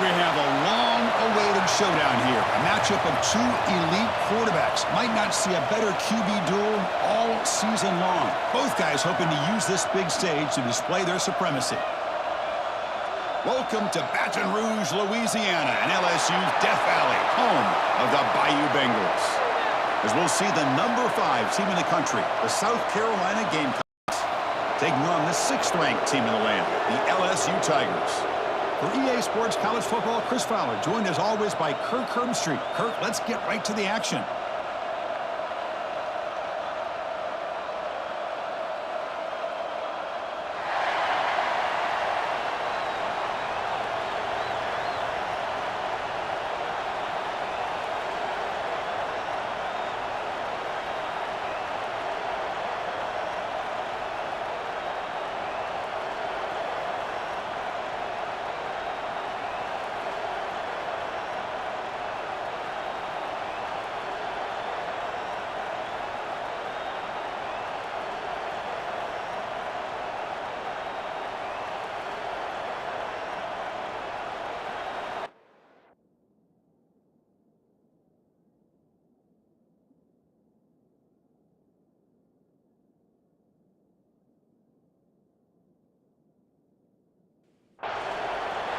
We have a long-awaited showdown here. A matchup of two elite quarterbacks. Might not see a better QB duel all season long. Both guys hoping to use this big stage to display their supremacy. Welcome to Baton Rouge, Louisiana, and LSU's Death Valley, home of the Bayou Bengals. As we'll see the number 5 team in the country, the South Carolina Gamecocks, taking on the 6th-ranked team in the land, the LSU Tigers. For EA Sports College Football, Chris Fowler, joined as always by Kirk Herbstreit. Kirk, let's get right to the action.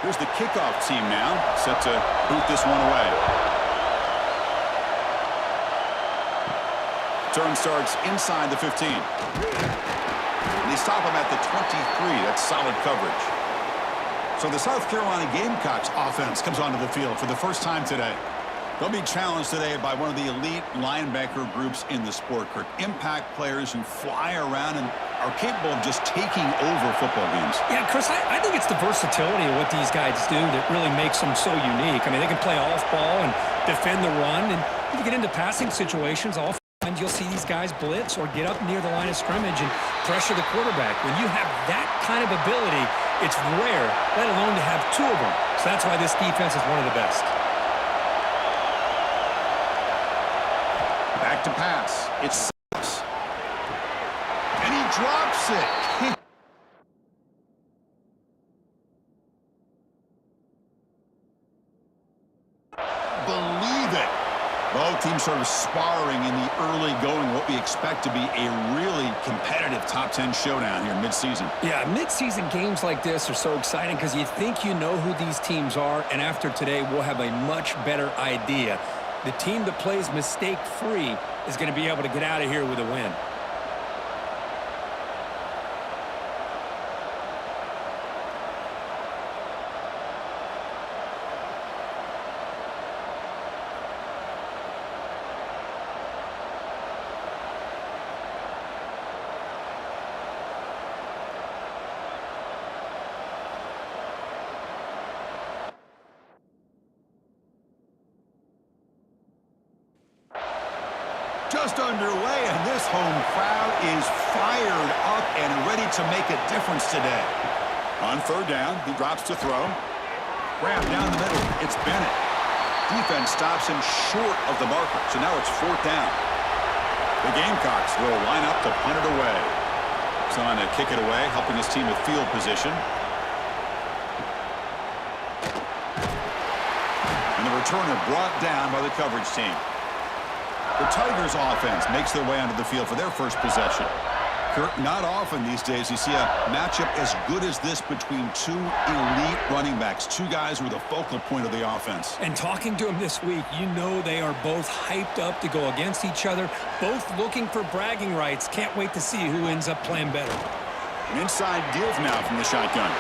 Here's the kickoff team now, set to boot this one away. Turn starts inside the 15. And they stop him at the 23. That's solid coverage. So the South Carolina Gamecocks offense comes onto the field for the first time today. They'll be challenged today by one of the elite linebacker groups in the sport, Kirk. Impact players who fly around and are capable of just taking over football games. Yeah, Chris, I think it's the versatility of what these guys do that really makes them so unique. I mean, they can play off ball and defend the run, and if you get into passing situations, oftentimes you'll see these guys blitz or get up near the line of scrimmage and pressure the quarterback. When you have that kind of ability, it's rare, let alone to have two of them. So that's why this defense is one of the best. Back to pass. It's Sims. And he drops it. Believe it. Both teams sort of sparring in the early going, what we expect to be a really competitive top 10 showdown here mid-season. Yeah, mid-season games like this are so exciting because you think you know who these teams are, and after today we'll have a much better idea. The team that plays mistake-free is going to be able to get out of here with a win. Just underway, and this home crowd is fired up and ready to make a difference today. On third down, he drops to throw. Grab down the middle. It's Bennett. Defense stops him short of the marker, so now it's 4th down. The Gamecocks will line up to punt it away. He's on to kick it away, helping his team with field position. And the returner brought down by the coverage team. The Tigers offense makes their way onto the field for their first possession. Kirk, not often these days you see a matchup as good as this between two elite running backs, two guys who are the focal point of the offense. And talking to them this week, you know they are both hyped up to go against each other, both looking for bragging rights. Can't wait to see who ends up playing better. An inside give now from the shotgun.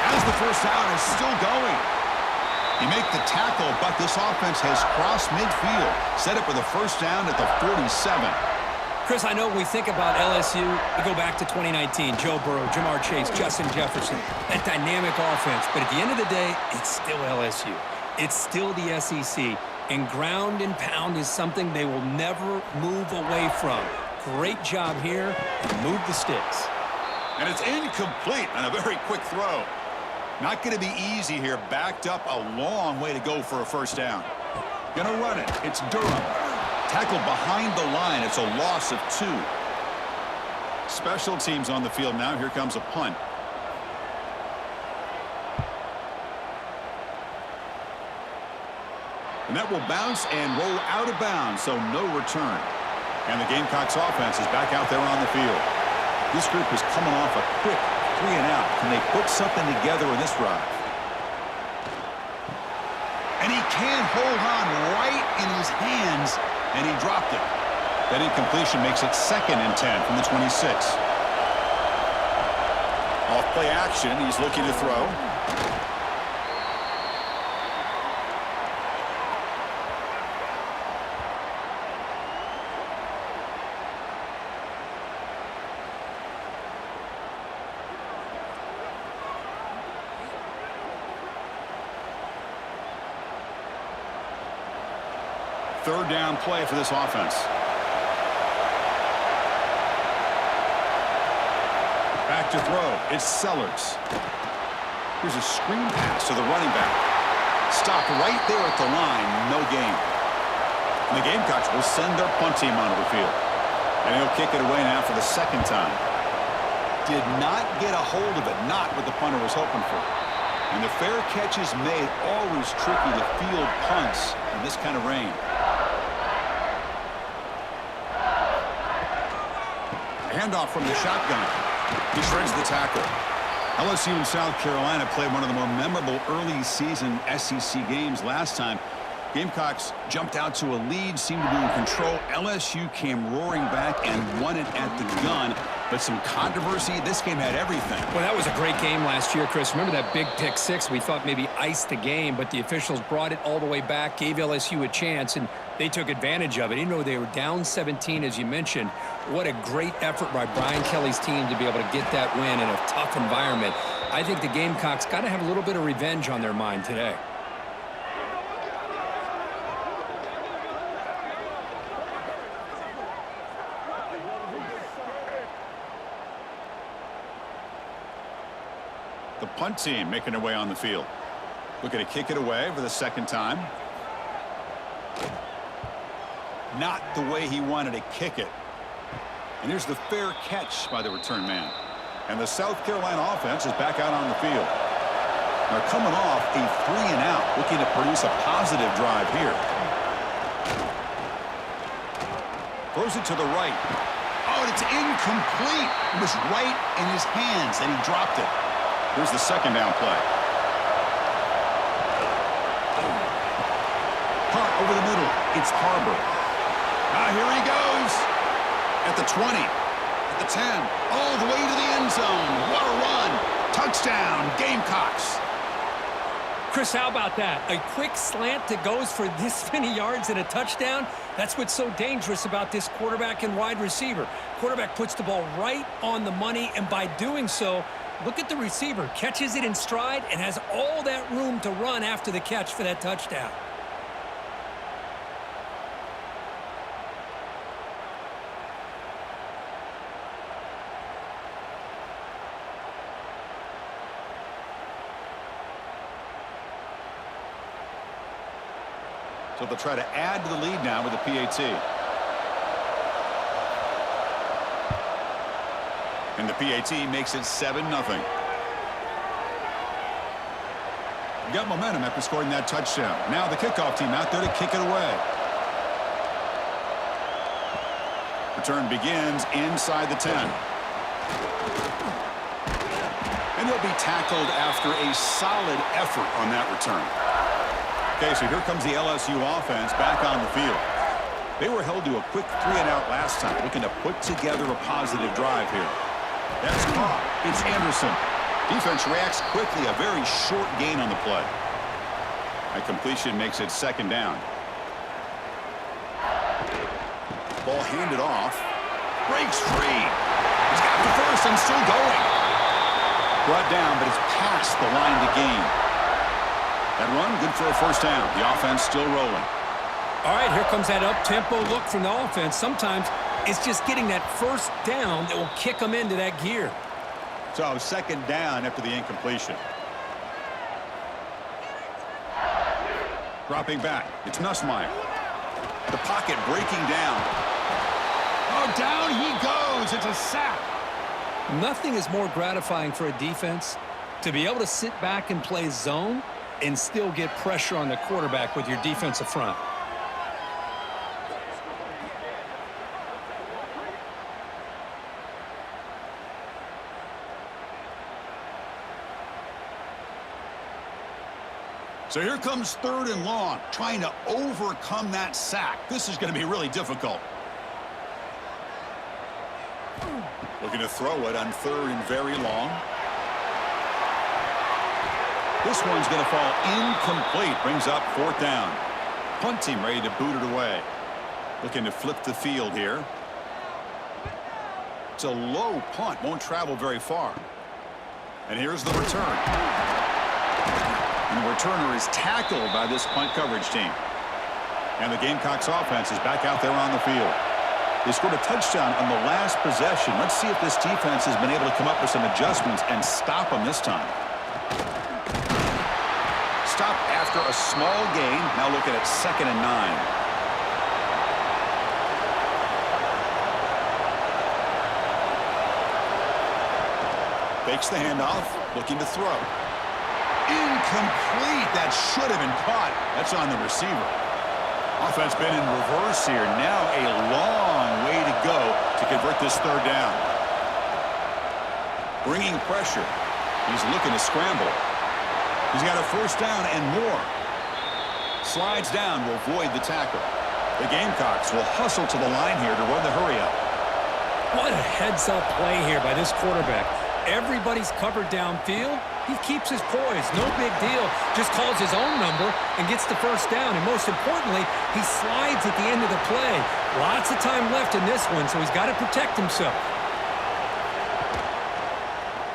As the first down is still going. You make the tackle, but this offense has crossed midfield. Set up with a first down at the 47. Chris, I know when we think about LSU, we go back to 2019. Joe Burrow, Jamar Chase, Justin Jefferson. That dynamic offense. But at the end of the day, it's still LSU. It's still the SEC. And ground and pound is something they will never move away from. Great job here, and move the sticks. And it's incomplete on a very quick throw. Not going to be easy here. Backed up a long way to go for a first down. Going to run it. It's Durham. Tackled behind the line. It's a loss of 2. Special teams on the field now. Here comes a punt. And that will bounce and roll out of bounds, so no return. And the Gamecocks offense is back out there on the field. This group is coming off a quick 3 and out. Can they put something together in this drive? And he can't hold on right in his hands, and he dropped it. That incompletion makes it 2nd and 10 from the 26. Off play action, he's looking to throw. Third down play for this offense. Back to throw. It's Sellers. Here's a screen pass to the running back. Stopped right there at the line. No gain. And the Gamecocks will send their punt team onto the field. And he'll kick it away now for the 2nd time. Did not get a hold of it. Not what the punter was hoping for. And the fair catch is made. Always tricky to field punts in this kind of rain. Handoff from the shotgun. He shreds the tackle. LSU and South Carolina played one of the more memorable early season SEC games last time. Gamecocks jumped out to a lead, seemed to be in control. LSU came roaring back and won it at the gun. But some controversy. This game had everything. Well, that was a great game last year, Chris. Remember that big pick six? We thought maybe iced the game, but the officials brought it all the way back, gave LSU a chance, and they took advantage of it. Even though they were down 17, as you mentioned, what a great effort by Brian Kelly's team to be able to get that win in a tough environment. I think the Gamecocks got to have a little bit of revenge on their mind today. The punt team making their way on the field. Looking to kick it away for the 2nd time. Not the way he wanted to kick it. And here's the fair catch by the return man. And the South Carolina offense is back out on the field. They're coming off a 3 and out, looking to produce a positive drive here. Throws it to the right. Oh, and it's incomplete. It was right in his hands, and he dropped it. Here's the 2nd down play. Caught over the middle. It's Harbor. Here he goes. At the 20. At the 10. All the way to the end zone. What a run. Touchdown, Gamecocks. Chris, how about that? A quick slant that goes for this many yards and a touchdown. That's what's so dangerous about this quarterback and wide receiver. Quarterback puts the ball right on the money, and by doing so, look at the receiver. Catches it in stride and has all that room to run after the catch for that touchdown. So they'll try to add to the lead now with the PAT. And the PAT makes it 7-0. Got momentum after scoring that touchdown. Now the kickoff team out there to kick it away. Return begins inside the 10. And he'll be tackled after a solid effort on that return. Okay, so here comes the LSU offense back on the field. They were held to a quick 3 and out last time, looking to put together a positive drive here. That's caught. It's Anderson. Defense reacts quickly. A very short gain on the play. A completion makes it 2nd down. Ball handed off. Breaks free. He's got the first and still going. Brought down, but it's past the line to gain. That run, good for a 1st down. The offense still rolling. All right, here comes that up-tempo look from the offense. Sometimes it's just getting that 1st down that will kick them into that gear. So 2nd down after the incompletion. Dropping back. It's Nussmeier. The pocket breaking down. Oh, down he goes. It's a sack. Nothing is more gratifying for a defense to be able to sit back and play zone and still get pressure on the quarterback with your defensive front. So here comes 3rd and long, trying to overcome that sack. This is going to be really difficult. Looking to throw it on 3rd and very long. This one's going to fall incomplete. Brings up 4th down. Punt team ready to boot it away. Looking to flip the field here. It's a low punt. Won't travel very far. And here's the return. And the returner is tackled by this punt coverage team. And the Gamecocks offense is back out there on the field. They scored a touchdown on the last possession. Let's see if this defense has been able to come up with some adjustments and stop them this time. Stop after a small gain. Now looking at 2nd and 9. Fakes the handoff, looking to throw. Incomplete. That should have been caught. That's on the receiver. Offense been in reverse here. Now a long way to go to convert this 3rd down. Bringing pressure. He's looking to scramble. He's got a 1st down and more. Slides down, will avoid the tackle. The Gamecocks will hustle to the line here to run the hurry up. What a heads-up play here by this quarterback. Everybody's covered downfield. He keeps his poise. No big deal. Just calls his own number and gets the 1st down. And most importantly, he slides at the end of the play. Lots of time left in this one, so he's got to protect himself.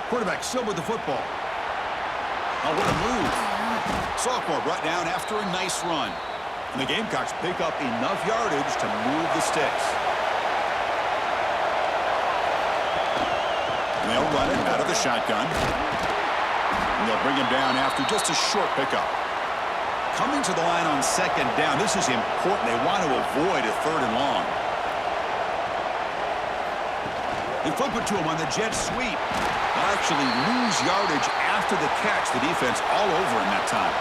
Quarterback still with the football. Oh, what a move. Sophomore brought down after a nice run. And the Gamecocks pick up enough yardage to move the sticks. And they'll run it out of the shotgun. And they'll bring him down after just a short pickup. Coming to the line on 2nd down. This is important. They want to avoid a 3rd and long. They flip it to him on the jet sweep. They'll actually lose yardage after the catch. The defense all over in that time.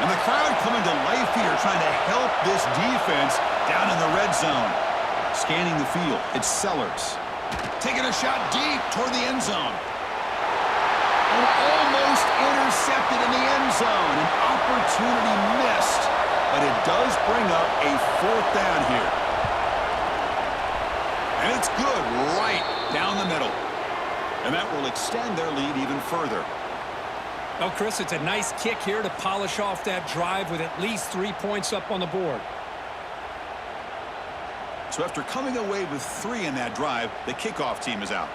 And the crowd coming to life here, trying to help this defense down in the red zone. Scanning the field. It's Sellers. Taking a shot deep toward the end zone. And almost intercepted in the end zone. An opportunity missed. But it does bring up a 4th down here. And it's good right down the middle. And that will extend their lead even further. Well, Chris, it's a nice kick here to polish off that drive with at least 3 points up on the board. So after coming away with 3 in that drive, the kickoff team is out.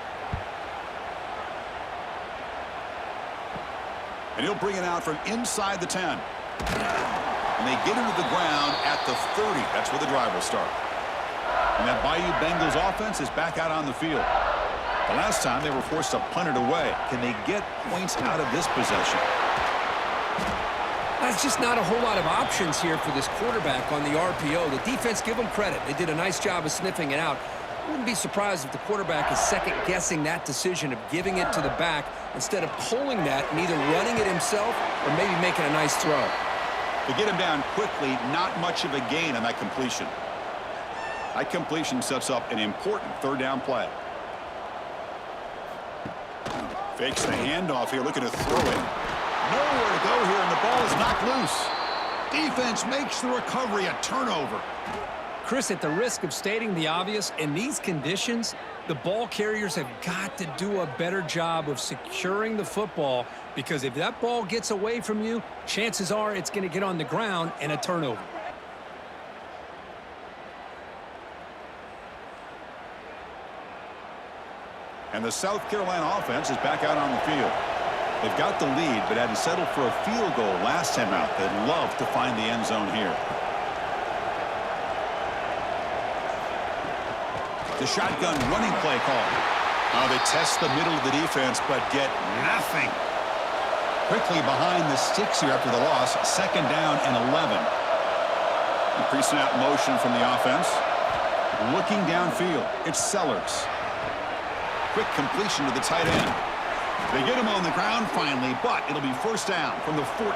And he'll bring it out from inside the 10. And they get into the ground at the 30. That's where the drive will start. And that Bayou Bengals offense is back out on the field. The last time they were forced to punt it away. Can they get points out of this possession? That's just not a whole lot of options here for this quarterback on the RPO. The defense, give them credit. They did a nice job of sniffing it out. I wouldn't be surprised if the quarterback is second-guessing that decision of giving it to the back instead of pulling that and either running it himself or maybe making a nice throw. To get him down quickly, not much of a gain on that completion. That completion sets up an important 3rd down play. Fakes the handoff here, looking to throw it. Nowhere to go here, and the ball is knocked loose. Defense makes the recovery a turnover. Chris, at the risk of stating the obvious, in these conditions, the ball carriers have got to do a better job of securing the football, because if that ball gets away from you, chances are it's going to get on the ground and a turnover. And the South Carolina offense is back out on the field. They've got the lead, but had to settle for a field goal last time out. They'd love to find the end zone here. The shotgun running play call. Oh, they test the middle of the defense, but get nothing. Quickly behind the sticks here after the loss. 2nd down and 11. Pre-snap motion from the offense. Looking downfield, it's Sellers. Quick completion to the tight end. They get him on the ground finally, but it'll be first down from the 14.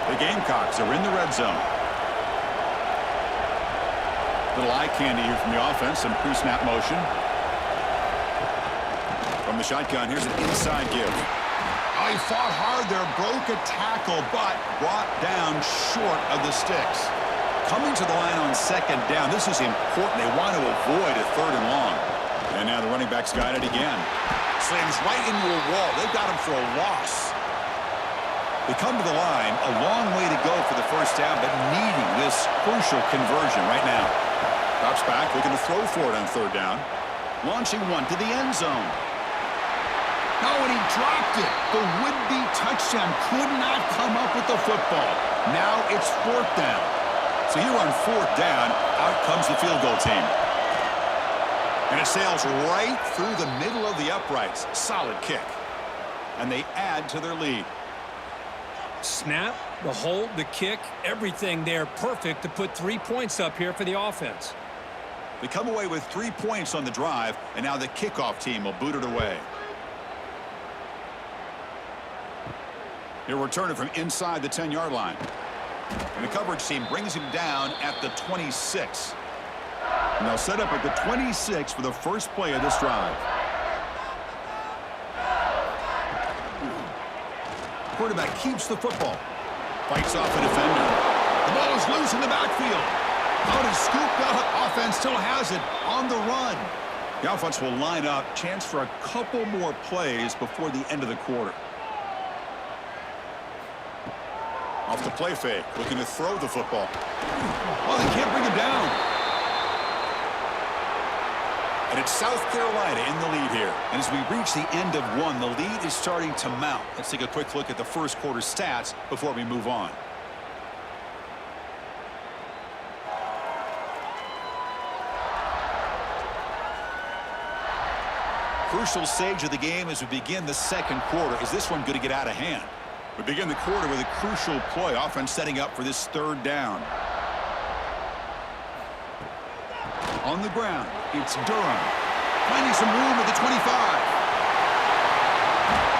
The Gamecocks are in the red zone. Little eye candy here from the offense, some pre-snap motion. From the shotgun, here's an inside give. Oh, he fought hard there, broke a tackle, but brought down short of the sticks. Coming to the line on second down, this is important. They want to avoid a third and long. And now the running back's got it again. Slams right into a wall. They've got him for a loss. They come to the line, a long way to go for the first down, but needing this crucial conversion right now. Drops back, looking to throw for it on third down. Launching one to the end zone. Oh, and he dropped it. The would-be touchdown could not come up with the football. Now it's fourth down. So here on fourth down, out comes the field goal team. And it sails right through the middle of the uprights. Solid kick. And they add to their lead. Snap, the hold, the kick, everything there perfect to put 3 points up here for the offense. They come away with 3 points on the drive, and now the kickoff team will boot it away. He'll return it from inside the 10-yard line. And the coverage team brings him down at the 26. And they'll set up at the 26 for the first play of this drive. Quarterback keeps the football. Fights off a defender. The ball is loose in the backfield. Out is scooped up. Offense still has it on the run. The offense will line up. Chance for a couple more plays before the end of the quarter. Off the play fake, looking to throw the football. Oh, they can't bring him down. And it's South Carolina in the lead here. And as we reach the end of one, the lead is starting to mount. Let's take a quick look at the first quarter stats before we move on. Crucial stage of the game as we begin the second quarter. Is this one going to get out of hand? We begin the quarter with a crucial play. Offense setting up for this third down. On the ground, it's Durham. Finding some room at the 25.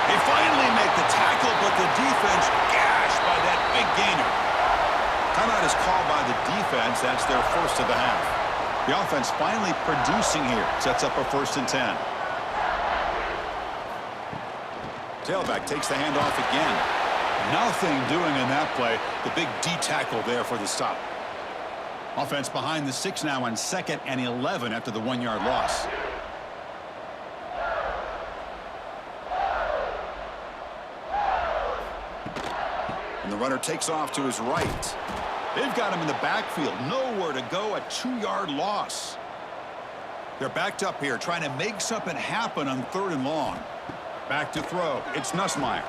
They finally make the tackle, but the defense gashed by that big gainer. Timeout is called by the defense. That's their first of the half. The offense finally producing here. Sets up a 1st and 10. Tailback takes the handoff again. Nothing doing in that play. The big D tackle there for the stop. Offense behind the 6 now on 2nd and 11 after the 1-yard loss. And the runner takes off to his right. They've got him in the backfield. Nowhere to go. A 2-yard loss. They're backed up here trying to make something happen on 3rd and long. Back to throw. It's Nussmeier.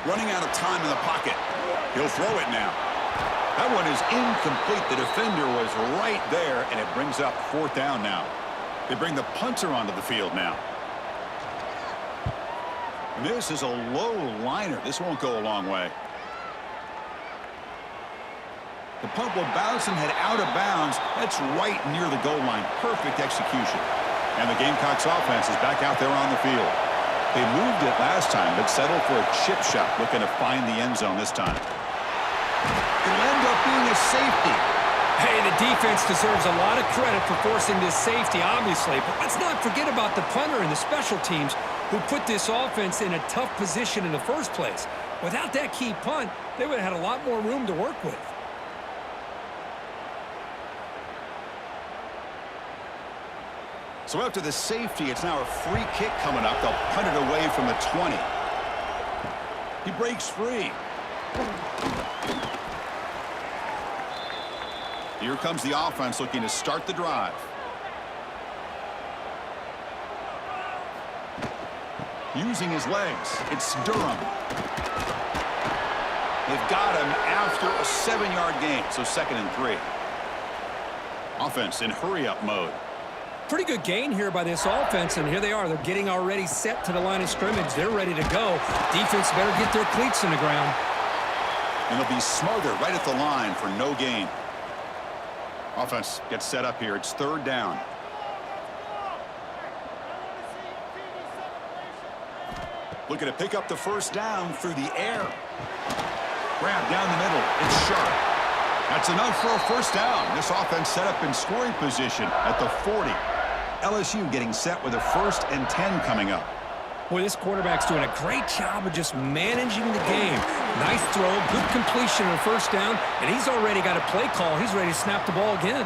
Running out of time in the pocket. He'll throw it now. That one is incomplete. The defender was right there, and it brings up 4th down now. They bring the punter onto the field now. And this is a low liner. This won't go a long way. The punt will bounce and head out of bounds. That's right near the goal line. Perfect execution. And the Gamecocks offense is back out there on the field. They moved it last time, but settled for a chip shot, looking to find the end zone this time. It'll end up being a safety. Hey, the defense deserves a lot of credit for forcing this safety, obviously. But let's not forget about the punter and the special teams who put this offense in a tough position in the first place. Without that key punt, they would have had a lot more room to work with. So after the safety, it's now a free kick coming up. They'll punt it away from the 20. He breaks free. Here comes the offense looking to start the drive. Using his legs, it's Durham. They've got him after a 7-yard gain, so 2nd and 3. Offense in hurry-up mode. Pretty good gain here by this offense, and here they are. They're getting already set to the line of scrimmage. They're ready to go. Defense better get their cleats in the ground. And they'll be smarter right at the line for no gain. Offense gets set up here. It's 3rd down. Looking to pick up the first down through the air. Grab down the middle. It's sharp. That's enough for a first down. This offense set up in scoring position at the 40. LSU getting set with a 1st and 10 coming up. Boy, this quarterback's doing a great job of just managing the game. Nice throw, good completion on first down, and he's already got a play call. He's ready to snap the ball again.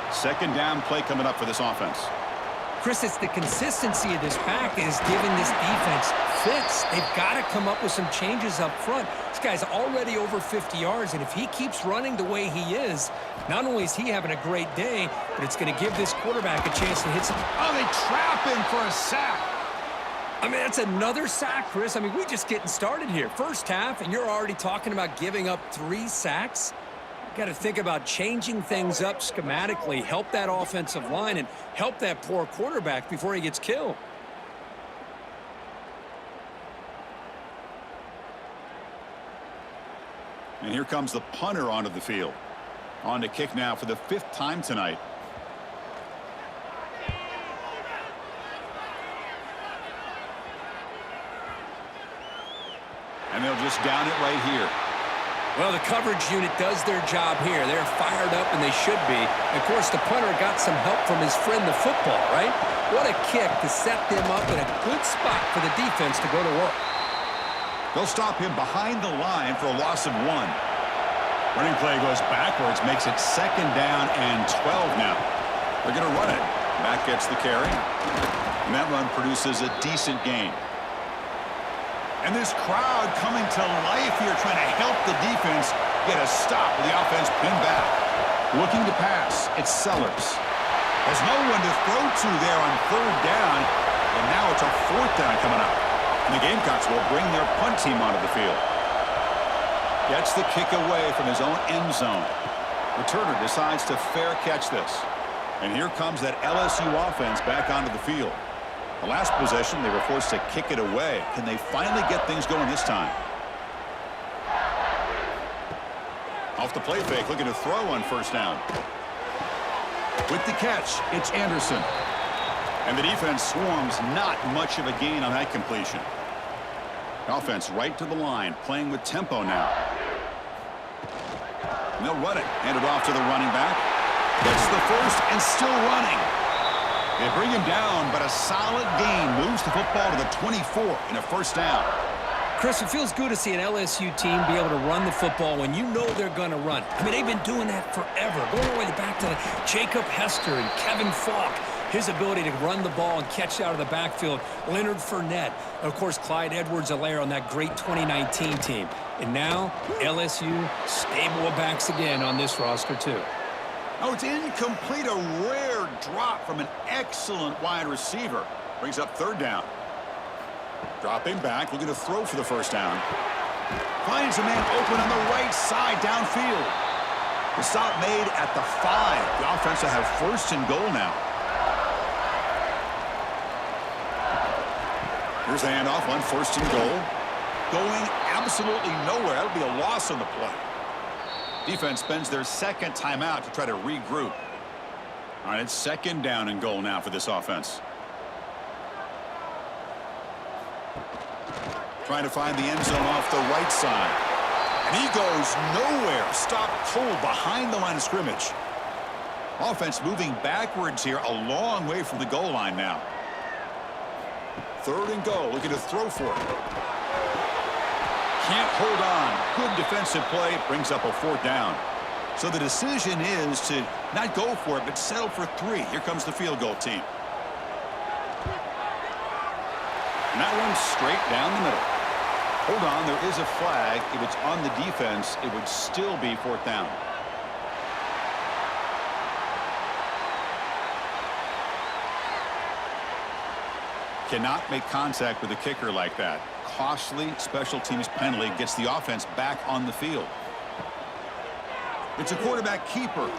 2nd down play coming up for this offense. Chris, it's the consistency of this pack that is giving this defense fits. They've got to come up with some changes up front. This guy's already over 50 yards, and if he keeps running the way he is, not only is he having a great day, but it's going to give this quarterback a chance to hit some. Oh, they trap him for a sack. I mean, that's another sack, Chris. I mean, we're just getting started here. First half, and you're already talking about giving up 3 sacks. Got to think about changing things up schematically, help that offensive line, and help that poor quarterback before he gets killed. And here comes the punter onto the field. On to kick now for the 5th time tonight. And they'll just down it right here. Well, the coverage unit does their job here. They're fired up, and they should be. And of course, the punter got some help from his friend, the football, right? What a kick to set them up in a good spot for the defense to go to work. They'll stop him behind the line for a loss of 1. Running play goes backwards, makes it 2nd down and 12 now. They're going to run it. Matt gets the carry. And that run produces a decent gain. And this crowd coming to life here, trying to help the defense get a stop with the offense pinned back. Looking to pass, it's Sellers. Has no one to throw to there on 3rd down, and now it's a 4th down coming up. And the Gamecocks will bring their punt team onto the field. Gets the kick away from his own end zone. Returner decides to fair catch this. And here comes that LSU offense back onto the field. The last possession, they were forced to kick it away. Can they finally get things going this time? Off the play fake, looking to throw on 1st down. With the catch, it's Anderson. And the defense swarms, not much of a gain on that completion. Offense right to the line, playing with tempo now. And they'll run it. Hand it off to the running back. Gets the first and still running. They bring him down, but a solid gain moves the football to the 24 in a 1st down. Chris, it feels good to see an LSU team be able to run the football when you know they're going to run. I mean, they've been doing that forever, going all the way back to Jacob Hester and Kevin Falk. His ability to run the ball and catch out of the backfield. Leonard Fournette. Of course, Clyde Edwards-Helaire on that great 2019 team. And now, LSU stable of backs again on this roster, too. Oh, it's incomplete. A rare drop from an excellent wide receiver. Brings up 3rd down. Dropping back, looking to throw for the 1st down. Finds a man open on the right side downfield. The stop made at the 5. The offense will have 1st and goal now. Here's the handoff on 1st and goal. Going absolutely nowhere. That'll be a loss on the play. Defense spends their 2nd timeout to try to regroup. All right, it's 2nd down and goal now for this offense. Trying to find the end zone off the right side. And he goes nowhere. Stopped cold behind the line of scrimmage. Offense moving backwards here, a long way from the goal line now. 3rd and goal, looking to throw for it. Can't hold on. Good defensive play. Brings up a 4th down. So the decision is to not go for it, but settle for 3. Here comes the field goal team. And that one's straight down the middle. Hold on, there is a flag. If it's on the defense, it would still be 4th down. Cannot make contact with a kicker like that. Costly special teams penalty gets the offense back on the field. It's a quarterback keeper.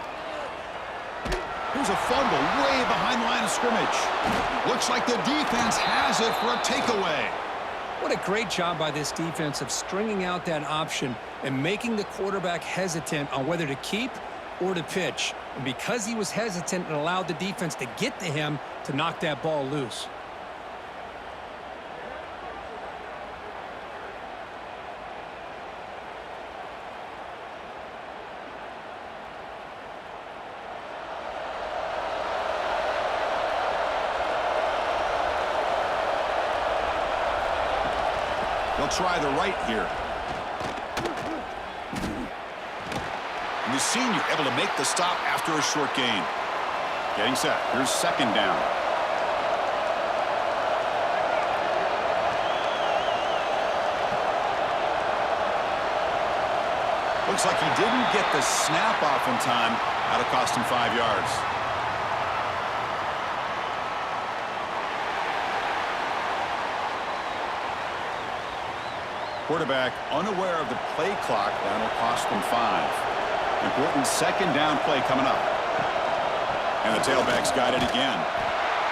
Here's a fumble way behind the line of scrimmage. Looks like the defense has it for a takeaway. What a great job by this defense of stringing out that option and making the quarterback hesitant on whether to keep or to pitch. And because he was hesitant, it allowed the defense to get to him to knock that ball loose. They'll try the right here. And the senior able to make the stop after a short gain. Getting set. Here's second down. Looks like he didn't get the snap off in time. That'll cost him 5 yards. Quarterback unaware of the play clock. That'll cost them 5. Important second down play coming up. And the tailback's got it again.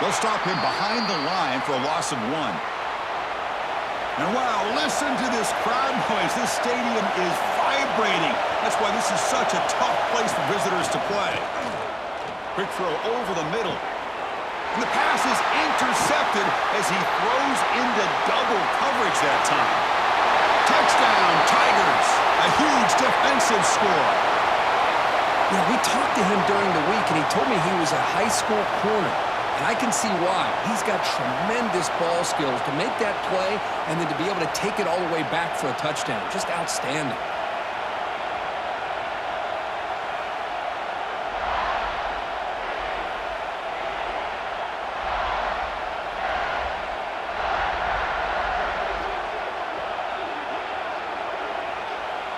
They'll stop him behind the line for a loss of 1. And wow, listen to this crowd noise. This stadium is vibrating. That's why this is such a tough place for visitors to play. Quick throw over the middle. And the pass is intercepted as he throws into double coverage that time. Touchdown, Tigers. A huge defensive score. You know, we talked to him during the week, and he told me he was a high school corner. And I can see why. He's got tremendous ball skills to make that play and then to be able to take it all the way back for a touchdown. Just outstanding.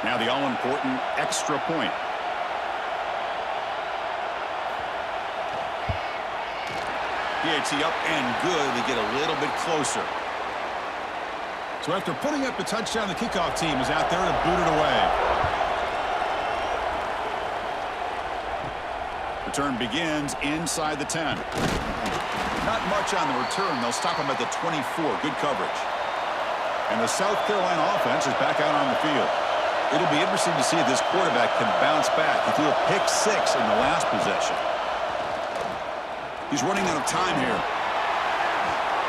Now the all-important extra point. PAT up and good. We get a little bit closer. So after putting up the touchdown, the kickoff team is out there to boot it away. Return begins inside the 10. Not much on the return. They'll stop him at the 24. Good coverage. And the South Carolina offense is back out on the field. It'll be interesting to see if this quarterback can bounce back. He threw a pick 6 in the last possession. He's running out of time here.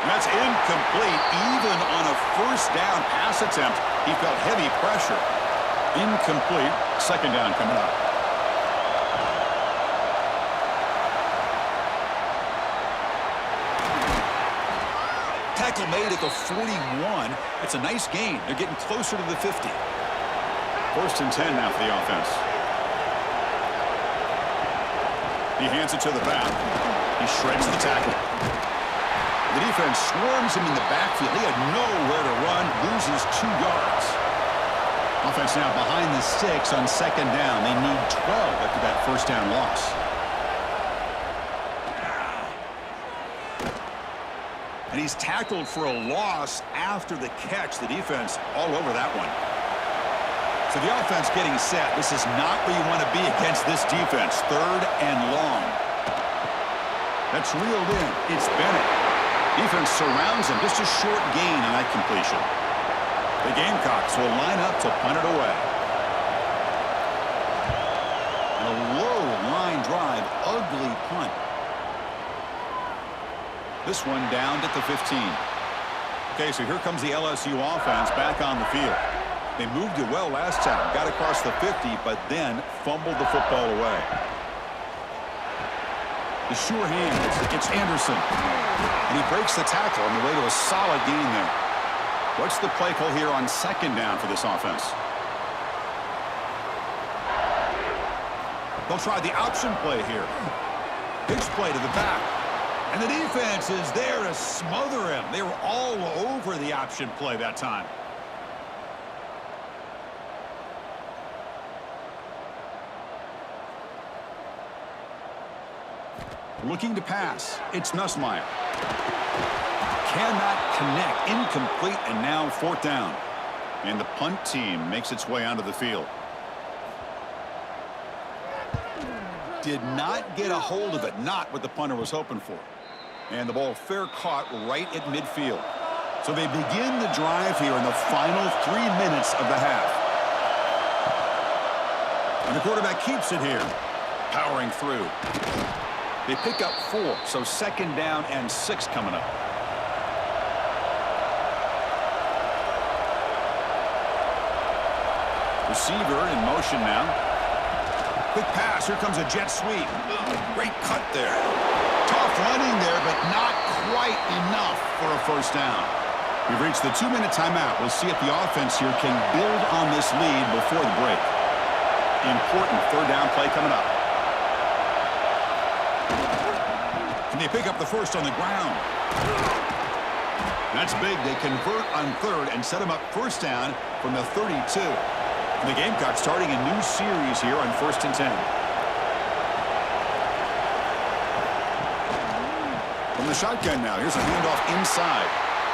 And that's incomplete. Even on a first down pass attempt, he felt heavy pressure. Incomplete. Second down coming up. Tackle made at the 41. That's a nice gain. They're getting closer to the 50. First and 10 now for the offense. He hands it to the back. He shreds the tackle. The defense swarms him in the backfield. He had nowhere to run, loses 2 yards. Offense now behind the 6 on second down. They need 12 after that first down loss. And he's tackled for a loss after the catch. The defense all over that one. So the offense getting set. This is not where you want to be against this defense. Third and long. That's reeled in. It's Bennett. Defense surrounds him. Just a short gain on that completion. The Gamecocks will line up to punt it away. And a low line drive. Ugly punt. This one downed at the 15. Okay, so here comes the LSU offense back on the field. They moved it well last time. Got across the 50, but then fumbled the football away. The sure hand. It's Anderson. And he breaks the tackle on the way to a solid gain there. What's the play call here on second down for this offense? They'll try the option play here. Pitch play to the back. And the defense is there to smother him. They were all over the option play that time. Looking to pass. It's Nussmeier. Cannot connect. Incomplete, and now fourth down. And the punt team makes its way onto the field. Did not get a hold of it. Not what the punter was hoping for. And the ball fair caught right at midfield. So they begin the drive here in the final 3 minutes of the half. And the quarterback keeps it here. Powering through. They pick up 4, so second down and 6 coming up. Receiver in motion now. Quick pass. Here comes a jet sweep. Great cut there. Tough running there, but not quite enough for a first down. We've reached the 2-minute timeout. We'll see if the offense here can build on this lead before the break. Important third down play coming up. Can they pick up the first on the ground? That's big. They convert on third and set them up first down from the 32. And the Gamecocks starting a new series here on 1st and 10. From the shotgun now. Here's a handoff inside.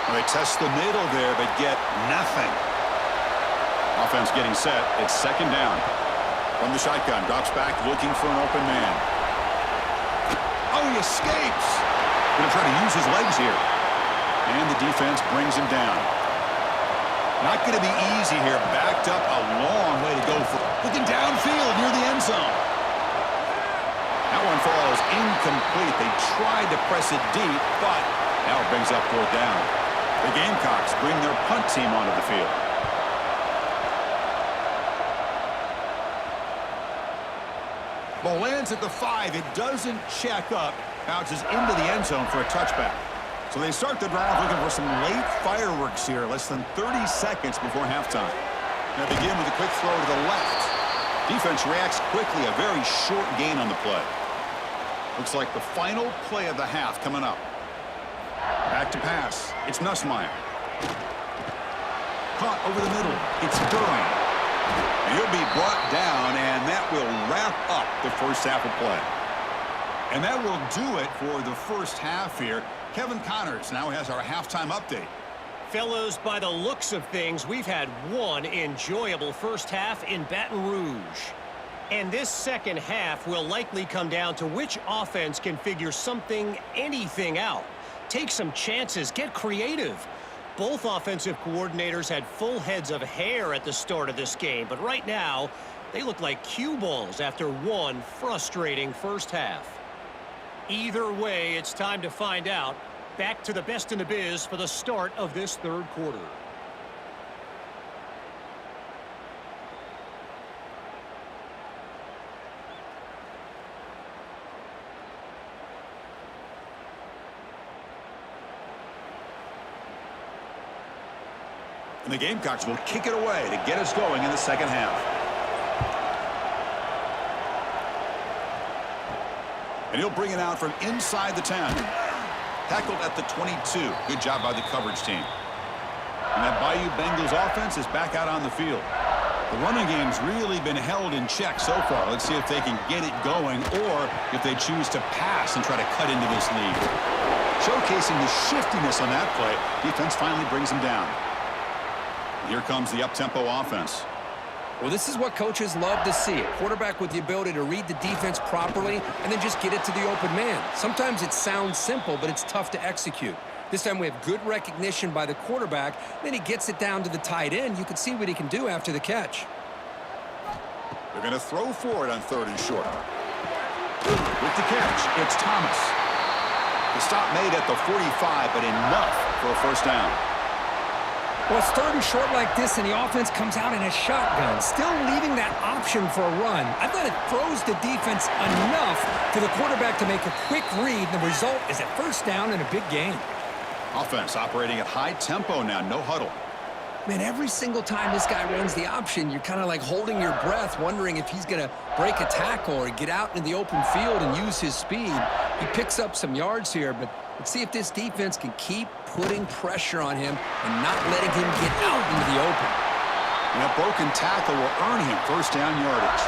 Well, they test the middle there, but get nothing. Offense getting set. It's 2nd down. From the shotgun, drops back, looking for an open man. Oh, he escapes. Going to try to use his legs here. And the defense brings him down. Not going to be easy here. Backed up a long way to go. Looking downfield near the end zone. That one falls incomplete. They tried to press it deep, but now it brings up 4th down. The Gamecocks bring their punt team onto the field. Ball lands at the 5. It doesn't check up. Bounces into the end zone for a touchback. So they start the drive looking for some late fireworks here. Less than 30 seconds before halftime. They begin with a quick throw to the left. Defense reacts quickly. A very short gain on the play. Looks like the final play of the half coming up. Back to pass. It's Nussmeier. Caught over the middle. It's Durham. And he'll be brought down, and that will wrap up the first half of play. And that will do it for the first half here. Kevin Connors now has our halftime update. Fellows, by the looks of things, we've had one enjoyable first half in Baton Rouge. And this second half will likely come down to which offense can figure something, anything out. Take some chances, get creative. Both offensive coordinators had full heads of hair at the start of this game, but right now, they look like cue balls after one frustrating first half. Either way, it's time to find out. Back to the best in the biz for the start of this third quarter. And the Gamecocks will kick it away to get us going in the second half. And he'll bring it out from inside the 10. Tackled at the 22. Good job by the coverage team. And that Bayou Bengals offense is back out on the field. The running game's really been held in check so far. Let's see if they can get it going or if they choose to pass and try to cut into this lead. Showcasing the shiftiness on that play, defense finally brings them down. Here comes the up-tempo offense. Well, this is what coaches love to see. A quarterback with the ability to read the defense properly and then just get it to the open man. Sometimes it sounds simple, but it's tough to execute. This time we have good recognition by the quarterback. Then he gets it down to the tight end. You can see what he can do after the catch. They're going to throw for it on 3rd and short. With the catch, it's Thomas. The stop made at the 45, but enough for a first down. Well, it's 3rd and short like this, and the offense comes out in a shotgun, still leaving that option for a run. I thought it throws the defense enough for the quarterback to make a quick read. The result is a first down and a big gain. Offense operating at high tempo now, no huddle. Man, every single time this guy runs the option, you're kind of like holding your breath, wondering if he's going to break a tackle or get out in the open field and use his speed. He picks up some yards here, but let's see if this defense can keep putting pressure on him and not letting him get out into the open. And a broken tackle will earn him first down yardage.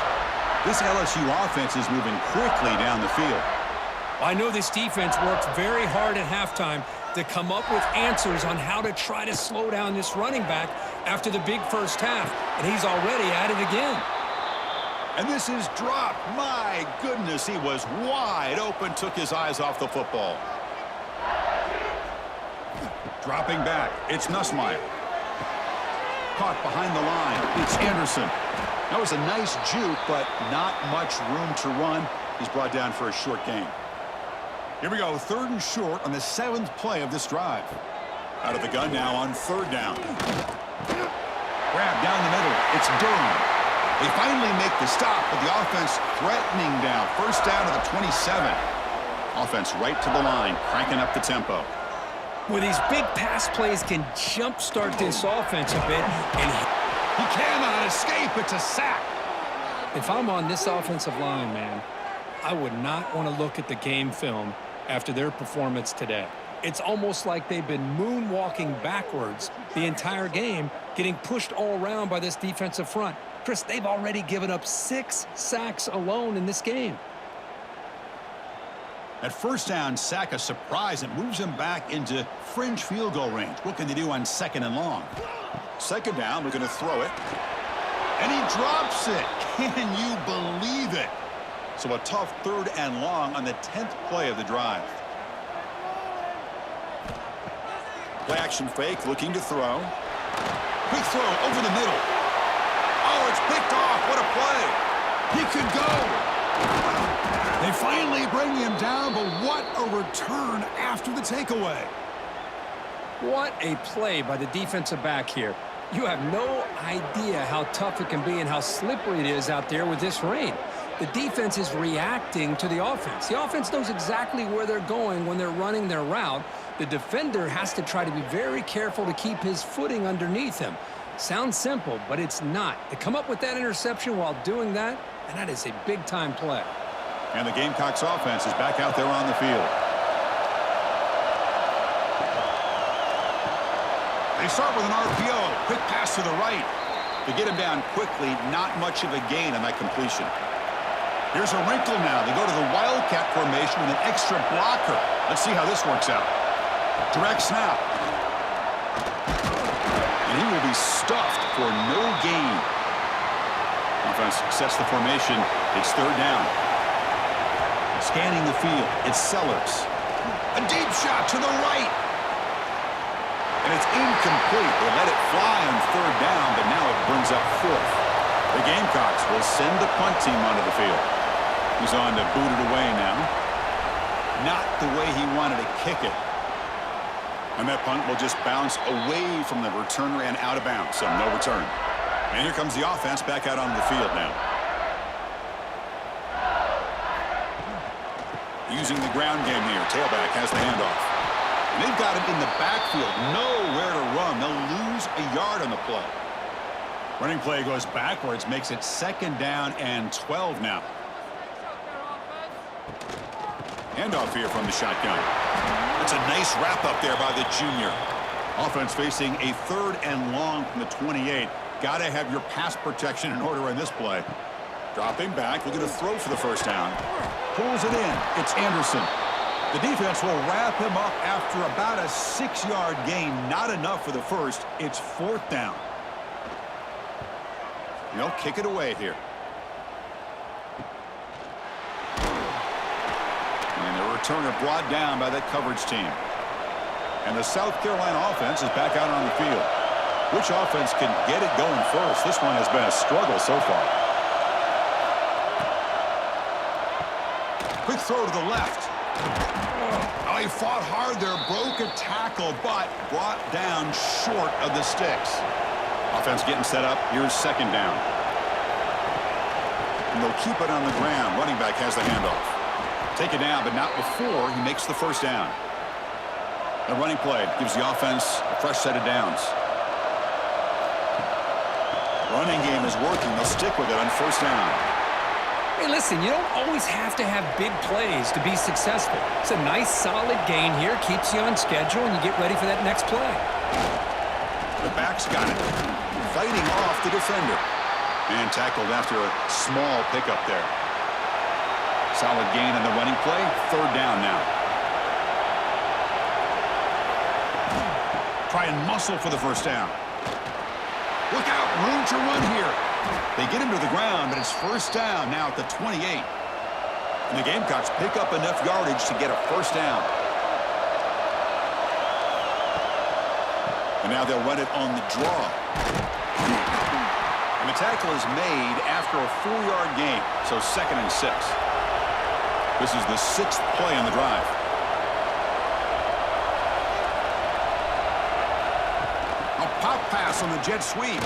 This LSU offense is moving quickly down the field. I know this defense worked very hard at halftime to come up with answers on how to try to slow down this running back after the big first half, and he's already at it again. And this is dropped. My goodness, he was wide open, took his eyes off the football. Dropping back, it's Nussmeier. Caught behind the line, it's Anderson. That was a nice juke, but not much room to run. He's brought down for a short gain. Here we go, 3rd and short on the 7th play of this drive. Out of the gun now on 3rd down. Grab down the middle, it's Durham. They finally make the stop, but the offense threatening down. First down to the 27. Offense right to the line, cranking up the tempo. Well, these big pass plays can jumpstart this offense a bit. And He cannot escape. It's a sack. if I'm on this offensive line, man, I would not want to look at the game film after their performance today. It's almost like they've been moonwalking backwards the entire game, getting pushed all around by this defensive front. Chris, they've already given up 6 sacks alone in this game. At first down, sack a surprise. It moves him back into fringe field goal range. What can they do on 2nd and long? 2nd down, we're going to throw it. And he drops it. Can you believe it? So a tough 3rd and long on the 10th play of the drive. Play action fake, looking to throw. Quick throw over the middle. Oh, it's picked off. What a play. He could go. They finally bring him down, but what a return after the takeaway. What a play by the defensive back here. You have no idea how tough it can be and how slippery it is out there with this rain. The defense is reacting to the offense. The offense knows exactly where they're going when they're running their route. The defender has to try to be very careful to keep his footing underneath him. Sounds simple, but it's not. To come up with that interception while doing that, and that is a big-time play. And the Gamecocks offense is back out there on the field. They start with an RPO. Quick pass to the right. To get him down quickly, not much of a gain on that completion. Here's a wrinkle now. They go to the Wildcat formation with an extra blocker. Let's see how this works out. Direct snap. And he will be stuffed for no gain. Offense sets the formation. It's 3rd down. Scanning the field. It's Sellers. A deep shot to the right. And it's incomplete. They let it fly on 3rd down, but now it brings up 4th. The Gamecocks will send the punt team onto the field. He's on to boot it away now. Not the way he wanted to kick it. And that punt will just bounce away from the returner and out of bounds, so no return. And here comes the offense back out onto the field now. Using the ground game here. Tailback has the handoff. And they've got him in the backfield. Nowhere to run. They'll lose a yard on the play. Running play goes backwards. Makes it 2nd down and 12 now. Handoff here from the shotgun. That's a nice wrap up there by the junior. Offense facing a 3rd and long from the 28. Got to have your pass protection in order in this play. Dropping back, looking to throw for the 1st down. Pulls it in. It's Anderson. The defense will wrap him up after about a 6-yard gain. Not enough for the 1st. It's 4th down. They'll kick it away here. And the returner brought down by that coverage team. And the South Carolina offense is back out on the field. Which offense can get it going first? This one has been a struggle so far. Quick throw to the left. Oh, he fought hard there, broke a tackle, but brought down short of the sticks. Offense getting set up. Here's 2nd down. And they'll keep it on the ground. Running back has the handoff. Take it down, but not before he makes the 1st down. The running play gives the offense a fresh set of downs. Running game is working. They'll stick with it on 1st down. Hey, listen, you don't always have to have big plays to be successful. It's a nice, solid gain here. Keeps you on schedule, and you get ready for that next play. The back's got it. Fighting off the defender. And tackled after a small pickup there. Solid gain on the running play. 3rd down now. Try and muscle for the 1st down. Look out, room to run here. They get him to the ground, but it's 1st down now at the 28. And the Gamecocks pick up enough yardage to get a 1st down. And now they'll run it on the draw. And the tackle is made after a 4-yard gain, so 2nd and 6. This is the 6th play on the drive. A pop pass on the jet sweep.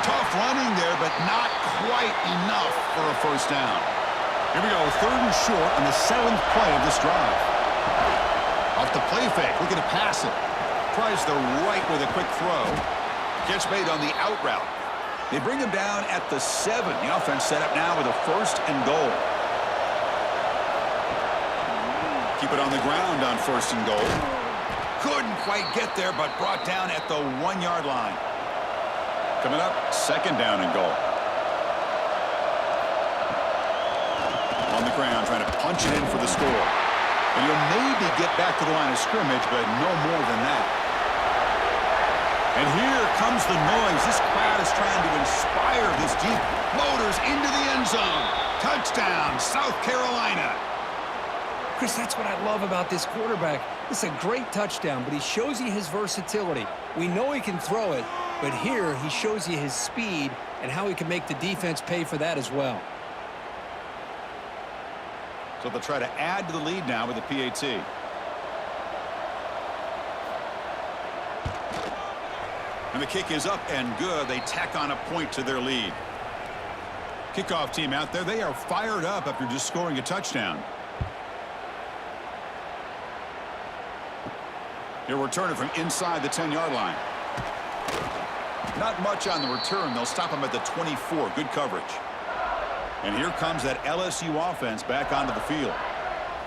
Tough running there, but not quite enough for a 1st down. Here we go, 3rd and short on the 7th play of this drive. A Off the play fake, looking to pass it. Tries the right with a quick throw. Catch made on the out route. They bring him down at the 7. The offense set up now with a 1st and goal. Keep it on the ground on 1st and goal. Couldn't quite get there, but brought down at the 1-yard line. Coming up, 2nd down and goal. On the ground, trying to punch it in for the score. And you'll maybe get back to the line of scrimmage, but no more than that. And here comes the noise. This crowd is trying to inspire this Jeep. Motors into the end zone. Touchdown, South Carolina. Chris, that's what I love about this quarterback. It's a great touchdown, but he shows you his versatility. We know he can throw it, but here he shows you his speed and how he can make the defense pay for that as well. So they'll try to add to the lead now with the PAT. And the kick is up and good. They tack on a point to their lead. Kickoff team out there, they are fired up after just scoring a touchdown. He'll return it from inside the 10-yard line. Not much on the return. They'll stop him at the 24. Good coverage. And here comes that LSU offense back onto the field.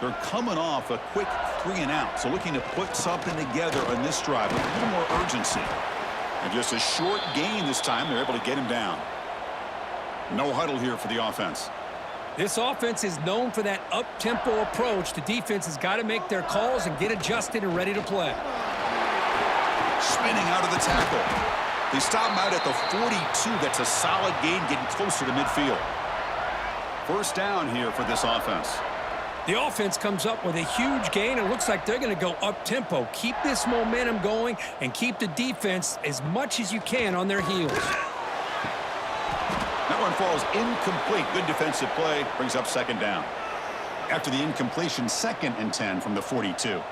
They're coming off a quick 3-and-out, so looking to put something together on this drive with a little more urgency. And just a short gain this time, they're able to get him down. No huddle here for the offense. This offense is known for that up-tempo approach. The defense has got to make their calls and get adjusted and ready to play. Spinning out of the tackle. They stop him out at the 42. That's a solid gain, getting closer to midfield. 1st down here for this offense. The offense comes up with a huge gain. It looks like they're going to go up-tempo. Keep this momentum going and keep the defense as much as you can on their heels. That one falls incomplete. Good defensive play. Brings up 2nd down. After the incompletion, 2nd and 10 from the 42.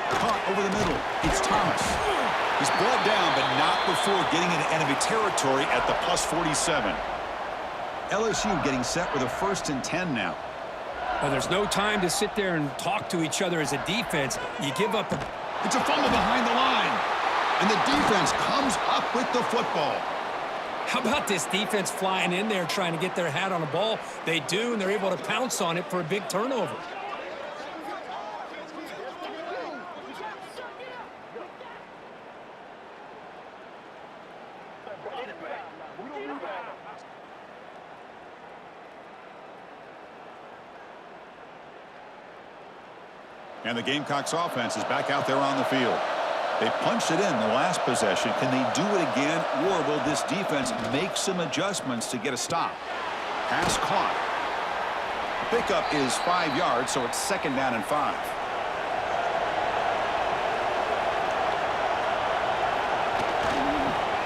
Caught over the middle. It's Thomas. He's brought down, but not before getting into enemy territory at the plus 47. LSU getting set with a 1st and 10 now. Well, there's no time to sit there and talk to each other as a defense. You give up a... It's a fumble behind the line. And the defense comes up with the football. How about this defense flying in there trying to get their hat on the ball? They do, and they're able to pounce on it for a big turnover. And the Gamecocks offense is back out there on the field. They punched it in the last possession. Can they do it again, or will this defense make some adjustments to get a stop? Pass caught. The pickup is 5 yards, so it's 2nd down and 5.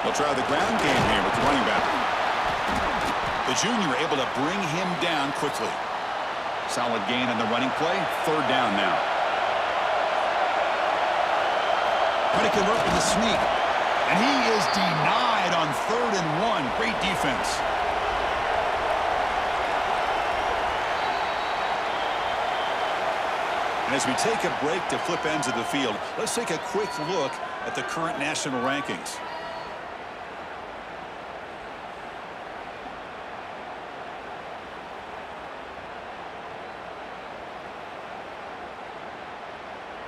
They'll try the ground game here with the running back. The junior able to bring him down quickly. Solid gain on the running play. 3rd down now. Trying to convert with a sneak. And he is denied on 3rd and 1. Great defense. And as we take a break to flip ends of the field, let's take a quick look at the current national rankings.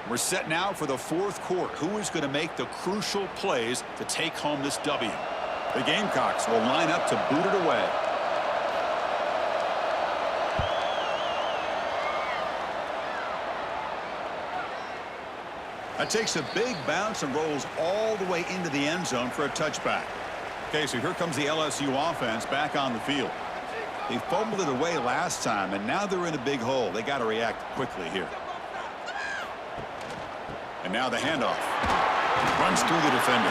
We're set now for the 4th quarter. Who is going to make the crucial plays to take home this W? The Gamecocks will line up to boot it away. That takes a big bounce and rolls all the way into the end zone for a touchback. Okay, so here comes the LSU offense back on the field. They fumbled it away last time, and now they're in a big hole. They got to react quickly here. And now the handoff. Runs through the defender.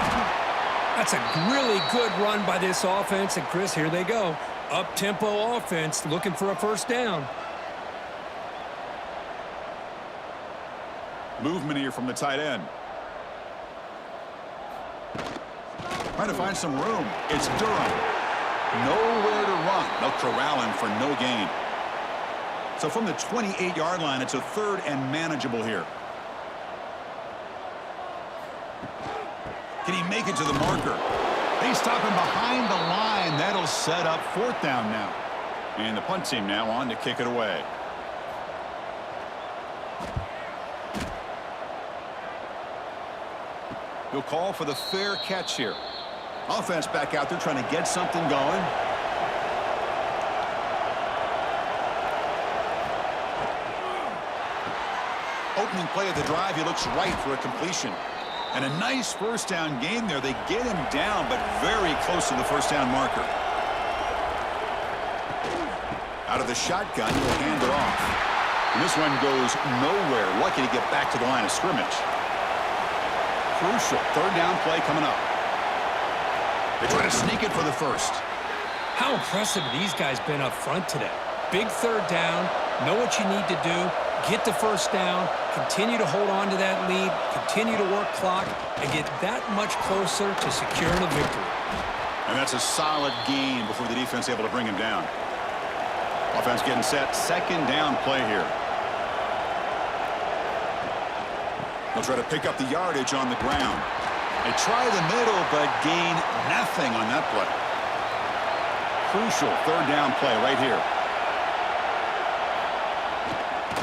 That's a really good run by this offense. And, Chris, here they go. Up-tempo offense looking for a 1st down. Movement here from the tight end. Trying to find some room. It's Durham. Nowhere to run. They'll corral him for no gain. So from the 28-yard line, it's a 3rd and manageable here. Can he make it to the marker? They stop him behind the line. That'll set up 4th down now. And the punt team now on to kick it away. He'll call for the fair catch here. Offense back out there trying to get something going. Opening play of the drive, he looks right for a completion. And a nice 1st down gain there. They get him down, but very close to the 1st down marker. Out of the shotgun, he'll hand it off. And this one goes nowhere. Lucky to get back to the line of scrimmage. Crucial 3rd down play coming up. They try to sneak it for the 1st. How impressive have these guys been up front today? Big 3rd down, know what you need to do, get the 1st down, continue to hold on to that lead, continue to work clock, and get that much closer to securing a victory. And that's a solid gain before the defense able to bring him down. Offense getting set. 2nd down play here. They'll try to pick up the yardage on the ground. They try the middle, but gain nothing on that play. Crucial 3rd down play right here.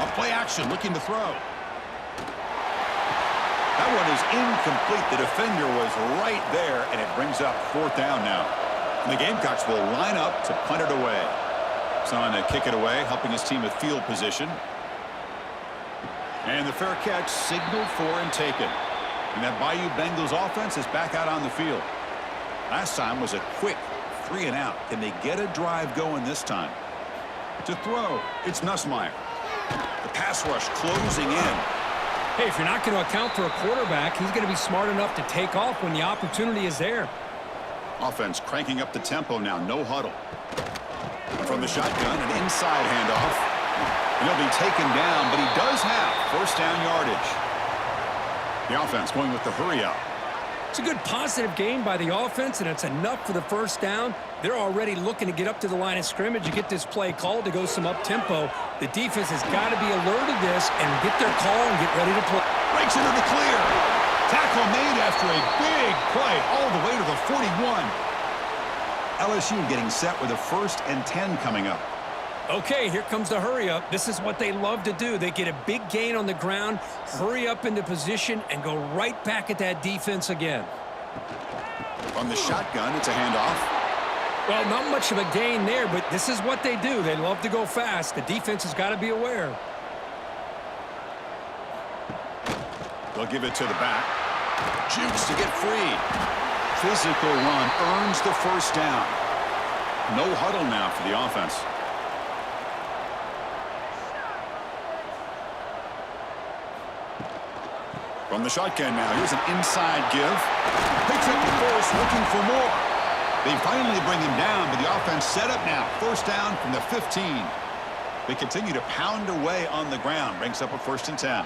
Off play action, looking to throw. That one is incomplete. The defender was right there, and it brings up 4th down now. And the Gamecocks will line up to punt it away. It's on to kick it away, helping his team with field position. And the fair catch signaled for and taken. And that Bayou Bengals offense is back out on the field. Last time was a quick 3 and out. Can they get a drive going this time? To throw, it's Nussmeier. The pass rush closing in. Hey, if you're not going to account for a quarterback, he's going to be smart enough to take off when the opportunity is there. Offense cranking up the tempo now, no huddle. From the shotgun, an inside handoff. And he'll be taken down, but he does have 1st down yardage. The offense going with the hurry up. It's a good positive game by the offense, and it's enough for the 1st down. They're already looking to get up to the line of scrimmage and get this play called to go some up-tempo. The defense has got to be alert to this and get their call and get ready to play. Breaks into the clear. Tackle made after a big play all the way to the 41. LSU getting set with a 1st and 10 coming up. Okay, here comes the hurry up. This is what they love to do. They get a big gain on the ground, hurry up into position, and go right back at that defense again. From the shotgun, it's a handoff. Well, not much of a gain there, but this is what they do. They love to go fast. The defense has got to be aware. They'll give it to the back. Jukes to get free. Physical run earns the 1st down. No huddle now for the offense. From the shotgun now, here's an inside give. Picks up the 1st, looking for more. They finally bring him down, but the offense set up now. 1st down from the 15. They continue to pound away on the ground. Brings up a 1st and 10.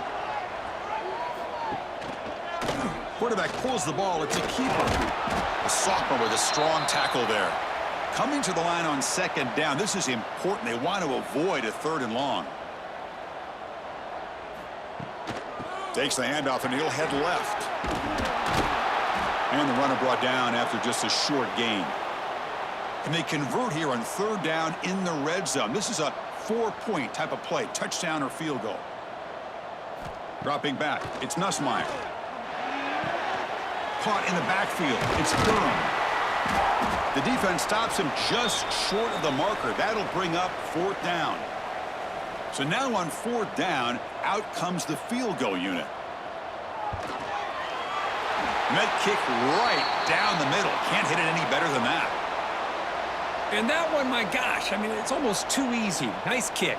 Quarterback pulls the ball. It's a keeper. A sophomore with a strong tackle there. Coming to the line on 2nd down. This is important. They want to avoid a 3rd and long. Takes the handoff, and he'll head left. And the runner brought down after just a short gain. And they convert here on 3rd down in the red zone. This is a 4-point type of play, touchdown or field goal. Dropping back, it's Nussmeier. Caught in the backfield, it's Durham. The defense stops him just short of the marker. That'll bring up 4th down. So now on 4th down, out comes the field goal unit. And that kick right down the middle. Can't hit it any better than that. And that one, my gosh, I mean, it's almost too easy. Nice kick.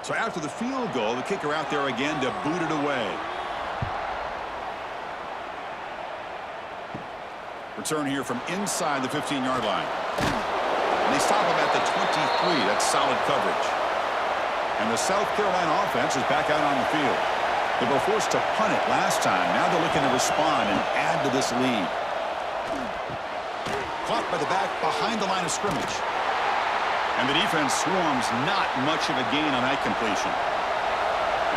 So after the field goal, the kicker out there again to boot it away. Return here from inside the 15-yard line. And they stop him at the 23. That's solid coverage. And the South Carolina offense is back out on the field. They were forced to punt it last time. Now they're looking to respond and add to this lead. Caught by the back behind the line of scrimmage. And the defense swarms, not much of a gain on that completion.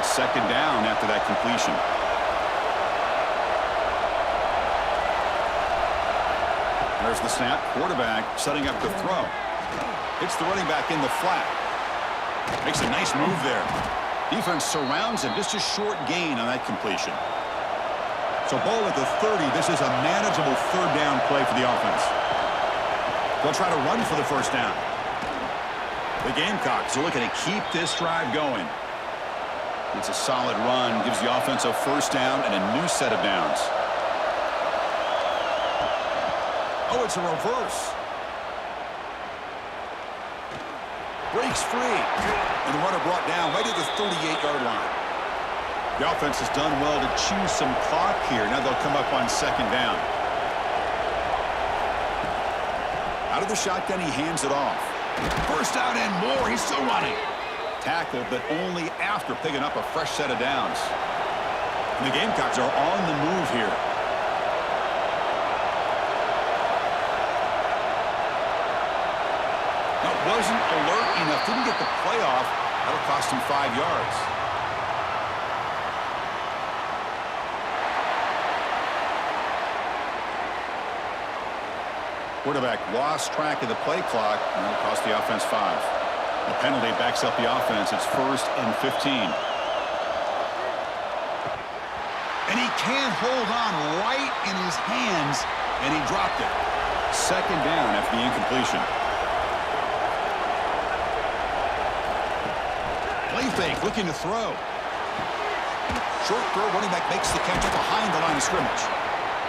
It's second down after that completion. There's the snap. Quarterback setting up the throw. It's the running back in the flat. Makes a nice move there. Defense surrounds him. Just a short gain on that completion. So ball at the 30. This is a manageable third down play for the offense. They'll try to run for the first down. The Gamecocks are looking to keep this drive going. It's a solid run. Gives the offense a first down and a new set of downs. Oh, it's a reverse. Breaks free. And the runner brought down right at the 38-yard line. The offense has done well to chew some clock here. Now they'll come up on second down. Out of the shotgun, he hands it off. First down and more. He's still running. Tackled, but only after picking up a fresh set of downs. And the Gamecocks are on the move here. That wasn't alert enough. Didn't get the play off. That'll cost him 5 yards. Quarterback lost track of the play clock, and that'll cost the offense 5. The penalty backs up the offense. It's 1st and 15. And he can't hold on right in his hands, and he dropped it. Second down after the incompletion. Play fake, looking to throw. Short throw, running back makes the catch behind the line of scrimmage.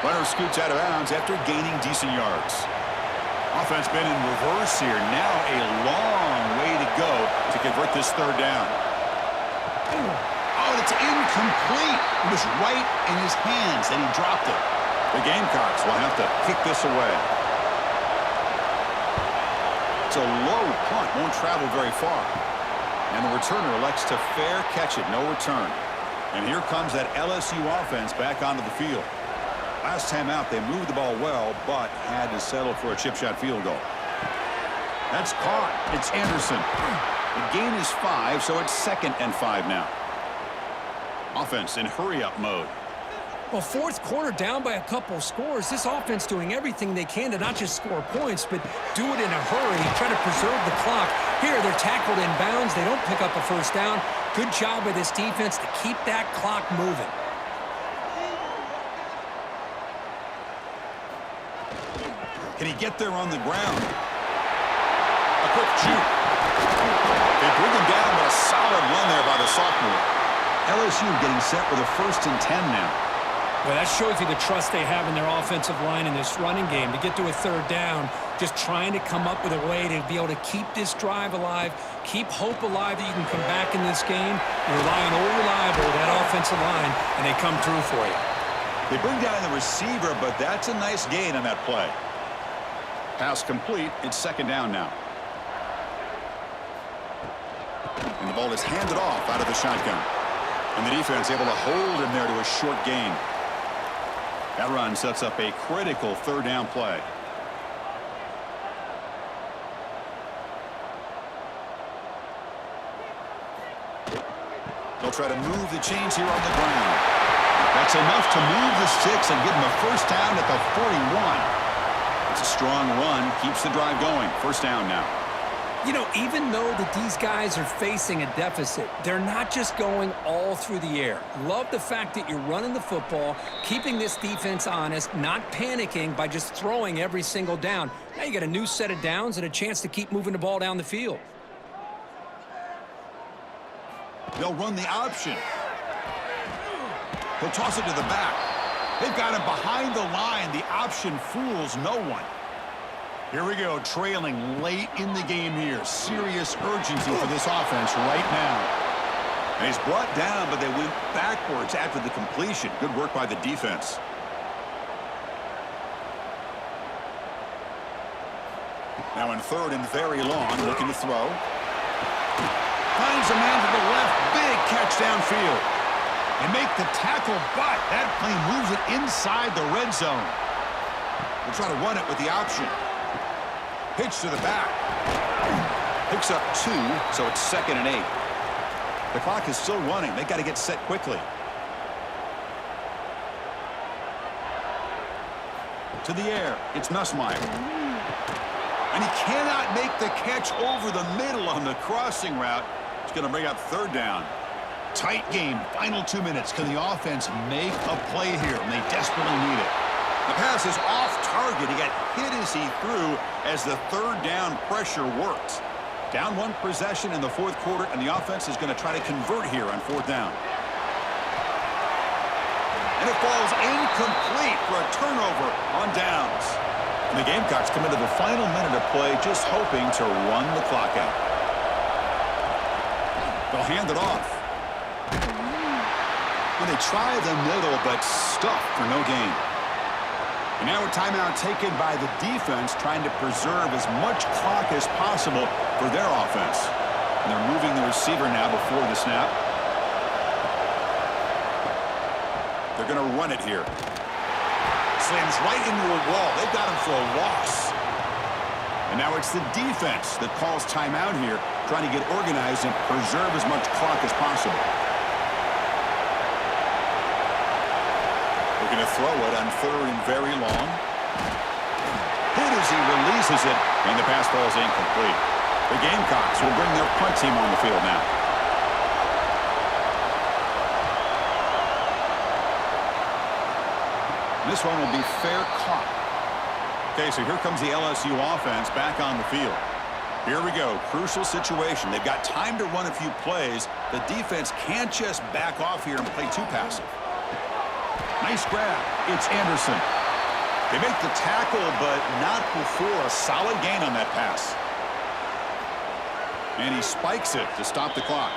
Runner scoots out of bounds after gaining decent yards. Offense been in reverse here. Now a long way to go to convert this third down. Oh, it's incomplete. It was right in his hands, and he dropped it. The Gamecocks will have to kick this away. It's a low punt, won't travel very far. And the returner elects to fair catch it, no return. And here comes that LSU offense back onto the field. Last time out, they moved the ball well, but had to settle for a chip shot field goal. That's caught. It's Anderson. The gain is 5, so it's 2nd and 5 now. Offense in hurry-up mode. Well, fourth quarter down by a couple scores. This offense doing everything they can to not just score points, but do it in a hurry, try to preserve the clock. Here, they're tackled in bounds. They don't pick up a first down. Good job by this defense to keep that clock moving. Can he get there on the ground? A quick juke. They bring him down with a solid run there by the sophomore. LSU getting set with a 1st and 10 now. Well, that shows you the trust they have in their offensive line in this running game. To get to a third down, just trying to come up with a way to be able to keep this drive alive, keep hope alive that you can come back in this game. You rely on old reliable, that offensive line, and they come through for you. They bring down the receiver, but that's a nice gain on that play. Pass complete. It's 2nd down now. And the ball is handed off out of the shotgun. And the defense able to hold him there to a short gain. That run sets up a critical third down play. They'll try to move the chains here on the ground. That's enough to move the sticks and give them a first down at the 41. It's a strong run, keeps the drive going. First down now. You know, even though that these guys are facing a deficit, they're not just going all through the air. Love the fact that you're running the football, keeping this defense honest, not panicking by just throwing every single down. Now you got a new set of downs and a chance to keep moving the ball down the field. They'll run the option. He'll toss it to the back. They've got him behind the line. The option fools no one. Here we go, trailing late in the game here. Serious urgency for this offense right now. And he's brought down, but they went backwards after the completion. Good work by the defense. Now in 3rd and very long, looking to throw. Finds a man to the left. Big catch downfield. They make the tackle, but that play moves it inside the red zone. We'll try to run it with the option. Pitch to the back. Picks up 2, so it's 2nd and 8. The clock is still running. They got to get set quickly. To the air. It's Nussmeier. And he cannot make the catch over the middle on the crossing route. It's going to bring up 3rd down. Tight game. Final 2 minutes. Can the offense make a play here? And they desperately need it. The pass is off target. He got hit as he threw as the 3rd down pressure worked. Down 1 possession in the 4th quarter, and the offense is going to try to convert here on 4th down. And it falls incomplete for a turnover on downs. And the Gamecocks come into the final minute of play just hoping to run the clock out. They'll hand it off. And they try the middle, but stuffed for no gain. And now a timeout taken by the defense, trying to preserve as much clock as possible for their offense. And they're moving the receiver now before the snap. They're going to run it here. Slams right into a wall. They've got him for a loss. And now it's the defense that calls timeout here, trying to get organized and preserve as much clock as possible. Going to throw it on 3rd and very long. Hit as he releases it, and the pass falls incomplete. The Gamecocks will bring their punt team on the field now. This one will be fair caught. Okay, so here comes the LSU offense back on the field. Here we go. Crucial situation. They've got time to run a few plays. The defense can't just back off here and play too passive. Nice grab. It's Anderson. They make the tackle, but not before a solid gain on that pass. And he spikes it to stop the clock.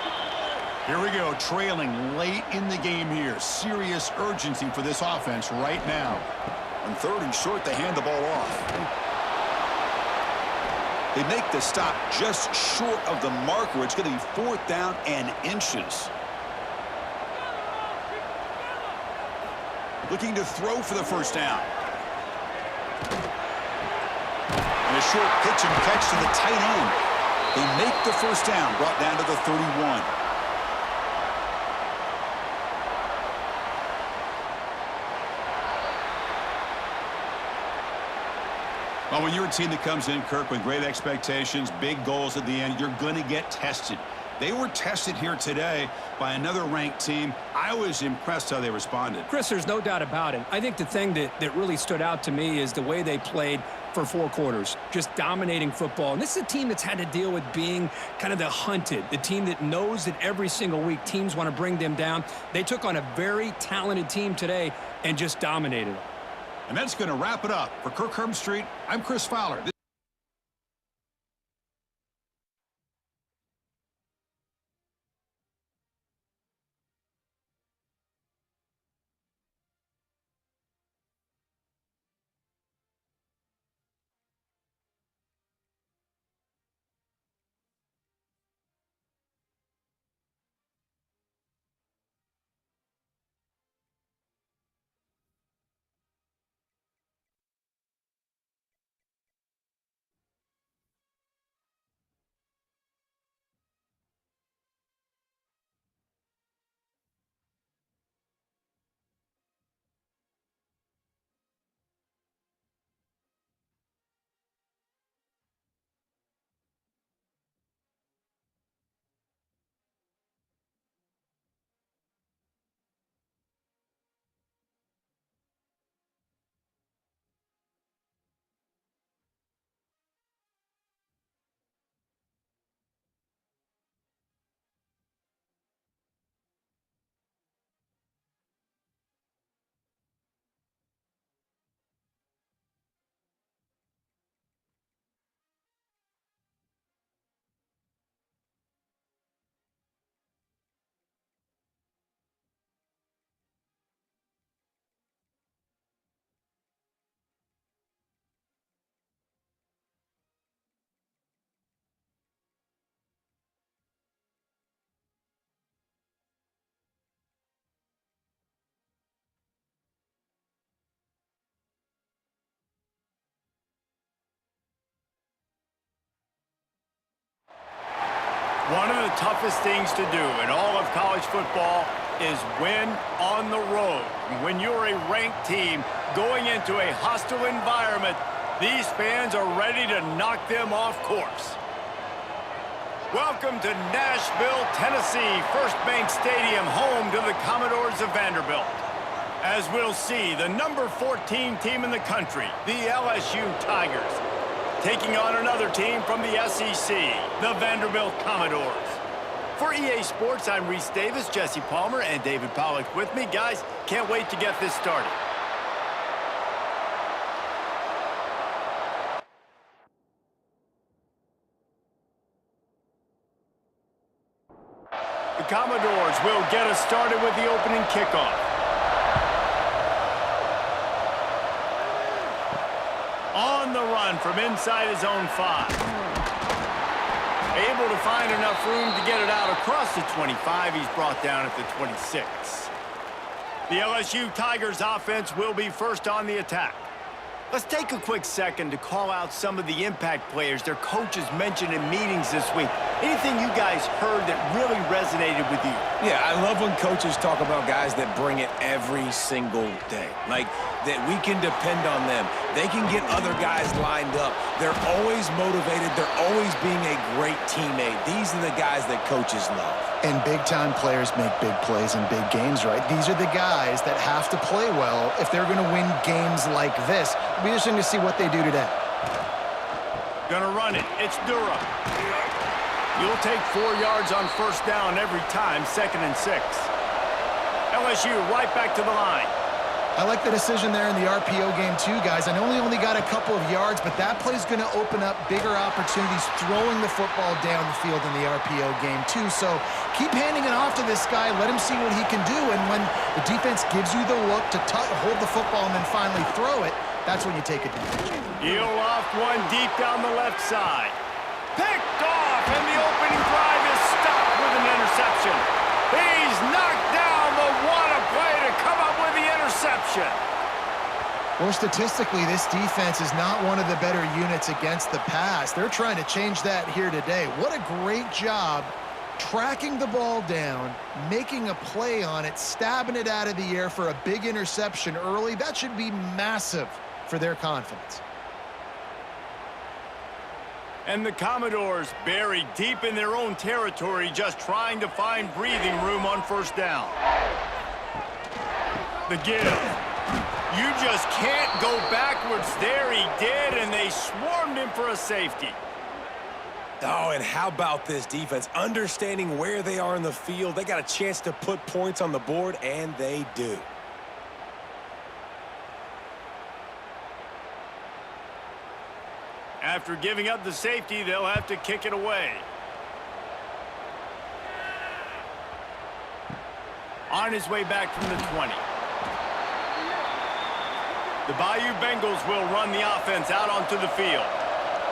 Here we go, trailing late in the game here. Serious urgency for this offense right now. On 3rd and short, they hand the ball off. They make the stop just short of the marker. It's going to be 4th down and inches. Looking to throw for the 1st down. And a short pitch and catch to the tight end. They make the 1st down, brought down to the 31. Well, when you're a team that comes in, Kirk, with great expectations, big goals at the end, you're going to get tested. They were tested here today by another ranked team. I was impressed how they responded. Chris, there's no doubt about it. I think the thing that really stood out to me is the way they played for 4 quarters, just dominating football. And this is a team that's had to deal with being kind of the hunted, the team that knows that every single week teams want to bring them down. They took on a very talented team today and just dominated them. And that's going to wrap it up. For Kirk Herbstreit, I'm Chris Fowler. One of the toughest things to do in all of college football is win on the road. When you're a ranked team going into a hostile environment, these fans are ready to knock them off course. Welcome to Nashville, Tennessee, First Bank Stadium, home to the Commodores of Vanderbilt. As we'll see, the number 14 team in the country, the LSU Tigers, taking on another team from the SEC, the Vanderbilt Commodores. For EA Sports, I'm Reese Davis, Jesse Palmer, and David Pollack with me. Guys, can't wait to get this started. The Commodores will get us started with the opening kickoff. On the run from inside his own 5. Able to find enough room to get it out across the 25. He's brought down at the 26. The LSU Tigers offense will be first on the attack. Let's take a quick second to call out some of the impact players their coaches mentioned in meetings this week. Anything you guys heard that really resonated with you? Yeah, I love when coaches talk about guys that bring it every single day. Like, that we can depend on them. They can get other guys lined up. They're always motivated. They're always being a great teammate. These are the guys that coaches love. And big-time players make big plays in big games, right? These are the guys that have to play well if they're going to win games like this. It'll be interesting to see what they do today. Gonna run it. It's Durham. You'll take 4 yards on first down every time, 2nd and 6. LSU right back to the line. I like the decision there in the RPO game too, guys. I know he only got a couple of yards, but that play's going to open up bigger opportunities throwing the football down the field in the RPO game too. So keep handing it off to this guy. Let him see what he can do. And when the defense gives you the look to hold the football and then finally throw it, that's when you take advantage. Heel off one deep down the left side. Picked off, and the opening drive is stopped with an interception. He's knocked down, but what a play to come up with the interception. Well, statistically, this defense is not one of the better units against the pass. They're trying to change that here today. What a great job tracking the ball down, making a play on it, stabbing it out of the air for a big interception early. That should be massive for their confidence. And the Commodores buried deep in their own territory, just trying to find breathing room on first down. The give. You just can't go backwards there. He did, and they swarmed him for a safety. Oh, and how about this defense? Understanding where they are in the field. They got a chance to put points on the board, and they do. After giving up the safety, they'll have to kick it away. On his way back from the 20. The Bayou Bengals will run the offense out onto the field.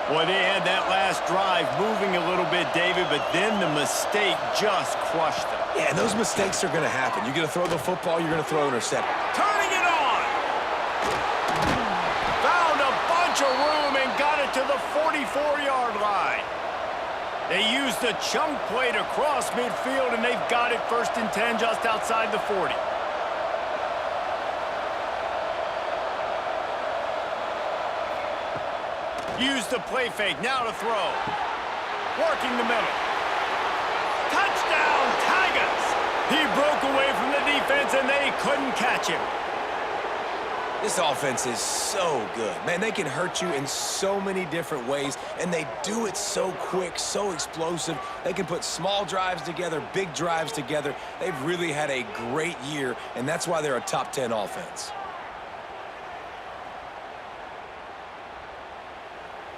Boy, they had that last drive moving a little bit, David, but then the mistake just crushed them. Yeah, and those mistakes are going to happen. You're going to throw the football, you're going to throw an intercept. Turning it on! Found a bunch of room and got it to the 44-yard line. They used a chunk play to cross midfield, and they've got it 1st and 10 just outside the 40. Use the play fake, now to throw. Working the middle. Touchdown, Tigers! He broke away from the defense, and they couldn't catch him. This offense is so good. Man, they can hurt you in so many different ways, and they do it so quick, so explosive. They can put small drives together, big drives together. They've really had a great year, and that's why they're a top 10 offense.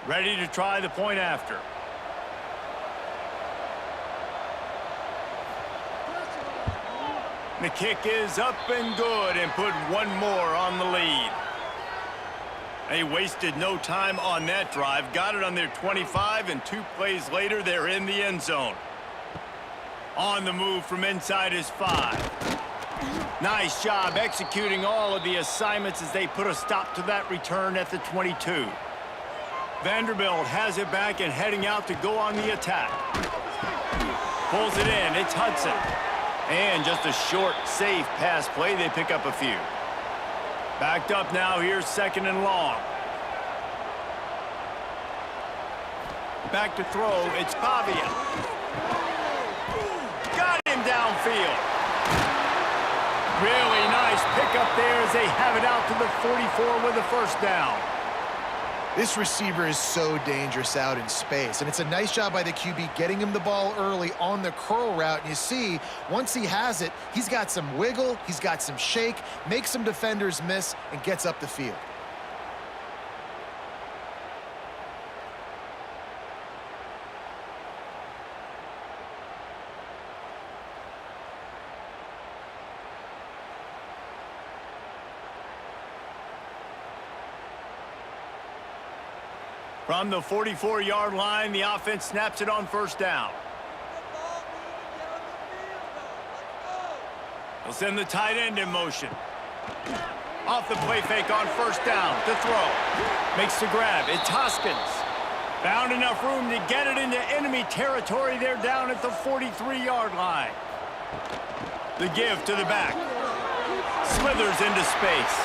Ready to try the point after. The kick is up and good, and put one more on the lead. They wasted no time on that drive. Got it on their 25, and 2 plays later, they're in the end zone. On the move from inside his 5. Nice job executing all of the assignments as they put a stop to that return at the 22. Vanderbilt has it back and heading out to go on the attack. Pulls it in. It's Hudson. And just a short, safe pass play. They pick up a few. Backed up now. Here's 2nd and long. Back to throw. It's Pavia. Got him downfield. Really nice pickup there as they have it out to the 44 with a first down. This receiver is so dangerous out in space, and it's a nice job by the QB getting him the ball early on the curl route. And you see, once he has it, he's got some wiggle, he's got some shake, makes some defenders miss, and gets up the field. From the 44-yard line, the offense snaps it on first down. They'll send the tight end in motion. Off the play fake on first down to throw. Makes the grab. It's Hoskins. Found enough room to get it into enemy territory. They're down at the 43-yard line. The give to the back. Slithers into space.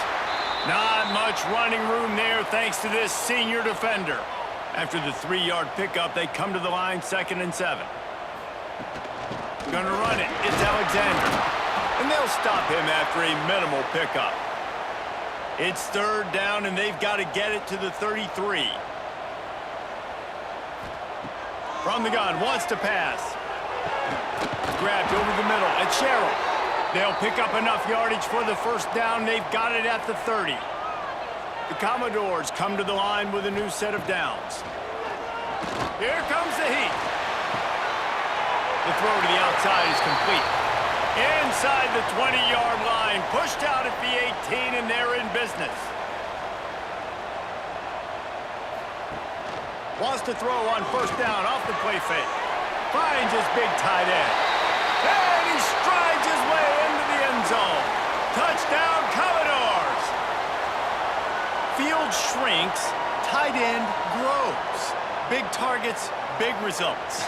Not much running room there thanks to this senior defender. After the 3-yard pickup, they come to the line 2nd and 7. Gonna run it. It's Alexander. And they'll stop him after a minimal pickup. It's 3rd down, and they've got to get it to the 33. From the gun, wants to pass. Grabbed over the middle. It's Sherrill. They'll pick up enough yardage for the first down. They've got it at the 30. The Commodores come to the line with a new set of downs. Here comes the heat. The throw to the outside is complete. Inside the 20-yard line, pushed out at the 18, and they're in business. Wants to throw on first down off the play fake. Finds his big tight end. And he strides his way into the end zone. Touchdown, Commodores. Field shrinks, tight end grows. Big targets, big results.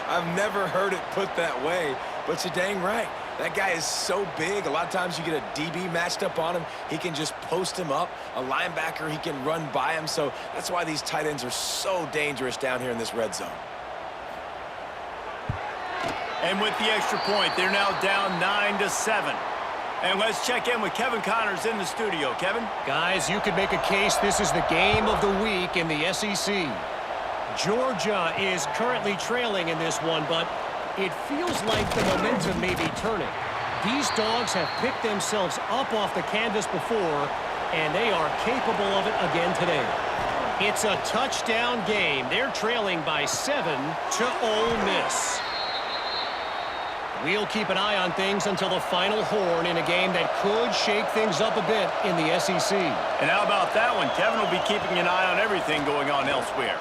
I've never heard it put that way, but you're dang right. That guy is so big. A lot of times you get a DB matched up on him. He can just post him up. A linebacker, he can run by him. So that's why these tight ends are so dangerous down here in this red zone. And with the extra point, they're now down 9-7. And let's check in with Kevin Connors in the studio. Kevin? Guys, you could make a case this is the game of the week in the SEC. Georgia is currently trailing in this one, but it feels like the momentum may be turning. These dogs have picked themselves up off the canvas before, and they are capable of it again today. It's a touchdown game. They're trailing by 7 to Ole Miss. We'll keep an eye on things until the final horn in a game that could shake things up a bit in the SEC. And how about that one? Kevin will be keeping an eye on everything going on elsewhere.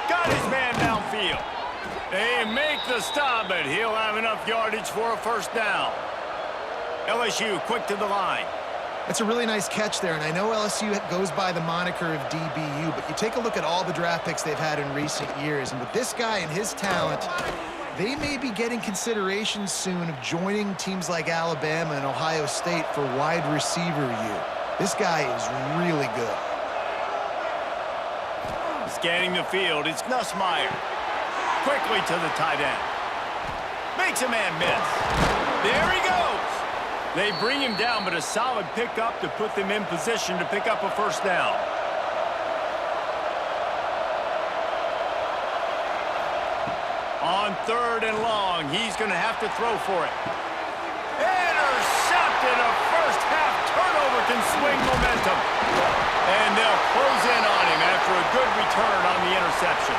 Got his man downfield. They make the stop, but he'll have enough yardage for a first down. LSU quick to the line. That's a really nice catch there, and I know LSU goes by the moniker of DBU, but you take a look at all the draft picks they've had in recent years, and with this guy and his talent, they may be getting consideration soon of joining teams like Alabama and Ohio State for wide receiver U. This guy is really good. Scanning the field, it's Nussmeier. Quickly to the tight end. Makes a man miss. There he goes. They bring him down, but a solid pickup to put them in position to pick up a first down. On 3rd and long, he's going to have to throw for it. Intercepted. A first-half turnover can swing momentum. And they'll close in on him after a good return on the interception.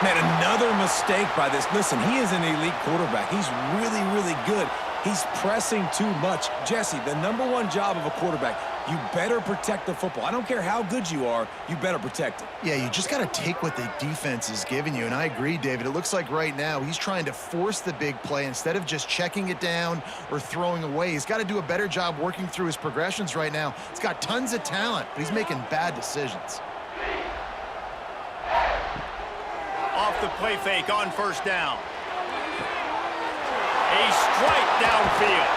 Man, another mistake by this. Listen, he is an elite quarterback. He's really, really good. He's pressing too much. Jesse, the #1 job of a quarterback, you better protect the football. I don't care how good you are, you better protect it. Yeah, you just got to take what the defense is giving you, and I agree, David. It looks like right now he's trying to force the big play instead of just checking it down or throwing away. He's got to do a better job working through his progressions right now. He's got tons of talent, but he's making bad decisions. Off off the play fake on first down. A strike downfield.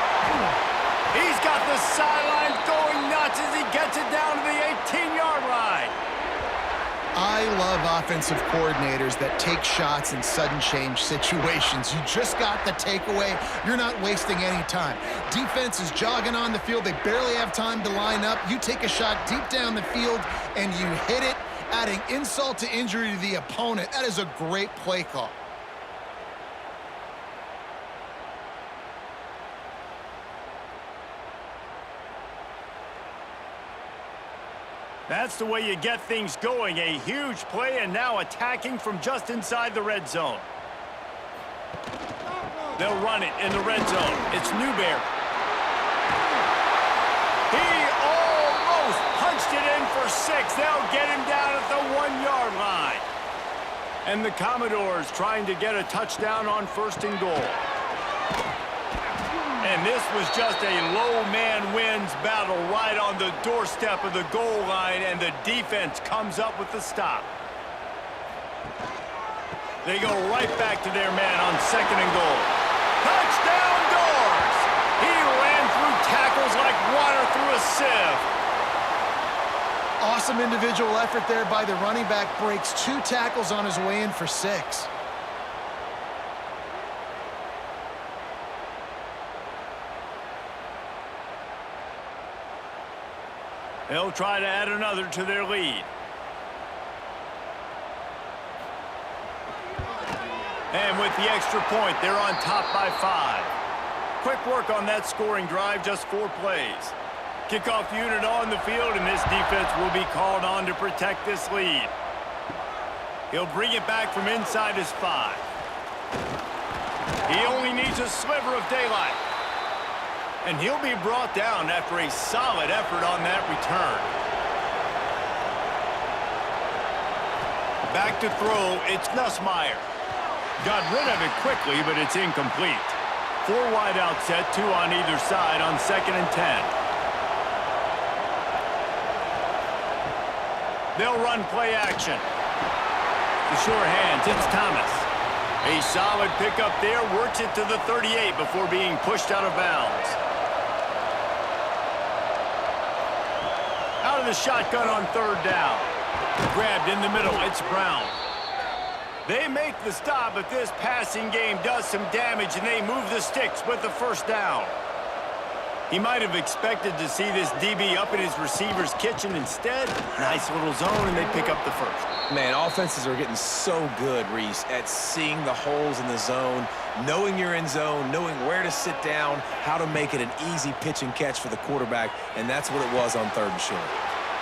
He's got the sideline going nuts as he gets it down to the 18-yard line. I love offensive coordinators that take shots in sudden change situations. You just got the takeaway. You're not wasting any time. Defense is jogging on the field. They barely have time to line up. You take a shot deep down the field, and you hit it, adding insult to injury to the opponent. That is a great play call. That's the way you get things going. A huge play and now attacking from just inside the red zone. They'll run it in the red zone. It's Newberry. He almost punched it in for 6. They'll get him down at the 1-yard line. And the Commodores trying to get a touchdown on first and goal. And this was just a low man wins battle right on the doorstep of the goal line, and the defense comes up with the stop. They go right back to their man on second and goal. Touchdown Doors! He ran through tackles like water through a sieve. Awesome individual effort there by the running back. Breaks 2 tackles on his way in for 6. They'll try to add another to their lead. And with the extra point, they're on top by 5. Quick work on that scoring drive, just 4 plays. Kickoff unit on the field, and this defense will be called on to protect this lead. He'll bring it back from inside his 5. He only needs a sliver of daylight. And he'll be brought down after a solid effort on that return. Back to throw, it's Nussmeier. Got rid of it quickly, but it's incomplete. 4 wide out set, 2 on either side on second and 10. They'll run play action. The sure hands, it's Thomas. A solid pickup there, works it to the 38 before being pushed out of bounds. Out of the shotgun on third down. Grabbed in the middle, it's Brown. They make the stop, but this passing game does some damage, and they move the sticks with the first down. He might have expected to see this DB up in his receiver's kitchen. Instead, nice little zone, and they pick up the first. Man, offenses are getting so good, Reese, at seeing the holes in the zone, knowing you're in zone, knowing where to sit down, how to make it an easy pitch and catch for the quarterback, and that's what it was on third and short.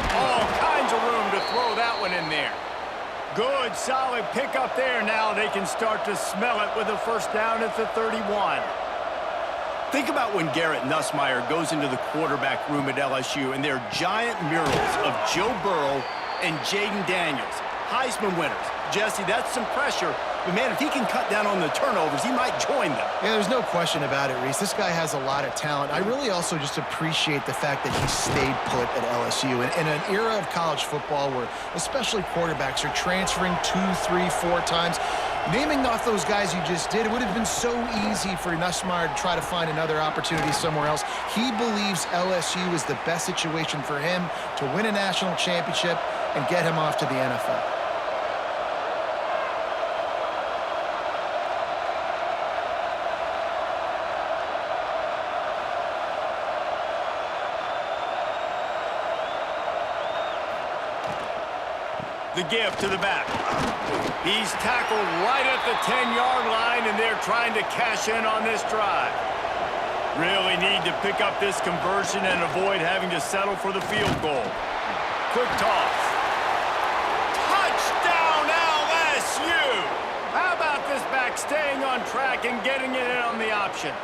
All kinds of room to throw that one in there. Good, solid pickup there. Now they can start to smell it with a first down at the 31. Think about when Garrett Nussmeier goes into the quarterback room at LSU, and there are giant murals of Joe Burrow and Jaden Daniels. Heisman winners. Jesse, that's some pressure. But, man, if he can cut down on the turnovers, he might join them. Yeah, there's no question about it, Reese. This guy has a lot of talent. I really also just appreciate the fact that he stayed put at LSU. In an era of college football where especially quarterbacks are transferring 2, 3, 4 times, naming off those guys you just did, it would have been so easy for Nussmeier to try to find another opportunity somewhere else. He believes LSU is the best situation for him to win a national championship and get him off to the NFL. The give to the back. He's tackled right at the 10-yard line, and they're trying to cash in on this drive. Really need to pick up this conversion and avoid having to settle for the field goal. Quick toss. Touchdown, LSU! How about this back staying on track and getting it in on the option?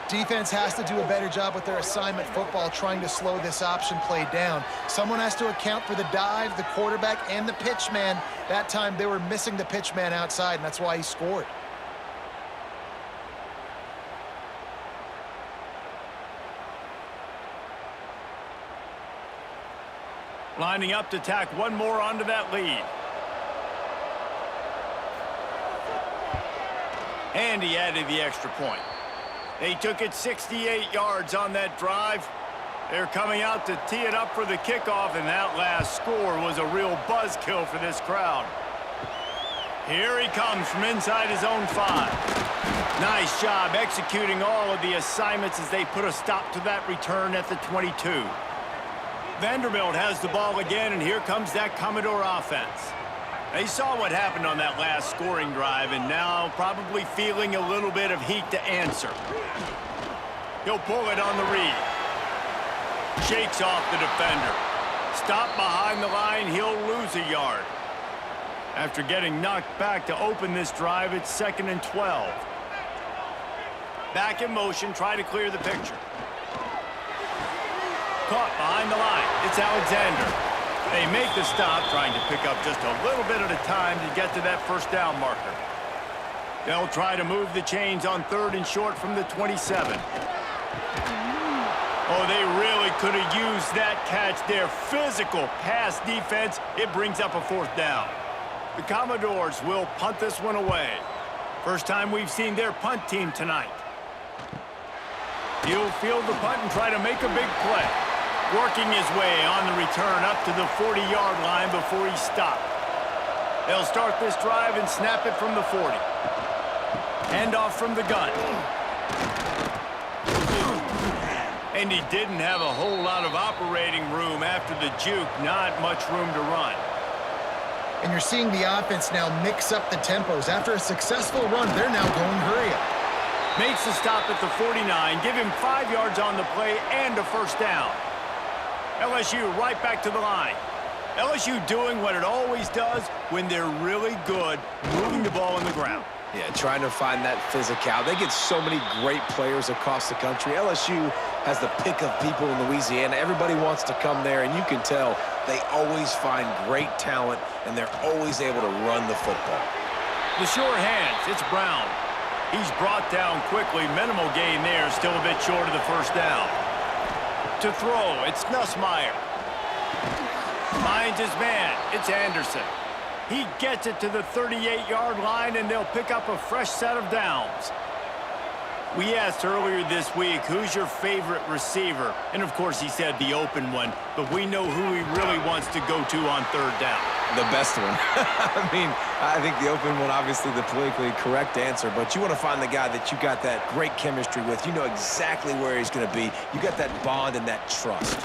Defense has to do a better job with their assignment football, trying to slow this option play down. Someone has to account for the dive, the quarterback, and the pitch man. That time they were missing the pitch man outside, and that's why he scored. Lining up to tack one more onto that lead. And he added the extra point. They took it 68 yards on that drive. They're coming out to tee it up for the kickoff, and that last score was a real buzzkill for this crowd. Here he comes from inside his own 5. Nice job executing all of the assignments as they put a stop to that return at the 22. Vanderbilt has the ball again, and here comes that Commodore offense. They saw what happened on that last scoring drive, and now probably feeling a little bit of heat to answer. He'll pull it on the read. Shakes off the defender. Stop behind the line, he'll lose a yard. After getting knocked back to open this drive, it's 2nd and 12. Back in motion, try to clear the picture. Caught behind the line. It's Alexander. They make the stop, trying to pick up just a little bit at a time to get to that first down marker. They'll try to move the chains on 3rd and short from the 27. Oh, they really could have used that catch there. Physical pass defense. It brings up a 4th down. The Commodores will punt this one away. First time we've seen their punt team tonight. He'll field the punt and try to make a big play. Working his way on the return up to the 40-yard line before he stopped. They'll start this drive and snap it from the 40. Handoff from the gun. And he didn't have a whole lot of operating room after the juke. Not much room to run. And you're seeing the offense now mix up the tempos. After a successful run, they're now going hurry up. Makes the stop at the 49. Give him 5 yards on the play and a first down. LSU right back to the line. LSU doing what it always does when they're really good, moving the ball in the ground. Yeah, trying to find that physicality. They get so many great players across the country. LSU has the pick of people in Louisiana. Everybody wants to come there, and you can tell they always find great talent, and they're always able to run the football. The sure hands, it's Brown. He's brought down quickly. Minimal gain there, still a bit short of the first down. To throw, it's Nussmeier. Finds his man, it's Anderson. He gets it to the 38-yard line, and they'll pick up a fresh set of downs. We asked earlier this week, who's your favorite receiver? And, of course, he said the open one, but we know who he really wants to go to on 3rd down. The best one. I mean, I think the open one, obviously the politically correct answer, but you want to find the guy that you got that great chemistry with. You know exactly where he's going to be. You got that bond and that trust.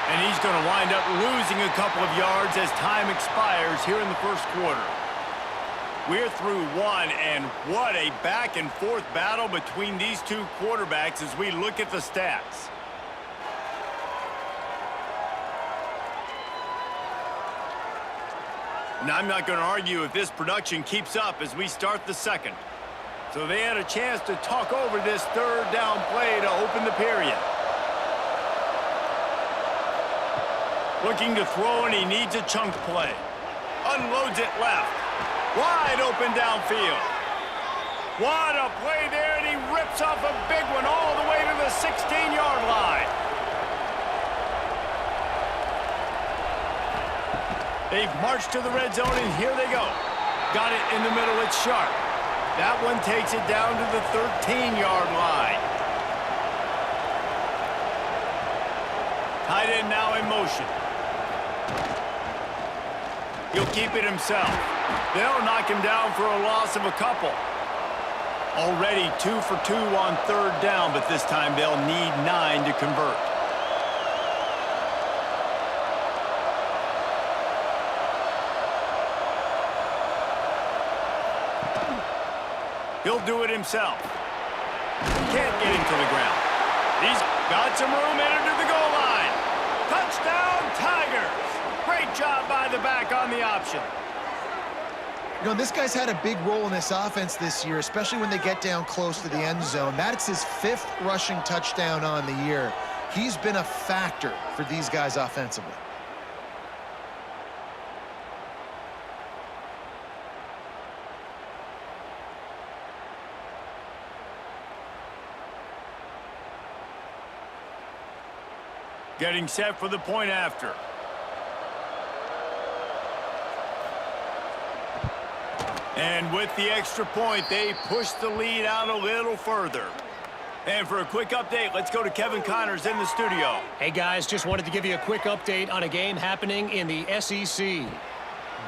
And he's going to wind up losing a couple of yards as time expires here in the first quarter. We're through one, and what a back-and-forth battle between these two quarterbacks as we look at the stats. And I'm not going to argue if this production keeps up as we start the second. So they had a chance to talk over this 3rd down play to open the period. Looking to throw, and he needs a chunk play. Unloads it left. Wide open downfield. What a play there, and he rips off a big one all the way to the 16-yard line. They've marched to the red zone, and here they go. Got it in the middle, it's Sharp. That one takes it down to the 13-yard line. Tight end now in motion. He'll keep it himself. They'll knock him down for a loss of a couple. Already 2 for 2 on 3rd down, but this time they'll need 9 to convert. He'll do it himself. Can't get him to the ground. He's got some room headed to the goal line. Touchdown, Tigers! Great job by the back on the option. You know, this guy's had a big role in this offense this year, especially when they get down close to the end zone. That's his 5th rushing touchdown on the year. He's been a factor for these guys offensively. Getting set for the point after. And with the extra point, they push the lead out a little further. And for a quick update, let's go to Kevin Connors in the studio. Hey, guys, just wanted to give you a quick update on a game happening in the SEC.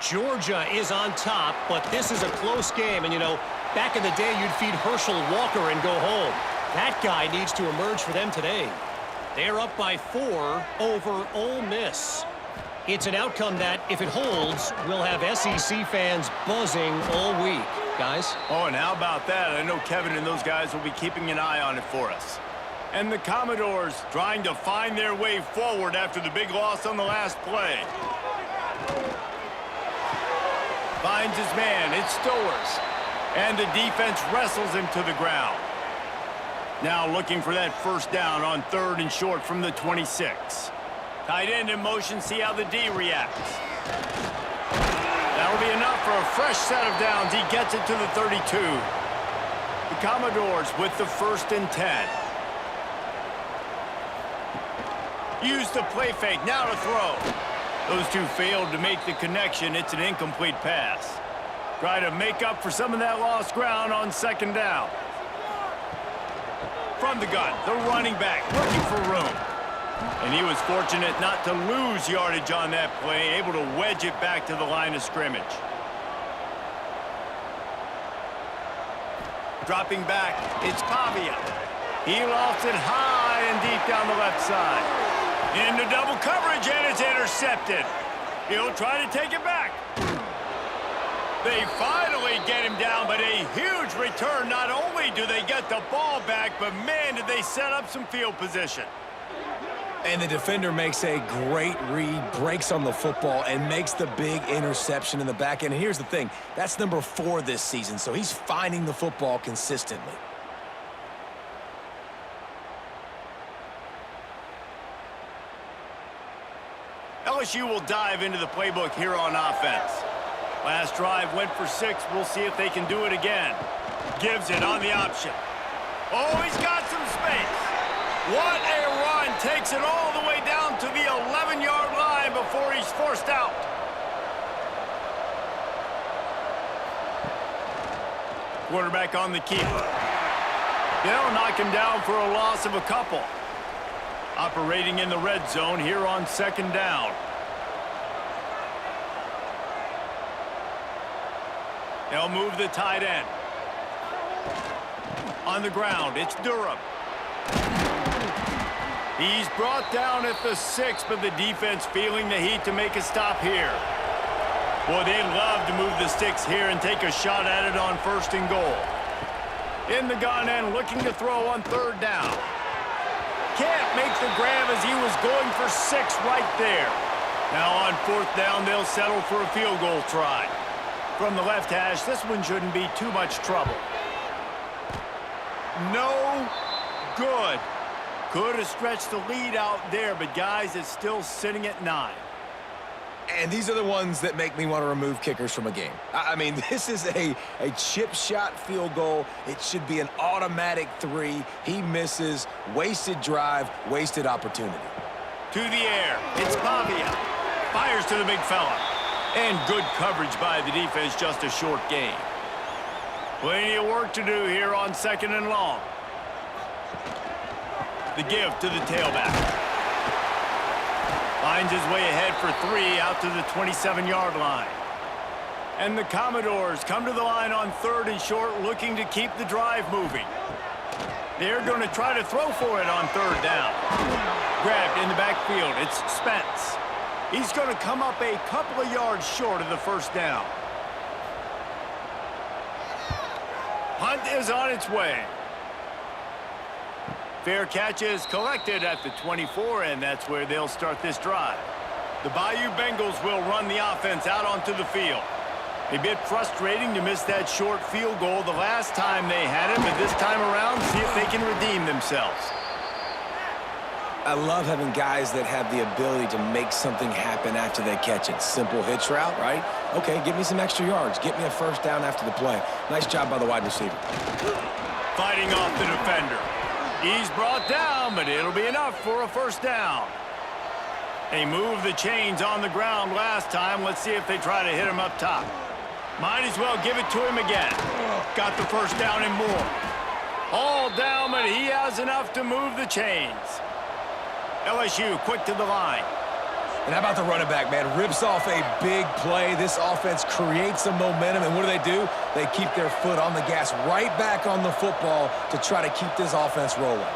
Georgia is on top, but this is a close game. And, you know, back in the day, you'd feed Herschel Walker and go home. That guy needs to emerge for them today. They're up by 4 over Ole Miss. It's an outcome that, if it holds, will have SEC fans buzzing all week. Guys? Oh, and how about that? I know Kevin and those guys will be keeping an eye on it for us. And the Commodores trying to find their way forward after the big loss on the last play. Finds his man. It's Stowers. And the defense wrestles him to the ground. Now looking for that first down on 3rd and short from the 26. Tight end in motion, see how the D reacts. That'll be enough for a fresh set of downs. He gets it to the 32. The Commodores with the 1st and 10. Use the play fake, now to throw. Those two failed to make the connection. It's an incomplete pass. Try to make up for some of that lost ground on 2nd down. From the gun, the running back looking for room. And he was fortunate not to lose yardage on that play, able to wedge it back to the line of scrimmage. Dropping back, it's Pavia. He lofts it high and deep down the left side. Into double coverage, and it's intercepted. He'll try to take it back. They finally get him down, but a huge return. Not only do they get the ball back, but man, did they set up some field position. And the defender makes a great read, breaks on the football, and makes the big interception in the back end. And here's the thing, that's number 4 this season, so he's finding the football consistently. LSU will dive into the playbook here on offense. Last drive went for 6. We'll see if they can do it again. Gives it on the option. Oh, he's got some space. What a run. Takes it all the way down to the 11-yard line before he's forced out. Quarterback on the keeper. They'll knock him down for a loss of a couple. Operating in the red zone here on 2nd down. They'll move the tight end. On the ground, it's Durham. He's brought down at the 6, but the defense feeling the heat to make a stop here. Boy, they'd love to move the sticks here and take a shot at it on 1st and goal. In the gun and looking to throw on 3rd down. Can't make the grab as he was going for 6 right there. Now on 4th down, they'll settle for a field goal try. From the left hash, this one shouldn't be too much trouble. No good. Could have stretched the lead out there, but guys, it's still sitting at 9. And these are the ones that make me want to remove kickers from a game. I mean, this is a chip shot field goal. It should be an automatic 3. He misses. Wasted drive, wasted opportunity. To the air. It's Pavia. Fires to the big fella. And good coverage by the defense, just a short gain. Plenty of work to do here on 2nd and long. The give to the tailback. Finds his way ahead for 3 out to the 27-yard line. And the Commodores come to the line on 3rd and short, looking to keep the drive moving. They're going to try to throw for it on 3rd down. Grabbed in the backfield. It's Spence. He's going to come up a couple of yards short of the 1st down. Punt is on its way. Fair catch is collected at the 24, and that's where they'll start this drive. The Bayou Bengals will run the offense out onto the field. A bit frustrating to miss that short field goal the last time they had it, but this time around, see if they can redeem themselves. I love having guys that have the ability to make something happen after they catch it. Simple hitch route, right? Okay, give me some extra yards. Get me a 1st down after the play. Nice job by the wide receiver. Fighting off the defender. He's brought down, but it'll be enough for a 1st down. They moved the chains on the ground last time. Let's see if they try to hit him up top. Might as well give it to him again. Got the first down and more. All down, but he has enough to move the chains. LSU quick to the line. And how about the running back, man? Rips off a big play. This offense creates some momentum, and what do? They keep their foot on the gas, right back on the football to try to keep this offense rolling.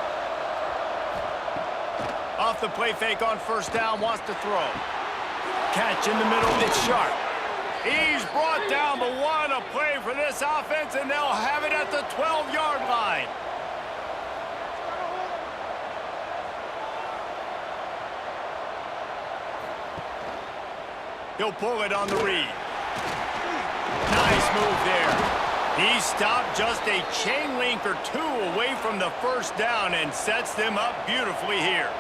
Off the play fake on first down, wants to throw. Catch in the middle, it's sharp. He's brought down, but what a play for this offense, and they'll have it at the 12-yard line. He'll pull it on the read. Nice move there. He stopped just a chain link or two away from the first down and sets them up beautifully here.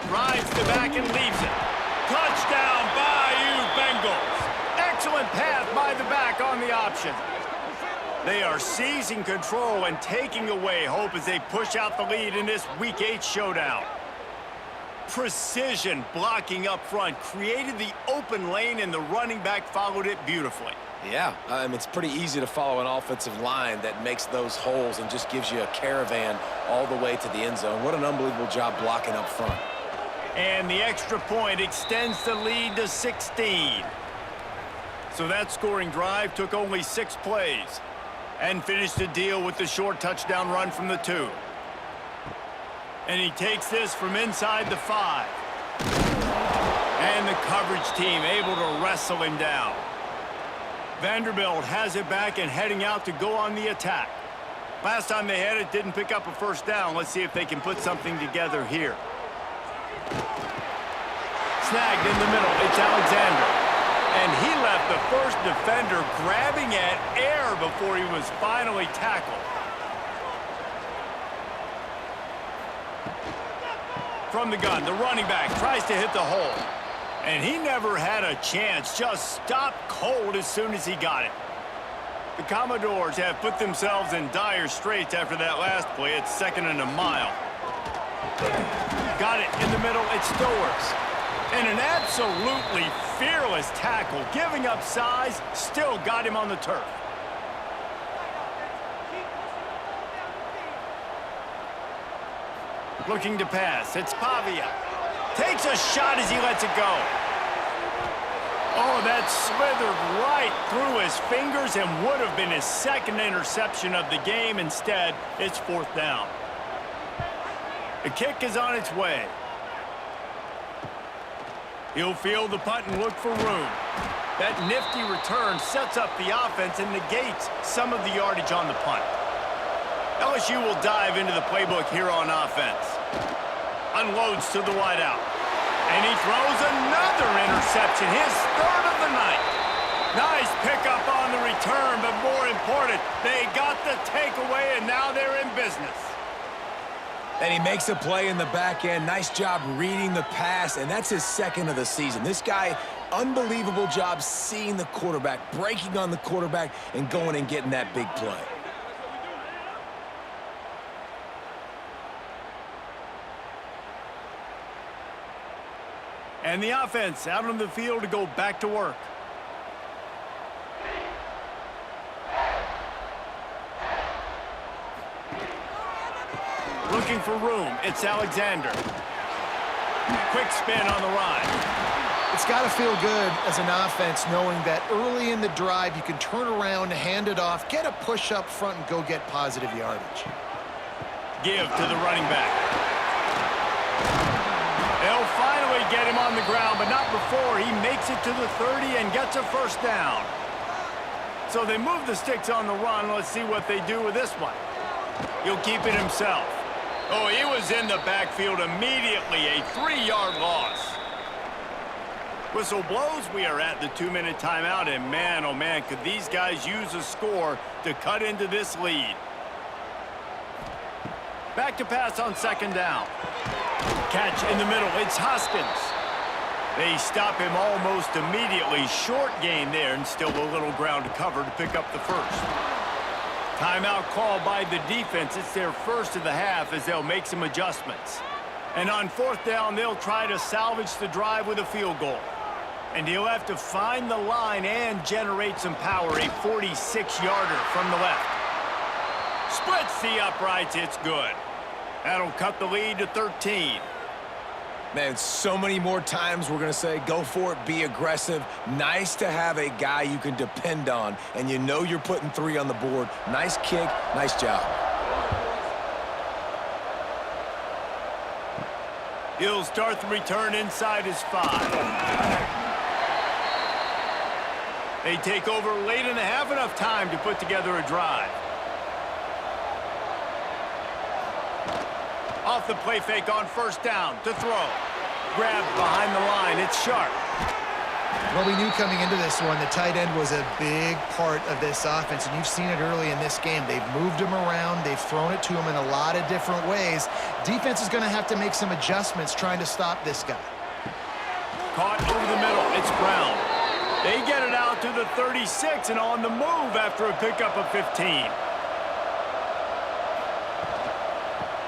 Drives the back and leaves it. Touchdown, Bayou Bengals. Excellent pass by the back on the option. They are seizing control and taking away hope as they push out the lead in this Week 8 showdown. Precision blocking up front created the open lane, and the running back followed it beautifully. Yeah, it's pretty easy to follow an offensive line that makes those holes and just gives you a caravan all the way to the end zone. What an unbelievable job blocking up front. And the extra point extends the lead to 16. So that scoring drive took only 6 plays and finished the deal with the short touchdown run from the 2. And he takes this from inside the 5. And the coverage team able to wrestle him down. Vanderbilt has it back and heading out to go on the attack. Last time they had it, didn't pick up a first down. Let's see if they can put something together here. Snagged in the middle, it's Alexander. And he left the first defender grabbing at air before he was finally tackled. From the gun, the running back tries to hit the hole. And he never had a chance, just stopped cold as soon as he got it. The Commodores have put themselves in dire straits after that last play. It's 2nd and a mile. Got it in the middle, it's Stowers. And an absolutely fearless tackle, giving up size, still got him on the turf. Looking to pass, it's Pavia. Takes a shot as he lets it go. Oh, that slithered right through his fingers and would have been his 2nd interception of the game. Instead, it's 4th down. The kick is on its way. He'll field the punt and look for room. That nifty return sets up the offense and negates some of the yardage on the punt. LSU will dive into the playbook here on offense. Unloads to the wideout. And he throws another interception, his 3rd of the night. Nice pickup on the return, but more important, they got the takeaway, and now they're in business. And he makes a play in the back end. Nice job reading the pass, and that's his 2nd of the season. This guy, unbelievable job seeing the quarterback, breaking on the quarterback, and going and getting that big play. And the offense out on the field to go back to work. Looking for room, it's Alexander. Quick spin on the ride. It's got to feel good as an offense knowing that early in the drive you can turn around, hand it off, get a push up front, and go get positive yardage. Give to the running back. They'll finally get him on the ground, but not before he makes it to the 30 and gets a first down. So they move the sticks on the run. Let's see what they do with this one. He'll keep it himself. Oh, he was in the backfield immediately, a 3-yard loss. Whistle blows. We are at the 2-minute timeout, and man, oh man, could these guys use a score to cut into this lead. Back to pass on 2nd down. Catch in the middle, it's Hoskins. They stop him almost immediately. Short gain there, and still a little ground to cover to pick up the first. Timeout called by the defense. It's their 1st of the half as they'll make some adjustments. And on 4th down, they'll try to salvage the drive with a field goal. And he'll have to find the line and generate some power. A 46-yarder from the left. Splits the uprights. It's good. That'll cut the lead to 13. Man, so many more times we're going to say, go for it, be aggressive. Nice to have a guy you can depend on, and you know you're putting 3 on the board. Nice kick, nice job. He'll start the return inside his 5. They take over late in the half, enough time to put together a drive. Off the play fake on first down to throw. Grab behind the line. It's Sharp. Well, we knew coming into this one the tight end was a big part of this offense, and you've seen it early in this game. They've moved him around. They've thrown it to him in a lot of different ways. Defense is going to have to make some adjustments trying to stop this guy. Caught over the middle. It's Brown. They get it out to the 36 and on the move after a pickup of 15.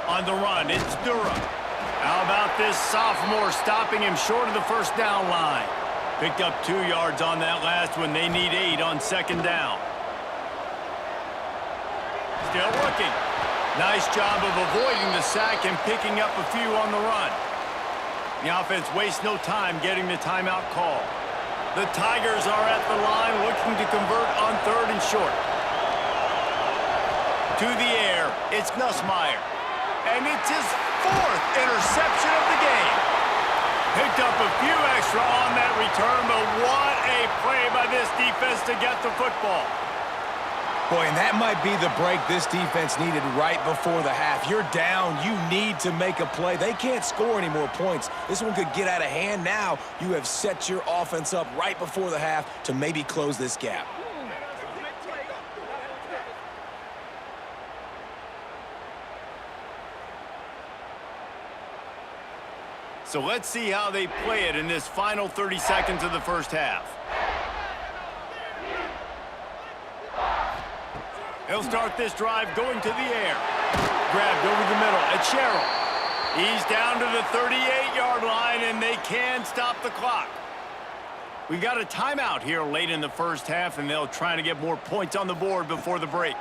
On the run, it's Durham. How about this sophomore stopping him short of the first down line? Picked up 2 yards on that last one. They need 8 on second down. Still looking. Nice job of avoiding the sack and picking up a few on the run. The offense wastes no time getting the timeout call. The Tigers are at the line looking to convert on 3rd and short. To the air, it's Nussmeier. And it's his 4th interception of the game. Picked up a few extra on that return, but what a play by this defense to get the football. Boy, and that might be the break this defense needed right before the half. You're down. You need to make a play. They can't score any more points. This one could get out of hand now. You have set your offense up right before the half to maybe close this gap. So let's see how they play it in this final 30 seconds of the first half. He'll start this drive going to the air. Grabbed over the middle at Sherrill. He's down to the 38-yard line, and they can stop the clock. We've got a timeout here late in the first half, and they'll try to get more points on the board before the break.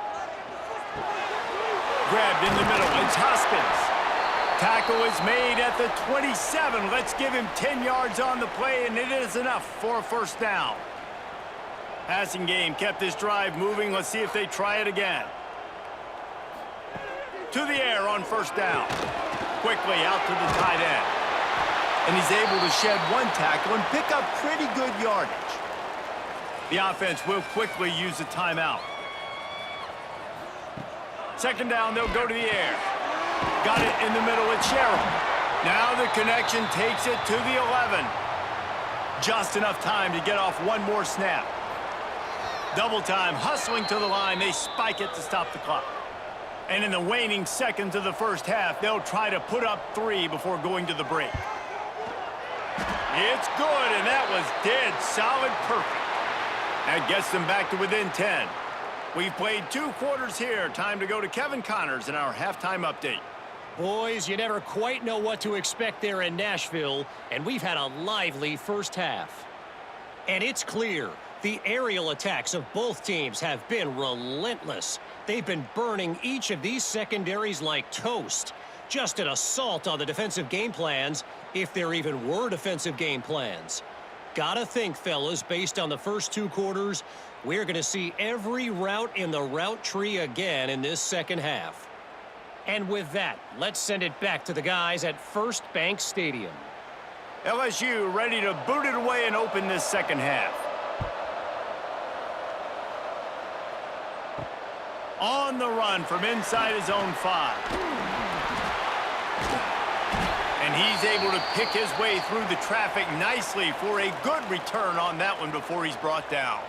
Grabbed in the middle. It's Hoskins. Tackle is made at the 27. Let's give him 10 yards on the play, and it is enough for a first down. Passing game kept this drive moving. Let's see if they try it again. To the air on first down. Quickly out to the tight end. And he's able to shed 1 tackle and pick up pretty good yardage. The offense will quickly use a timeout. Second down, they'll go to the air. Got it in the middle with Sherrill. Now the connection takes it to the 11. Just enough time to get off 1 more snap. Double time, hustling to the line. They spike it to stop the clock. And in the waning seconds of the first half, they'll try to put up 3 before going to the break. It's good, and that was dead solid perfect. That gets them back to within 10. We've played 2 quarters here. Time to go to Kevin Connors in our halftime update. Boys, you never quite know what to expect there in Nashville, and we've had a lively first half. And it's clear the aerial attacks of both teams have been relentless. They've been burning each of these secondaries like toast. Just an assault on the defensive game plans, if there even were defensive game plans. Gotta think, fellas, based on the first 2 quarters, we're going to see every route in the route tree again in this second half. And with that, let's send it back to the guys at First Bank Stadium. LSU ready to boot it away and open this second half. On the run from inside his own 5. And he's able to pick his way through the traffic nicely for a good return on that one before he's brought down.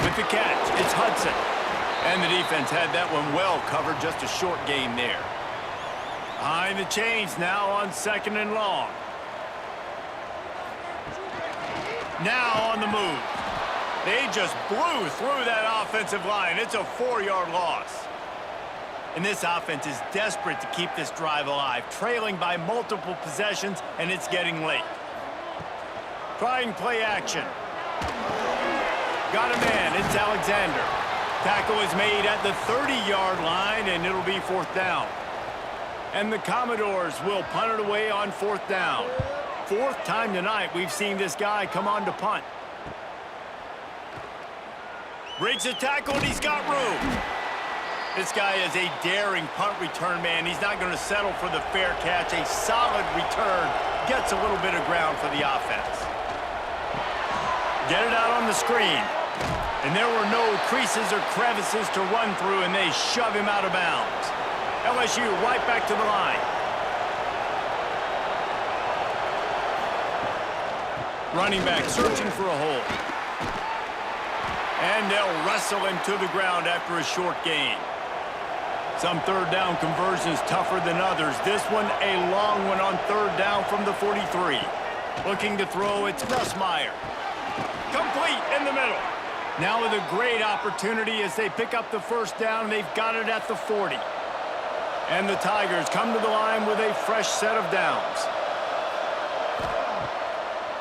With the catch, it's Hudson. And the defense had that one well covered, just a short gain there. Behind the chains now on 2nd and long. Now on the move. They just blew through that offensive line. It's a 4-yard loss. And this offense is desperate to keep this drive alive, trailing by multiple possessions, and it's getting late. Trying play action. Got a man, it's Alexander. Tackle is made at the 30-yard line, and it'll be 4th down. And the Commodores will punt it away on 4th down. 4th time tonight we've seen this guy come on to punt. Breaks a tackle, and he's got room. This guy is a daring punt return man. He's not going to settle for the fair catch. A solid return gets a little bit of ground for the offense. Get it out on the screen. And there were no creases or crevices to run through, and they shove him out of bounds. LSU right back to the line. Running back searching for a hole. And they'll wrestle him to the ground after a short gain. Some 3rd down conversions tougher than others. This one a long one on 3rd down from the 43. Looking to throw, it's Nussmeier. Complete in the middle. Now with a great opportunity as they pick up the 1st down. They've got it at the 40. And the Tigers come to the line with a fresh set of downs.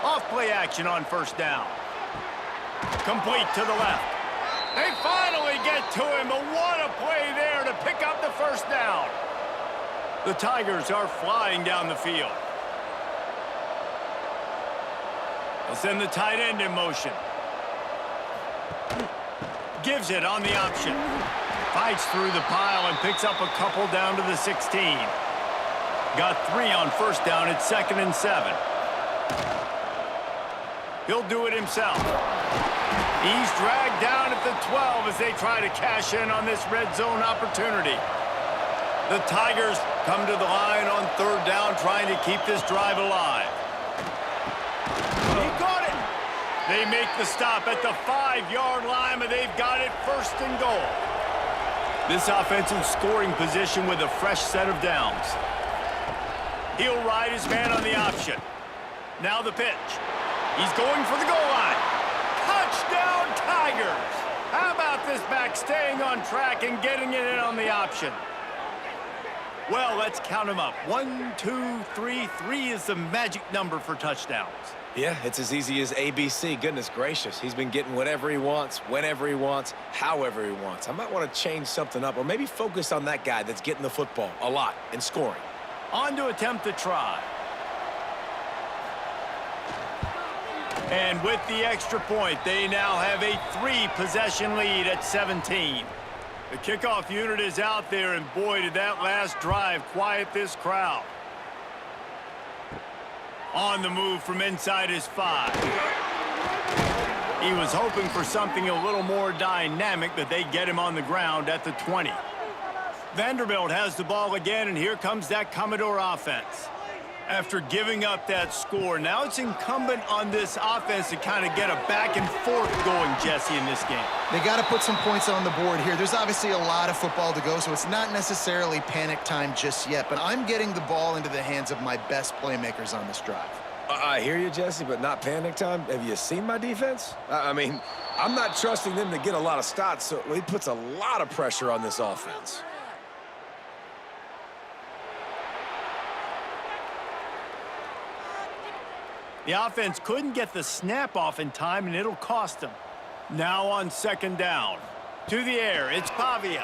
Off play action on 1st down. Complete to the left. They finally get to him, but what a play there to pick up the 1st down. The Tigers are flying down the field. They'll send the tight end in motion. Gives it on the option. Fights through the pile and picks up a couple down to the 16. Got 3 on 1st down. It's 2nd and 7. He'll do it himself. He's dragged down at the 12 as they try to cash in on this red zone opportunity. The Tigers come to the line on 3rd down, trying to keep this drive alive. He got it. They make the stop at the 5-yard line, but they've got it 1st and goal. This offensive scoring position with a fresh set of downs. He'll ride his man on the option. Now the pitch. He's going for the goal line. Touchdown, Tigers! How about this back staying on track and getting it in on the option? Well, let's count them up. 1, 2, 3. 3 is the magic number for touchdowns. Yeah, it's as easy as ABC. Goodness gracious. He's been getting whatever he wants, whenever he wants, however he wants. I might want to change something up or maybe focus on that guy that's getting the football a lot and scoring. On to attempt the try. And with the extra point, they now have a 3-possession lead at 17. The kickoff unit is out there, and boy, did that last drive quiet this crowd. On the move from inside his 5. He was hoping for something a little more dynamic, but they get him on the ground at the 20. Vanderbilt has the ball again, and here comes that Commodore offense. After giving up that score, now it's incumbent on this offense to kind of get a back and forth going, Jesse, in this game. They got to put some points on the board here. There's obviously a lot of football to go, so it's not necessarily panic time just yet, but I'm getting the ball into the hands of my best playmakers on this drive. I hear you, Jesse, but not panic time. Have you seen my defense? I mean, I'm not trusting them to get a lot of stops, so it puts a lot of pressure on this offense. The offense couldn't get the snap off in time, and it'll cost them. Now on 2nd down. To the air, it's Pavia.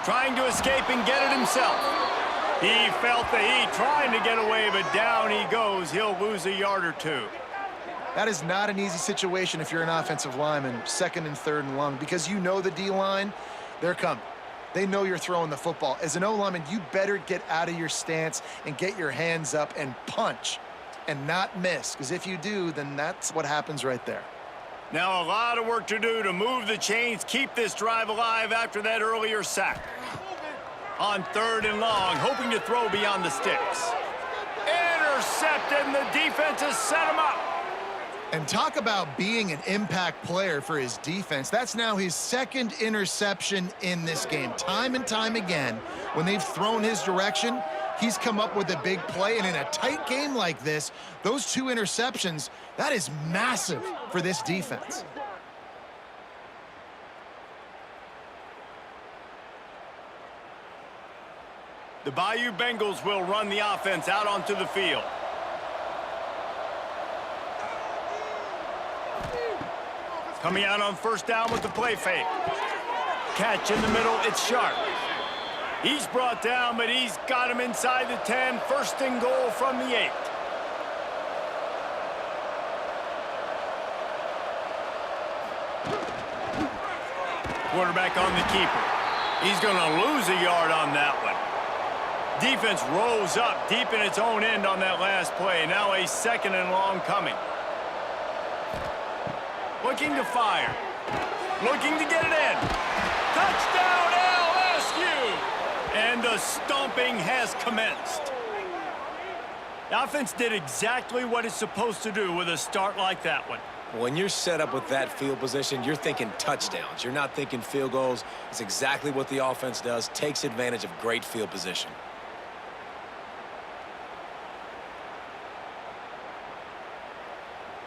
Trying to escape and get it himself. He felt the heat, trying to get away, but down he goes. He'll lose a yard or 2. That is not an easy situation if you're an offensive lineman, 2nd and 3rd and long, because you know the D-line, they're coming. They know you're throwing the football. As an O-lineman, you better get out of your stance and get your hands up and punch and not miss, because if you do, then that's what happens right there. Now a lot of work to do to move the chains, keep this drive alive after that earlier sack. On 3rd and long, hoping to throw beyond the sticks. Intercepted, and the defense has set him up. And talk about being an impact player for his defense. That's now his 2nd interception in this game. Time and time again, when they've thrown his direction, he's come up with a big play. And in a tight game like this, those 2 interceptions, that is massive for this defense. The Bayou Bengals will run the offense out onto the field. Coming out on first down with the play fake. Catch in the middle, it's Sharp. He's brought down, but he's got him inside the 10. First and goal from the 8. Quarterback on the keeper. He's going to lose a yard on that one. Defense rose up deep in its own end on that last play. Now a second and long coming. Looking to fire. Looking to get it in. Touchdown LSU! And the stomping has commenced. The offense did exactly what it's supposed to do with a start like that one. When you're set up with that field position, you're thinking touchdowns. You're not thinking field goals. It's exactly what the offense does, takes advantage of great field position.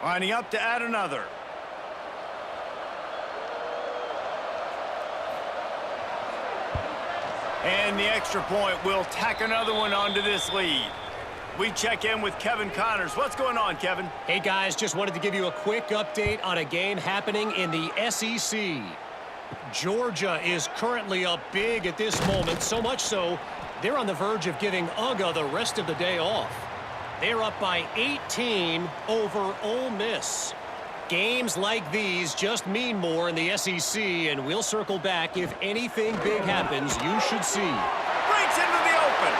Lining up to add another. And the extra point will tack another one onto this lead. We check in with Kevin Connors. What's going on, Kevin? Hey, guys, just wanted to give you a quick update on a game happening in the SEC. Georgia is currently up big at this moment, so much so they're on the verge of giving UGA the rest of the day off. They're up by 18 over Ole Miss. Games like these just mean more in the SEC, and we'll circle back if anything big happens you should see. Breaks into the open.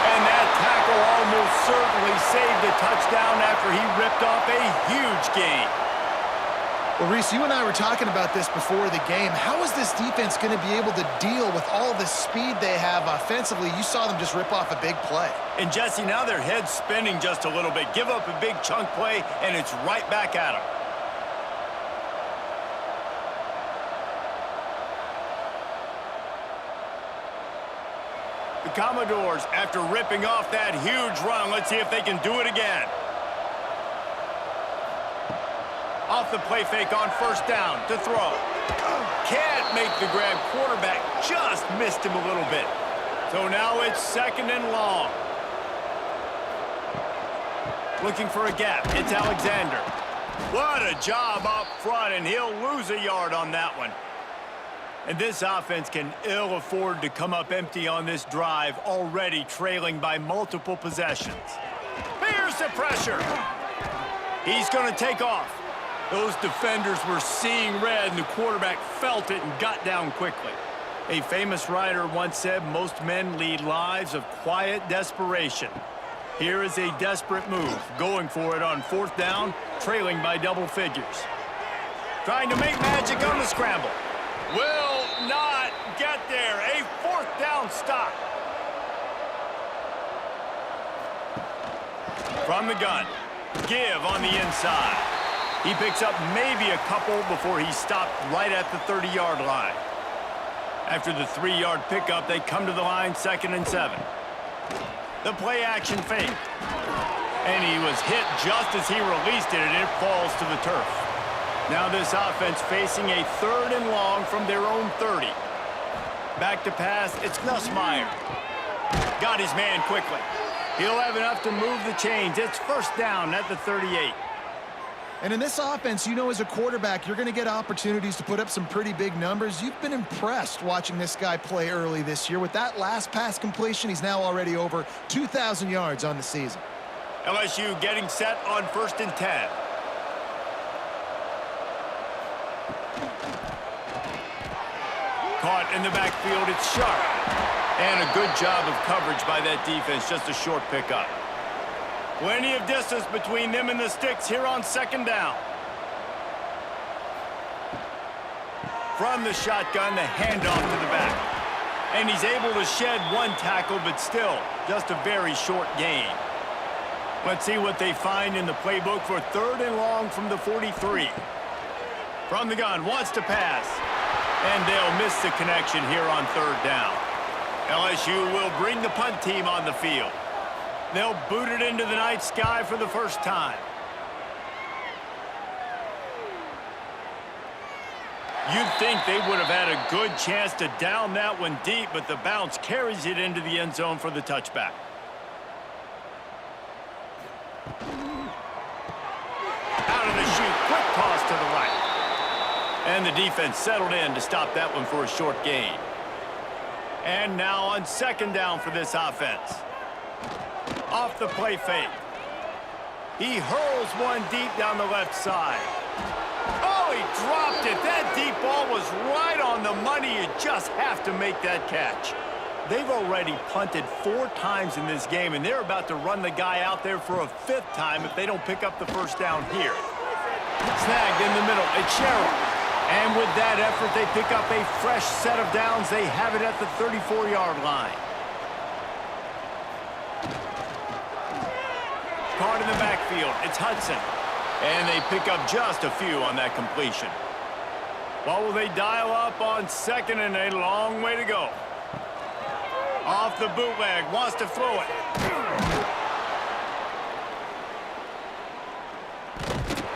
And that tackle almost certainly saved a touchdown after he ripped off a huge gain. Well, Reese, you and I were talking about this before the game. How is this defense going to be able to deal with all the speed they have offensively? You saw them just rip off a big play. And, Jesse, now their head's spinning just a little bit. Give up a big chunk play, and it's right back at them. The Commodores, after ripping off that huge run, let's see if they can do it again. Off the play fake on first down to throw. Can't make the grab. Quarterback just missed him a little bit. So now it's second and long. Looking for a gap. It's Alexander. What a job up front, and he'll lose a yard on that one. And this offense can ill afford to come up empty on this drive, already trailing by multiple possessions. Here's the pressure. He's going to take off. Those defenders were seeing red, and the quarterback felt it and got down quickly. A famous writer once said, most men lead lives of quiet desperation. Here is a desperate move, going for it on fourth down, trailing by double figures. Trying to make magic on the scramble. Will not get there. A fourth down stop. From the gun, give on the inside. He picks up maybe a couple before he stopped right at the 30-yard line. After the 3-yard pickup, they come to the line, 2nd and 7. The play-action fake. And he was hit just as he released it, and it falls to the turf. Now this offense facing a 3rd and long from their own 30. Back to pass, it's Nussmeier. Got his man quickly. He'll have enough to move the chains. It's first down at the 38. And in this offense, you know, as a quarterback, you're going to get opportunities to put up some pretty big numbers. You've been impressed watching this guy play early this year. With that last pass completion, he's now already over 2,000 yards on the season. LSU getting set on 1st and 10. Caught in the backfield, it's Sharp. And a good job of coverage by that defense, just a short pickup. Plenty of distance between them and the sticks here on 2nd down. From the shotgun, the handoff to the back. And he's able to shed one tackle, but still just a very short gain. Let's see what they find in the playbook for 3rd and long from the 43. From the gun, wants to pass. And they'll miss the connection here on 3rd down. LSU will bring the punt team on the field. They'll boot it into the night sky for the first time. You'd think they would have had a good chance to down that one deep, but the bounce carries it into the end zone for the touchback. Out of the chute, quick toss to the right. And the defense settled in to stop that one for a short gain. And now on second down for this offense. Off the play fake. He hurls one deep down the left side. Oh, he dropped it. That deep ball was right on the money. You just have to make that catch. They've already punted 4 times in this game, and they're about to run the guy out there for a 5th time if they don't pick up the first down here. Snagged in the middle. It's Sherrill. And with that effort, they pick up a fresh set of downs. They have it at the 34-yard line. Caught in the backfield. It's Hudson. And they pick up just a few on that completion. What will they dial up on second and a long way to go? Off the bootleg. Wants to throw it.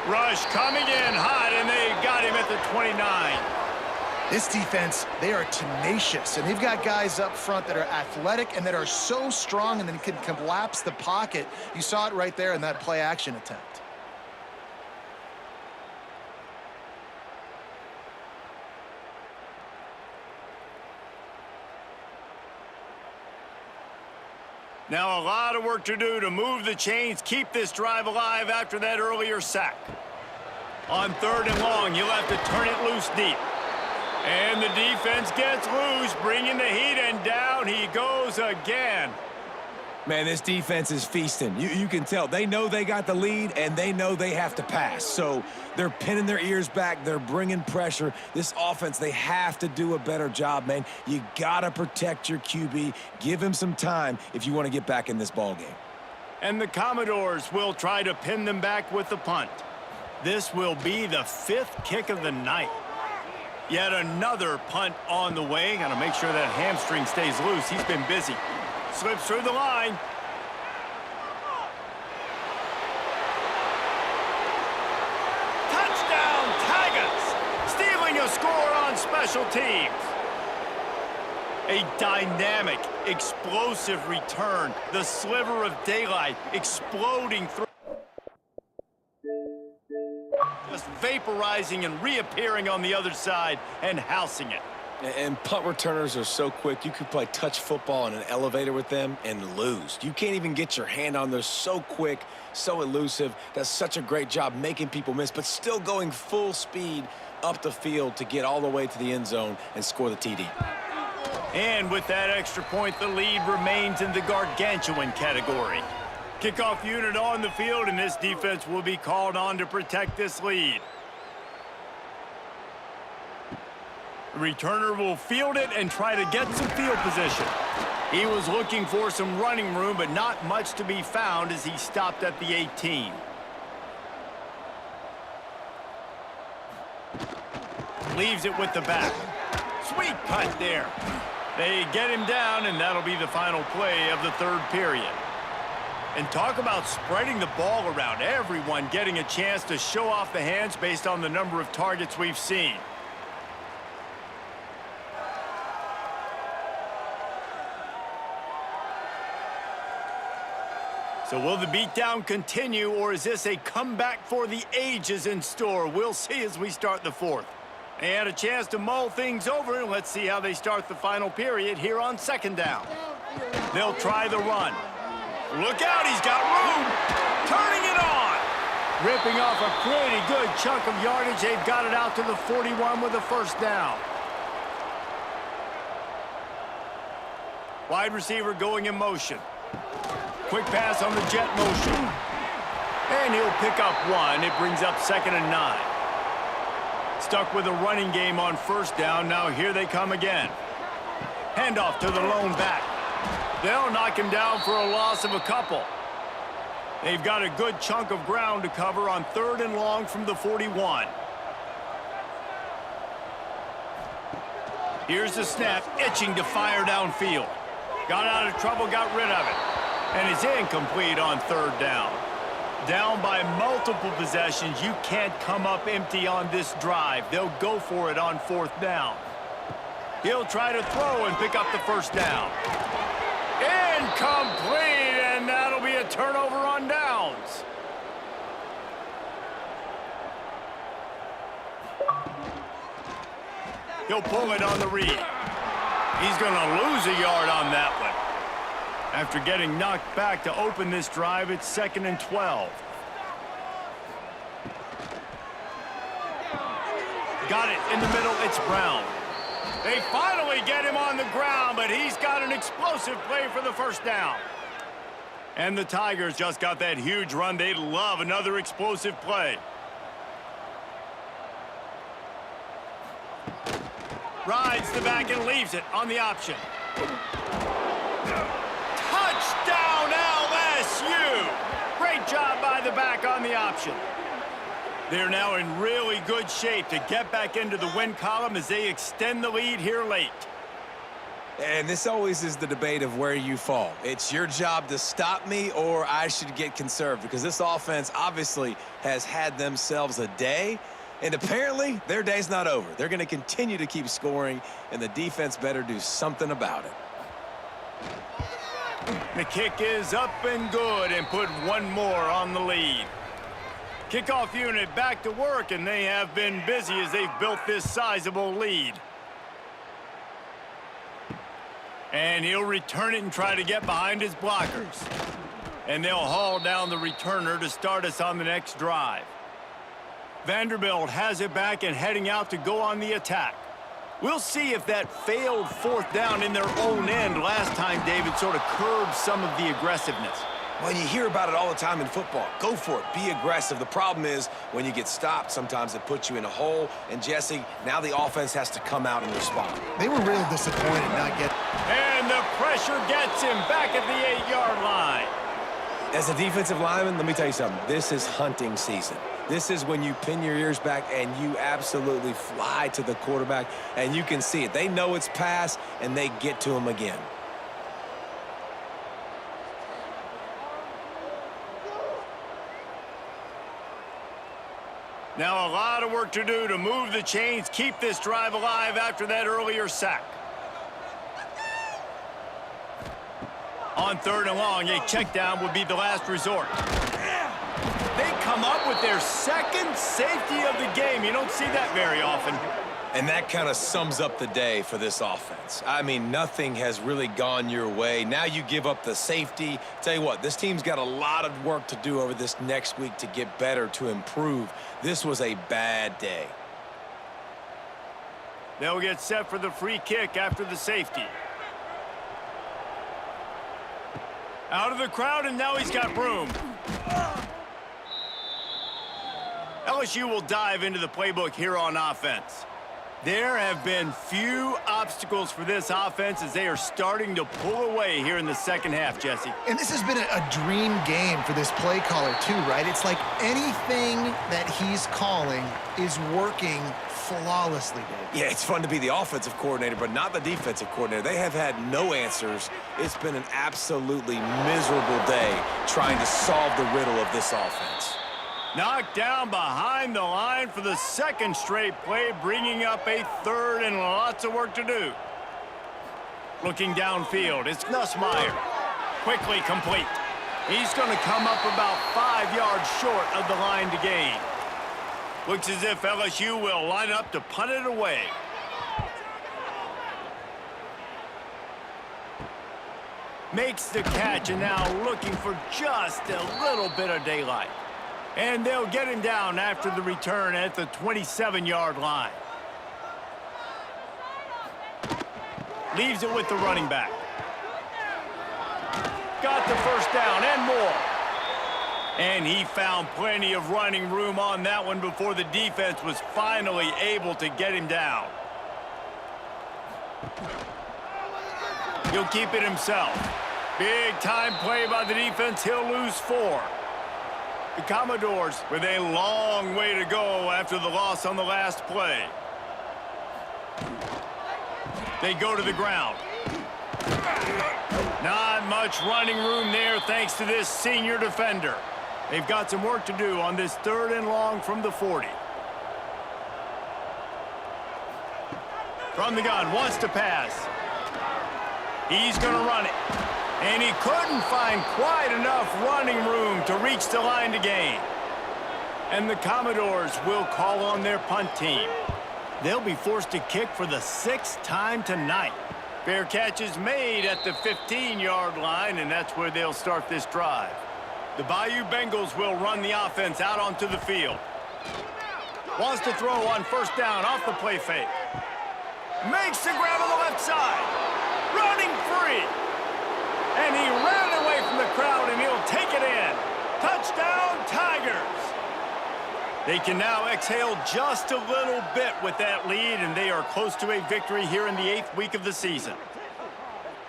Rush coming in hot, and they got him at the 29. This defense, they are tenacious, and they've got guys up front that are athletic and that are so strong and then can collapse the pocket. You saw it right there in that play-action attempt. Now a lot of work to do to move the chains, keep this drive alive after that earlier sack. On third and long, you'll have to turn it loose deep. And the defense gets loose, bringing the heat, and down he goes again. Man, this defense is feasting. You can tell. They know they got the lead, and they know they have to pass. So they're pinning their ears back. They're bringing pressure. This offense, they have to do a better job, man. You got to protect your QB. Give him some time if you want to get back in this ballgame. And the Commodores will try to pin them back with the punt. This will be the 5th kick of the night. Yet another punt on the way. Got to make sure that hamstring stays loose. He's been busy. Slips through the line. Touchdown, Tigers! Stealing a score on special teams. A dynamic, explosive return. The sliver of daylight exploding through. Just vaporizing and reappearing on the other side and housing it. And punt returners are so quick. You could play touch football in an elevator with them and lose. You can't even get your hand on them. So quick, so elusive. Does such a great job making people miss, but still going full speed up the field to get all the way to the end zone and score the TD. And with that extra point, the lead remains in the gargantuan category. Kickoff unit on the field, and this defense will be called on to protect this lead. The returner will field it and try to get some field position. He was looking for some running room, but not much to be found as he stopped at the 18. Leaves it with the back. Sweet cut there. They get him down, and that'll be the final play of the 3rd period. And talk about spreading the ball around. Everyone getting a chance to show off the hands based on the number of targets we've seen. So will the beatdown continue, or is this a comeback for the ages in store? We'll see as we start the 4th. They had a chance to mull things over, and let's see how they start the final period here on second down. They'll try the run. Look out, he's got room. Turning it on. Ripping off a pretty good chunk of yardage. They've got it out to the 41 with a first down. Wide receiver going in motion. Quick pass on the jet motion. And he'll pick up 1. It brings up 2nd and 9. Stuck with a running game on first down. Now here they come again. Handoff to the lone back. They'll knock him down for a loss of a couple. They've got a good chunk of ground to cover on 3rd and long from the 41. Here's the snap, itching to fire downfield. Got out of trouble, got rid of it. And it's incomplete on 3rd down. Down by multiple possessions, you can't come up empty on this drive. They'll go for it on 4th down. He'll try to throw and pick up the first down. Incomplete, and that'll be a turnover on downs. He'll pull it on the read. He's going to lose a yard on that one. After getting knocked back to open this drive, it's 2nd and 12. Got it in the middle. It's Brown. They finally get him on the ground, but he's got an explosive play for the first down. And the Tigers just got that huge run. They'd love another explosive play. Rides the back and leaves it on the option. Touchdown, LSU! Great job by the back on the option. They're now in really good shape to get back into the win column as they extend the lead here late. And this always is the debate of where you fall. It's your job to stop me, or I should get conserved, because this offense obviously has had themselves a day, and apparently their day's not over. They're going to continue to keep scoring, and the defense better do something about it. The kick is up and good, and put one more on the lead. Kickoff unit back to work, and they have been busy as they've built this sizable lead. And he'll return it and try to get behind his blockers. And they'll haul down the returner to start us on the next drive. Vanderbilt has it back and heading out to go on the attack. We'll see if that failed 4th down in their own end last time, David, sort of curbed some of the aggressiveness. Well, you hear about it all the time in football. Go for it. Be aggressive. The problem is when you get stopped, sometimes it puts you in a hole. And, Jesse, now the offense has to come out and respond. They were real disappointed not getting... And the pressure gets him back at the 8-yard line. As a defensive lineman, let me tell you something. This is hunting season. This is when you pin your ears back and you absolutely fly to the quarterback, and you can see it. They know it's pass, and they get to him again. Now a lot of work to do to move the chains, keep this drive alive after that earlier sack. On 3rd and long, a check down would be the last resort. They come up with their second safety of the game. You don't see that very often. And that kind of sums up the day for this offense. I mean, nothing has really gone your way. Now you give up the safety. Tell you what, this team's got a lot of work to do over this next week to get better, to improve. This was a bad day. They'll get set for the free kick after the safety. Out of the crowd, and now he's got room. LSU will dive into the playbook here on offense. There have been few obstacles for this offense as they are starting to pull away here in the second half, Jesse. And this has been a dream game for this play caller, too, right? It's like anything that he's calling is working flawlessly, Dave. Yeah, it's fun to be the offensive coordinator, but not the defensive coordinator. They have had no answers. It's been an absolutely miserable day trying to solve the riddle of this offense. Knocked down behind the line for the second straight play, bringing up a 3rd and lots of work to do. Looking downfield, it's Nussmeier. Quickly complete. He's going to come up about 5 yards short of the line to gain. Looks as if LSU will line up to punt it away. Makes the catch, and now looking for just a little bit of daylight. And they'll get him down after the return at the 27-yard line. Leaves it with the running back. Got the first down and more. And he found plenty of running room on that one before the defense was finally able to get him down. He'll keep it himself. Big time play by the defense. He'll lose 4. The Commodores with a long way to go after the loss on the last play. They go to the ground. Not much running room there thanks to this senior defender. They've got some work to do on this 3rd and long from the 40. From the gun, wants to pass. He's going to run it. And he couldn't find quite enough running room to reach the line to gain. And the Commodores will call on their punt team. They'll be forced to kick for the 6th time tonight. Fair catch is made at the 15-yard line, and that's where they'll start this drive. The Bayou Bengals will run the offense out onto the field. Wants to throw on 1st down off the play fake. Makes the grab on the left side. Running free. And he ran away from the crowd, and he'll take it in. Touchdown, Tigers. They can now exhale just a little bit with that lead, and they are close to a victory here in the 8th week of the season.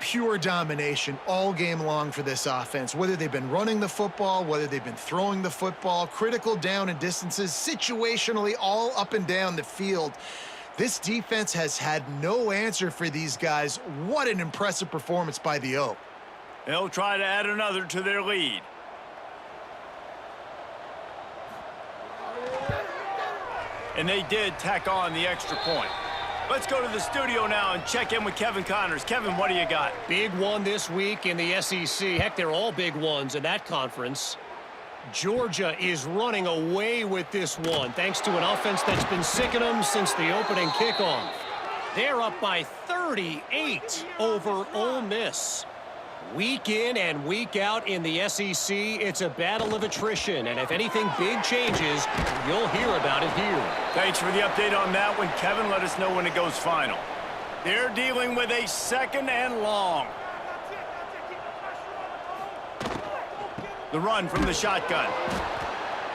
Pure domination all game long for this offense. Whether they've been running the football, whether they've been throwing the football, critical down and distances, situationally all up and down the field. This defense has had no answer for these guys. What an impressive performance by the O. They'll try to add another to their lead. And they did tack on the extra point. Let's go to the studio now and check in with Kevin Connors. Kevin, what do you got? Big one this week in the SEC. Heck, they're all big ones in that conference. Georgia is running away with this one, thanks to an offense that's been sicking them since the opening kickoff. They're up by 38 over Ole Miss. Week in and week out in the SEC, it's a battle of attrition, and if anything big changes, you'll hear about it here. Thanks for the update on that one, Kevin. Let us know when it goes final. They're dealing with a 2nd and long. The run from the shotgun.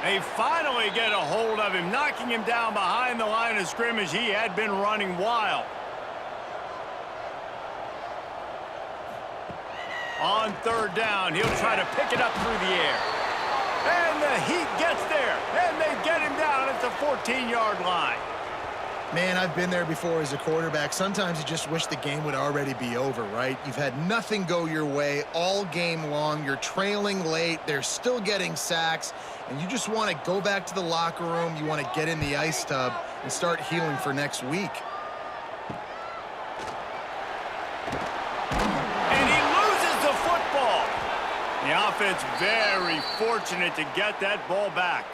They finally get a hold of him, knocking him down behind the line of scrimmage. He had been running wild. On 3rd down, he'll try to pick it up through the air. And the Heat gets there, and they get him down at the 14-yard line. Man, I've been there before as a quarterback. Sometimes you just wish the game would already be over, right? You've had nothing go your way all game long. You're trailing late. They're still getting sacks. And you just want to go back to the locker room. You want to get in the ice tub and start healing for next week. And he loses the football. The offense very fortunate to get that ball back.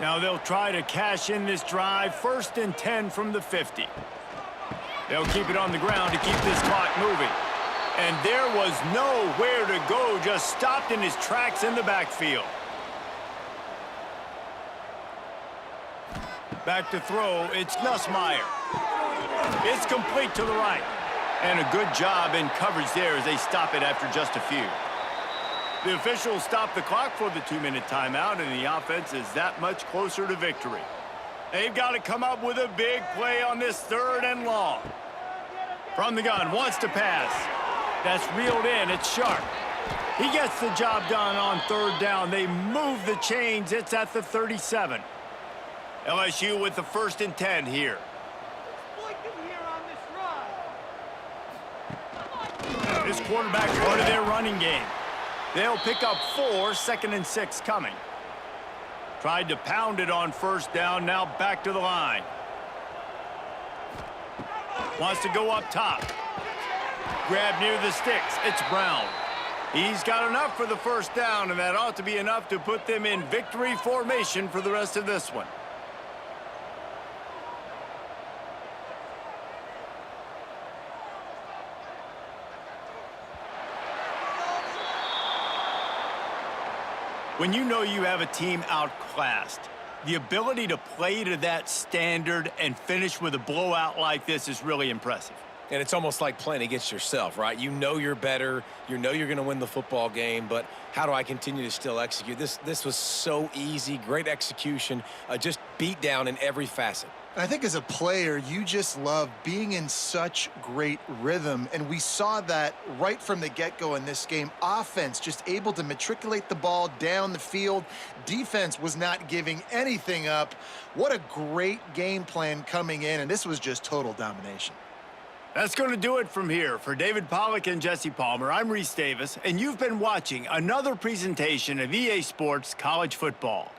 Now they'll try to cash in this drive. 1st and 10 from the 50. They'll keep it on the ground to keep this clock moving. And there was nowhere to go, just stopped in his tracks in the backfield. Back to throw, it's Nussmeier. It's complete to the right. And a good job in coverage there as they stop it after just a few. The officials stop the clock for the 2-minute timeout, and the offense is that much closer to victory. They've got to come up with a big play on this 3rd and long. From the gun, wants to pass. That's reeled in, it's Sharp. He gets the job done on 3rd down. They move the chains, it's at the 37. LSU with the 1st and 10 here. This quarterback part of their running game. They'll pick up 4, 2nd and 6 coming. Tried to pound it on 1st down, now back to the line. Wants to go up top. Grab near the sticks, it's Brown. He's got enough for the 1st down, and that ought to be enough to put them in victory formation for the rest of this one. When you know you have a team outclassed, the ability to play to that standard and finish with a blowout like this is really impressive. And it's almost like playing against yourself, right? You know you're better. You know you're going to win the football game, but how do I continue to still execute? This was so easy, great execution, just beat down in every facet. I think as a player, you just love being in such great rhythm, and we saw that right from the get-go in this game. Offense just able to matriculate the ball down the field. Defense was not giving anything up. What a great game plan coming in, and this was just total domination. That's going to do it from here. For David Pollack and Jesse Palmer, I'm Reese Davis, and you've been watching another presentation of EA Sports College Football.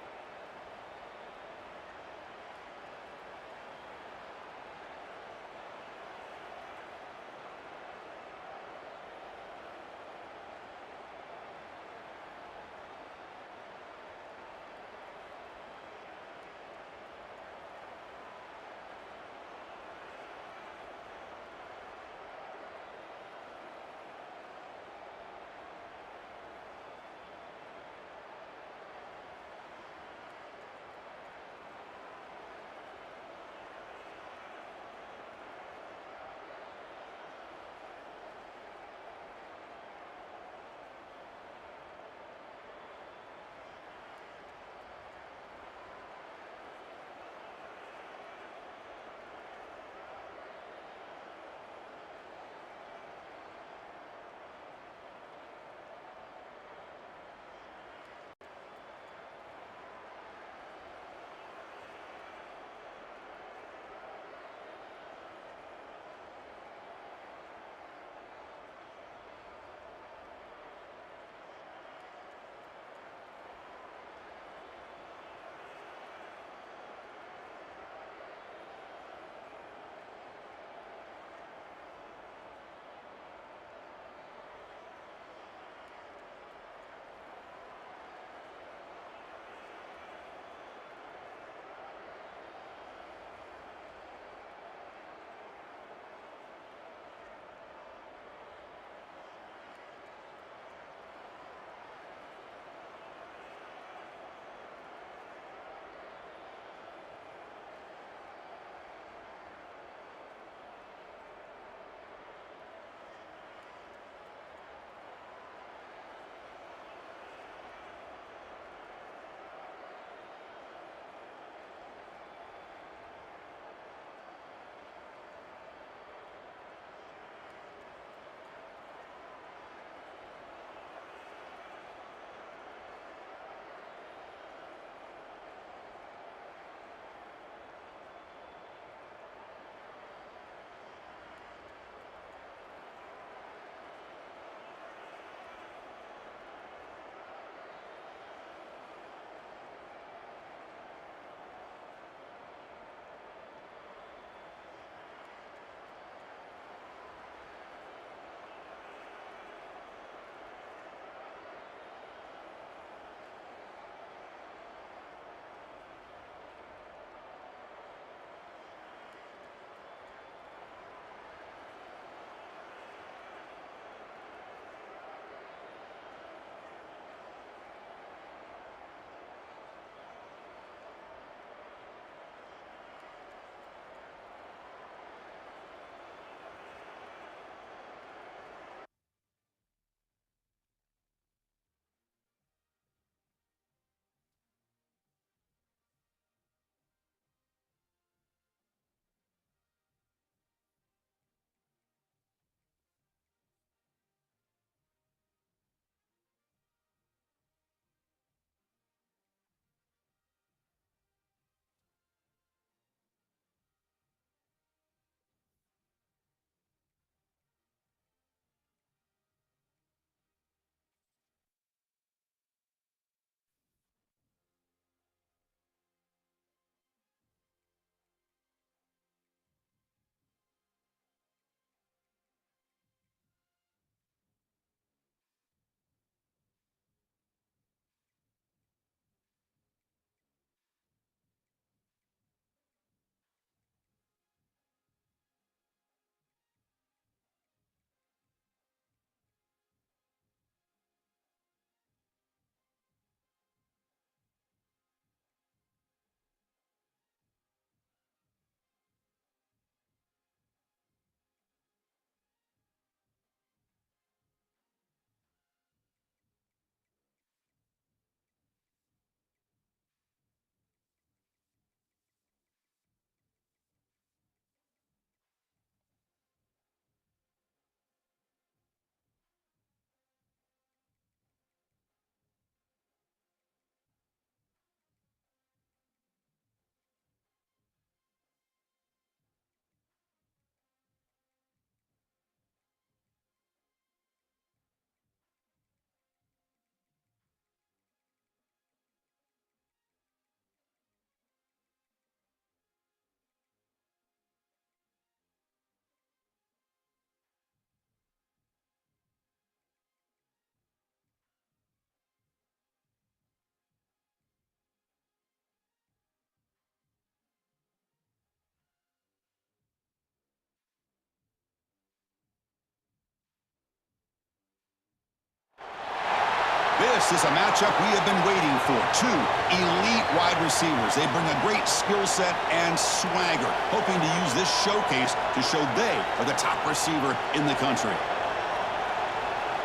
This is a matchup we have been waiting for. Two elite wide receivers. They bring a great skill set and swagger, hoping to use this showcase to show they are the top receiver in the country.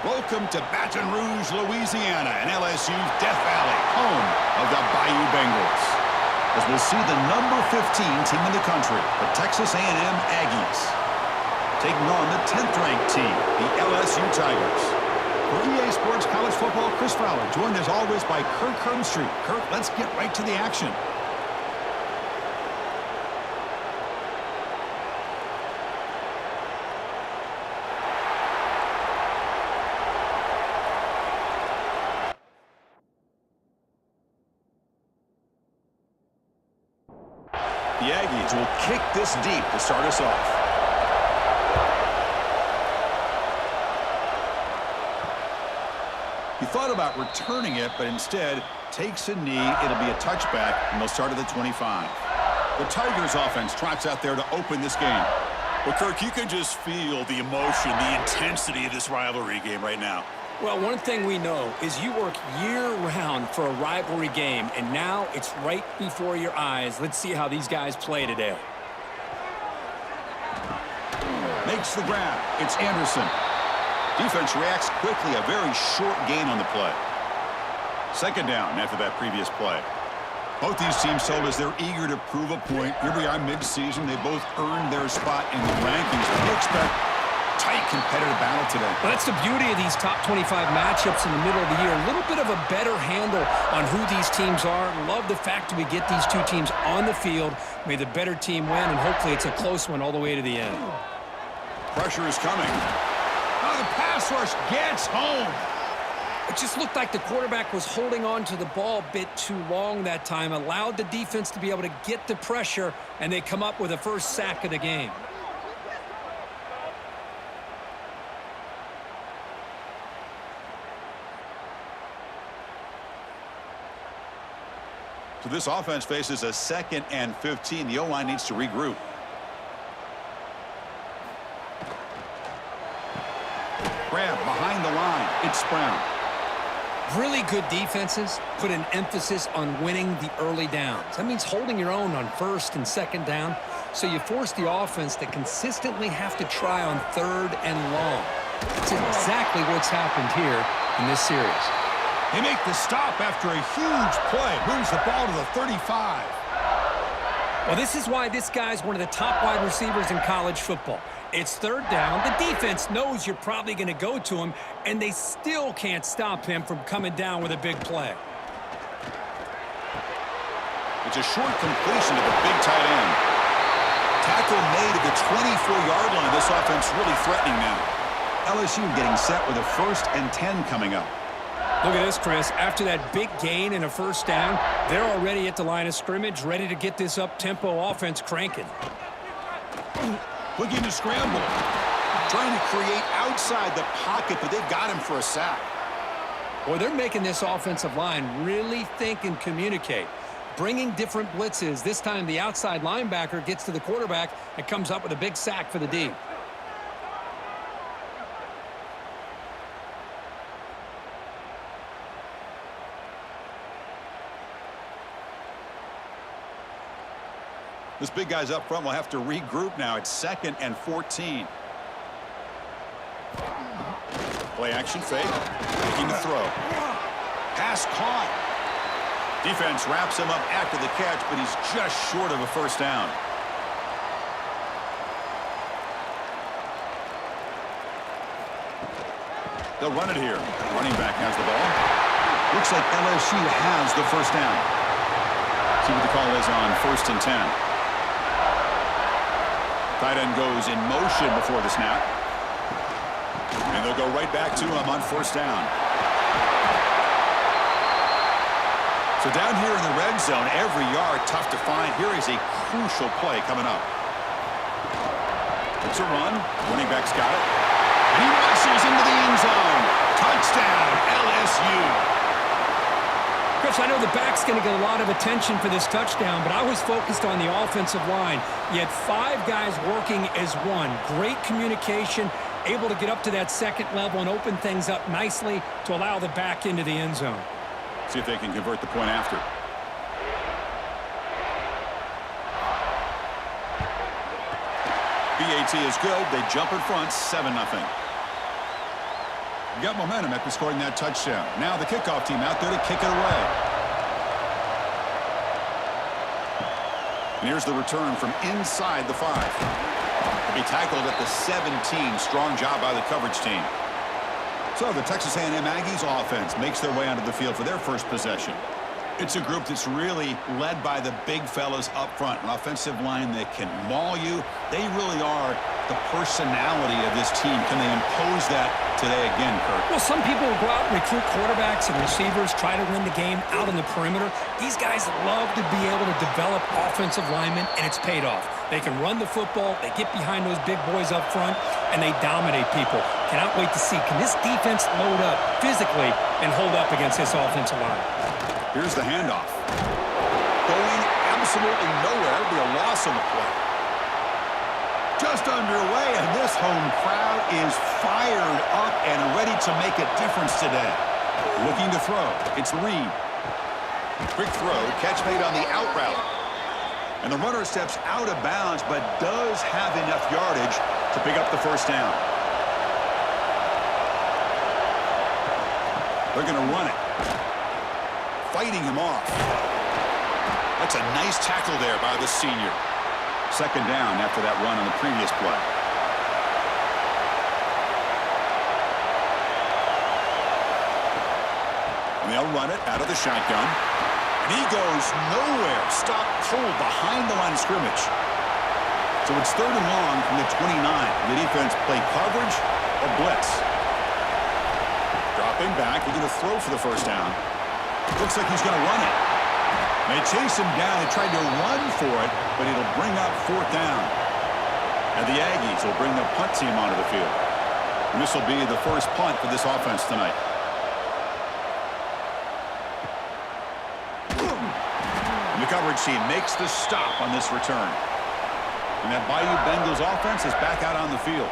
Welcome to Baton Rouge, Louisiana, and LSU's Death Valley, home of the Bayou Bengals. As we'll see the number 15 team in the country, the Texas A&M Aggies, taking on the 10th-ranked team, the LSU Tigers. For EA Sports College Football, Chris Fowler, joined as always by Kirk Herbstreit. Kirk, let's get right to the action. The Aggies will kick this deep to start us off. He thought about returning it, but instead takes a knee. It'll be a touchback, and they'll start at the 25. The Tigers offense trots out there to open this game. Well, Kirk, you can just feel the emotion, the intensity of this rivalry game right now. Well, one thing we know is you work year-round for a rivalry game, and now it's right before your eyes. Let's see how these guys play today. Makes the grab. It's Anderson. Defense reacts quickly. A very short gain on the play. Second down after that previous play. Both these teams told us they're eager to prove a point. Here we are mid-season. They both earned their spot in the rankings. We expect tight competitive battle today. Well, that's the beauty of these top 25 matchups in the middle of the year. A little bit of a better handle on who these teams are. Love the fact that we get these two teams on the field. May the better team win, and hopefully it's a close one all the way to the end. Pressure is coming. Oh, the pass rush gets home. It just looked like the quarterback was holding on to the ball a bit too long that time, allowed the defense to be able to get the pressure, and they come up with a first sack of the game. So this offense faces a 2nd and 15. The O-line needs to regroup. Grab behind the line. It's Brown. Really good defenses put an emphasis on winning the early downs. That means holding your own on 1st and 2nd down, so you force the offense to consistently have to try on 3rd and long. That's exactly what's happened here in this series. They make the stop after a huge play. Moves the ball to the 35. Well, this is why this guy's one of the top wide receivers in college football. It's 3rd down. The defense knows you're probably going to go to him, and they still can't stop him from coming down with a big play. It's a short completion to the big tight end. Tackle made at the 24-yard line. This offense really threatening now. LSU getting set with a 1st and 10 coming up. Look at this, Chris. After that big gain and a 1st down, they're already at the line of scrimmage, ready to get this up-tempo offense cranking. Looking to scramble. Trying to create outside the pocket, but they've got him for a sack. Boy, they're making this offensive line really think and communicate. Bringing different blitzes. This time the outside linebacker gets to the quarterback and comes up with a big sack for the D. This big guy's up front will have to regroup now. It's 2nd and 14. Play action fake. Making the throw. Pass caught. Defense wraps him up after the catch, but he's just short of a 1st down. They'll run it here. Running back has the ball. Looks like LSU has the 1st down. See what the call is on 1st and 10. Tight end goes in motion before the snap. And they'll go right back to him on 1st down. So down here in the red zone, every yard tough to find. Here is a crucial play coming up. It's a run. Running back's got it. And he rushes into the end zone. Touchdown, LSU. Chris, I know the back's going to get a lot of attention for this touchdown, but I was focused on the offensive line. You had 5 guys working as one. Great communication, able to get up to that second level and open things up nicely to allow the back into the end zone. See if they can convert the point after. BAT is good. They jump in front, 7-0. Got momentum after scoring that touchdown. Now the kickoff team out there to kick it away. And here's the return from inside the 5. He tackled at the 17. Strong job by the coverage team. So the Texas A&M Aggies offense makes their way onto the field for their first possession. It's a group that's really led by the big fellas up front. An offensive line that can maul you. They really are the personality of this team. Can they impose that today again, Kurt? Well, some people will go out and recruit quarterbacks and receivers, try to win the game out on the perimeter. These guys love to be able to develop offensive linemen, and it's paid off. They can run the football, they get behind those big boys up front, and they dominate people. Cannot wait to see, can this defense load up physically and hold up against this offensive line? Here's the handoff. Going absolutely nowhere. It'll be a loss on the play. Just underway, and this home crowd is fired up and ready to make a difference today. Looking to throw. It's Reed. Quick throw. Catch made on the out route. And the runner steps out of bounds, but does have enough yardage to pick up the first down. They're going to run it. Fighting him off. That's a nice tackle there by the senior. Second down after that run on the previous play. And they'll run it out of the shotgun. And he goes nowhere. Stop cold behind the line of scrimmage. So it's 3rd and long from the 29. The defense play coverage or blitz. Dropping back. He's going to throw for the first down. Looks like he's going to run it. They chase him down. They tried to run for it, but it'll bring up 4th down. And the Aggies will bring the punt team onto the field. And this will be the first punt for this offense tonight. And the coverage team makes the stop on this return. And that Bayou Bengals offense is back out on the field.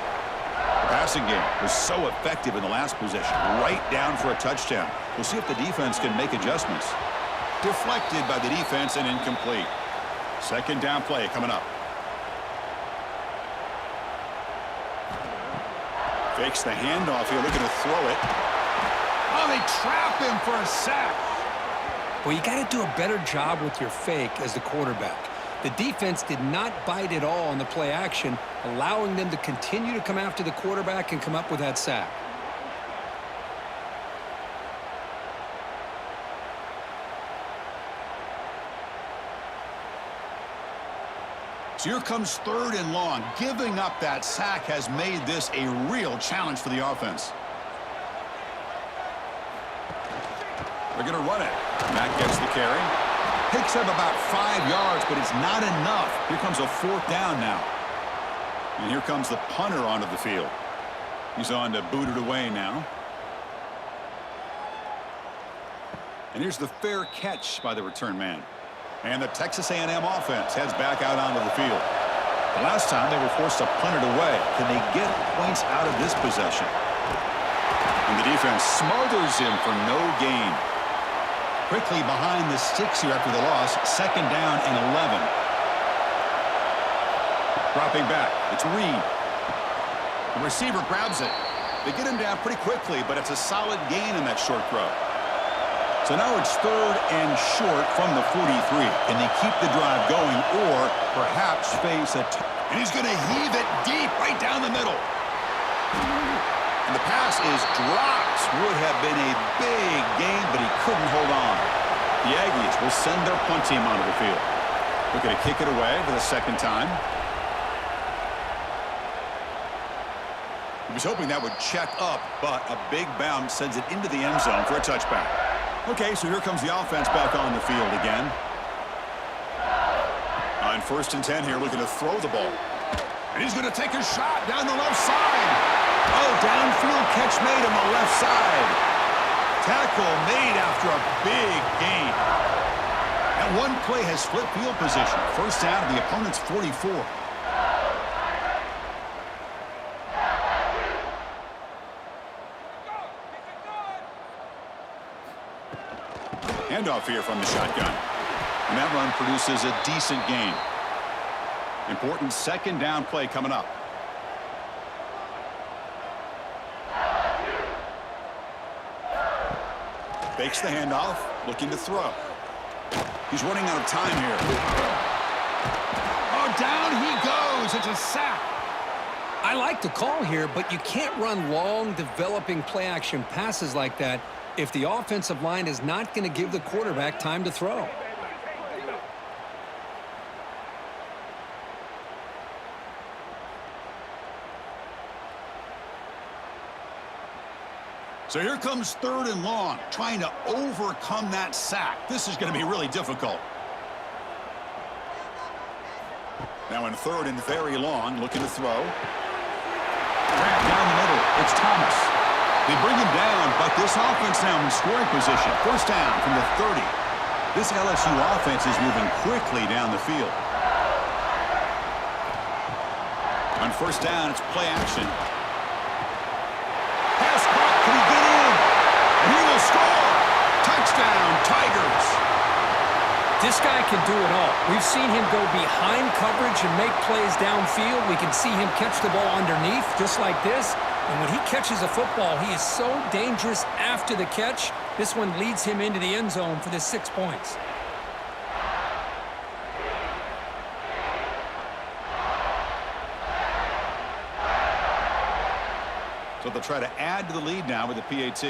The passing game was so effective in the last possession, right down for a touchdown. We'll see if the defense can make adjustments. Deflected by the defense and incomplete. Second down play coming up. Fakes the handoff here, looking to throw it. Oh, they trap him for a sack. Well, you got to do a better job with your fake as the quarterback. The defense did not bite at all on the play action, allowing them to continue to come after the quarterback and come up with that sack. So here comes 3rd and long. Giving up that sack has made this a real challenge for the offense. They're going to run it. Matt gets the carry. Picks up about 5 yards, but it's not enough. Here comes a 4th down now. And here comes the punter onto the field. He's on to boot it away now. And here's the fair catch by the return man. And the Texas A&M offense heads back out onto the field. The last time they were forced to punt it away. Can they get points out of this possession? And the defense smothers him for no gain. Quickly behind the sticks here after the loss. 2nd down and 11. Dropping back. It's Reed. The receiver grabs it. They get him down pretty quickly, but it's a solid gain in that short throw. So now it's 3rd and short from the 43. Can they keep the drive going or perhaps face a... And he's going to heave it deep right down the middle. And the pass is dropped. Would have been a big gain, but he couldn't hold on. The Aggies will send their punt team onto the field. Looking to kick it away for the 2nd time. He was hoping that would check up, but a big bounce sends it into the end zone for a touchback. Okay, so here comes the offense back on the field again. On 1st and 10 here, looking to throw the ball. And he's going to take a shot down the left side. Oh, downfield catch made on the left side. Tackle made after a big gain. And one play has split field position. First down to the opponent's 44. Handoff here from the shotgun. And that run produces a decent gain. Important second down play coming up. Fakes the handoff, looking to throw. He's running out of time here. Oh, down he goes. It's a sack. I like the call here, but you can't run long, developing play-action passes like that if the offensive line is not going to give the quarterback time to throw. So here comes 3rd and long, trying to overcome that sack. This is going to be really difficult. Now in 3rd and very long, looking to throw. Wrapped down the middle. It's Thomas. They bring him down, but this offense now in scoring position. First down from the 30. This LSU offense is moving quickly down the field. On first down, it's play action. Pass caught. Can he get in? And he will score. Touchdown, Tigers. This guy can do it all. We've seen him go behind coverage and make plays downfield. We can see him catch the ball underneath just like this. And when he catches a football, he is so dangerous after the catch. This one leads him into the end zone for the 6 points. So they'll try to add to the lead now with the PAT.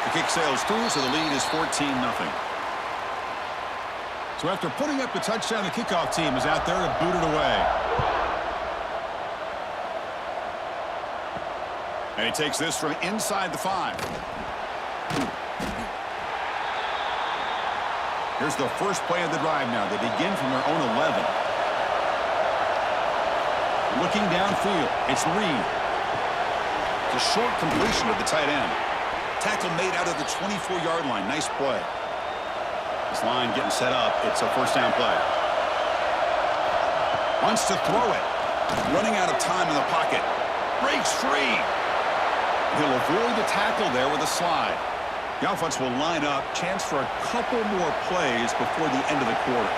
The kick sails through, so the lead is 14-0. So after putting up the touchdown, the kickoff team is out there to boot it away. And he takes this from inside the 5. Here's the first play of the drive now. They begin from their own 11. Looking downfield, it's Reed. It's a short completion of the tight end. Tackle made out of the 24-yard line. Nice play. This line getting set up. It's a first down play. Wants to throw it. Running out of time in the pocket. Breaks free. He'll avoid the tackle there with a slide. The offense will line up. Chance for a couple more plays before the end of the quarter.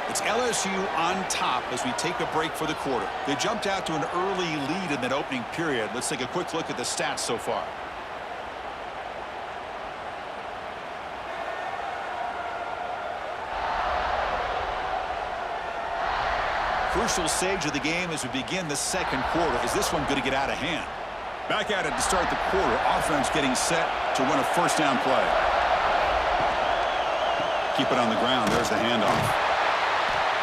It's LSU on top as we take a break for the quarter. They jumped out to an early lead in that opening period. Let's take a quick look at the stats so far. Crucial stage of the game as we begin the second quarter. Is this one going to get out of hand? Back at it to start the quarter. Offense getting set to run a first down play. Keep it on the ground. There's the handoff.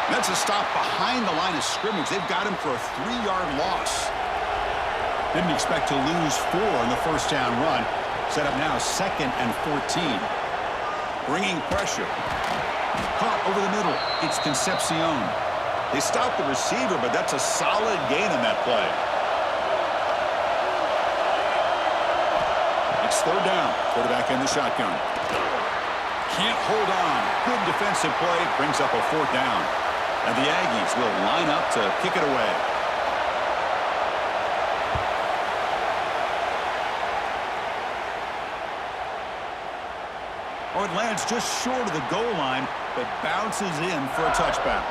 That's a stop behind the line of scrimmage. They've got him for a 3-yard loss. Didn't expect to lose 4 in the first down run. Set up now 2nd and 14. Bringing pressure. Caught over the middle. It's Concepcion. They stopped the receiver, but that's a solid gain on that play. It's 3rd down. Quarterback in the shotgun. Can't hold on. Good defensive play. Brings up a 4th down. And the Aggies will line up to kick it away. Oh, it lands just short of the goal line, but bounces in for a touchback.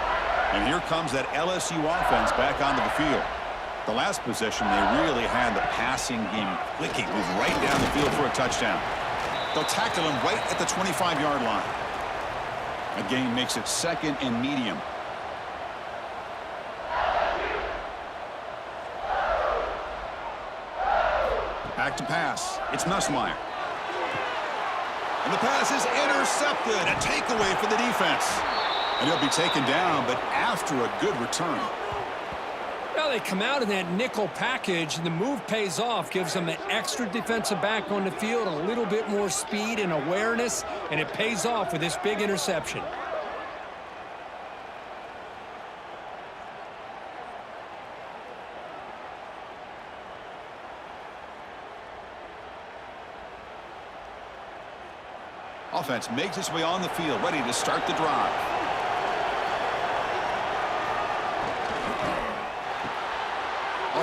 And here comes that LSU offense back onto the field. The last possession, they really had the passing game clicking. Move right down the field for a touchdown. They'll tackle him right at the 25-yard line. That gain makes it 2nd and medium. Back to pass. It's Nussmeier. And the pass is intercepted. A takeaway for the defense. And he'll be taken down, but after a good return. Well, they come out in that nickel package, and the move pays off. Gives them an extra defensive back on the field, a little bit more speed and awareness, and it pays off with this big interception. Offense makes its way on the field, ready to start the drive.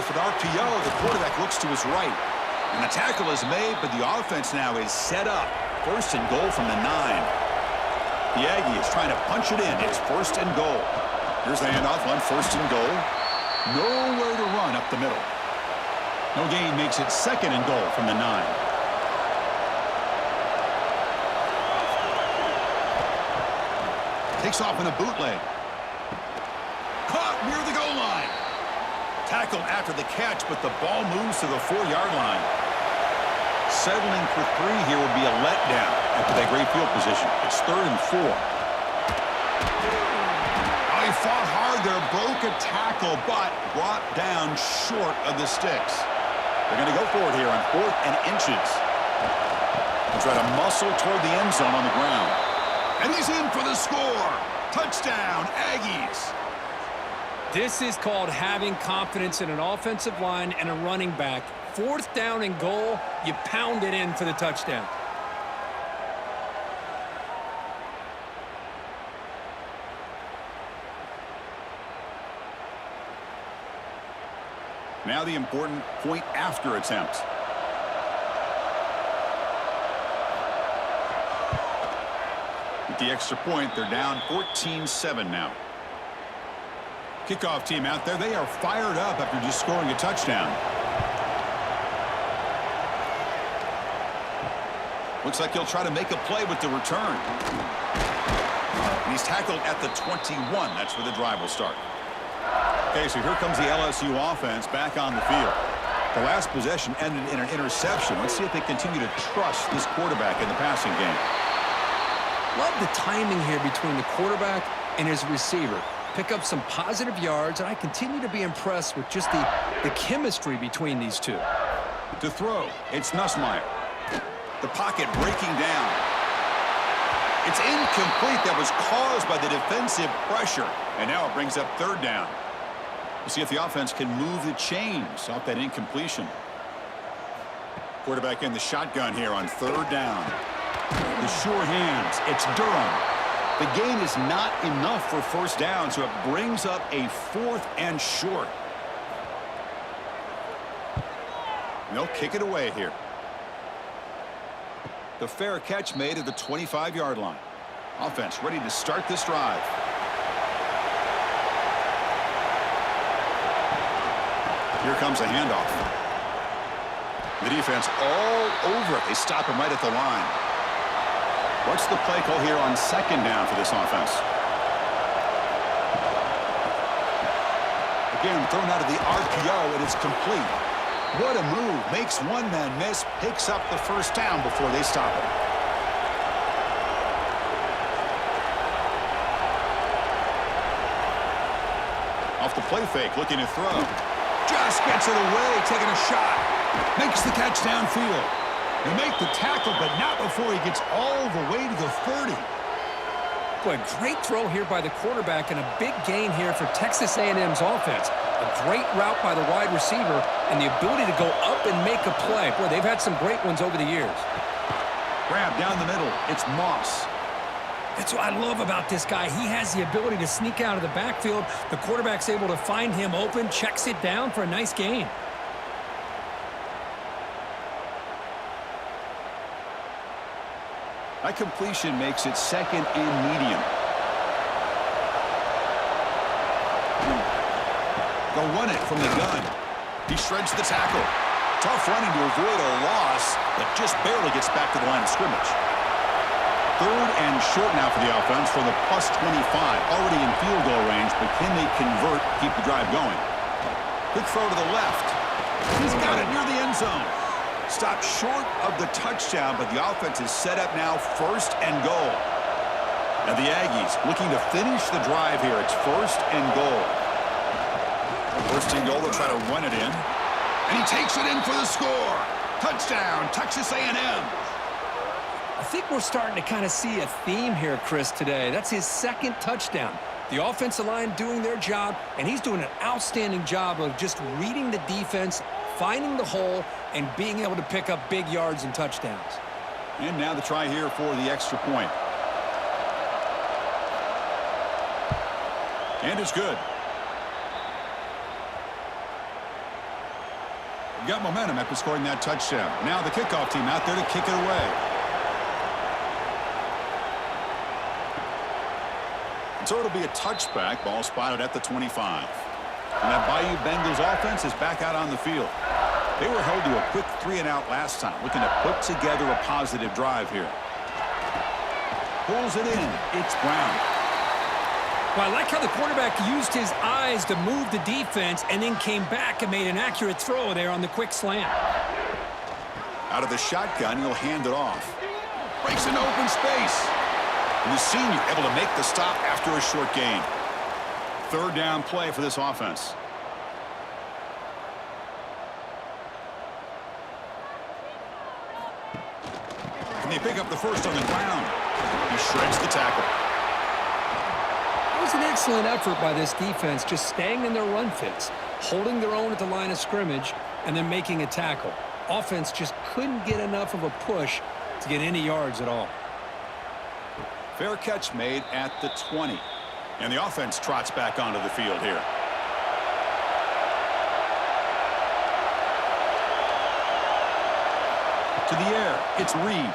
off an RPO. The quarterback looks to his right. And the tackle is made, but the offense now is set up. First and goal from the 9. The Aggie is trying to punch it in. It's first and goal. Here's the handoff on first and goal. Nowhere to run up the middle. No gain makes it second and goal from the 9. Takes off in a bootleg. Caught near the goal line. Tackled after the catch, but the ball moves to the 4-yard line. Settling for 3 here would be a letdown after that great field position. It's third and 4. He fought hard there, broke a tackle, but brought down short of the sticks. They're going to go for it here on 4th and inches. He'll try to muscle toward the end zone on the ground. And he's in for the score. Touchdown, Aggies. This is called having confidence in an offensive line and a running back. 4th down and goal, you pound it in for the touchdown. Now the important point after attempt. With the extra point, they're down 14-7 now. Kickoff team out there, they are fired up after just scoring a touchdown. Looks like he'll try to make a play with the return. And he's tackled at the 21. That's where the drive will start. Okay, so here comes the LSU offense back on the field. The last possession ended in an interception. Let's see if they continue to trust this quarterback in the passing game. Love the timing here between the quarterback and his receiver. Pick up some positive yards, and I continue to be impressed with just the chemistry between these two. To throw, it's Nussmeier. The pocket breaking down. It's incomplete. That was caused by the defensive pressure. And now it brings up 3rd down. We'll see if the offense can move the chains off that incompletion. Quarterback in the shotgun here on 3rd down. The sure hands. It's Durham. The gain is not enough for 1st down, so it brings up a 4th and short. And they'll kick it away here. The fair catch made at the 25-yard line. Offense ready to start this drive. Here comes a handoff. The defense all over it. They stop him right at the line. What's the play call here on 2nd down for this offense? Again, thrown out of the RPO, and it's complete. What a move. Makes one man miss, picks up the 1st down before they stop him. Off the play fake, looking to throw. Just gets it away, taking a shot. Makes the catch downfield. They make the tackle, but not before he gets all the way to the 30. Boy, great throw here by the quarterback and a big gain here for Texas A&M's offense. A great route by the wide receiver and the ability to go up and make a play. Boy, they've had some great ones over the years. Grab down the middle. It's Moss. That's what I love about this guy. He has the ability to sneak out of the backfield. The quarterback's able to find him open, checks it down for a nice gain. That completion makes it 2nd and medium. They'll run it from the gun. He shreds the tackle. Tough running to avoid a loss, but just barely gets back to the line of scrimmage. 3rd and short now for the offense from the +25. Already in field goal range, but can they convert, keep the drive going? Quick throw to the left. He's got it near the end zone. Stopped short of the touchdown, but the offense is set up now 1st and goal. And the Aggies looking to finish the drive here. It's 1st and goal. 1st and goal, they'll try to run it in. And he takes it in for the score. Touchdown, Texas A&M. I think we're starting to kind of see a theme here, Chris, today. That's his 2nd touchdown. The offensive line doing their job, and he's doing an outstanding job of just reading the defense, finding the hole, and being able to pick up big yards and touchdowns. And now the try here for the extra point. And it's good. Got momentum after scoring that touchdown. Now the kickoff team out there to kick it away. So it'll be a touchback. Ball spotted at the 25. And that Bayou Bengals offense is back out on the field. They were held to a quick 3-and-out last time, looking to put together a positive drive here. Pulls it in. It's Brown. Well, I like how the quarterback used his eyes to move the defense and then came back and made an accurate throw there on the quick slant. Out of the shotgun, he'll hand it off. Breaks into open space. And the senior able to make the stop after a short gain. Third down play for this offense. Can they pick up the first on the ground? He shreds the tackle. It was an excellent effort by this defense, just staying in their run fits, holding their own at the line of scrimmage, and then making a tackle. Offense just couldn't get enough of a push to get any yards at all. Fair catch made at the 20. And the offense trots back onto the field here. To the air, it's Reed.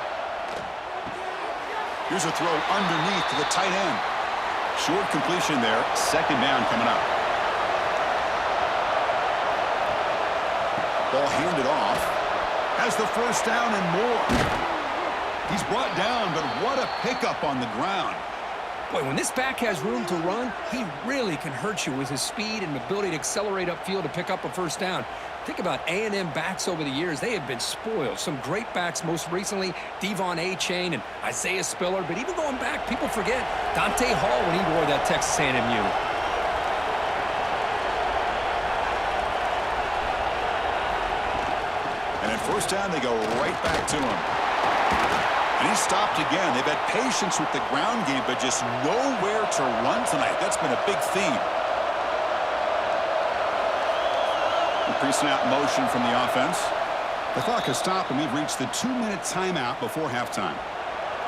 Here's a throw underneath to the tight end. Short completion there, second down coming up. Ball handed off. Has the first down and more. He's brought down, but what a pickup on the ground. Boy, when this back has room to run, he really can hurt you with his speed and ability to accelerate upfield to pick up a first down. Think about A&M backs over the years. They have been spoiled. Some great backs, most recently Devon A-Chain and Isaiah Spiller. But even going back, people forget Dante Hall when he wore that Texas A&M unit. And at first down, they go right back to him. And he stopped again. They've had patience with the ground game, but just nowhere to run tonight. That's been a big theme. Pre-snap motion from the offense. The clock has stopped, and we've reached the 2-minute timeout before halftime.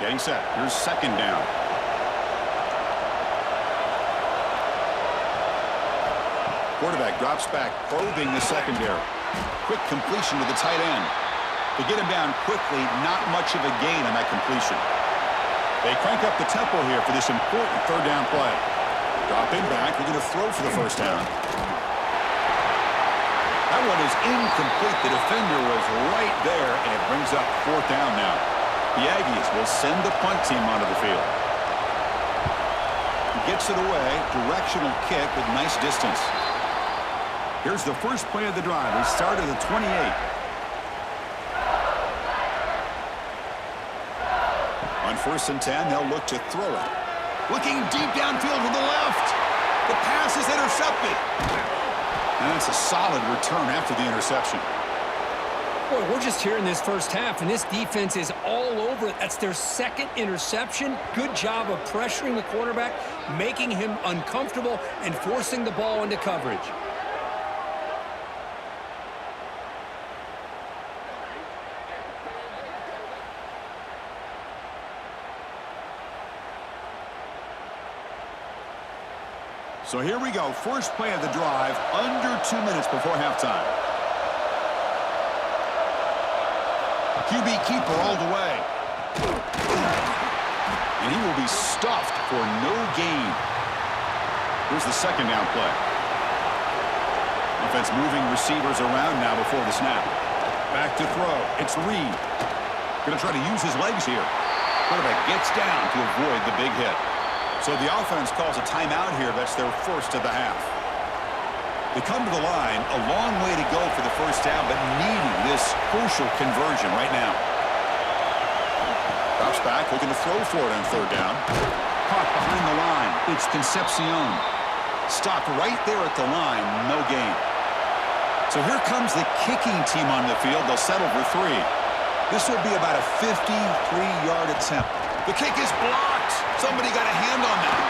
Getting set. Here's second down. Quarterback drops back, probing the secondary. Quick completion to the tight end. To get him down quickly, not much of a gain on that completion. They crank up the tempo here for this important third down play. Drop him back. They're going to throw for the first down. That one is incomplete. The defender was right there, and it brings up fourth down now. The Aggies will send the punt team onto the field. He gets it away. Directional kick with nice distance. Here's the first play of the drive. They start at the 28. On 1st and 10, they'll look to throw it. Looking deep downfield to the left. The pass is intercepted. And it's a solid return after the interception. Boy, we're just here in this first half, and this defense is all over it. That's their second interception. Good job of pressuring the quarterback, making him uncomfortable, and forcing the ball into coverage. So here we go. First play of the drive, under 2 minutes before halftime. QB keeper all the way. And he will be stuffed for no gain. Here's the second down play. Offense moving receivers around now before the snap. Back to throw. It's Reed. Going to try to use his legs here. Quarterback gets down to avoid the big hit. So the offense calls a timeout here. That's their first of the half. They come to the line, a long way to go for the first down, but needing this crucial conversion right now. Drops back, looking to throw for it on third down. Caught behind the line. It's Concepcion. Stopped right there at the line, no gain. So here comes the kicking team on the field. They'll settle for 3. This will be about a 53-yard attempt. The kick is blocked. Somebody got a hand on that.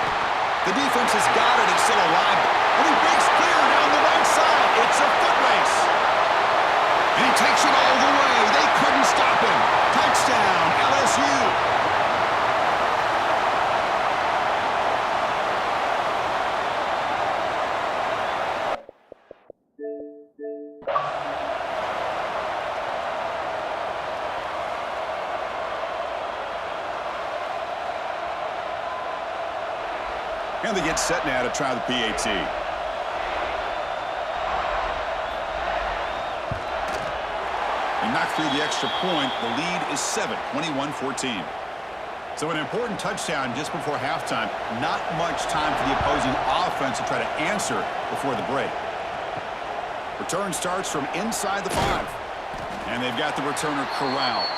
The defense has got it. It's still alive. And he breaks clear down the right side. It's a foot race. And he takes it all the way. They couldn't stop him. Touchdown, LSU. And they get set now to try the PAT. He knocked through the extra point. The lead is 7, 21-14. So an important touchdown just before halftime. Not much time for the opposing offense to try to answer before the break. Return starts from inside the 5. And they've got the returner corralled.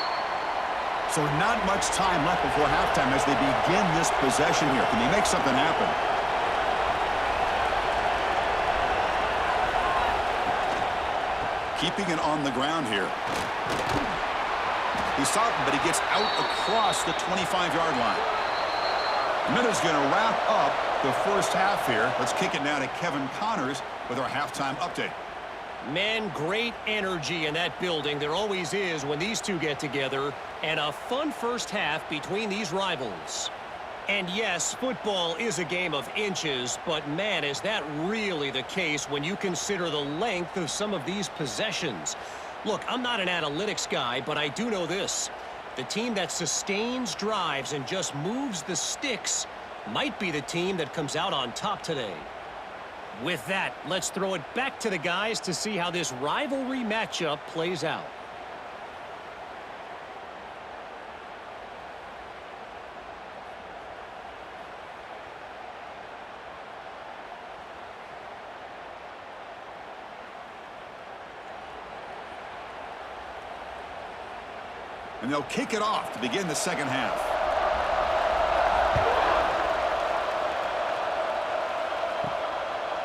So not much time left before halftime as they begin this possession here. Can they make something happen? Keeping it on the ground here. He's stopped, but he gets out across the 25-yard line. Minuta's going to wrap up the first half here. Let's kick it now to Kevin Connors with our halftime update. Man, great energy in that building. There always is when these two get together. And a fun first half between these rivals. And yes, football is a game of inches, but man, is that really the case when you consider the length of some of these possessions. Look, I'm not an analytics guy, but I do know this. The team that sustains drives and just moves the sticks might be the team that comes out on top today. With that, let's throw it back to the guys to see how this rivalry matchup plays out. And they'll kick it off to begin the second half.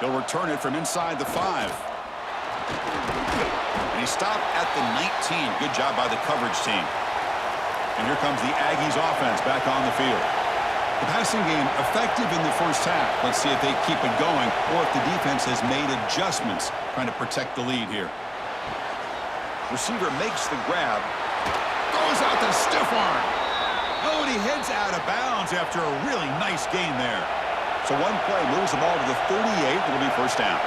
He'll return it from inside the 5. And he stopped at the 19. Good job by the coverage team. And here comes the Aggies offense back on the field. The passing game effective in the first half. Let's see if they keep it going or if the defense has made adjustments trying to protect the lead here. Receiver makes the grab. Goes out the stiff arm. Oh, and he heads out of bounds after a really nice gain there. So one play moves the ball to the 38. It'll be first down.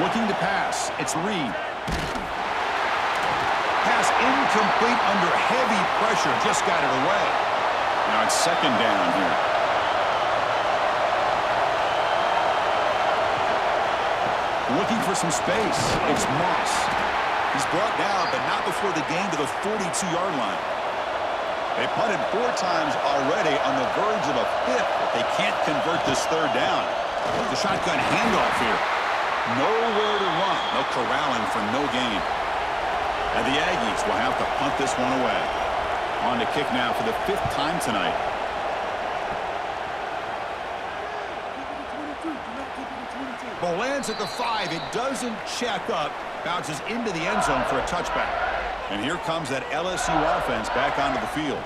Looking to pass. It's Reed. Pass incomplete under heavy pressure. Just got it away. Now it's second down here. Looking for some space. It's Moss. He's brought down, but not before the gain to the 42-yard line. They punted 4 times already on the verge of a 5th, but they can't convert this third down. The shotgun handoff here. Nowhere to run. No corralling for no gain. And the Aggies will have to punt this one away. On to kick now for the 5th time tonight. Ball lands at the 5. It doesn't check up. Bounces into the end zone for a touchback. And here comes that LSU offense back onto the field.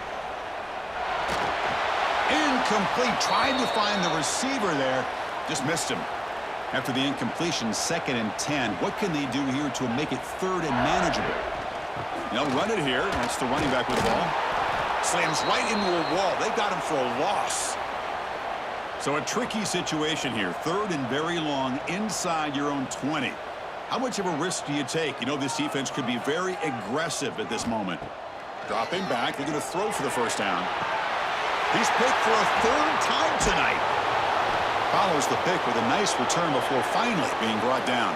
Incomplete. Tried to find the receiver there. Just missed him. After the incompletion, 2nd and 10. What can they do here to make it 3rd and manageable? They'll run it here. That's the running back with the ball. Slams right into a wall. They got him for a loss. So a tricky situation here. 3rd and very long inside your own 20. How much of a risk do you take? You know this defense could be very aggressive at this moment. Dropping back. They're going to throw for the first down. He's picked for a 3rd time tonight. Follows the pick with a nice return before finally being brought down.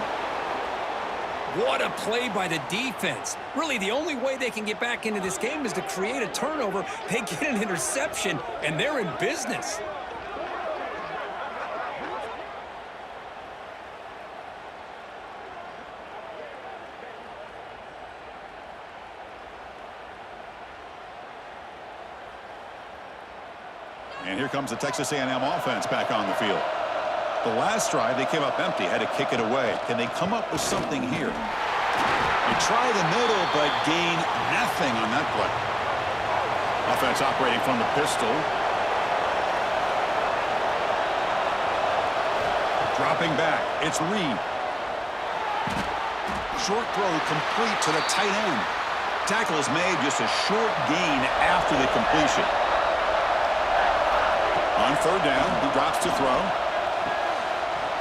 What a play by the defense. Really, the only way they can get back into this game is to create a turnover. They get an interception, and they're in business. And here comes the Texas A&M offense back on the field. The last drive, they came up empty, had to kick it away. Can they come up with something here? They try the middle, but gain nothing on that play. Offense operating from the pistol. Dropping back, it's Reed. Short throw complete to the tight end. Tackle is made, just a short gain after the completion. On 3rd down, he drops to throw.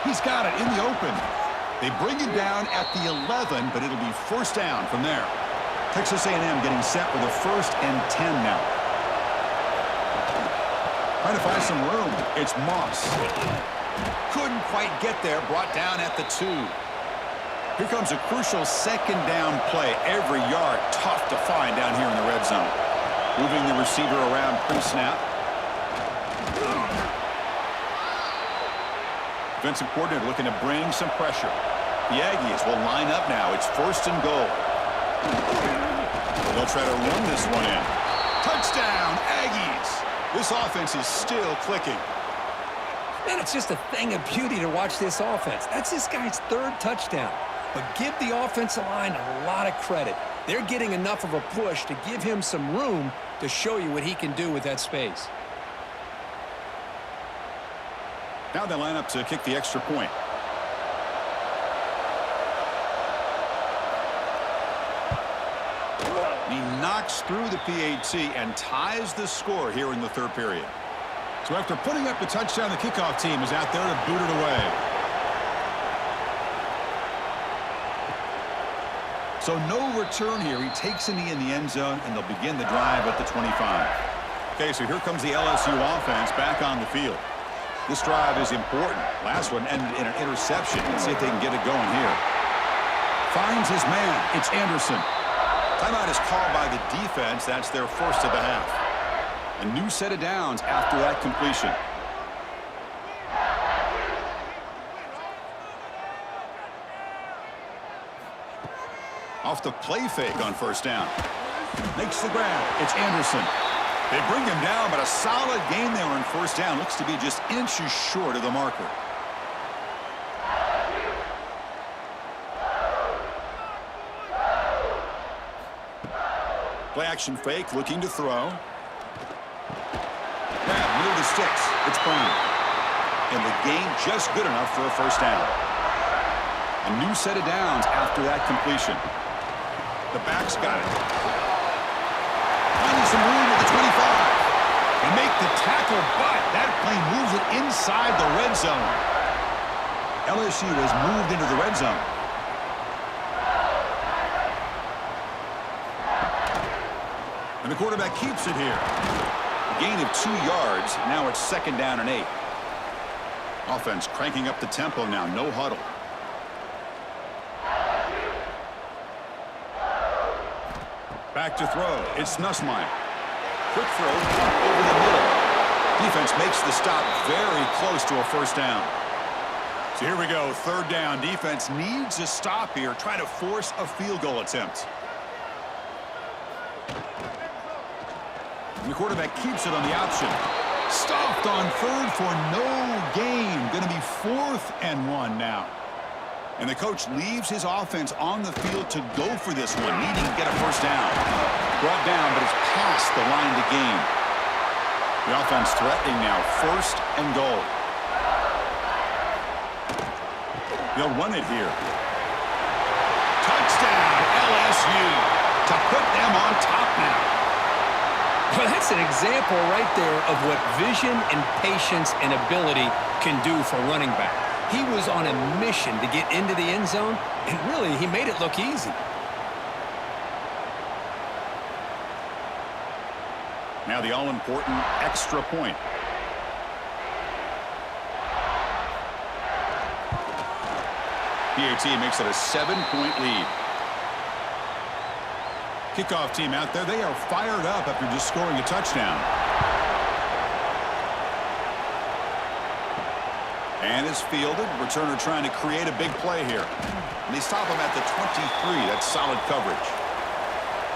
He's got it in the open. They bring it down at the 11, but it'll be first down from there. Texas A&M getting set with a 1st and 10 now. Trying to find some room. It's Moss. Couldn't quite get there. Brought down at the 2. Here comes a crucial second down play. Every yard tough to find down here in the red zone. Moving the receiver around pre-snap. Defensive coordinator looking to bring some pressure. The Aggies will line up now. It's 1st and goal. They'll try to run this one in. Touchdown, Aggies! This offense is still clicking. Man, it's just a thing of beauty to watch this offense. That's this guy's 3rd touchdown. But give the offensive line a lot of credit. They're getting enough of a push to give him some room to show you what he can do with that space. Now they line up to kick the extra point. He knocks through the PAT and ties the score here in the 3rd period. So after putting up the touchdown, the kickoff team is out there to boot it away. So no return here. He takes a knee in the end zone, and they'll begin the drive at the 25. Okay, so here comes the LSU offense back on the field. This drive is important. Last one ended in an interception. Let's see if they can get it going here. Finds his man. It's Anderson. Timeout is called by the defense. That's their 1st of the half. A new set of downs after that completion. Off the play fake on 1st down. Makes the grab. It's Anderson. They bring him down, but a solid gain there on 1st down. Looks to be just inches short of the marker. Play action fake, looking to throw. Grab, near the sticks. It's Brown. And the gain just good enough for a 1st down. A new set of downs after that completion. The back's got it. Finding some room at the 25. And make the tackle, but that play moves it inside the red zone. LSU has moved into the red zone. And the quarterback keeps it here. A gain of 2 yards. Now it's 2nd down and 8. Offense cranking up the tempo now. No huddle. Back to throw. It's Nussmeier. Quick throw over the middle. Defense makes the stop very close to a 1st down. So here we go. 3rd down. Defense needs a stop here. Trying to force a field goal attempt. And the quarterback keeps it on the option. Stopped on 3rd for no gain. Going to be 4th and 1 now. And the coach leaves his offense on the field to go for this one, needing to get a 1st down. Brought down, but it's past the line to gain. The offense threatening now, 1st and goal. They'll run it here. Touchdown, LSU, to put them on top now. Well, that's an example right there of what vision and patience and ability can do for running back. He was on a mission to get into the end zone, and really, he made it look easy. Now the all-important extra point. PAT makes it a 7-point lead. Kickoff team out there, they are fired up after just scoring a touchdown. And is fielded. Returner trying to create a big play here. And they stop him at the 23. That's solid coverage.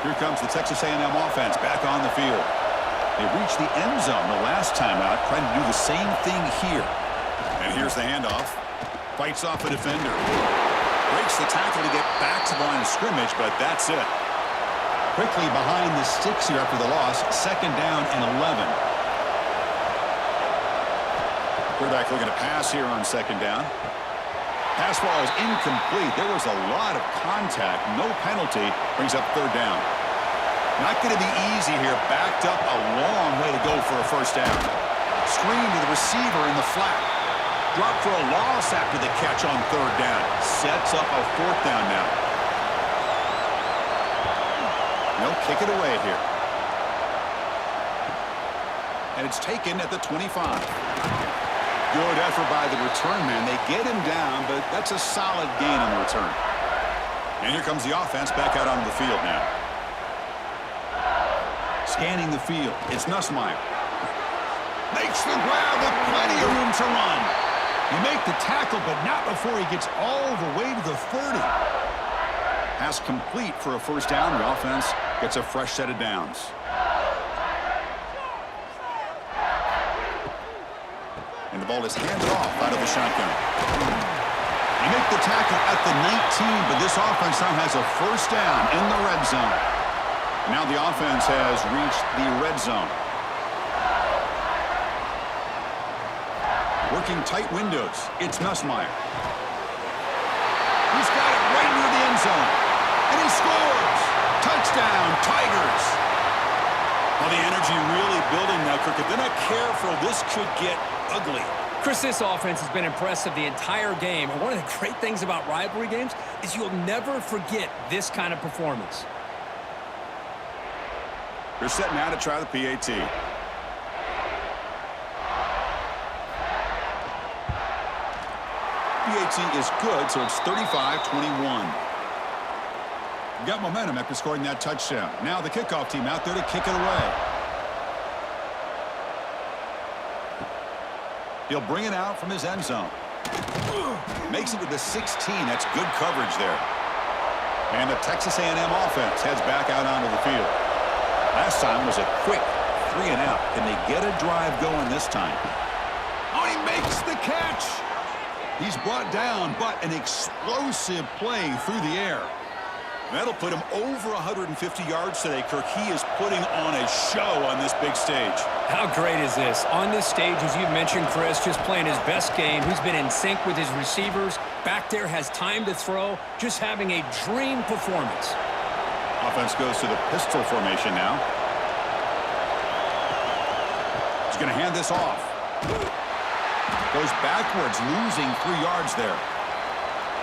Here comes the Texas A&M offense back on the field. They reached the end zone the last time out, trying to do the same thing here. And here's the handoff. Fights off a defender. Breaks the tackle to get back to the line of scrimmage, but that's it. Quickly behind the sticks here after the loss. 2nd down and 11. Quarterback looking to pass here on 2nd down. Pass ball is incomplete. There was a lot of contact. No penalty. Brings up 3rd down. Not going to be easy here. Backed up a long way to go for a 1st down. Screen to the receiver in the flat. Drop for a loss after the catch on 3rd down. Sets up a 4th down now. They'll kick it away here. And it's taken at the 25. Good effort by the return man. They get him down, but that's a solid gain on the return. And here comes the offense back out onto the field now. Scanning the field. It's Nussmeier. Makes the grab with plenty of room to run. You make the tackle, but not before he gets all the way to the 30. Pass complete for a first down. The offense gets a fresh set of downs. And the ball is handed off out of the shotgun. You make the tackle at the 19, but this offense now has a first down in the red zone. Now the offense has reached the red zone. Working tight windows. It's Nussmeier. He's got it right near the end zone. And he scores! Touchdown, Tigers! Well, the energy really building now, Kirk. If they're not careful, this could get ugly. Chris, this offense has been impressive the entire game. And one of the great things about rivalry games is you'll never forget this kind of performance. They're setting out to try the PAT. PAT is good, so it's 35-21. Got momentum after scoring that touchdown. Now the kickoff team out there to kick it away. He'll bring it out from his end zone. Makes it to the 16. That's good coverage there. And the Texas A&M offense heads back out onto the field. Last time was a quick 3 and out. Can they get a drive going this time? Oh, he makes the catch. He's brought down, but an explosive play through the air. That'll put him over 150 yards today, Kirk. He is putting on a show on this big stage. How great is this? On this stage, as you mentioned, Chris, just playing his best game. He's been in sync with his receivers. Back there, has time to throw. Just having a dream performance. Offense goes to the pistol formation now. He's going to hand this off. Goes backwards, losing 3 yards there.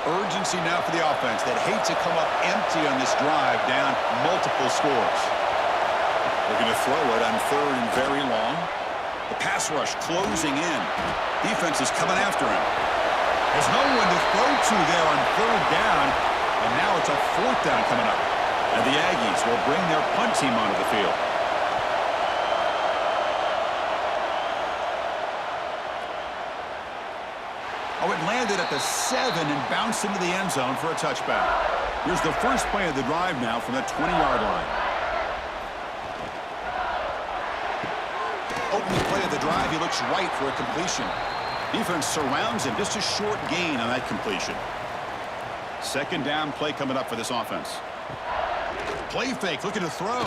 Urgency now for the offense that hate to come up empty on this drive, down multiple scores. Looking to throw it on 3rd and very long. The pass rush closing in. Defense is coming after him. There's no one to throw to there on 3rd down, and now it's a 4th down coming up. And the Aggies will bring their punt team onto the field. Oh, it landed at the 7 and bounced into the end zone for a touchback. Here's the first play of the drive now from the 20-yard line. Opening play of the drive, he looks right for a completion. Defense surrounds him, just a short gain on that completion. 2nd down play coming up for this offense. Play fake, looking to throw.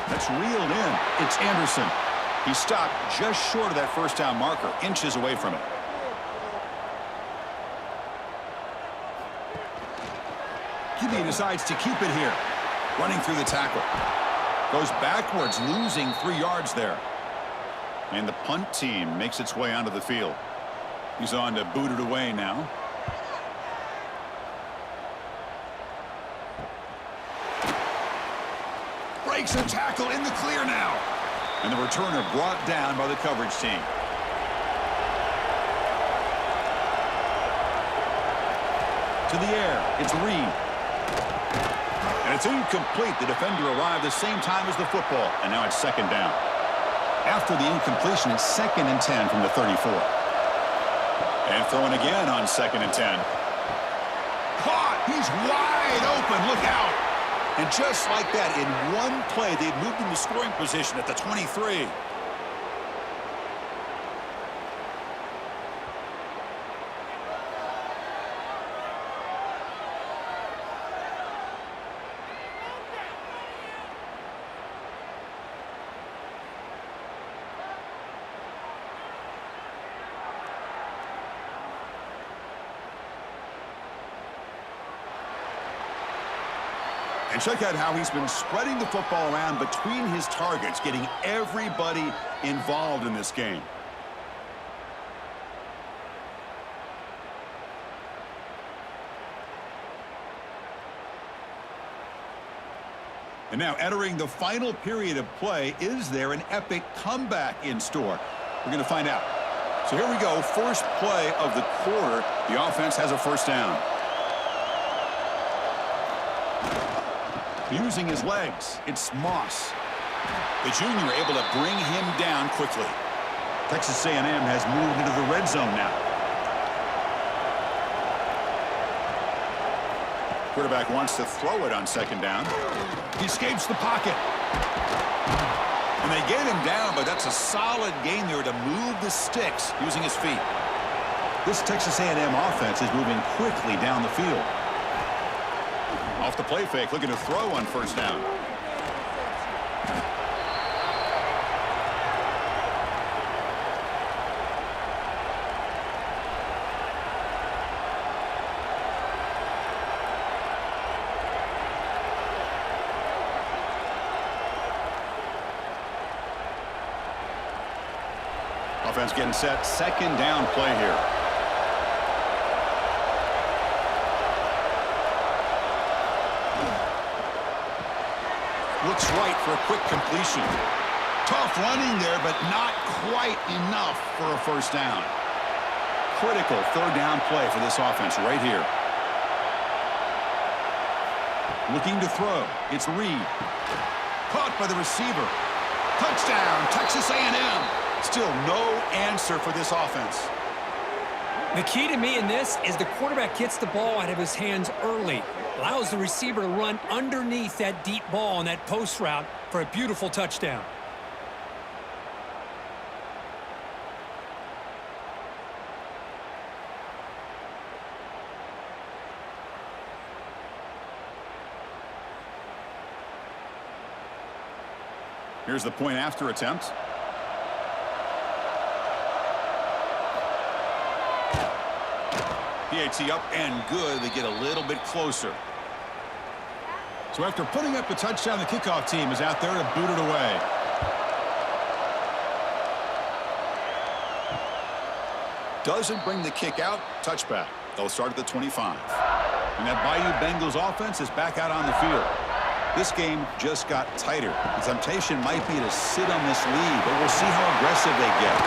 That's reeled in. It's Anderson. He stopped just short of that first down marker, inches away from it. QB decides to keep it here. Running through the tackle. Goes backwards, losing 3 yards there. And the punt team makes its way onto the field. He's on to boot it away now. Breaks a tackle in the clear now. And the returner brought down by the coverage team. To the air, it's Reed. And it's incomplete. The defender arrived the same time as the football, and now it's 2nd down. After the incompletion, it's 2nd and 10 from the 34. And throwing again on 2nd and 10. Caught! He's wide open. Look out! And just like that, in one play, they'd moved into scoring position at the 23. And check out how he's been spreading the football around between his targets, getting everybody involved in this game. And now entering the final period of play, is there an epic comeback in store? We're going to find out. So here we go, first play of the quarter. The offense has a first down. Using his legs, it's Moss. The junior able to bring him down quickly. Texas A&M has moved into the red zone now. Quarterback wants to throw it on second down. He escapes the pocket. And they get him down, but that's a solid gain there to move the sticks using his feet. This Texas A&M offense is moving quickly down the field. Off the play fake, looking to throw on first down. Offense getting set, second down play here. Looks right for a quick completion. Tough running there, but not quite enough for a first down. Critical third down play for this offense right here. Looking to throw. It's Reed. Caught by the receiver. Touchdown, Texas A&M. Still no answer for this offense. The key to me in this is the quarterback gets the ball out of his hands early. Allows the receiver to run underneath that deep ball on that post route for a beautiful touchdown. Here's the point after attempt. PAT up and good. They get a little bit closer. So after putting up the touchdown, the kickoff team is out there to boot it away. Doesn't bring the kick out. Touchback. They'll start at the 25. And that Bayou Bengals offense is back out on the field. This game just got tighter. The temptation might be to sit on this lead, but we'll see how aggressive they get.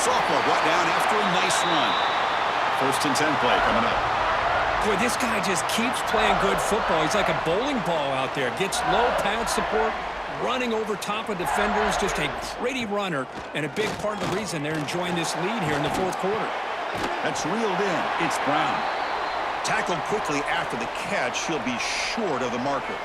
Softball brought down after a nice run. First and 10 play coming up. Boy, this guy just keeps playing good football. He's like a bowling ball out there. Gets low pad support, running over top of defenders. Just a gritty runner, and a big part of the reason they're enjoying this lead here in the fourth quarter. That's reeled in. It's Brown. Tackled quickly after the catch. He'll be short of the marker.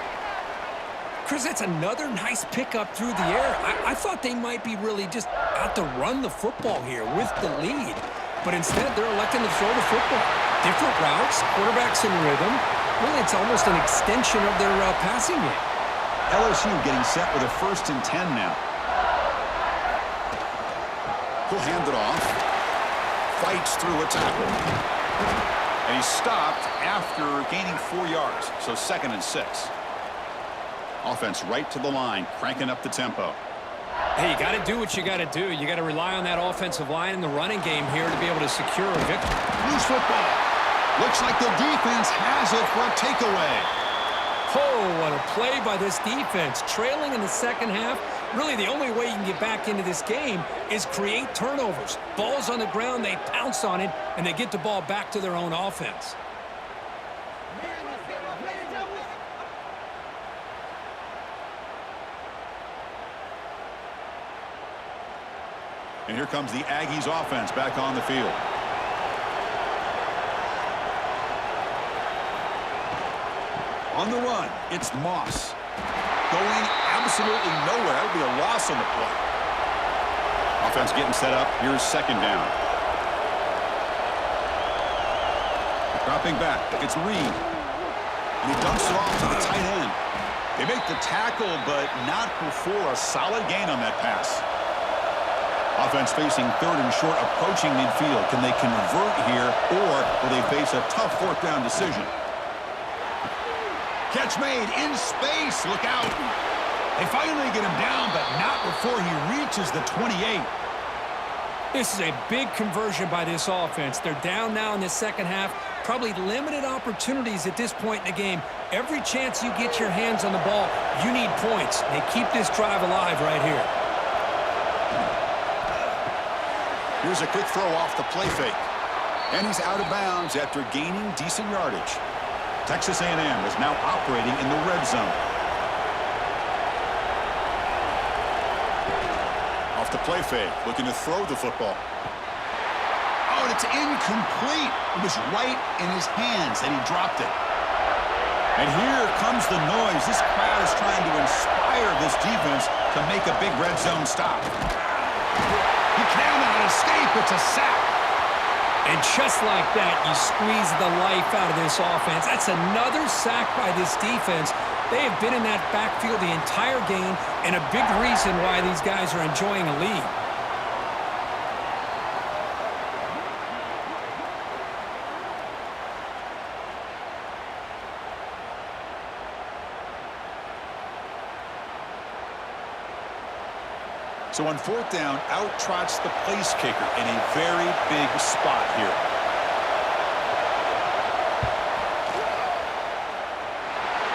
Chris, that's another nice pickup through the air. I thought they might be really just out to run the football here with the lead. But instead, they're electing to throw the football. Different routes, quarterbacks in rhythm. Really, it's almost an extension of their passing game. LSU getting set with a first and 10 now. He'll hand it off. Fights through a tackle. And he's stopped after gaining 4 yards. So second and 6. Offense right to the line, cranking up the tempo. Hey, you got to do what you got to do. You got to rely on that offensive line in the running game here to be able to secure a victory. Loose football. Looks like the defense has it for a takeaway. Oh, what a play by this defense. Trailing in the second half. Really, the only way you can get back into this game is create turnovers. Ball's on the ground, they pounce on it, and they get the ball back to their own offense. And here comes the Aggies offense back on the field. On the run, it's Moss. Going absolutely nowhere. That would be a loss on the play. Offense getting set up. Here's second down. Dropping back. It's Reed. And he dumps it off to the tight end. They make the tackle, but not before a solid gain on that pass. Offense facing third and short, approaching midfield. Can they convert here, or will they face a tough fourth down decision? Catch made in space. Look out. They finally get him down, but not before he reaches the 28. This is a big conversion by this offense. They're down now in the second half. probably limited opportunities at this point in the game. Every chance you get your hands on the ball, you need points. They keep this drive alive right here. Here's a quick throw off the play fake. And he's out of bounds after gaining decent yardage. Texas A&M is now operating in the red zone. Off the play fake, looking to throw the football. Oh, and it's incomplete. It was right in his hands, and he dropped it. And here comes the noise. This crowd is trying to inspire this defense to make a big red zone stop. He cannot escape. It's a sack. And just like that, you squeeze the life out of this offense. That's another sack by this defense. They have been in that backfield the entire game, and a big reason why these guys are enjoying a lead. So on fourth down, out trots the place kicker in a very big spot here.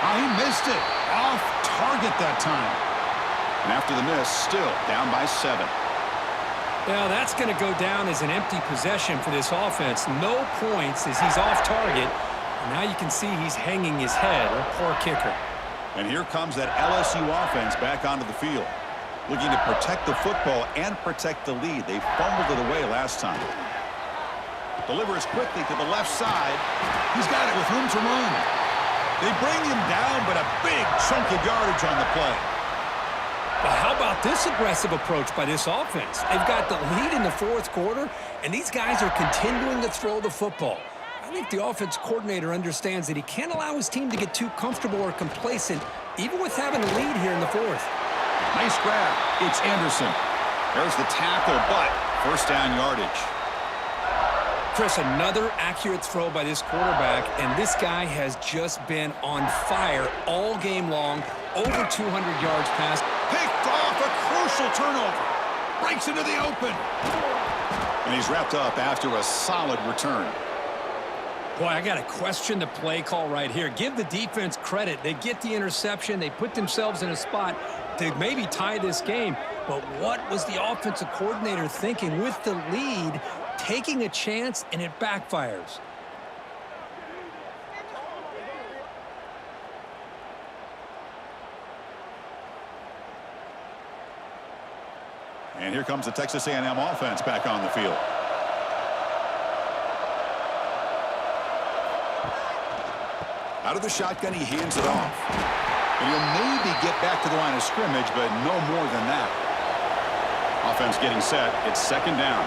Oh, he missed it. Off target that time. And after the miss, still down by 7. Now that's going to go down as an empty possession for this offense. No points as he's off target. And now you can see he's hanging his head. A poor kicker. And here comes that LSU offense back onto the field, looking to protect the football and protect the lead. They fumbled it away last time. Delivers quickly to the left side. He's got it with room to run. They bring him down, but a big chunk of yardage on the play. But how about this aggressive approach by this offense? They've got the lead in the fourth quarter, and these guys are continuing to throw the football. I think the offense coordinator understands that he can't allow his team to get too comfortable or complacent, even with having a lead here in the fourth. Nice grab. It's Anderson. There's the tackle, but first down yardage. Chris, another accurate throw by this quarterback, and this guy has just been on fire all game long. Over 200 yards passed. Picked off, a crucial turnover. Breaks into the open. And he's wrapped up after a solid return. Boy, I got to question the play call right here. Give the defense credit. They get the interception. They put themselves in a spot to maybe tie this game. But what was the offensive coordinator thinking with the lead, taking a chance, and it backfires? And here comes the Texas A&M offense back on the field. Out of the shotgun, he hands it off. And he'll maybe get back to the line of scrimmage, but no more than that. Offense getting set. It's second down.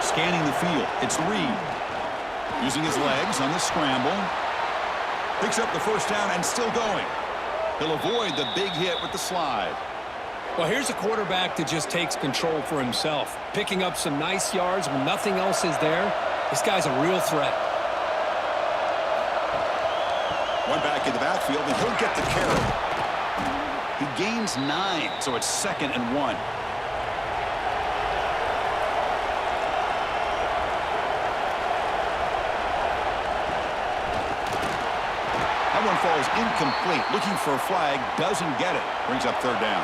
Scanning the field. It's Reed. Using his legs on the scramble. Picks up the first down and still going. He'll avoid the big hit with the slide. Well, here's a quarterback that just takes control for himself. Picking up some nice yards when nothing else is there. This guy's a real threat. One back in the backfield, and he'll get the carry. He gains 9, so it's 2nd and 1. That one falls incomplete. Looking for a flag, doesn't get it. Brings up third down.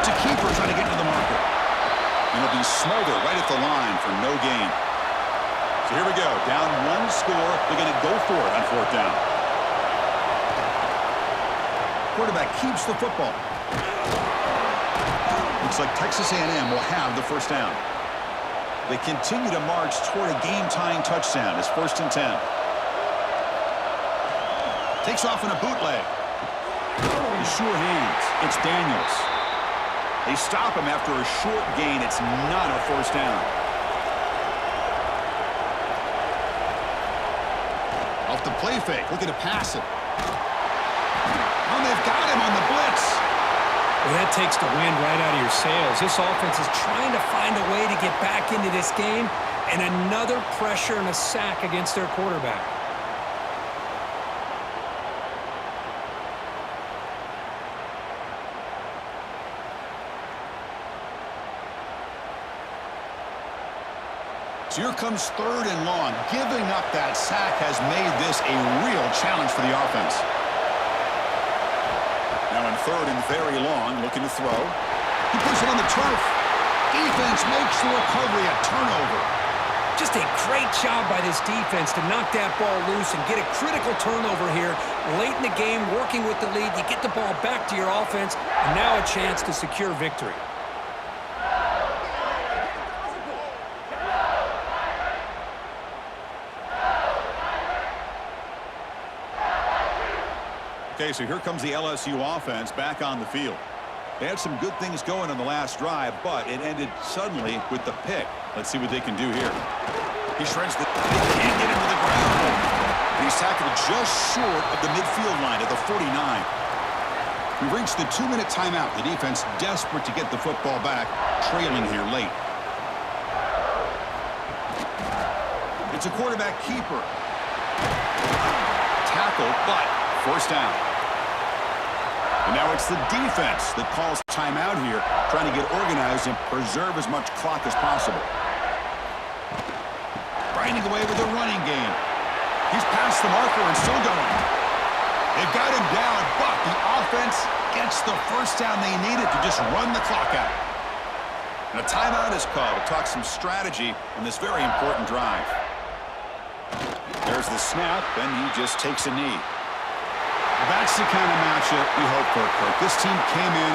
It's a keeper trying to get into the marker. And it'll be Smolder right at the line for no gain. So here we go. Down 1 score. They're going to go for it on fourth down. Quarterback keeps the football. Looks like Texas A&M will have the first down. They continue to march toward a game-tying touchdown. It's 1st and 10. Takes off in a bootleg. Sure hands. It's Daniels. They stop him after a short gain. It's not a first down. Off the play fake. Looking to pass it. Oh, they've got him on the blitz. Well, that takes the wind right out of your sails. This offense is trying to find a way to get back into this game, and another pressure and a sack against their quarterback. So here comes 3rd and long. Giving up that sack has made this a real challenge for the offense. Now in 3rd and very long, looking to throw. He puts it on the turf. Defense makes the recovery, a turnover. Just a great job by this defense to knock that ball loose and get a critical turnover here late in the game, working with the lead. You get the ball back to your offense, and now a chance to secure victory. Okay, so here comes the LSU offense back on the field. They had some good things going on the last drive, but it ended suddenly with the pick. Let's see what they can do here. He shreds the... They can't get him to the ground. And he's tackled just short of the midfield line at the 49. We've reached the 2-minute timeout. The defense desperate to get the football back, trailing here late. It's a quarterback keeper. Tackle, but first down. And now it's the defense that calls timeout here, trying to get organized and preserve as much clock as possible. Grinding away with the running game. He's past the marker and still going. They've got him down, but the offense gets the first down they needed to just run the clock out. And a timeout is called to talk some strategy on this very important drive. There's the snap, and he just takes a knee. That's the kind of matchup we hope for, Kirk. This team came in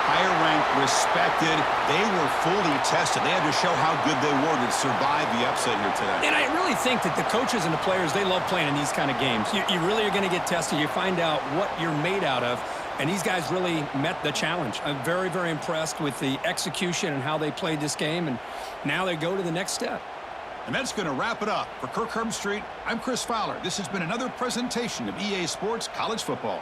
higher ranked, respected. They were fully tested. They had to show how good they were to survive the upset here today. And I really think that the coaches and the players, they love playing in these kind of games. You really are going to get tested. You find out what you're made out of. And these guys really met the challenge. I'm very, very impressed with the execution and how they played this game. And now they go to the next step. And that's going to wrap it up. For Kirk Herbstreit, I'm Chris Fowler. This has been another presentation of EA Sports College Football.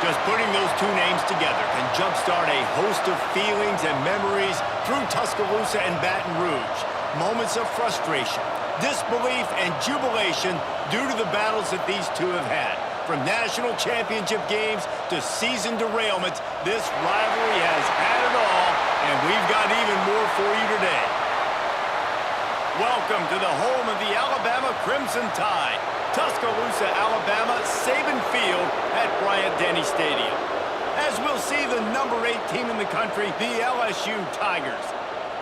Just putting those two names together can jumpstart a host of feelings and memories through Tuscaloosa and Baton Rouge. Moments of frustration, disbelief, and jubilation due to the battles that these two have had. From national championship games to season derailments, this rivalry has had it all, and we've got even more for you today. Welcome to the home of the Alabama Crimson Tide. Tuscaloosa, Alabama, Saban Field at Bryant-Denny Stadium. As we'll see the number 8 team in the country, the LSU Tigers,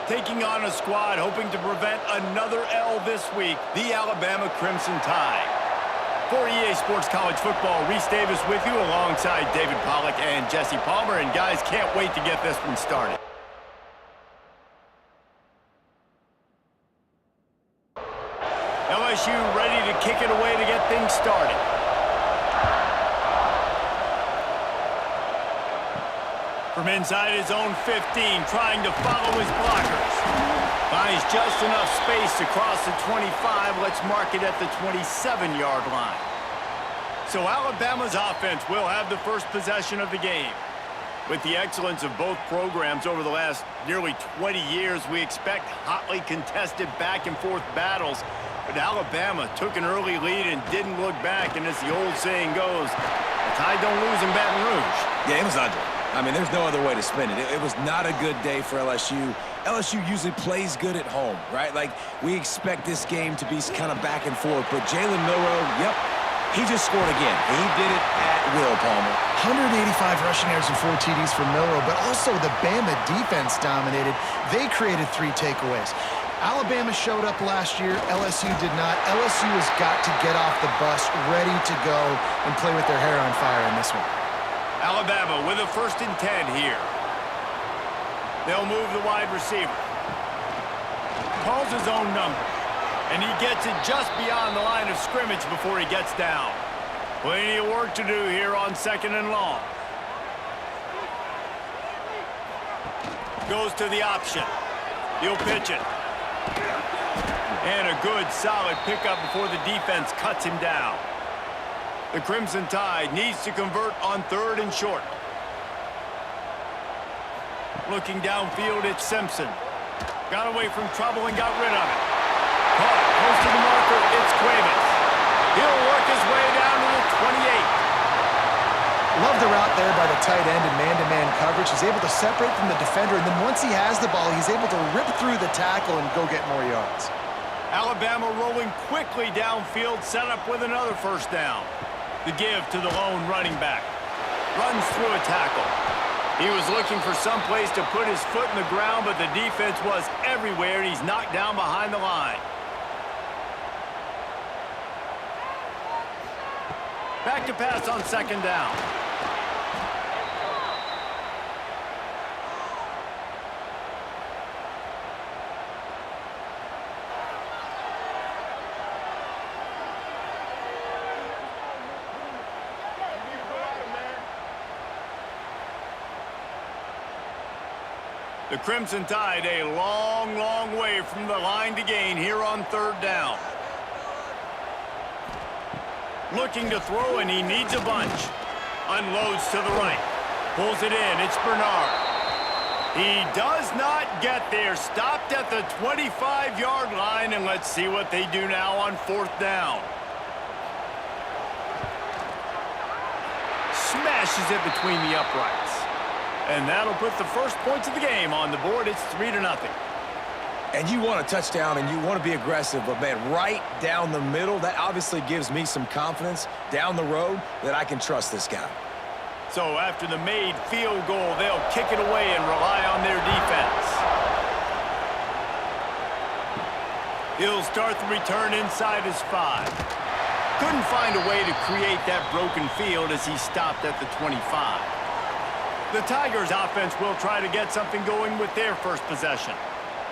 taking on a squad hoping to prevent another L this week, the Alabama Crimson Tide. For EA Sports College Football, Reese Davis with you alongside David Pollack and Jesse Palmer. And guys, can't wait to get this one started. LSU ready to kick it away to get things started. From inside his own 15, trying to follow his blockers. Finds just enough space to cross the 25. Let's mark it at the 27-yard line. So Alabama's offense will have the first possession of the game. With the excellence of both programs over the last nearly 20 years, we expect hotly contested back-and-forth battles. But Alabama took an early lead and didn't look back, and as the old saying goes, the Tide don't lose in Baton Rouge. Yeah, it was ugly. I mean, there's no other way to spin it. It was not a good day for LSU. LSU usually plays good at home, right? Like, we expect this game to be kind of back and forth. But Jalen Milroe, yep, he just scored again. He did it at will, Palmer. 185 rushing yards and 4 TDs for Milroe, but also the Bama defense dominated. They created 3 takeaways. Alabama showed up last year. LSU did not. LSU has got to get off the bus, ready to go and play with their hair on fire in this one. Alabama with a 1st and 10 here. They'll move the wide receiver. Calls his own number. And he gets it just beyond the line of scrimmage before he gets down. Plenty of work to do here on 2nd and long. Goes to the option. He'll pitch it. And a good, solid pickup before the defense cuts him down. The Crimson Tide needs to convert on 3rd and short. Looking downfield, it's Simpson. Got away from trouble and got rid of it. Caught, close to the marker, it's Cuevas. He'll work his way down to the 28. Love the route there by the tight end in man-to-man coverage. He's able to separate from the defender, and then once he has the ball, he's able to rip through the tackle and go get more yards. Alabama rolling quickly downfield, set up with another 1st down. The give to the lone running back. Runs through a tackle. He was looking for some place to put his foot in the ground, but the defense was everywhere, and he's knocked down behind the line. Back to pass on 2nd down. The Crimson Tide a long, long way from the line to gain here on 3rd down. Looking to throw, and he needs a bunch. Unloads to the right. Pulls it in. It's Bernard. He does not get there. Stopped at the 25-yard line, and let's see what they do now on 4th down. Smashes it between the uprights. And that'll put the first points of the game on the board. It's 3-0. And you want a touchdown and you want to be aggressive, but man, right down the middle, that obviously gives me some confidence down the road that I can trust this guy. So after the made field goal, they'll kick it away and rely on their defense. He'll start the return inside his 5. Couldn't find a way to create that broken field as he stopped at the 25. The Tigers offense will try to get something going with their first possession.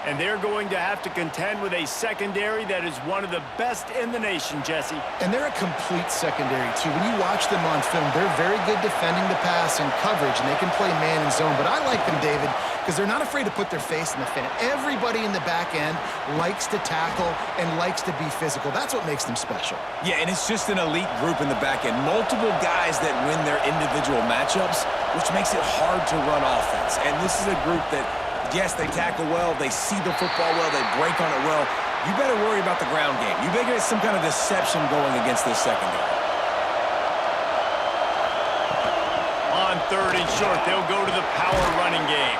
And they're going to have to contend with a secondary that is one of the best in the nation, Jesse. And they're a complete secondary, too. When you watch them on film, they're very good defending the pass and coverage, and they can play man and zone. But I like them, David, because they're not afraid to put their face in the fan. Everybody in the back end likes to tackle and likes to be physical. That's what makes them special. Yeah, and it's just an elite group in the back end. Multiple guys that win their individual matchups, which makes it hard to run offense. And this is a group that, yes, they tackle well, they see the football well, they break on it well. You better worry about the ground game. You better get some kind of deception going against this secondary. On 3rd and short, they'll go to the power running game.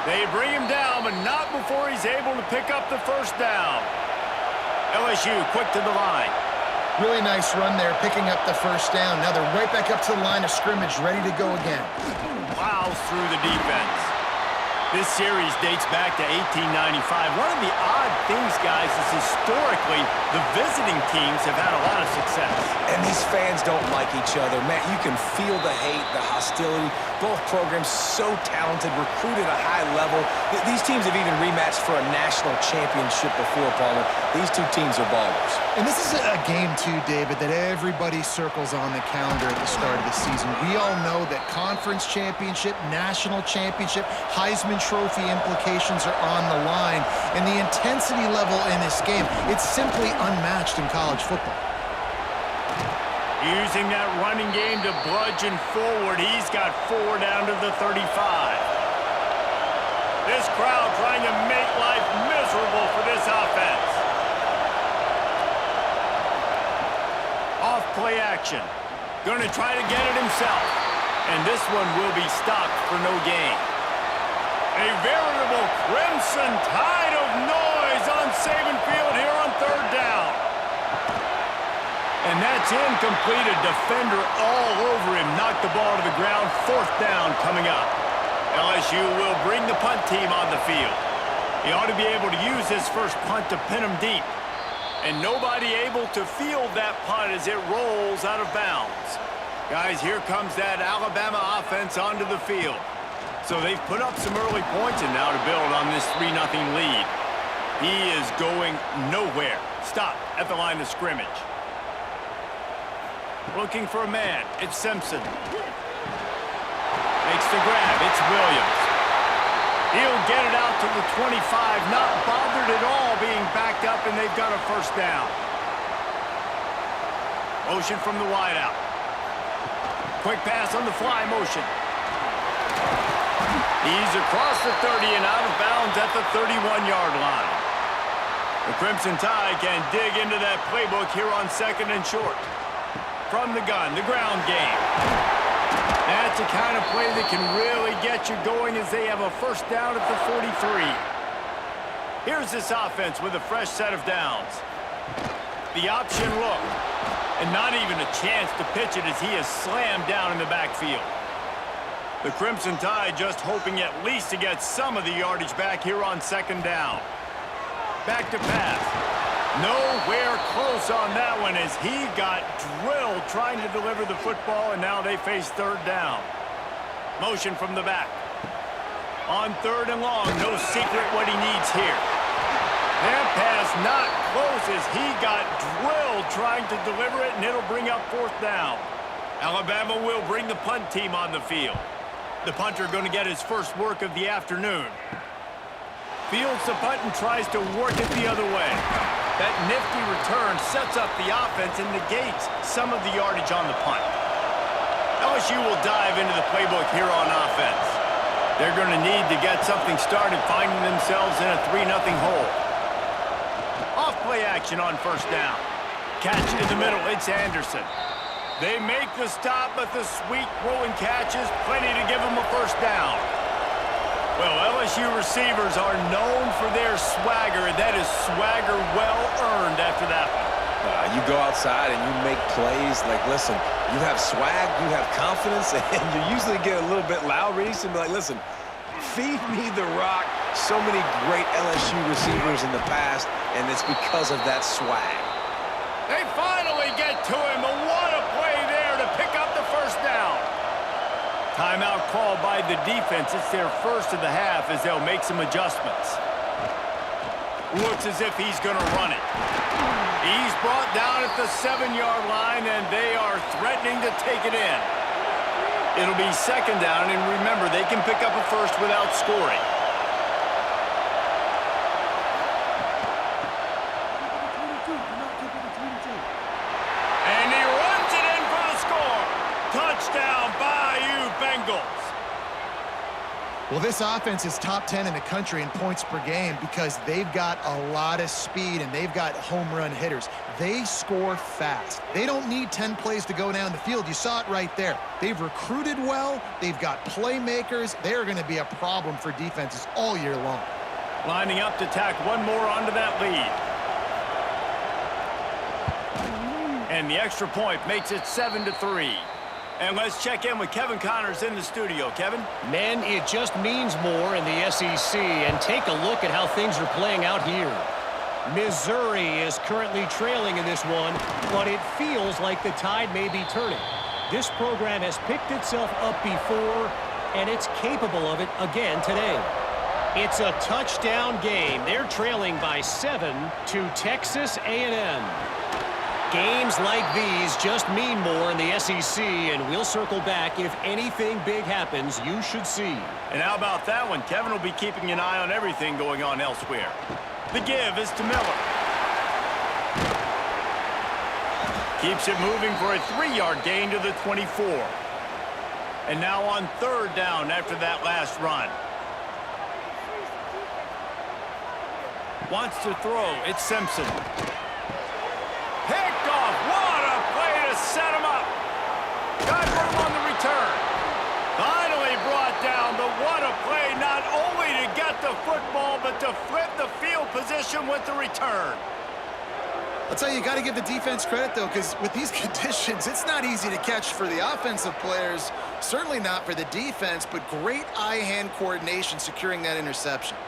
They bring him down, but not before he's able to pick up the first down. LSU quick to the line. Really nice run there, picking up the first down. Now they're right back up to the line of scrimmage, ready to go again. Plows through the defense. This series dates back to 1895. One of the odd things, guys, is historically the visiting teams have had a lot of success. And these fans don't like each other. Man, you can feel the hate, the hostility. Both programs so talented, recruited at a high level. These teams have even rematched for a national championship before, Palmer. These two teams are ballers. And this is a game, too, David, that everybody circles on the calendar at the start of the season. We all know that conference championship, national championship, Heisman Trophy implications are on the line. And the intensity level in this game, it's simply unmatched in college football. Using that running game to bludgeon forward. He's got 4 down to the 35. This crowd trying to make life miserable for this offense. Off play action. Going to try to get it himself. And this one will be stopped for no gain. A veritable crimson tide of noise on Saban Field here on 3rd down. And that's incomplete. A defender all over him. Knocked the ball to the ground. 4th down coming up. LSU will bring the punt team on the field. He ought to be able to use his first punt to pin him deep. And nobody able to field that punt as it rolls out of bounds. Guys, here comes that Alabama offense onto the field. So they've put up some early points and now to build on this 3-0 lead. He is going nowhere. Stop at the line of scrimmage. Looking for a man. It's Simpson. Makes the grab. It's Williams. He'll get it out to the 25. Not bothered at all being backed up, and they've got a first down. Motion from the wideout. Quick pass on the fly motion. He's across the 30 and out of bounds at the 31-yard line. The Crimson Tide can dig into that playbook here on 2nd and short. From the gun, the ground game. That's the kind of play that can really get you going as they have a first down at the 43. Here's this offense with a fresh set of downs. The option look. And not even a chance to pitch it as he is slammed down in the backfield. The Crimson Tide just hoping at least to get some of the yardage back here on 2nd down. Back to pass. Nowhere close on that one as he got drilled trying to deliver the football, and now they face 3rd down. Motion from the back. On 3rd and long, no secret what he needs here. That pass not close as he got drilled trying to deliver it, and it'll bring up 4th down. Alabama will bring the punt team on the field. The punter going to get his first work of the afternoon. Fields the punt and tries to work it the other way. That nifty return sets up the offense and negates some of the yardage on the punt. LSU will dive into the playbook here on offense. They're going to need to get something started, finding themselves in a 3-0 hole. Off play action on 1st down. Catch in the middle, it's Anderson. They make the stop, but the sweet throwing catch is plenty to give them a first down. Well, LSU receivers are known for their swagger, and that is swagger well earned after that one. You go outside and you make plays. Like, listen, you have swag, you have confidence, and you usually get a little bit loud. Reese and be like, listen, feed me the rock. So many great LSU receivers in the past, and it's because of that swag. They finally get to him, but what a play there to pick up the first down. Timeout called by the defense. It's their first of the half as they'll make some adjustments. Looks as if he's going to run it. He's brought down at the 7-yard line, and they are threatening to take it in. It'll be second down, and remember, they can pick up a first without scoring. And he runs it in for the score. Touchdown, Bayou Bengals. Well, this offense is top 10 in the country in points per game because they've got a lot of speed and they've got home run hitters. They score fast. They don't need 10 plays to go down the field. You saw it right there. They've recruited well. They've got playmakers. They're going to be a problem for defenses all year long. Lining up to tack one more onto that lead. And the extra point makes it 7-3. And let's check in with Kevin Connors in the studio. Kevin? Men, it just means more in the SEC, and take a look at how things are playing out here. Missouri is currently trailing in this one, but it feels like the tide may be turning. This program has picked itself up before, and it's capable of it again today. It's a touchdown game. They're trailing by 7 to Texas A&M. Games like these just mean more in the SEC, and we'll circle back if anything big happens you should see. And how about that one? Kevin will be keeping an eye on everything going on elsewhere. The give is to Miller. Keeps it moving for a 3-yard gain to the 24. And now on third down after that last run. Wants to throw. It's Simpson. Picked off. What a play to set him up. Got room on the return. Finally brought down, but what a play, not only to get the football, but to flip the field position with the return. I'll tell you, you got to give the defense credit, though, because with these conditions, it's not easy to catch for the offensive players, certainly not for the defense, but great eye-hand coordination securing that interception.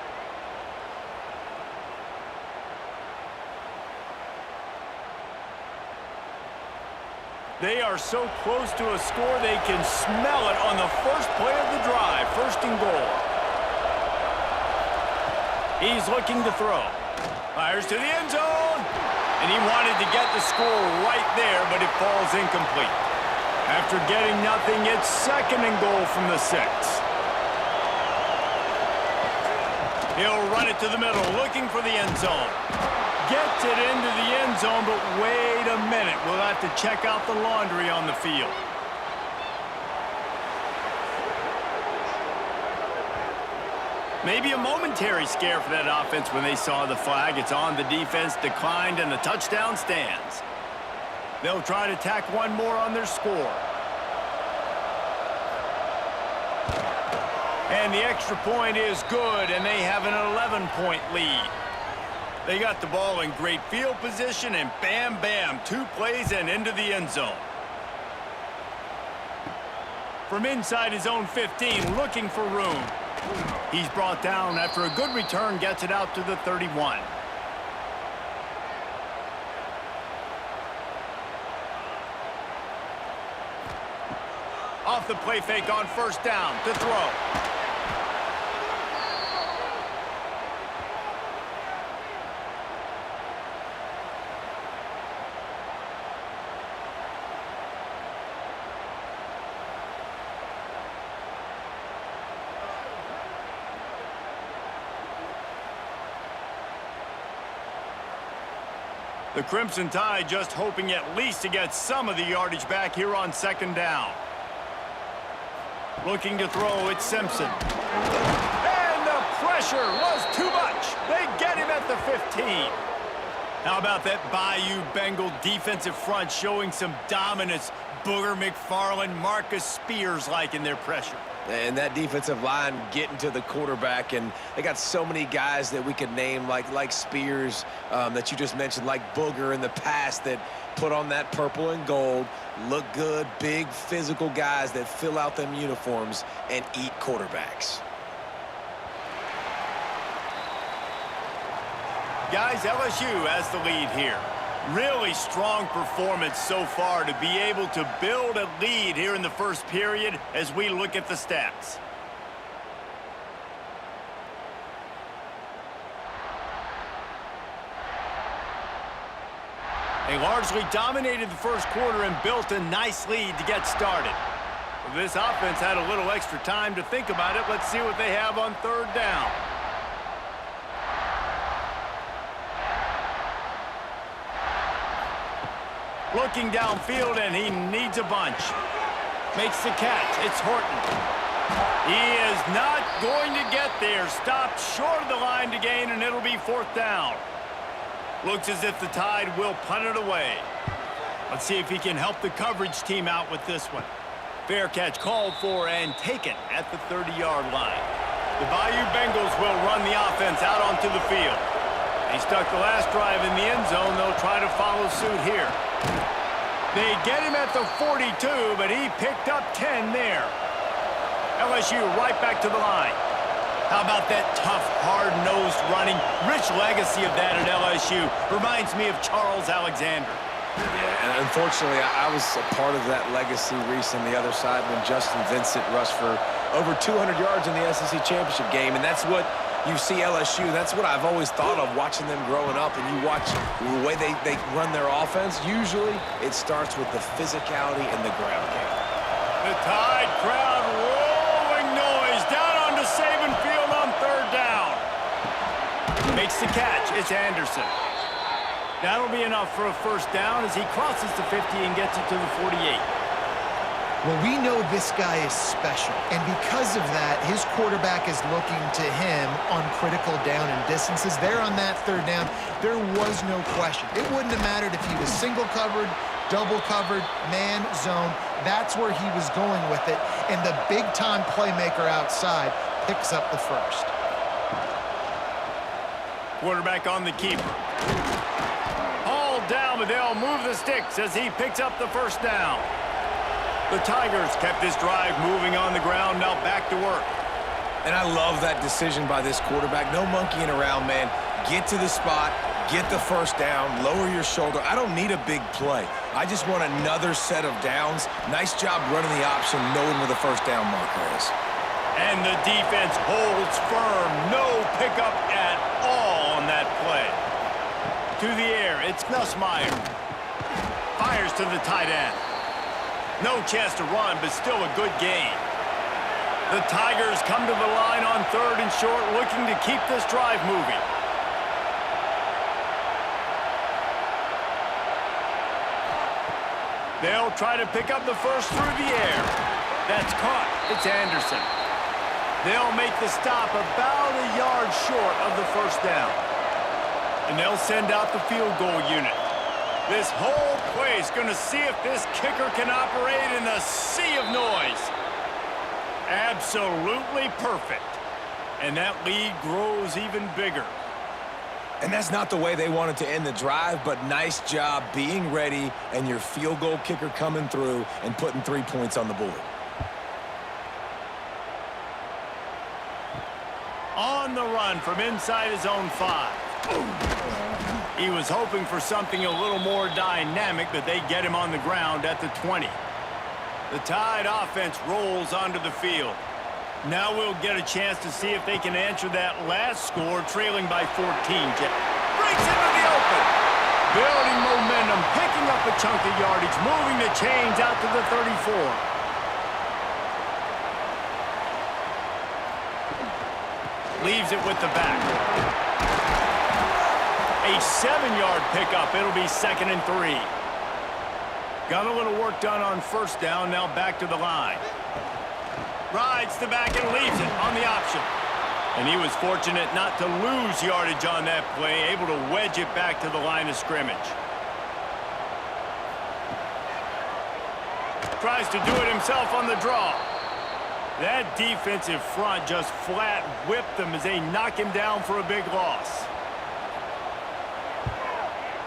They are so close to a score, they can smell it on the first play of the drive. First and goal. He's looking to throw. Fires to the end zone. And he wanted to get the score right there, but it falls incomplete. After getting nothing, it's second and goal from the 6. He'll run it to the middle, looking for the end zone. Gets it into the end zone, but wait a minute. We'll have to check out the laundry on the field. Maybe a momentary scare for that offense when they saw the flag. It's on the defense, declined, and the touchdown stands. They'll try to tack one more on their score. And the extra point is good, and they have an 11-point lead. They got the ball in great field position, and bam, bam, 2 plays and into the end zone. From inside his own 15, looking for room. He's brought down after a good return, gets it out to the 31. Off the play fake on first down to throw. The Crimson Tide just hoping at least to get some of the yardage back here on second down. Looking to throw, it's Simpson. And the pressure was too much. They get him at the 15. How about that Bayou Bengal defensive front showing some dominance? Booger McFarland, Marcus Spears-like in their pressure. And that defensive line getting to the quarterback, and they got so many guys that we could name like Spears that you just mentioned, like Booger in the past, that put on that purple and gold, look good, big physical guys that fill out them uniforms and eat quarterbacks. Guys, LSU has the lead here. Really strong performance so far to be able to build a lead here in the first period as we look at the stats. They largely dominated the first quarter and built a nice lead to get started. This offense had a little extra time to think about it. Let's see what they have on third down. Looking downfield, and he needs a bunch. Makes the catch. It's Horton. He is not going to get there. Stopped short of the line to gain, and it'll be fourth down. Looks as if the Tide will punt it away. Let's see if he can help the coverage team out with this one. Fair catch called for and taken at the 30-yard line. The Bayou Bengals will run the offense out onto the field. They stuck the last drive in the end zone. They'll try to follow suit here. They get him at the 42, but he picked up 10 there. LSU right back to the line. How about that tough, hard-nosed running? Rich legacy of that at LSU. Reminds me of Charles Alexander. Yeah, and unfortunately, I was a part of that legacy, Reese, on the other side when Justin Vincent rushed for over 200 yards in the SEC championship game, and that's what you see LSU. That's what I've always thought of watching them growing up, and you watch the way they run their offense. Usually, it starts with the physicality and the ground game. The Tide crowd rolling noise down onto Saban Field on third down. Makes the catch. It's Anderson. That'll be enough for a first down as he crosses the 50 and gets it to the 48. Well, we know this guy is special, and because of that, his quarterback is looking to him on critical down and distances. There on that third down, there was no question. It wouldn't have mattered if he was single covered, double covered, man, zone. That's where he was going with it, and the big-time playmaker outside picks up the first. Quarterback on the keeper. Hauled down, but they'll move the sticks as he picks up the first down. The Tigers kept this drive moving on the ground, now back to work. And I love that decision by this quarterback. No monkeying around, man. Get to the spot, get the first down, lower your shoulder. I don't need a big play. I just want another set of downs. Nice job running the option, knowing where the first down marker is. And the defense holds firm. No pickup at all on that play. To the air, it's Nussmeier. Fires to the tight end. No chance to run, but still a good gain. The Tigers come to the line on third and short, looking to keep this drive moving. They'll try to pick up the first through the air. That's caught. It's Anderson. They'll make the stop about a yard short of the first down. And they'll send out the field goal unit. This whole place going to see if this kicker can operate in the sea of noise. Absolutely perfect. And that lead grows even bigger. And that's not the way they wanted to end the drive, but nice job being ready and your field goal kicker coming through and putting 3 points on the board. On the run from inside his own 5. He was hoping for something a little more dynamic, but they get him on the ground at the 20. The Tide offense rolls onto the field. Now we'll get a chance to see if they can answer that last score, trailing by 14. Breaks into the open. Building momentum, picking up a chunk of yardage, moving the chains out to the 34. Leaves it with the back. A 7-yard pickup. It'll be 2nd and 3. Got a little work done on first down. Now back to the line. Rides the back and leaves it on the option. And he was fortunate not to lose yardage on that play, able to wedge it back to the line of scrimmage. Tries to do it himself on the draw. That defensive front just flat whipped them as they knock him down for a big loss.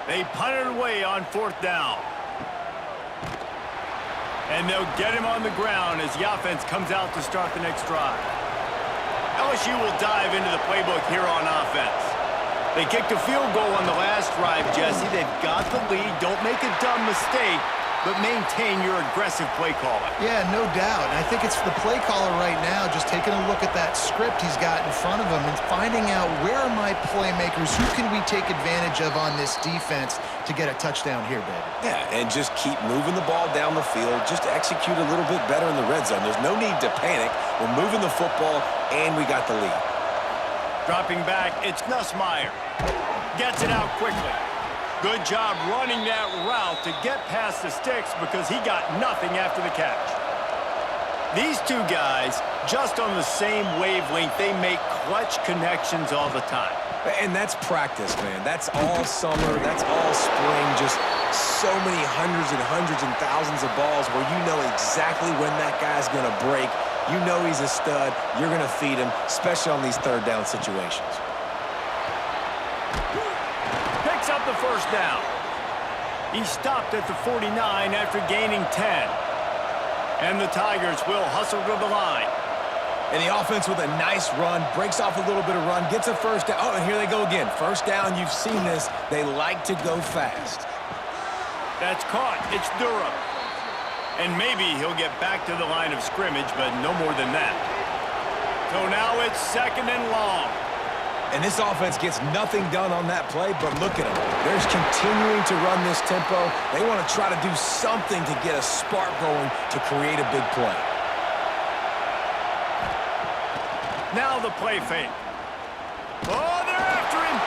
They punt it away on fourth down. And they'll get him on the ground as the offense comes out to start the next drive. LSU will dive into the playbook here on offense. They kicked a field goal on the last drive, Jesse. They've got the lead. Don't make a dumb mistake. but maintain your aggressive play calling. Yeah, no doubt. And I think it's the play caller right now just taking a look at that script he's got in front of him and finding out where are my playmakers, who can we take advantage of on this defense to get a touchdown here, David. Yeah, and just keep moving the ball down the field. Just execute a little bit better in the red zone. There's no need to panic. We're moving the football, and we got the lead. Dropping back, it's Nussmeier. Gets it out quickly. Good job running that route to get past the sticks because he got nothing after the catch. These two guys, just on the same wavelength, they make clutch connections all the time. And that's practice, man. That's all summer. That's all spring. Just so many hundreds and thousands of balls where you know exactly when that guy's going to break. You know he's a stud. You're going to feed him, especially on these third down situations. Picks up the first down. He stopped at the 49 after gaining 10. And the Tigers will hustle to the line. And the offense with a nice run, breaks off a little bit of run, gets a first down. Oh, and here they go again. First down, you've seen this. They like to go fast. That's caught. It's Durham. And maybe he'll get back to the line of scrimmage, but no more than that. So now it's 2nd and long. And this offense gets nothing done on that play, but look at them. They're just continuing to run this tempo. They want to try to do something to get a spark going to create a big play. Now the play fake. Oh, they're after him.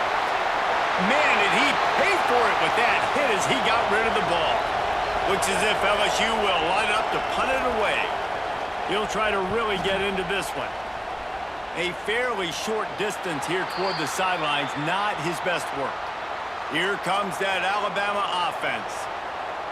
Man, did he pay for it with that hit as he got rid of the ball. Looks as if LSU will line up to punt it away. He'll try to really get into this one. A fairly short distance here toward the sidelines, not his best work. Here comes that Alabama offense.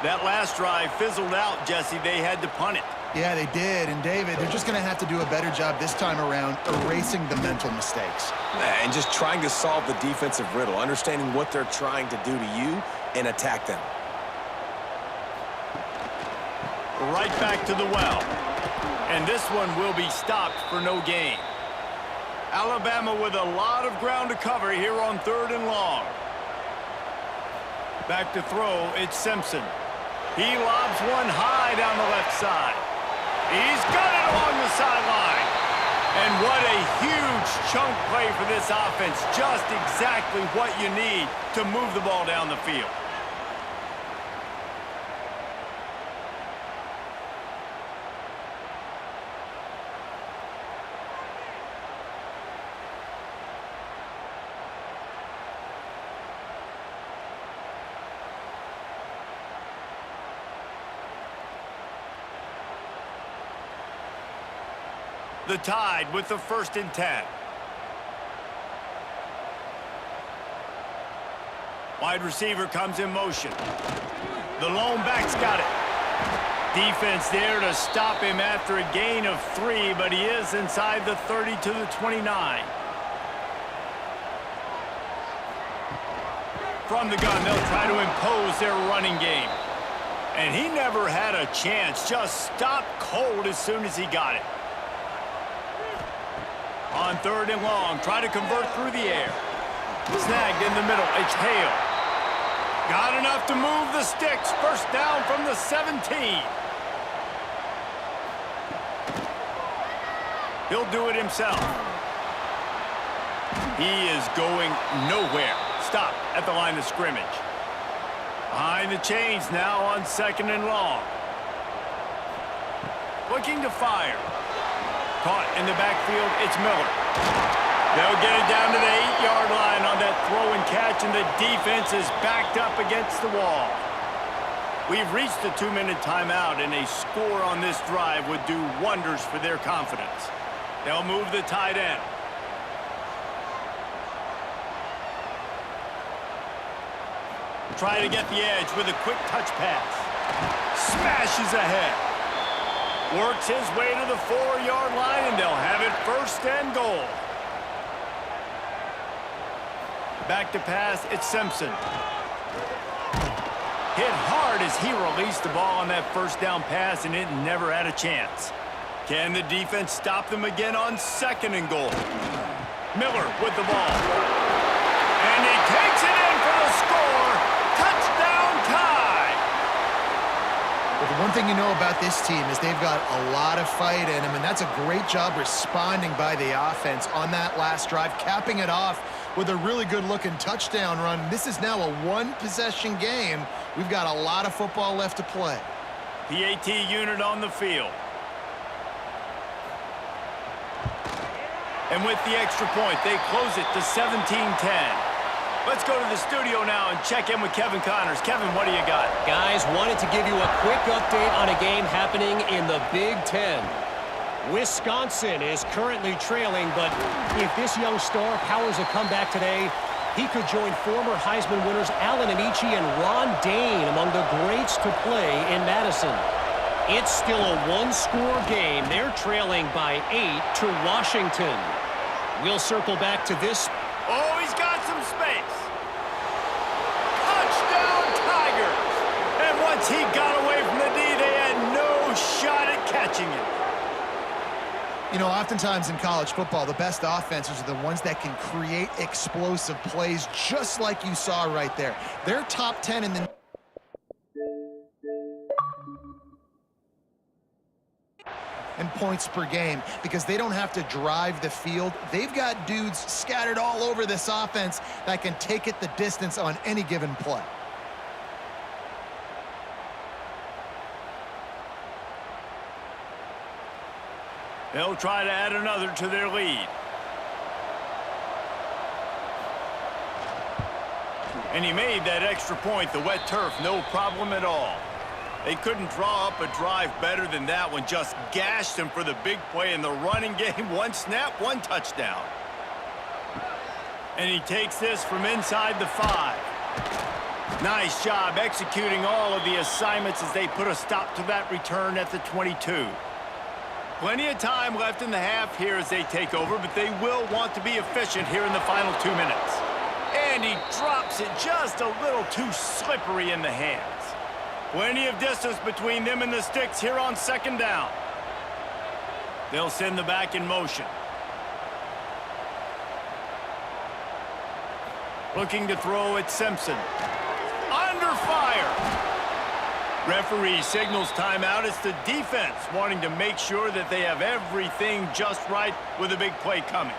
That last drive fizzled out, Jesse. They had to punt it. Yeah, they did. And, David, they're just going to have to do a better job this time around erasing the mental mistakes. And just trying to solve the defensive riddle, understanding what they're trying to do to you and attack them. Right back to the well. And this one will be stopped for no gain. Alabama with a lot of ground to cover here on 3rd and long. Back to throw, it's Simpson. He lobs one high down the left side. He's got it along the sideline. And what a huge chunk play for this offense. Just exactly what you need to move the ball down the field. The Tide with the 1st and 10. Wide receiver comes in motion. The lone back's got it. Defense there to stop him after a gain of 3, but he is inside the 30 to the 29. From the gun, they'll try to impose their running game. And he never had a chance. Just stopped cold as soon as he got it. On 3rd and long, try to convert through the air. Snagged in the middle, it's Hale. Got enough to move the sticks. First down from the 17. He'll do it himself. He is going nowhere. Stop at the line of scrimmage. Behind the chains now on 2nd and long. Looking to fire. Caught in the backfield, it's Miller. They'll get it down to the 8-yard line on that throw and catch, and the defense is backed up against the wall. We've reached the 2-minute timeout, and a score on this drive would do wonders for their confidence. They'll move the tight end. Try to get the edge with a quick touch pass. Smashes ahead. Works his way to the 4-yard line, and they'll have it 1st and goal. Back to pass, it's Simpson. Hit hard as he released the ball on that 1st down pass, and it never had a chance. Can the defense stop them again on 2nd and goal? Miller with the ball. And he takes it in for the score. Touchdown tie. thing you know about this team is they've got a lot of fight in them, and that's a great job responding by the offense on that last drive, capping it off with a really good-looking touchdown run. This is now a one-possession game. We've got a lot of football left to play. PAT unit on the field. And with the extra point, they close it to 17-10. Let's go to the studio now and check in with Kevin Connors. Kevin, what do you got? Guys, wanted to give you a quick update on a game happening in the Big Ten. Wisconsin is currently trailing, but if this young star powers a comeback today, he could join former Heisman winners Allen Amici and Ron Dane among the greats to play in Madison. It's still a one-score game. They're trailing by 8 to Washington. We'll circle back to this. Oh, he's got some space. Touchdown, Tigers. And once he got away from the D, they had no shot at catching him. You know, oftentimes in college football, the best offenses are the ones that can create explosive plays, just like you saw right there. They're top 10 in the in points per game because they don't have to drive the field. They've got dudes scattered all over this offense that can take it the distance on any given play. They'll try to add another to their lead. And he made that extra point, the wet turf, no problem at all. They couldn't draw up a drive better than that one. Just gashed him for the big play in the running game. One snap, one touchdown. And he takes this from inside the 5. Nice job executing all of the assignments as they put a stop to that return at the 22. Plenty of time left in the half here as they take over, but they will want to be efficient here in the final 2 minutes. And he drops it just a little too slippery in the hands. Plenty of distance between them and the sticks here on second down. They'll send the back in motion. Looking to throw at Simpson. Under fire. Referee signals timeout. It's the defense wanting to make sure that they have everything just right with a big play coming.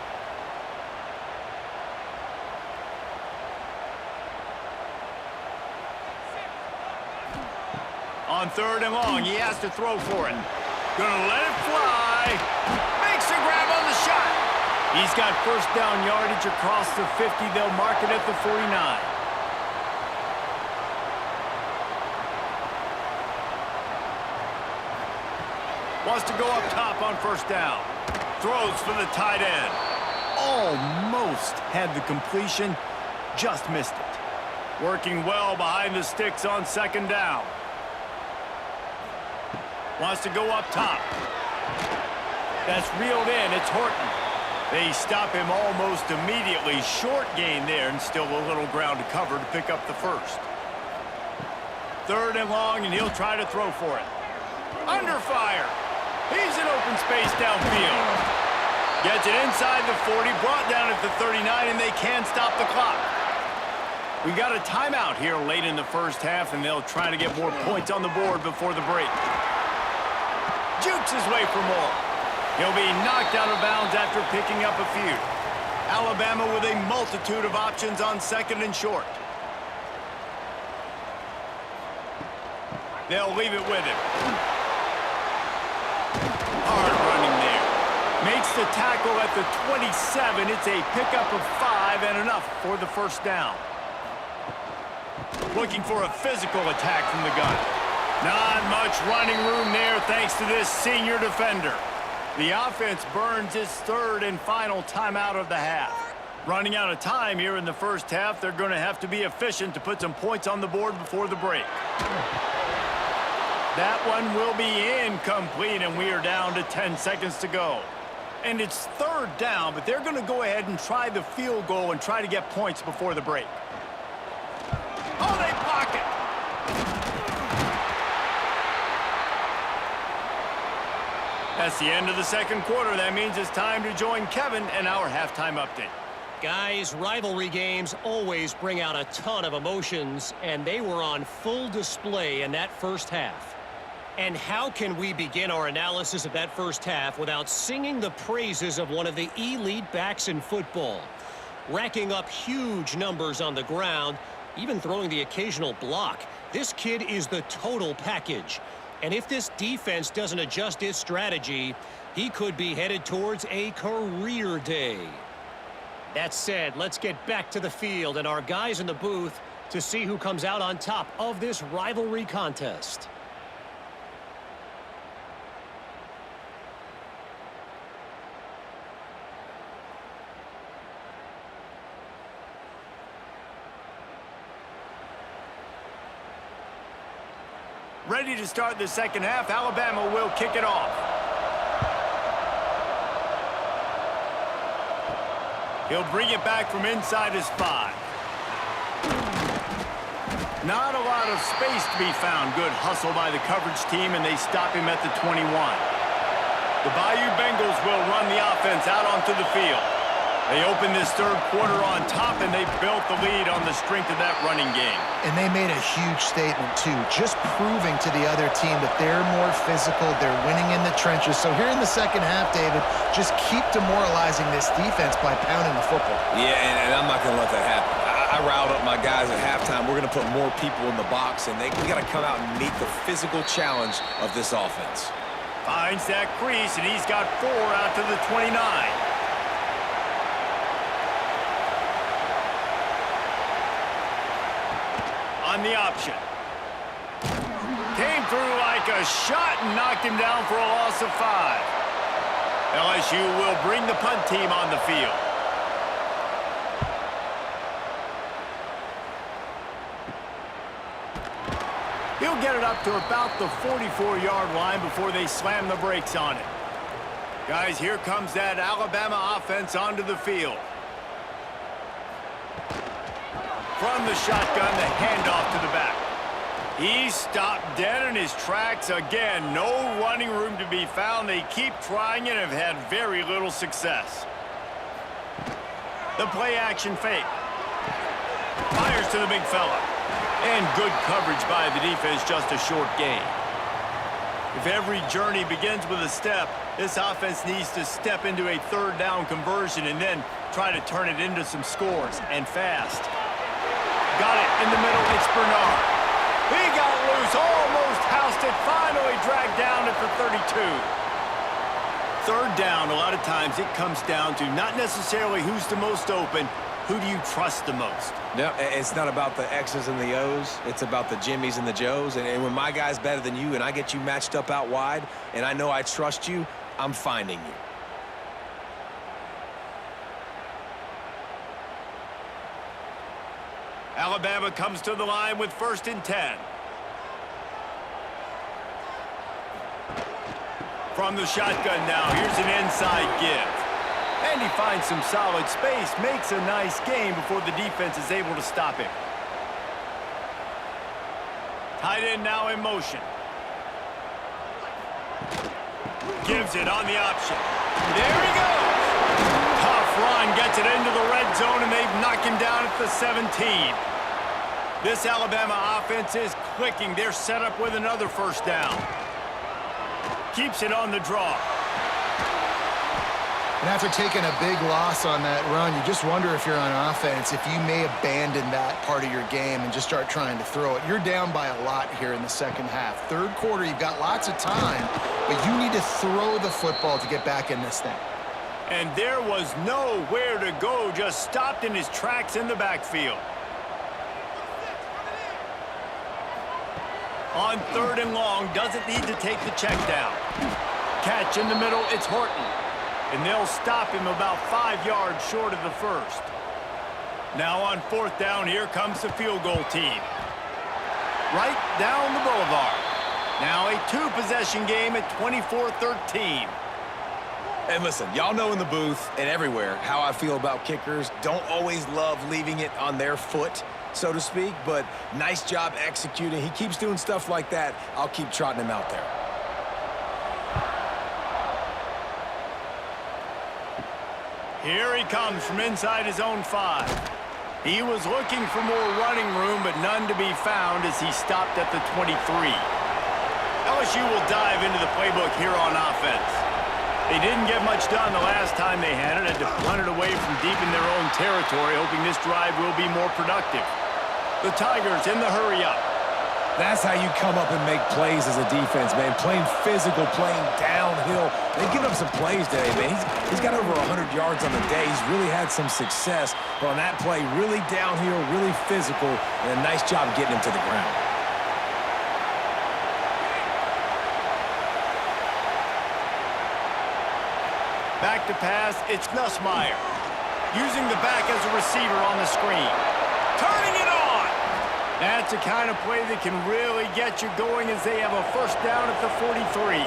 On 3rd and long, he has to throw for it. Gonna let it fly. Makes a grab on the shot. He's got first down yardage across the 50. They'll mark it at the 49. Wants to go up top on first down. Throws for the tight end. Almost had the completion, just missed it. Working well behind the sticks on second down. Wants to go up top. That's reeled in. It's Horton. They stop him almost immediately. Short gain there and still a little ground to cover to pick up the first. 3rd and long, and he'll try to throw for it. Under fire. He's in open space downfield. Gets it inside the 40, brought down at the 39, and they can't stop the clock. We got a timeout here late in the first half, and they'll try to get more points on the board before the break. Jukes his way for more. He'll be knocked out of bounds after picking up a few. Alabama with a multitude of options on 2nd and short. They'll leave it with him. Hard running there. Makes the tackle at the 27. It's a pickup of 5 and enough for the first down. Looking for a physical attack from the gun. Not much running room there thanks to this senior defender. The offense burns its 3rd and final timeout of the half. Running out of time here in the first half, they're going to have to be efficient to put some points on the board before the break. That one will be incomplete, and we are down to 10 seconds to go. And it's 3rd down, but they're going to go ahead and try the field goal and try to get points before the break. Oh, they block it. That's the end of the second quarter. That means it's time to join Kevin and our halftime update. Guys, rivalry games always bring out a ton of emotions, and they were on full display in that first half. And how can we begin our analysis of that first half without singing the praises of one of the elite backs in football? Racking up huge numbers on the ground, even throwing the occasional block. This kid is the total package. And if this defense doesn't adjust its strategy, he could be headed towards a career day. That said, let's get back to the field and our guys in the booth to see who comes out on top of this rivalry contest. Ready to start the second half. Alabama will kick it off. He'll bring it back from inside his 5. Not a lot of space to be found. Good hustle by the coverage team, and they stop him at the 21. The Bayou Bengals will run the offense out onto the field. They open this third quarter on top, and they built the lead on the strength of that running game. And they made a huge statement, too, just proving to the other team that they're more physical, they're winning in the trenches. So here in the second half, David, just keep demoralizing this defense by pounding the football. Yeah, and I'm not going to let that happen. I riled up my guys at halftime. We're going to put more people in the box, and we got to come out and meet the physical challenge of this offense. Finds that crease, and he's got 4 out to the 29. On the option. Came through like a shot and knocked him down for a loss of 5. LSU will bring the punt team on the field. He'll get it up to about the 44-yard line before they slam the brakes on it. Guys, here comes that Alabama offense onto the field. From the shotgun, the handoff to the back. He's stopped dead in his tracks again. No running room to be found. They keep trying and have had very little success. The play action fake. Fires to the big fella. And good coverage by the defense, just a short gain. If every journey begins with a step, this offense needs to step into a third down conversion and then try to turn it into some scores, and fast. Got it in the middle, it's Bernard. He got loose, almost housed it, finally dragged down at the 32. Third down, a lot of times it comes down to not necessarily who's the most open, who do you trust the most? No, it's not about the X's and the O's. It's about the Jimmies and the Joes. And when my guy's better than you and I get you matched up out wide and I know I trust you, I'm finding you. Alabama comes to the line with 1st and 10. From the shotgun now, here's an inside give. And he finds some solid space, makes a nice gain before the defense is able to stop him. Tight end now in motion. Gives it on the option. There he goes. Tough run, gets it into the red zone, and they've knocked him down at the 17. This Alabama offense is clicking. They're set up with another 1st down. Keeps it on the draw. And after taking a big loss on that run, you just wonder if you're on offense, if you may abandon that part of your game and just start trying to throw it. You're down by a lot here in the second half. Third quarter, you've got lots of time, but you need to throw the football to get back in this thing. And there was nowhere to go, just stopped in his tracks in the backfield. On 3rd and long, doesn't need to take the check down. Catch in the middle, it's Horton. And they'll stop him about 5 yards short of the 1st. Now on 4th down, here comes the field goal team. Right down the boulevard. Now a 2-possession game at 24-13. And listen, y'all know in the booth and everywhere how I feel about kickers. Don't always love leaving it on their foot, so to speak, but nice job executing. He keeps doing stuff like that. I'll keep trotting him out there. Here he comes from inside his own 5. He was looking for more running room, but none to be found as he stopped at the 23. LSU will dive into the playbook here on offense. They didn't get much done the last time they had it, had to punt it away from deep in their own territory, hoping this drive will be more productive. The Tigers in the hurry-up. That's how you come up and make plays as a defense, man. Playing physical, playing downhill. They give up some plays today, man. He's got over 100 yards on the day. He's really had some success. But on that play, really downhill, really physical, and a nice job getting him to the ground. Back to pass, it's Nussmeier. Using the back as a receiver on the screen. Turning it on! That's the kind of play that can really get you going as they have a first down at the 43.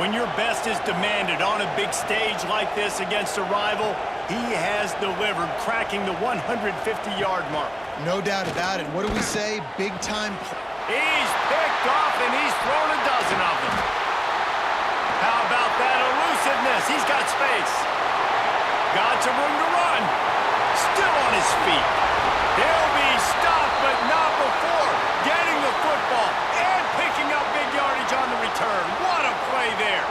When your best is demanded on a big stage like this against a rival, he has delivered, cracking the 150-yard mark. No doubt about it. What do we say? Big time. He's picked off, and he's thrown a dozen of them. How about that elusiveness? He's got space. Got some room to run. Still on his feet. He'll be stopped, but not before getting the football and picking up big yardage on the return. What a play there.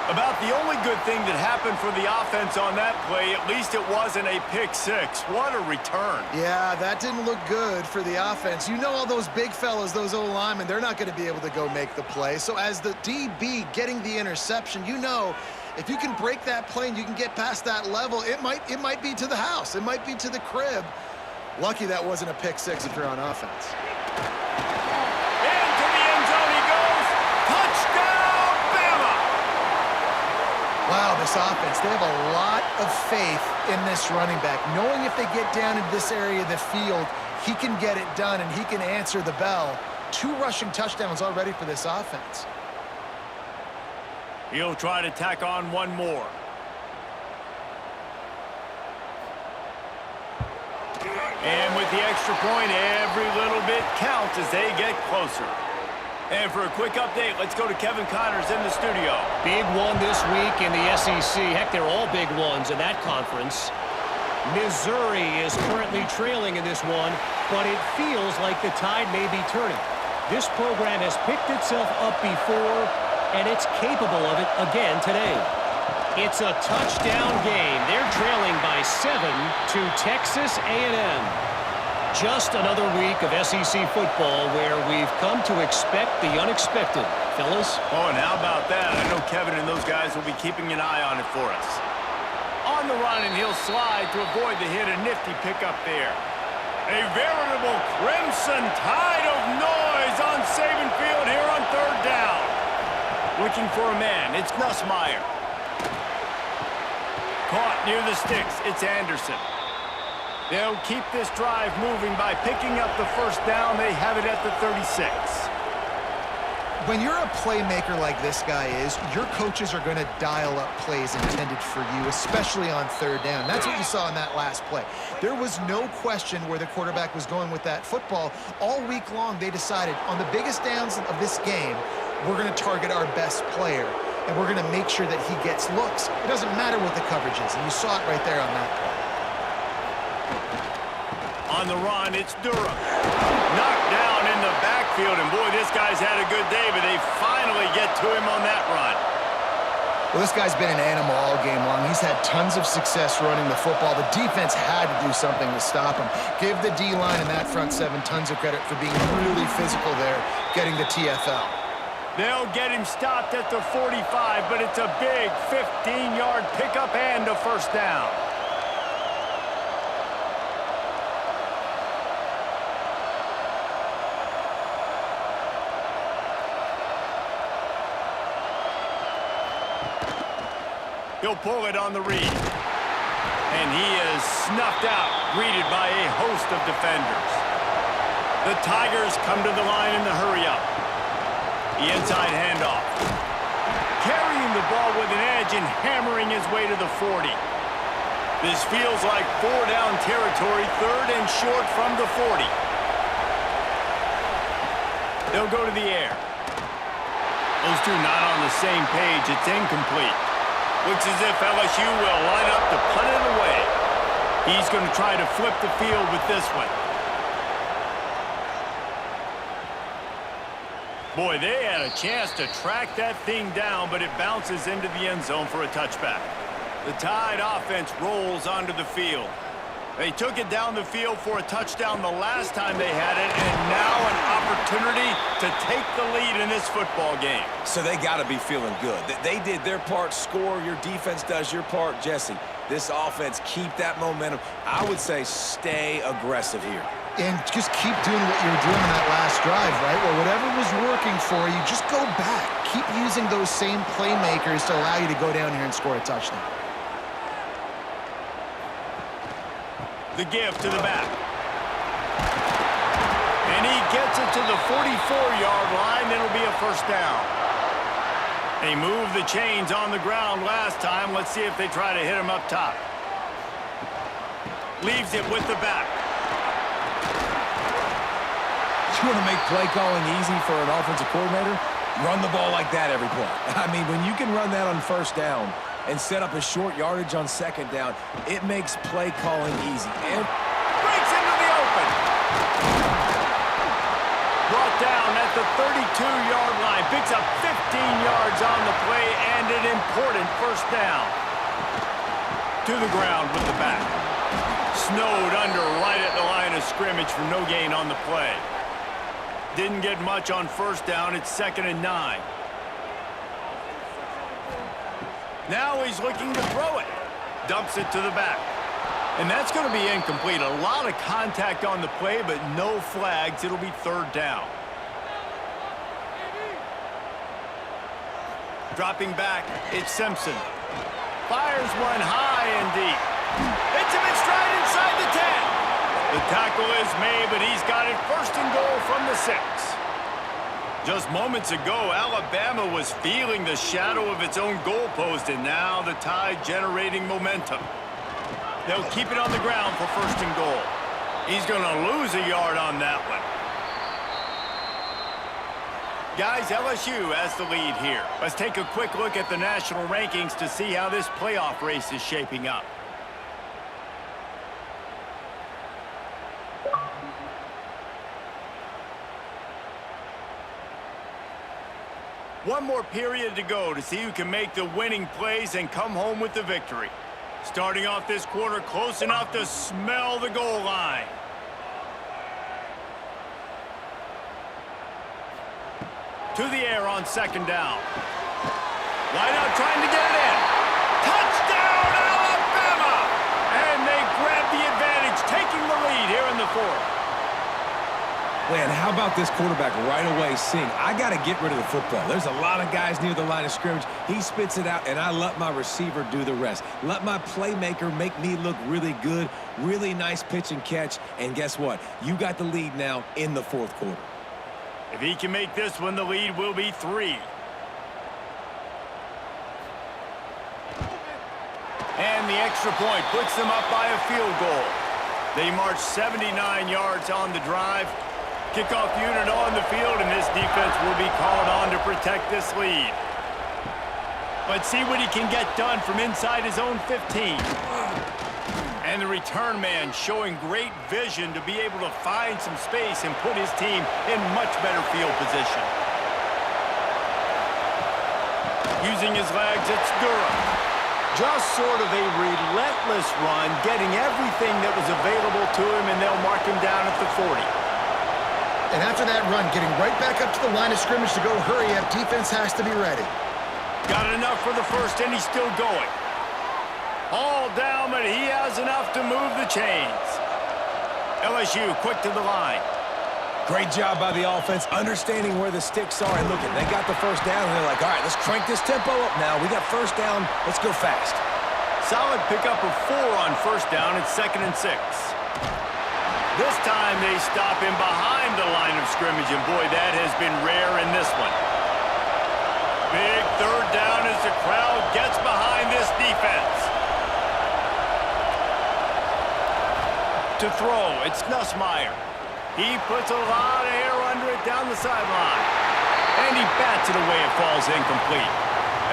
About the only good thing that happened for the offense on that play, at least it wasn't a pick six. What a return. Yeah, that didn't look good for the offense. You know all those big fellas, those O-linemen, they're not going to be able to go make the play. So as the DB getting the interception, you know if you can break that play and you can get past that level, it might be to the house. It might be to the crib. Lucky that wasn't a pick six if you're on offense. Into the end zone he goes. Touchdown, Bama! Wow, this offense, they have a lot of faith in this running back, knowing if they get down into this area of the field, he can get it done and he can answer the bell. 2 rushing touchdowns already for this offense. He'll try to tack on one more. And with the extra point, every little bit counts as they get closer. And for a quick update, let's go to Kevin Connors in the studio. Big one this week in the SEC. Heck, they're all big ones in that conference. Missouri is currently trailing in this one, but it feels like the tide may be turning. This program has picked itself up before, and it's capable of it again today. It's a touchdown game. They're trailing by 7 to Texas A&M. Just another week of SEC football where we've come to expect the unexpected. Fellas? Oh, and how about that? I know Kevin and those guys will be keeping an eye on it for us. On the run, and he'll slide to avoid the hit. A nifty pickup there. A veritable crimson tide of noise on Saban Field here on 3rd down. Looking for a man. It's Nussmeier. Caught near the sticks. It's Anderson. They'll keep this drive moving by picking up the first down. They have it at the 36. When you're a playmaker like this guy is, your coaches are going to dial up plays intended for you, especially on 3rd down. That's what you saw in that last play. There was no question where the quarterback was going with that football. All week long, they decided on the biggest downs of this game, we're going to target our best player, and we're going to make sure that he gets looks. It doesn't matter what the coverage is, and you saw it right there on that play. On the run, it's Durham. Knocked down in the backfield, and boy, this guy's had a good day, but they finally get to him on that run. Well, this guy's been an animal all game long. He's had tons of success running the football. The defense had to do something to stop him. Give the D-line and that front 7 tons of credit for being really physical there, getting the TFL. They'll get him stopped at the 45, but it's a big 15-yard pickup and a first down. He'll pull it on the read. And he is snuffed out, greeted by a host of defenders. The Tigers come to the line in the hurry-up. The inside handoff. Carrying the ball with an edge and hammering his way to the 40. This feels like 4-down territory, 3rd and short from the 40. They'll go to the air. Those two not on the same page. It's incomplete. Looks as if LSU will line up to punt it away. He's going to try to flip the field with this one. Boy, they had a chance to track that thing down, but it bounces into the end zone for a touchback. The Tide offense rolls onto the field. They took it down the field for a touchdown the last time they had it, and now an opportunity to take the lead in this football game. So they got to be feeling good. They did their part, score. Your defense does your part. Jesse, this offense, keep that momentum. I would say stay aggressive here. And just keep doing what you were doing in that last drive, right? Well, whatever was working for you, just go back. Keep using those same playmakers to allow you to go down here and score a touchdown. The give to the back. And he gets it to the 44-yard line. It'll be a first down. They moved the chains on the ground last time. Let's see if they try to hit him up top. Leaves it with the back. You want to make play calling easy for an offensive coordinator? Run the ball like that every play. I mean, when you can run that on first down and set up a short yardage on second down, it makes play calling easy. And Breaks into the open. Brought down at the 32-yard line. Picks up 15 yards on the play and an important first down. To the ground with the back. Snowed under right at the line of scrimmage for no gain on the play. Didn't get much on first down. It's 2nd and 9. Now he's looking to throw it. Dumps it to the back. And that's going to be incomplete. A lot of contact on the play, but no flags. It'll be 3rd down. Dropping back, it's Simpson. Fires one high and deep. Hits him in stride inside the 10. The tackle is made, but he's got it 1st and goal from the 6. Just moments ago, Alabama was feeling the shadow of its own goalpost, and now the Tide generating momentum. They'll keep it on the ground for 1st and goal. He's going to lose a yard on that one. Guys, LSU has the lead here. Let's take a quick look at the national rankings to see how this playoff race is shaping up. One more period to go to see who can make the winning plays and come home with the victory. Starting off this quarter close enough to smell the goal line. To the air on 2nd down. Wide out trying to get it in. Touchdown, Alabama! And they grab the advantage, taking the lead here in the 4th. Man, how about this quarterback right away seeing, I got to get rid of the football. There's a lot of guys near the line of scrimmage. He spits it out, and I let my receiver do the rest. Let my playmaker make me look really good, really nice pitch and catch, and guess what? You got the lead now in the 4th quarter. If he can make this one, the lead will be 3. And the extra point puts them up by a field goal. They march 79 yards on the drive. Kickoff unit on the field, and this defense will be called on to protect this lead. Let's see what he can get done from inside his own 15. And the return man showing great vision to be able to find some space and put his team in much better field position. Using his legs, it's Durham. Just sort of a relentless run, getting everything that was available to him, and they'll mark him down at the 40. And after that run, getting right back up to the line of scrimmage to go hurry up, defense has to be ready. Got enough for the 1st, and he's still going. All down, but he has enough to move the chains. LSU quick to the line. Great job by the offense, understanding where the sticks are. And look, they got the 1st down, and they're like, all right, let's crank this tempo up now. We got 1st down. Let's go fast. Solid pickup of 4 on 1st down. It's 2nd and 6. This time they stop him behind the line of scrimmage, and boy, that has been rare in this one. Big 3rd down as the crowd gets behind this defense. To throw, it's Nussmeier. He puts a lot of air under it down the sideline. And he bats it away. It falls incomplete.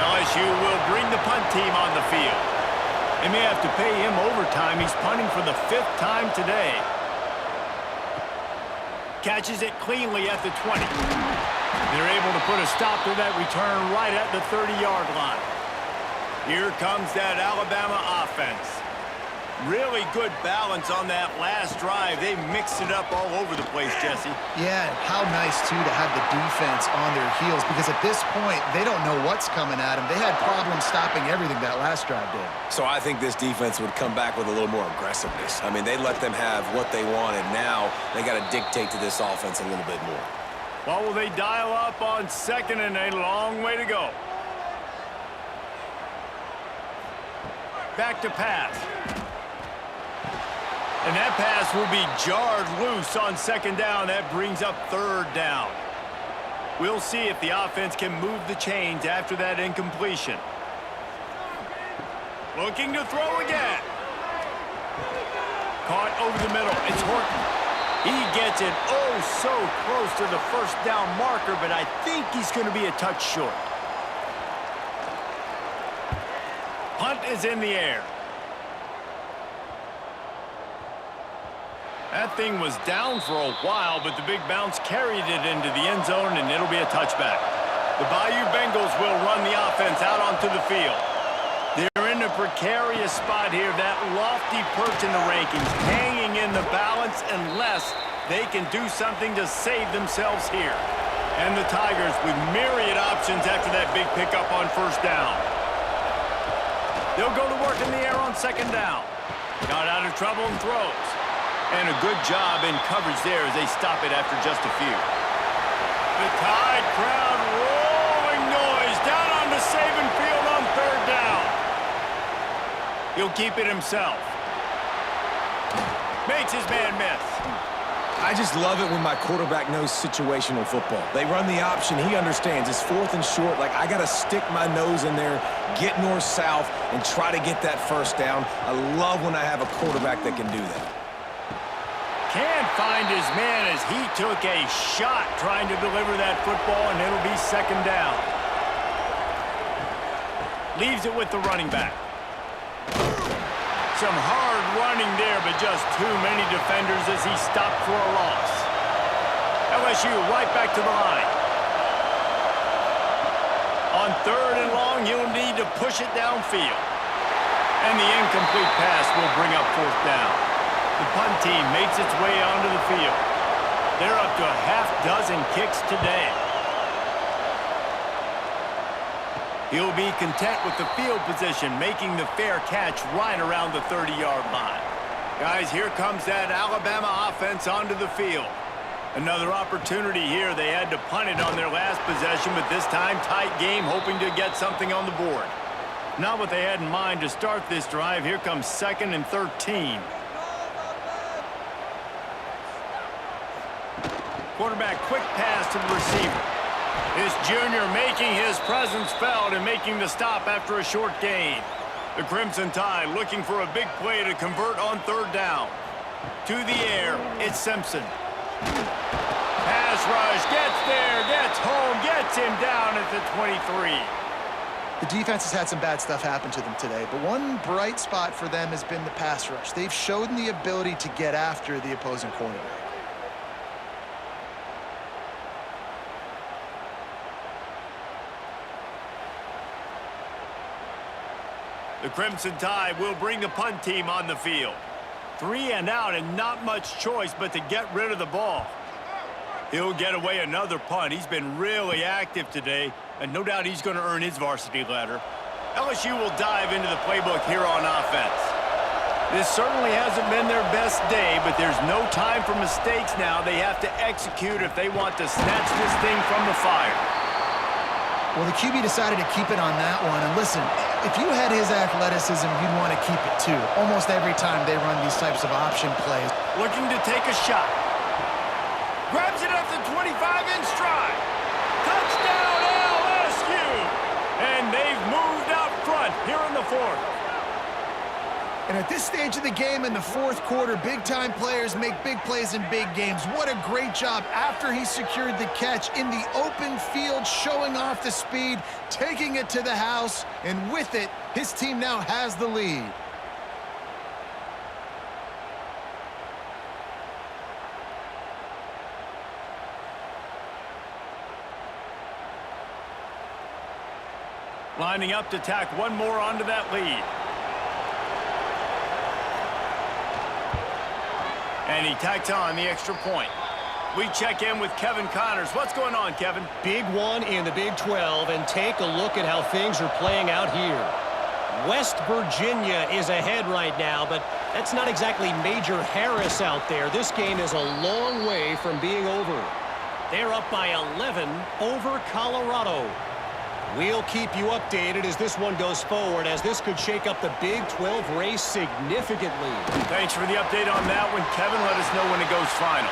LSU will bring the punt team on the field. They may have to pay him overtime. He's punting for the 5th time today. Catches it cleanly at the 20. They're able to put a stop to that return right at the 30-yard line. Here comes that Alabama offense. Really good balance on that last drive. They mixed it up all over the place, Jesse. Yeah, how nice, too, to have the defense on their heels, because at this point, they don't know what's coming at them. They had problems stopping everything that last drive did. So I think this defense would come back with a little more aggressiveness. I mean, they let them have what they wanted. Now they got to dictate to this offense a little bit more. Well, will they dial up on second and a long way to go? Back to pass. And that pass will be jarred loose on second down. That brings up third down. We'll see if the offense can move the chains after that incompletion. Looking to throw again. Caught over the middle. It's Horton. He gets it oh so close to the first down marker, but I think he's going to be a touch short. Punt is in the air. That thing was down for a while, but the big bounce carried it into the end zone, and it'll be a touchback. The Bayou Bengals will run the offense out onto the field. They're in a precarious spot here, that lofty perch in the rankings, hanging in the balance unless they can do something to save themselves here. And the Tigers with myriad options after that big pickup on first down. They'll go to work in the air on second down. Got out of trouble and throws. And a good job in coverage there as they stop it after just a few. The Tide crowd rolling noise down on the Saban field on third down. He'll keep it himself. Makes his man miss. I just love it when my quarterback knows situational football. They run the option. He understands. It's fourth and short. Like, I got to stick my nose in there, get north-south, and try to get that first down. I love when I have a quarterback that can do that. Can't find his man as he took a shot trying to deliver that football, and it'll be second down. Leaves it with the running back. Some hard running there, but just too many defenders as he stopped for a loss. LSU right back to the line. On third and long, he'll need to push it downfield. And the incomplete pass will bring up fourth down. The punt team makes its way onto the field. They're up to a half-dozen kicks today. He'll be content with the field position, making the fair catch right around the 30-yard line. Guys, here comes that Alabama offense onto the field. Another opportunity here. They had to punt it on their last possession, but this time tight game, hoping to get something on the board. Not what they had in mind to start this drive. Here comes 2nd and 13. Quarterback quick pass to the receiver. This junior making his presence felt and making the stop after a short gain. The Crimson Tide looking for a big play to convert on third down. To the air, it's Simpson. Pass rush, gets there, gets home, gets him down at the 23. The defense has had some bad stuff happen to them today, but one bright spot for them has been the pass rush. They've shown the ability to get after the opposing quarterback. The Crimson Tide will bring the punt team on the field. 3 and out and not much choice but to get rid of the ball. He'll get away another punt. He's been really active today, and no doubt he's going to earn his varsity letter. LSU will dive into the playbook here on offense. This certainly hasn't been their best day, but there's no time for mistakes now. They have to execute if they want to snatch this thing from the fire. Well, the QB decided to keep it on that one. And listen, if you had his athleticism, you'd want to keep it too. Almost every time they run these types of option plays. Looking to take a shot. Grabs it up to 25 in stride. Touchdown LSU! And they've moved out front here in the fourth. And at this stage of the game in the fourth quarter, big-time players make big plays in big games. What a great job after he secured the catch in the open field, showing off the speed, taking it to the house, and with it, his team now has the lead. Lining up to tack one more onto that lead. And he tacks on the extra point. We check in with Kevin Connors. What's going on, Kevin? Big one in the Big 12, and take a look at how things are playing out here. West Virginia is ahead right now, but that's not exactly Major Harris out there. This game is a long way from being over. They're up by 11 over Colorado. We'll keep you updated as this one goes forward, as this could shake up the Big 12 race significantly. Thanks for the update on that one, Kevin. Let us know when it goes final.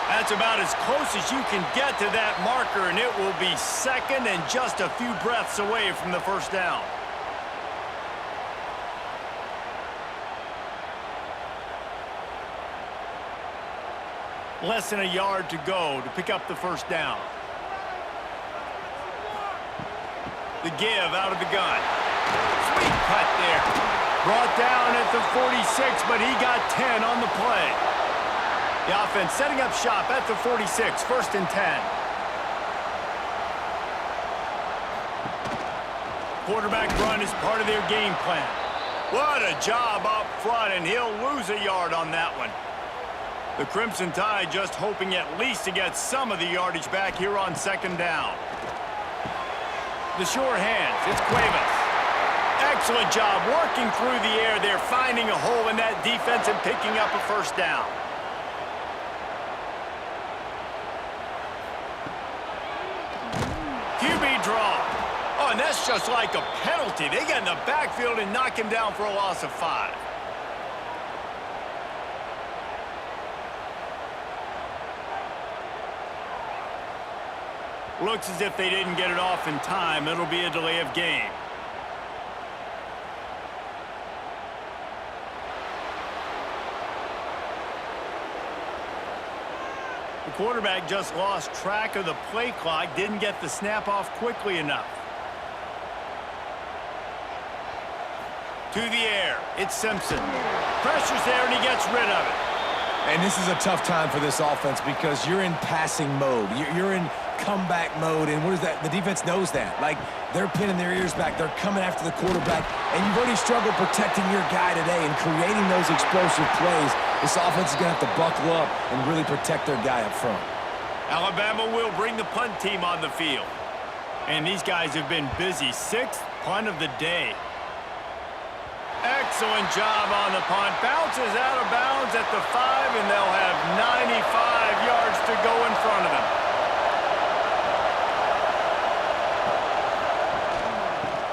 That's about as close as you can get to that marker, and it will be second and just a few breaths away from the first down. Less than a yard to go to pick up the first down. The give out of the gun. Sweet cut there. Brought down at the 46, but he got 10 on the play. The offense setting up shop at the 46, first and 10. Quarterback run is part of their game plan. What a job up front, and he'll lose a yard on that one. The Crimson Tide just hoping at least to get some of the yardage back here on second down. The sure hands, it's Cuevas. Excellent job working through the air there, finding a hole in that defense and picking up a first down. QB draw. Oh, and that's just like a penalty. They get in the backfield and knock him down for a loss of 5. Looks as if they didn't get it off in time. It'll be a delay of game. The quarterback just lost track of the play clock, didn't get the snap off quickly enough. To the air, it's Simpson. Pressure's there and he gets rid of it. And this is a tough time for this offense because you're in passing mode. You're in comeback mode, and what is that? The defense knows that. Like, they're pinning their ears back. They're coming after the quarterback, and you've already struggled protecting your guy today and creating those explosive plays. This offense is going to have to buckle up and really protect their guy up front. Alabama will bring the punt team on the field. And these guys have been busy. 6th punt of the day. Excellent job on the punt. Bounces out of bounds at the 5, and they'll have 95 yards to go in front of them.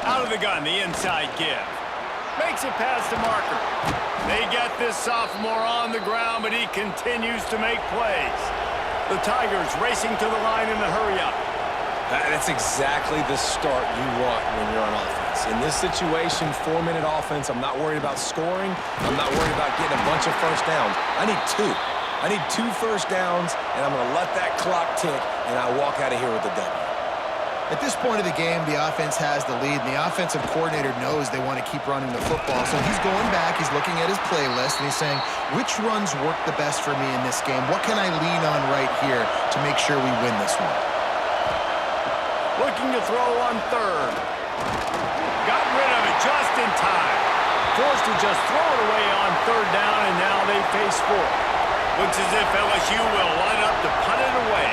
Out of the gun, the inside give. Makes it past the marker. They get this sophomore on the ground, but he continues to make plays. The Tigers racing to the line in the hurry-up. That's exactly the start you want when you're on offense. In this situation, 4-minute offense, I'm not worried about scoring. I'm not worried about getting a bunch of first downs. I need 2. I need 2 first downs, and I'm going to let that clock tick, and I walk out of here with the W. At this point of the game, the offense has the lead, and the offensive coordinator knows they want to keep running the football. So he's going back, he's looking at his playlist, and he's saying, which runs work the best for me in this game? What can I lean on right here to make sure we win this one? Looking to throw on 3rd. Got rid of it just in time. Forced to just throw it away on 3rd down, and now they face 4th. Looks as if LSU will line up to punt it away.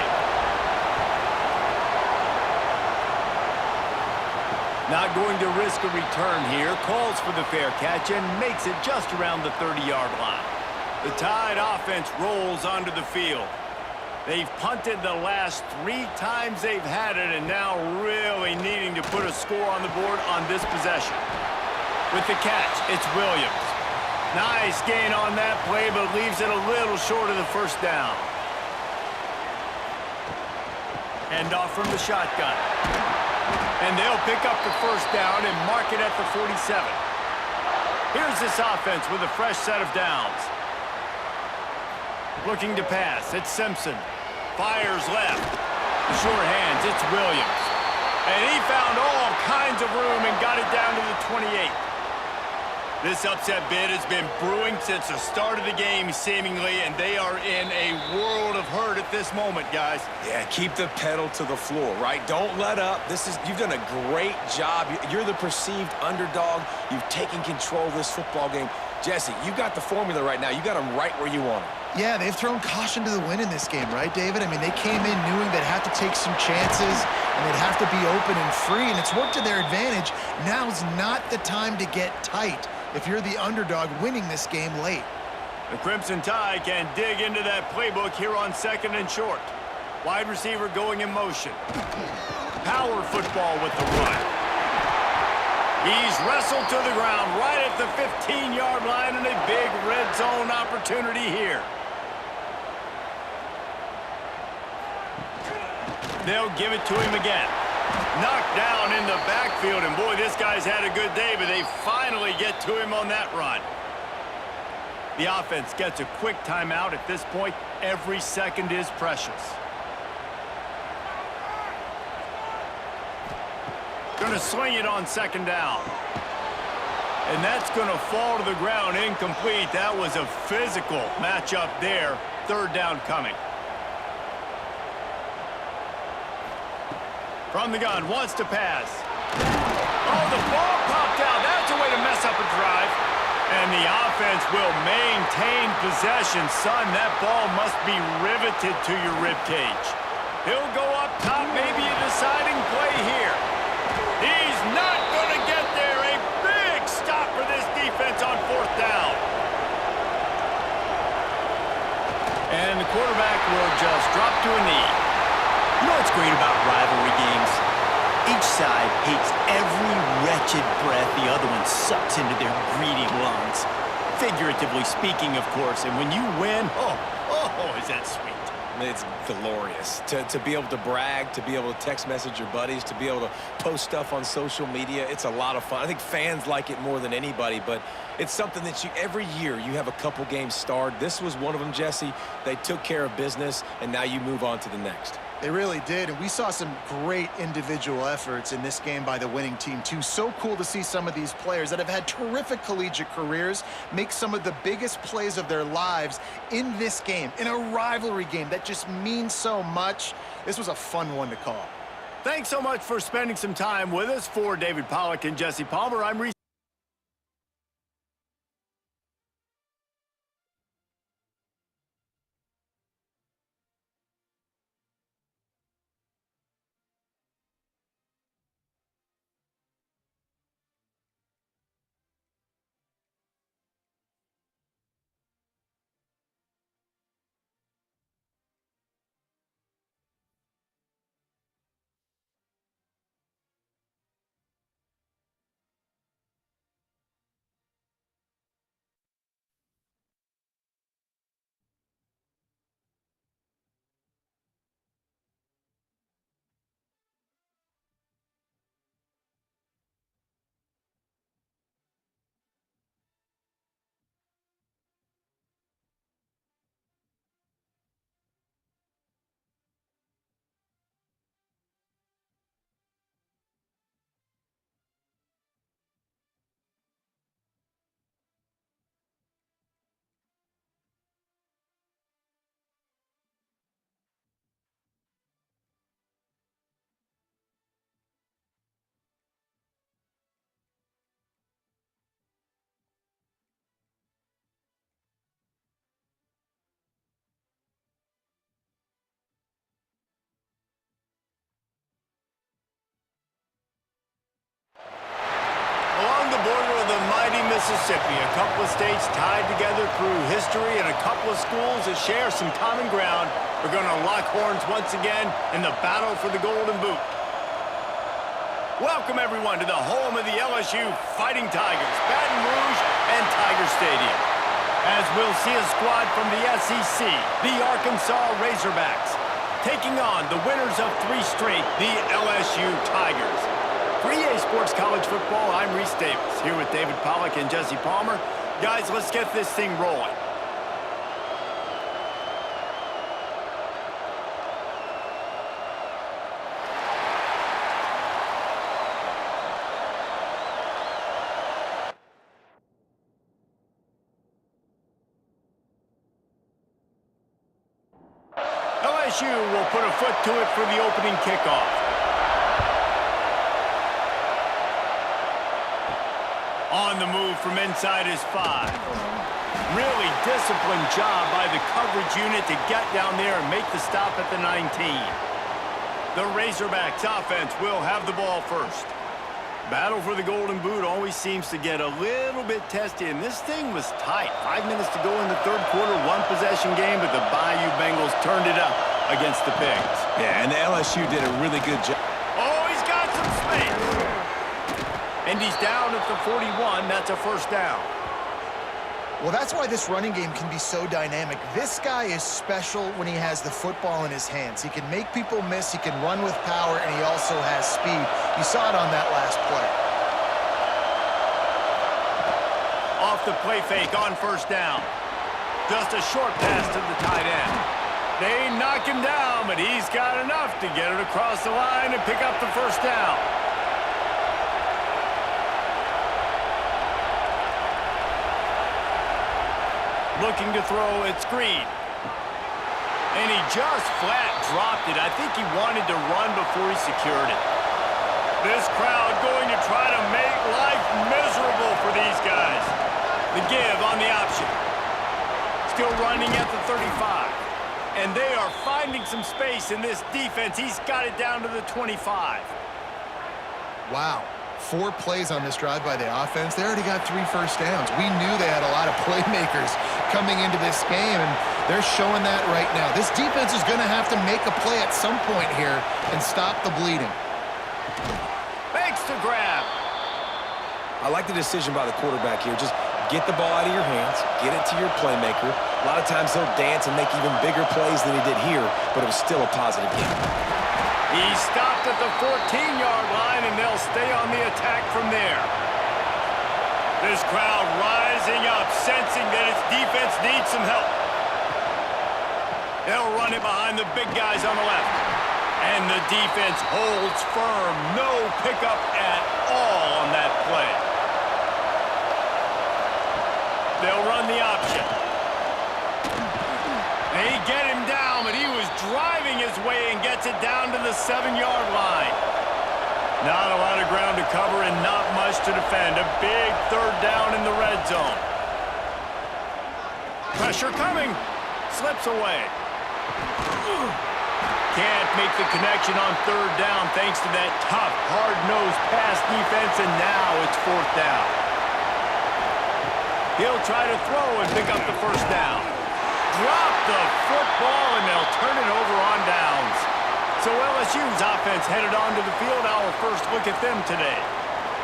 Not going to risk a return here. Calls for the fair catch and makes it just around the 30-yard line. The Tide offense rolls onto the field. They've punted the last 3 times they've had it, and now really needing to put a score on the board on this possession. With the catch, it's Williams. Nice gain on that play, but leaves it a little short of the first down. Hand off from the shotgun. And they'll pick up the first down and mark it at the 47. Here's this offense with a fresh set of downs. Looking to pass, it's Simpson. Fires left. The short hands, it's Williams. And he found all kinds of room and got it down to the 28. This upset bid has been brewing since the start of the game, seemingly, and they are in a world of hurt at this moment, guys. Yeah, keep the pedal to the floor, right? Don't let up. You've done a great job. You're the perceived underdog. You've taken control of this football game. Jesse, you got the formula right now. You got them right where you want them. Yeah, they've thrown caution to the wind in this game, right, David? I mean, they came in knowing they'd have to take some chances and they'd have to be open and free, and it's worked to their advantage. Now's not the time to get tight if you're the underdog winning this game late. The Crimson Tide can dig into that playbook here on 2nd and short. Wide receiver going in motion. Power football with the run. He's wrestled to the ground right at the 15-yard line, and a big red zone opportunity here. They'll give it to him again. Knocked down in the backfield, and boy, this guy's had a good day, but they finally get to him on that run. The offense gets a quick timeout at this point. Every second is precious. Going to swing it on 2nd down. And that's going to fall to the ground incomplete. That was a physical matchup there. 3rd down coming. From the gun, wants to pass. Oh, the ball popped out. That's a way to mess up a drive. And the offense will maintain possession. Son, that ball must be riveted to your ribcage. He'll go up top, maybe a deciding play here. He's not going to get there. A big stop for this defense on 4th down. And the quarterback will just drop to a knee. You know what's great about rivalry games? Each side hates every wretched breath the other one sucks into their greedy lungs. Figuratively speaking, of course. And when you win, Oh, is that sweet. It's glorious to be able to brag, to be able to text message your buddies, to be able to post stuff on social media. It's a lot of fun. I think fans like it more than anybody, but it's something that every year you have a couple games starred. This was one of them, Jesse. They took care of business, and now you move on to the next. They really did, and we saw some great individual efforts in this game by the winning team, too. So cool to see some of these players that have had terrific collegiate careers make some of the biggest plays of their lives in this game, in a rivalry game that just means so much. This was a fun one to call. Thanks so much for spending some time with us. For David Pollack and Jesse Palmer, I'm Reese. Along the border of the mighty Mississippi, a couple of states tied together through history and a couple of schools that share some common ground are going to lock horns once again in the battle for the Golden Boot. Welcome, everyone, to the home of the LSU Fighting Tigers, Baton Rouge and Tiger Stadium. As we'll see a squad from the SEC, the Arkansas Razorbacks, taking on the winners of 3 straight, the LSU Tigers. For EA Sports College Football, I'm Reese Davis, here with David Pollack and Jesse Palmer. Guys, let's get this thing rolling. LSU will put a foot to it for the opening kickoff. On the move from inside his 5. Really disciplined job by the coverage unit to get down there and make the stop at the 19. The Razorbacks offense will have the ball first. Battle for the Golden Boot always seems to get a little bit testy, and this thing was tight. 5 minutes to go in the third quarter, one-possession game, but the Bayou Bengals turned it up against the Pigs. Yeah, and the LSU did a really good job. Oh, he's got some space. And he's down at the 41. That's a first down. Well, that's why this running game can be so dynamic. This guy is special when he has the football in his hands. He can make people miss, he can run with power, and he also has speed. You saw it on that last play. Off the play fake on first down. Just a short pass to the tight end. They knock him down, but he's got enough to get it across the line and pick up the first down. Looking to throw, it's Green. And he just flat dropped it. I think he wanted to run before he secured it. This crowd going to try to make life miserable for these guys. The give on the option. Still running at the 35. And they are finding some space in this defense. He's got it down to the 25. Wow. 4 plays on this drive by the offense. They already got 3 first downs. We knew they had a lot of playmakers coming into this game, and they're showing that right now. This defense is going to have to make a play at some point here and stop the bleeding. Makes the grab. I like the decision by the quarterback here. Just get the ball out of your hands, get it to your playmaker. A lot of times he'll dance and make even bigger plays than he did here, but it was still a positive game. He stopped at the 14-yard line, and they'll stay on the attack from there. This crowd rising up, sensing that its defense needs some help. They'll run it behind the big guys on the left. And the defense holds firm. No pickup at all on that play. They'll run the option. They get him down, but he was driving his way and gets it down to the 7-yard line. Not a lot of ground to cover and not much to defend. A big third down in the red zone. Pressure coming. Slips away. Can't make the connection on third down thanks to that tough, hard-nosed pass defense, and now it's fourth down. He'll try to throw and pick up the first down. Drop the football, and they'll turn it over on downs. So LSU's offense headed onto the field. Our first look at them today.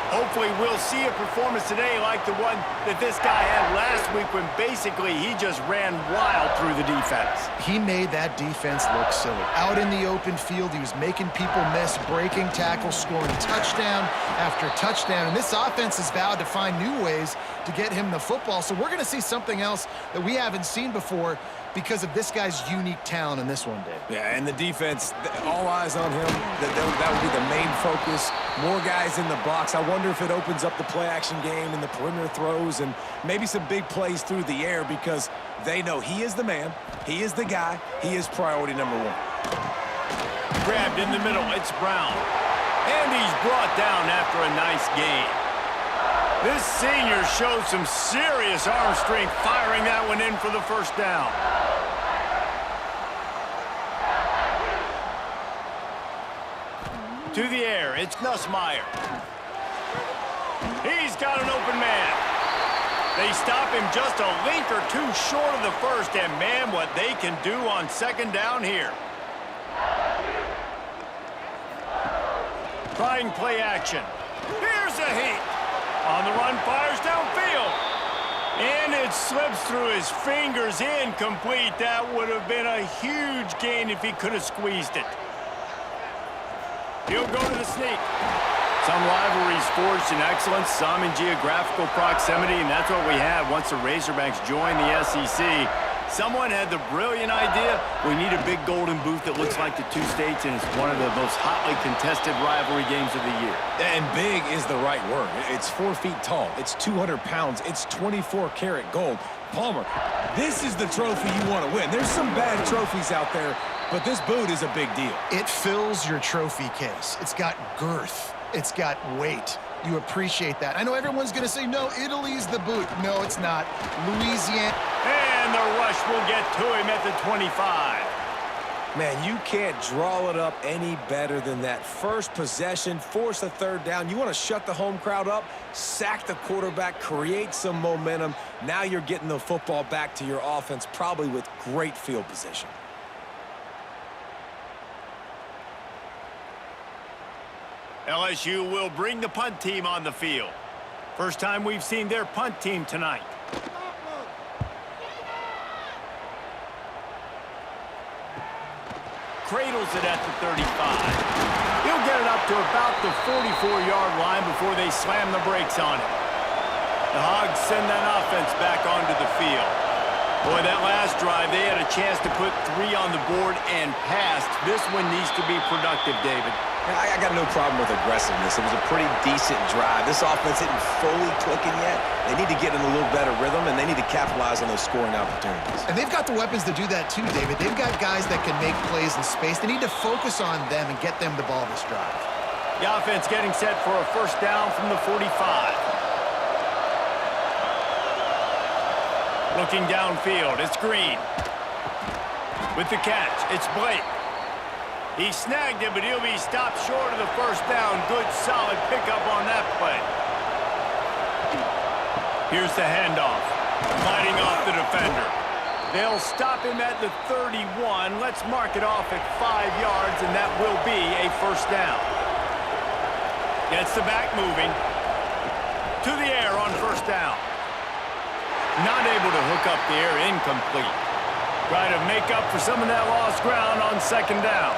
Hopefully we'll see a performance today like the one that this guy had last week when basically he just ran wild through the defense. He made that defense look silly. Out in the open field, he was making people miss, breaking tackles, scoring touchdown after touchdown. And this offense has vowed to find new ways to get him the football. So we're going to see something else that we haven't seen before because of this guy's unique talent in this one, Dave. Yeah, and the defense, all eyes on him. That would be the main focus. More guys in the box. I wonder if it opens up the play-action game and the perimeter throws and maybe some big plays through the air because they know he is the man, he is the guy, he is priority number 1. Grabbed in the middle, it's Brown. And he's brought down after a nice gain. This senior showed some serious arm strength firing that one in for the first down. To the air, it's Nussmeier. He's got an open man. They stop him just a link or two short of the first, and man, what they can do on second down here. Trying play action. Here's a heat. On the run, fires downfield. And it slips through his fingers, incomplete. That would have been a huge gain if he could have squeezed it. He'll go to the sneak. Some rivalries forged in excellence, some in geographical proximity, and that's what we have once the Razorbacks joined the SEC. Someone had the brilliant idea, we need a big golden boot that looks like the two states, and it's one of the most hotly contested rivalry games of the year. And big is the right word. It's 4 feet tall. It's 200 pounds. It's 24-karat gold. Palmer, this is the trophy you want to win. There's some bad trophies out there, but this boot is a big deal. It fills your trophy case. It's got girth. It's got weight. You appreciate that. I know everyone's going to say, no, Italy's the boot. No, it's not. Louisiana. And the rush will get to him at the 25. Man, you can't draw it up any better than that. First possession, force a third down. You want to shut the home crowd up, sack the quarterback, create some momentum. Now you're getting the football back to your offense, probably with great field position. LSU will bring the punt team on the field. First time we've seen their punt team tonight. Cradles it at the 35. He'll get it up to about the 44-yard line before they slam the brakes on it. The Hogs send that offense back onto the field. Boy, that last drive, they had a chance to put 3 on the board and passed. This one needs to be productive, David. I got no problem with aggressiveness. It was a pretty decent drive. This offense isn't fully clicking yet. They need to get in a little better rhythm, and they need to capitalize on those scoring opportunities. And they've got the weapons to do that too, David. They've got guys that can make plays in space. They need to focus on them and get them the ball this drive. The offense getting set for a first down from the 45. Looking downfield, it's Green. With the catch, it's Blake. He snagged it, but he'll be stopped short of the first down. Good, solid pickup on that play. Here's the handoff. Fighting off the defender. They'll stop him at the 31. Let's mark it off at 5 yards, and that will be a first down. Gets the back moving. To the air on first down. Not able to hook up the air, incomplete. Try to make up for some of that lost ground on second down.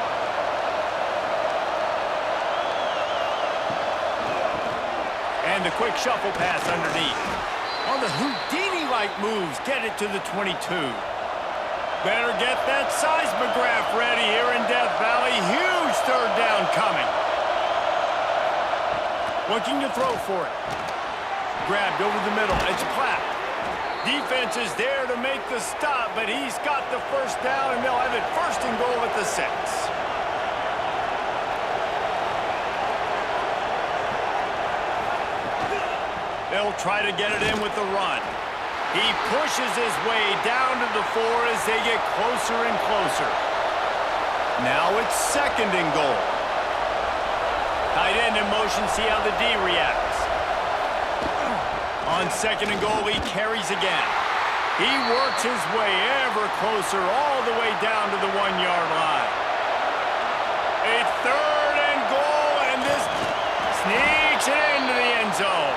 And the quick shuffle pass underneath. On the Houdini-like moves, get it to the 22. Better get that seismograph ready here in Death Valley. Huge third down coming. Looking to throw for it. Grabbed over the middle. It's Platt. Defense is there to make the stop, but he's got the first down, and they'll have it first and goal at the 6. They'll try to get it in with the run. He pushes his way down to the 4 as they get closer and closer. Now it's second and goal. Tight end in motion, see how the D reacts. On second and goal, he carries again. He works his way ever closer all the way down to the 1-yard line. A third and goal, and this sneaks it into the end zone.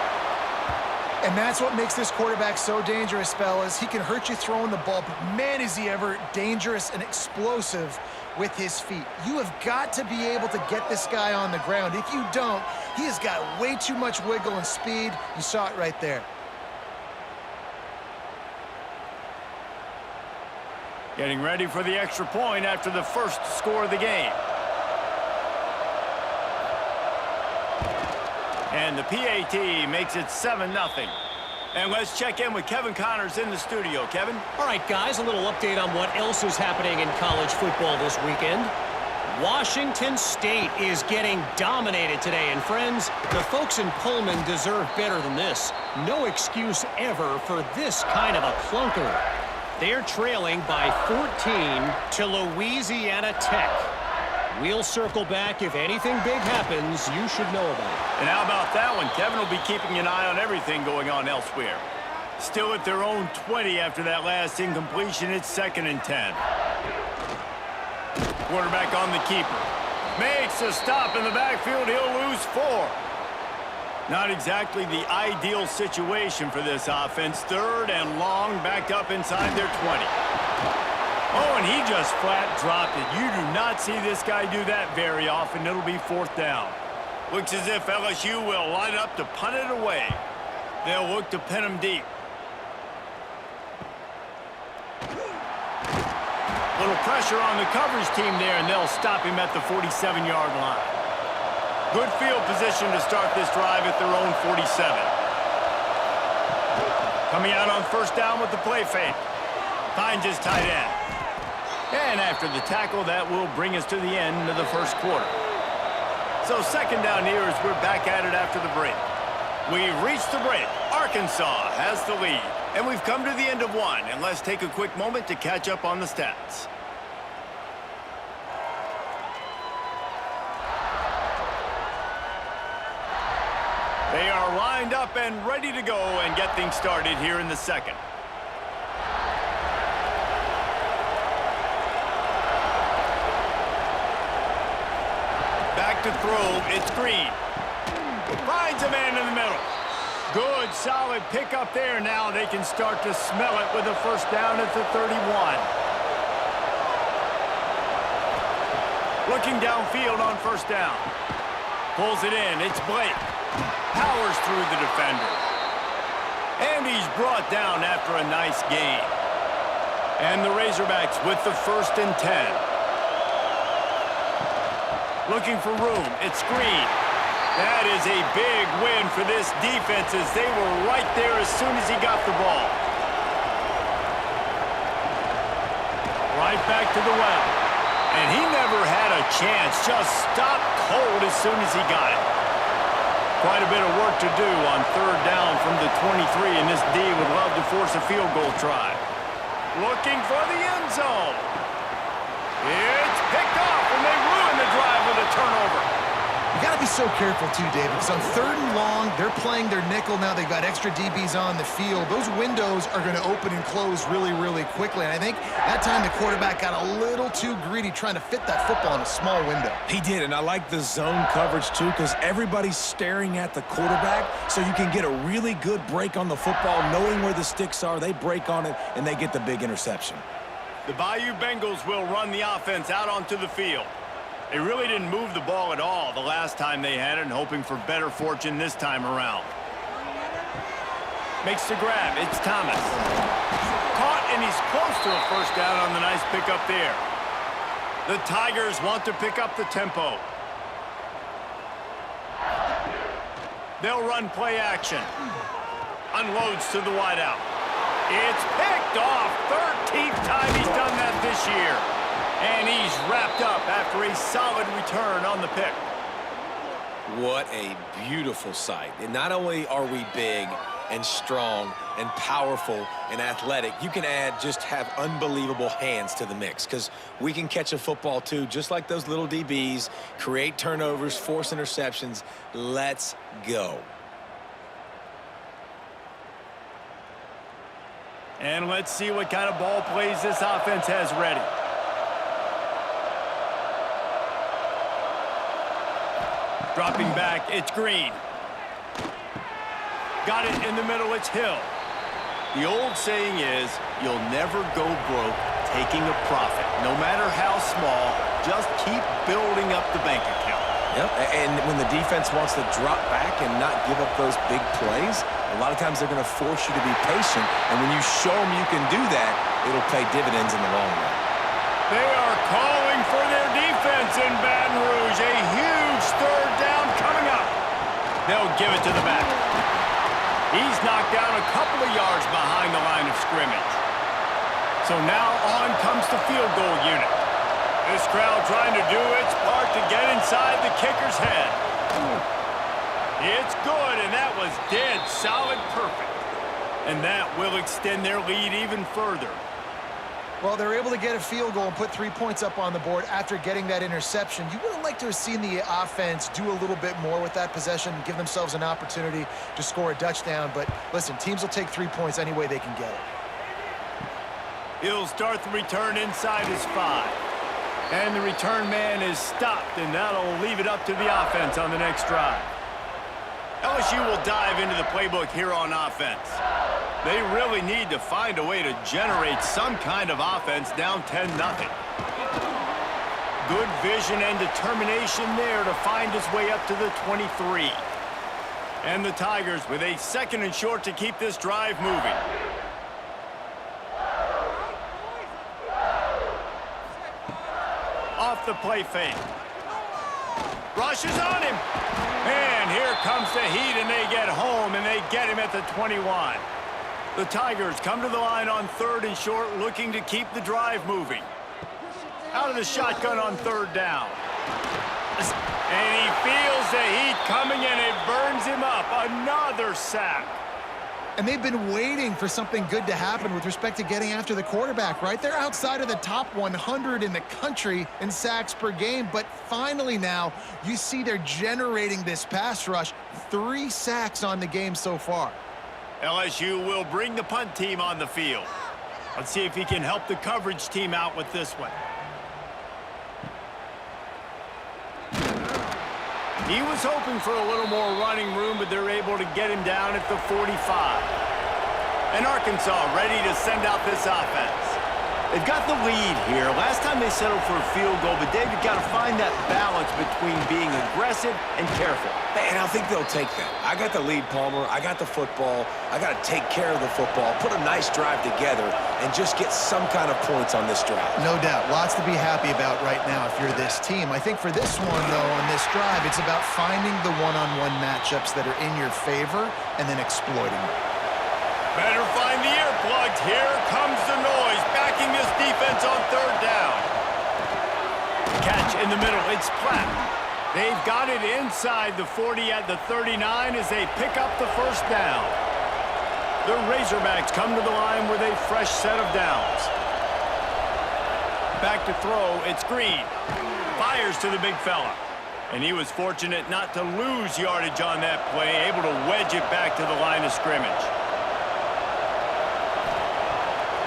And that's what makes this quarterback so dangerous, fellas. He can hurt you throwing the ball, but man, is he ever dangerous and explosive with his feet. You have got to be able to get this guy on the ground. If you don't, he has got way too much wiggle and speed. You saw it right there. Getting ready for the extra point after the first score of the game. And the PAT makes it 7-0. And let's check in with Kevin Connors in the studio. Kevin? All right, guys, a little update on what else is happening in college football this weekend. Washington State is getting dominated today. And, friends, the folks in Pullman deserve better than this. No excuse ever for this kind of a clunker. They're trailing by 14 to Louisiana Tech. We'll circle back. If anything big happens, you should know about it. And how about that one? Kevin will be keeping an eye on everything going on elsewhere. Still at their own 20 after that last incompletion. It's 2nd and 10. Quarterback on the keeper. Makes a stop in the backfield. He'll lose 4. Not exactly the ideal situation for this offense. 3rd and long, backed up inside their 20. Oh, and he just flat dropped it. You do not see this guy do that very often. It'll be 4th down. Looks as if LSU will line up to punt it away. They'll look to pin him deep. Little pressure on the coverage team there, and they'll stop him at the 47-yard line. Good field position to start this drive at their own 47. Coming out on first down with the play fake. Finds his tight end. And after the tackle, that will bring us to the end of the first quarter. So second down here as we're back at it after the break. We've reached the break. Arkansas has the lead. And we've come to the end of one. And let's take a quick moment to catch up on the stats. They are lined up and ready to go and get things started here in the second. Back to throw, it's Green. Finds a man in the middle. Good, solid pickup there. Now they can start to smell it with a first down at the 31. Looking downfield on first down. Pulls it in, it's Blake. Powers through the defender. And he's brought down after a nice gain. And the Razorbacks with the 1st and 10. Looking for room, it's Green. That is a big win for this defense as they were right there as soon as he got the ball. Right back to the well. And he never had a chance, just stopped cold as soon as he got it. Quite a bit of work to do on third down from the 23, and this D would love to force a field goal try. Looking for the end zone. It's picked off, and they ruin the drive with a turnover. You got to be so careful, too, David, because on 3rd and long, they're playing their nickel now. They've got extra DBs on the field. Those windows are going to open and close really, really quickly. And I think that time the quarterback got a little too greedy trying to fit that football in a small window. He did, and I like the zone coverage, too, because everybody's staring at the quarterback, so you can get a really good break on the football, knowing where the sticks are. They break on it, and they get the big interception. The Bayou Bengals will run the offense out onto the field. They really didn't move the ball at all the last time they had it, and hoping for better fortune this time around. Makes the grab. It's Thomas. Caught, and he's close to a first down on the nice pickup there. The Tigers want to pick up the tempo. They'll run play action. Unloads to the wideout. It's picked off. 13th time he's done that this year. And he's wrapped up after a solid return on the pick. What a beautiful sight. And not only are we big and strong and powerful and athletic, you can have unbelievable hands to the mix, because we can catch a football too, just like those little DBs, create turnovers, force interceptions. Let's go. And let's see what kind of ball plays this offense has ready. Dropping back, it's Green. Got it in the middle, it's Hill. The old saying is, you'll never go broke taking a profit. No matter how small, just keep building up the bank account. Yep, and when the defense wants to drop back and not give up those big plays, a lot of times they're going to force you to be patient, and when you show them you can do that, it'll pay dividends in the long run. They are calling for their defense in Baton Rouge. A huge third down coming up. They'll give it to the back. He's knocked down a couple of yards behind the line of scrimmage. So now on comes the field goal unit. This crowd trying to do its part to get inside the kicker's head. It's good, and that was dead solid perfect. And that will extend their lead even further. Well, they're able to get a field goal and put 3 points up on the board after getting that interception. You would have liked to have seen the offense do a little bit more with that possession, give themselves an opportunity to score a touchdown. But listen, teams will take 3 points any way they can get it. He'll start the return inside his 5. And the return man is stopped, and that'll leave it up to the offense on the next drive. LSU will dive into the playbook here on offense. They really need to find a way to generate some kind of offense down 10-0. Good vision and determination there to find his way up to the 23. And the Tigers with a 2nd and short to keep this drive moving. Off the play fake. Rushes on him. And here comes the heat, and they get home, and they get him at the 21. The Tigers come to the line on 3rd and short, looking to keep the drive moving. Out of the shotgun on third down. And he feels the heat coming, and it burns him up. Another sack. And they've been waiting for something good to happen with respect to getting after the quarterback, right? They're outside of the top 100 in the country in sacks per game, but finally now you see they're generating this pass rush. 3 sacks on the game so far. LSU will bring the punt team on the field. Let's see if he can help the coverage team out with this one. He was hoping for a little more running room, but they're able to get him down at the 45. And Arkansas ready to send out this offense. They've got the lead here. Last time they settled for a field goal, but Dave, you've got to find that balance between being aggressive and careful. And I think they'll take that. I got the lead, Palmer. I got the football. I got to take care of the football, put a nice drive together, and just get some kind of points on this drive. No doubt. Lots to be happy about right now if you're this team. I think for this one, though, on this drive, it's about finding the one-on-one matchups that are in your favor and then exploiting them. Better find the earplugs. Here comes the noise, backing this defense on third down. Catch in the middle. It's Platt. They've got it inside the 40 at the 39 as they pick up the first down. The Razorbacks come to the line with a fresh set of downs. Back to throw. It's Green. Fires to the big fella. And he was fortunate not to lose yardage on that play, able to wedge it back to the line of scrimmage.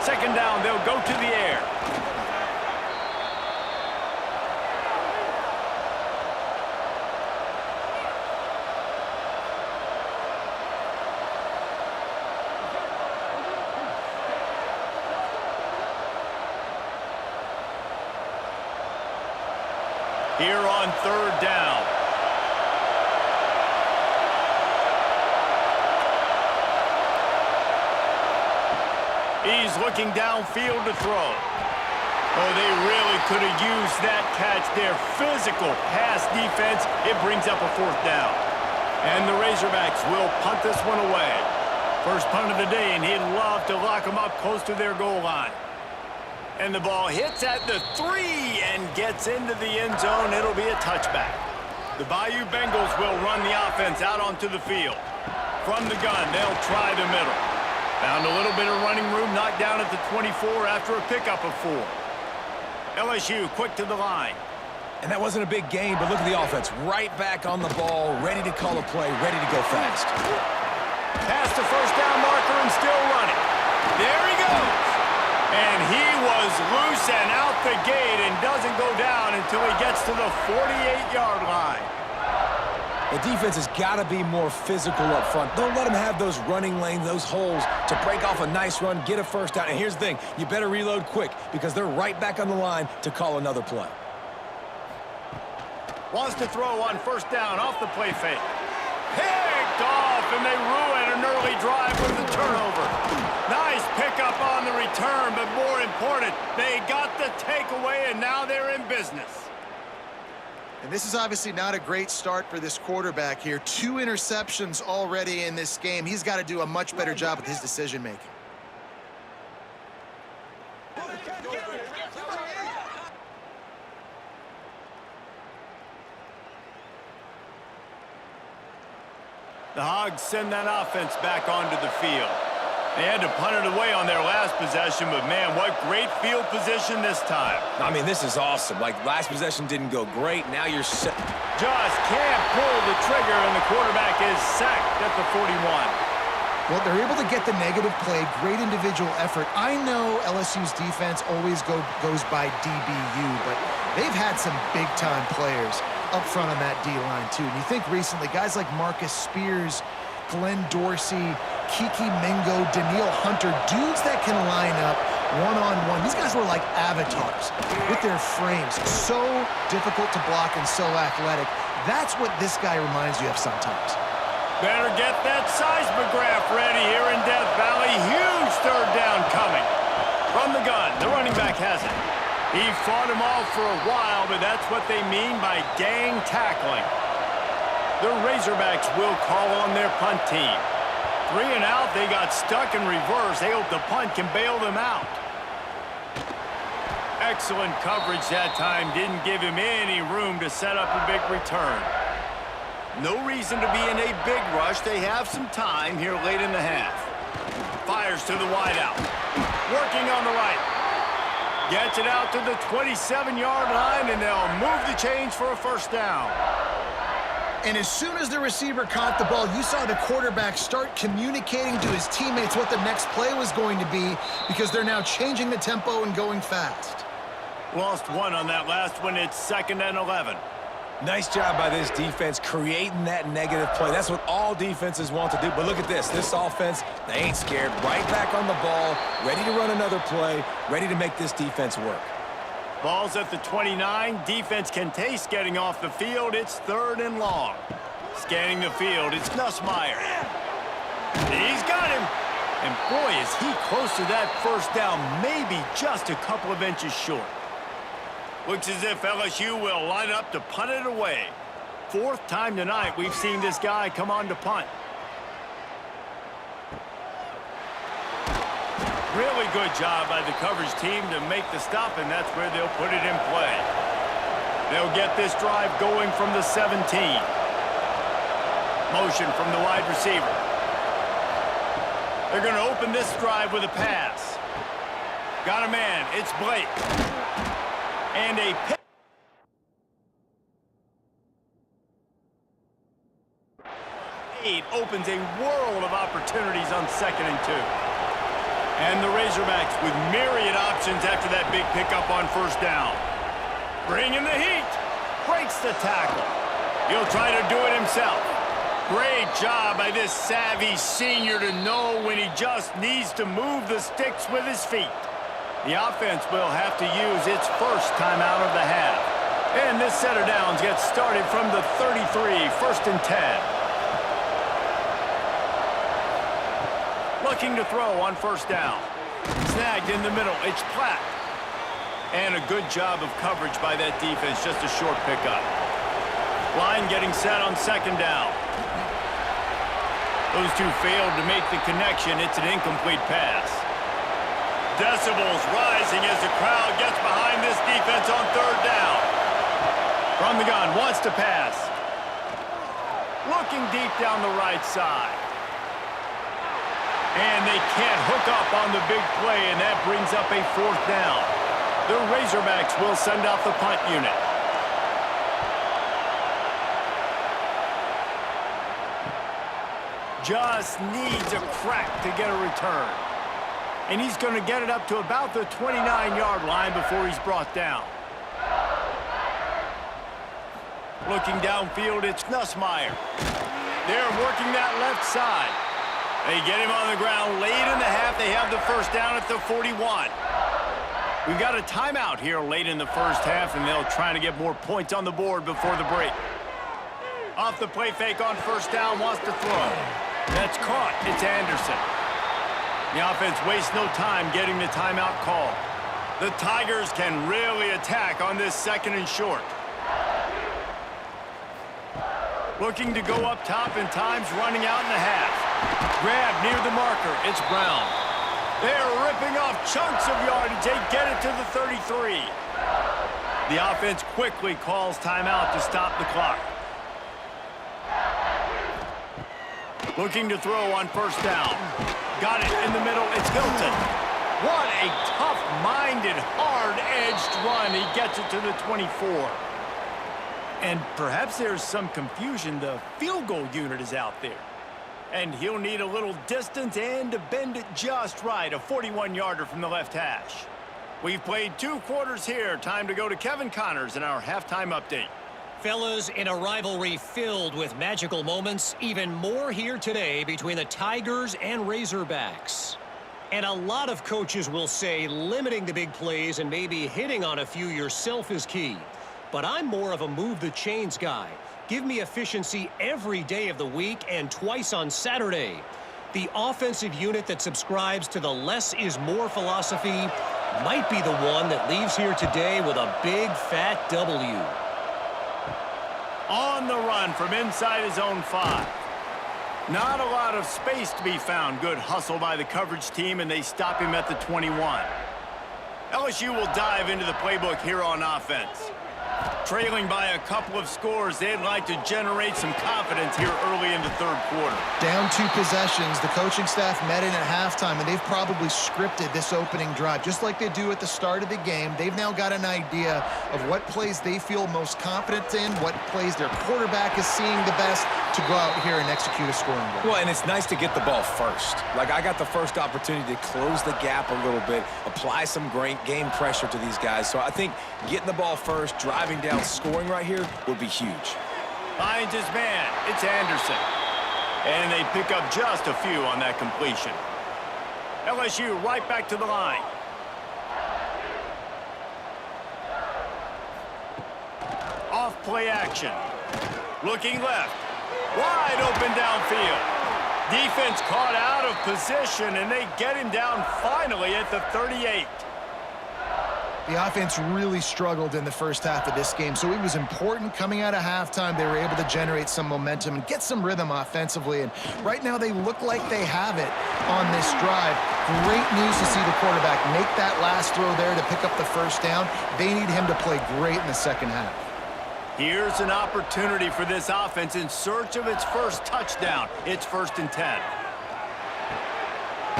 Second down, they'll go to the air. Here on third down. He's looking downfield to throw. Oh, they really could have used that catch there. Physical pass defense. It brings up a fourth down. And the Razorbacks will punt this one away. First punt of the day, and he'd love to lock them up close to their goal line. And the ball hits at the 3 and gets into the end zone. It'll be a touchback. The Bayou Bengals will run the offense out onto the field. From the gun, they'll try the middle. Found a little bit of running room, knocked down at the 24 after a pickup of 4. LSU quick to the line. And that wasn't a big gain, but look at the offense. Right back on the ball, ready to call a play, ready to go fast. Past the first down marker and still running. There he goes. And he was loose and out the gate and doesn't go down until he gets to the 48-yard line. The defense has got to be more physical up front. Don't let them have those running lanes, those holes to break off a nice run, get a first down. And here's the thing, you better reload quick because they're right back on the line to call another play. Wants to throw on first down off the play fake. Picked off, and they ruin an early drive with the turnover. Nice pickup on the return, but more important, they got the takeaway, and now they're in business. And this is obviously not a great start for this quarterback here. 2 interceptions already in this game. He's got to do a much better job with his decision-making. The Hogs send that offense back onto the field. They had to punt it away on their last possession, but man, what great field position this time. I mean, this is awesome. Like, last possession didn't go great. Now you're set. Just can't pull the trigger, and the quarterback is sacked at the 41. Well, they're able to get the negative play, great individual effort. I know LSU's defense always goes by DBU, but they've had some big-time players up front on that D-line, too. And you think recently, guys like Marcus Spears, Glenn Dorsey, Kiki Mingo, Daniil Hunter, dudes that can line up one-on-one. These guys were like avatars with their frames. So difficult to block and so athletic. That's what this guy reminds you of sometimes. Better get that seismograph ready here in Death Valley. Huge third down coming. From the gun, the running back has it. He fought him off for a while, but that's what they mean by gang tackling. The Razorbacks will call on their punt team. 3 and out, they got stuck in reverse. They hope the punt can bail them out. Excellent coverage that time. Didn't give him any room to set up a big return. No reason to be in a big rush. They have some time here late in the half. Fires to the wideout. Working on the right. Gets it out to the 27-yard line, and they'll move the chains for a first down. And as soon as the receiver caught the ball, you saw the quarterback start communicating to his teammates what the next play was going to be because they're now changing the tempo and going fast. Lost one on that last one. It's 2nd and 11. Nice job by this defense creating that negative play. That's what all defenses want to do. But look at this. This offense, they ain't scared. Right back on the ball, ready to run another play, ready to make this defense work. Ball's at the 29. Defense can taste getting off the field. It's 3rd and long. Scanning the field, it's Nussmeier. He's got him. And boy, is he close to that first down, maybe just a couple of inches short. Looks as if LSU will line up to punt it away. 4th time tonight we've seen this guy come on to punt. Really good job by the coverage team to make the stop, and that's where they'll put it in play. They'll get this drive going from the 17. Motion from the wide receiver. They're going to open this drive with a pass. Got a man. It's Blake. And a pick. Opens a world of opportunities on 2nd and 2. And the Razorbacks with myriad options after that big pickup on first down. Bringing the heat. Breaks the tackle. He'll try to do it himself. Great job by this savvy senior to know when he just needs to move the sticks with his feet. The offense will have to use its first timeout of the half. And this set of downs gets started from the 33, 1st and 10. Looking to throw on first down. Snagged in the middle. It's Platt. And a good job of coverage by that defense. Just a short pickup. Line getting set on 2nd down. Those two failed to make the connection. It's an incomplete pass. Decibels rising as the crowd gets behind this defense on 3rd down. From the gun, wants to pass. Looking deep down the right side. And they can't hook up on the big play, and that brings up a 4th down. The Razorbacks will send out the punt unit. Just needs a crack to get a return. And he's going to get it up to about the 29-yard line before he's brought down. Looking downfield, it's Nussmeier. They're working that left side. They get him on the ground late in the half. They have the first down at the 41. We've got a timeout here late in the first half, and they'll try to get more points on the board before the break. Off the play fake on first down, wants to throw. That's caught. It's Anderson. The offense wastes no time getting the timeout call. The Tigers can really attack on this 2nd and short. Looking to go up top in times, running out in the half. Grab near the marker. It's Brown. They're ripping off chunks of yardage. They get it to the 33. The offense quickly calls timeout to stop the clock. Looking to throw on first down. Got it in the middle. It's Hilton. What a tough-minded, hard-edged run. He gets it to the 24. And perhaps there's some confusion. The field goal unit is out there. And he'll need a little distance and to bend it just right. A 41-yarder from the left hash. We've played 2 quarters here. Time to go to Kevin Connors in our halftime update. Fellas, in a rivalry filled with magical moments, even more here today between the Tigers and Razorbacks. And a lot of coaches will say limiting the big plays and maybe hitting on a few yourself is key. But I'm more of a move the chains guy. Give me efficiency every day of the week and twice on Saturday. The offensive unit that subscribes to the less is more philosophy might be the one that leaves here today with a big fat W. On the run from inside his own 5. Not a lot of space to be found. Good hustle by the coverage team, and they stop him at the 21. LSU will dive into the playbook here on offense. Trailing by a couple of scores, they'd like to generate some confidence here early in the third quarter. Down 2 possessions. The coaching staff met in at halftime, and they've probably scripted this opening drive. Just like they do at the start of the game, they've now got an idea of what plays they feel most confident in, what plays their quarterback is seeing the best to go out here and execute a scoring drive. Well, and it's nice to get the ball first. Like, I got the first opportunity to close the gap a little bit, apply some great game pressure to these guys. So I think getting the ball first, driving down, scoring right here would be huge. Finds his man. It's Anderson. And they pick up just a few on that completion. LSU right back to the line. Off play action. Looking left. Wide open downfield. Defense caught out of position, and they get him down finally at the 38. The offense really struggled in the first half of this game, so it was important coming out of halftime. They were able to generate some momentum and get some rhythm offensively, and right now they look like they have it on this drive. Great news to see the quarterback make that last throw there to pick up the first down. They need him to play great in the second half. Here's an opportunity for this offense in search of its first touchdown. It's 1st and 10.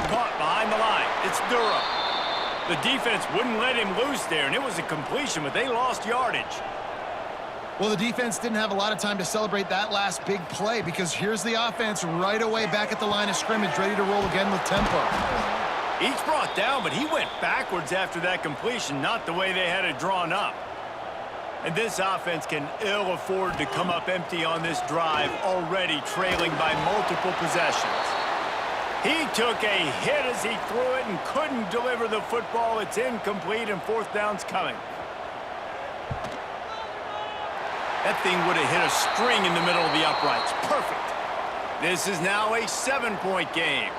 Caught behind the line. It's Durham. The defense wouldn't let him loose there, and it was a completion, but they lost yardage. Well, the defense didn't have a lot of time to celebrate that last big play because here's the offense right away back at the line of scrimmage, ready to roll again with tempo. Each brought down, but he went backwards after that completion, not the way they had it drawn up. And this offense can ill afford to come up empty on this drive, already trailing by multiple possessions. He took a hit as he threw it and couldn't deliver the football. It's incomplete, and 4th down's coming. That thing would have hit a string in the middle of the uprights. Perfect. This is now a 7-point game.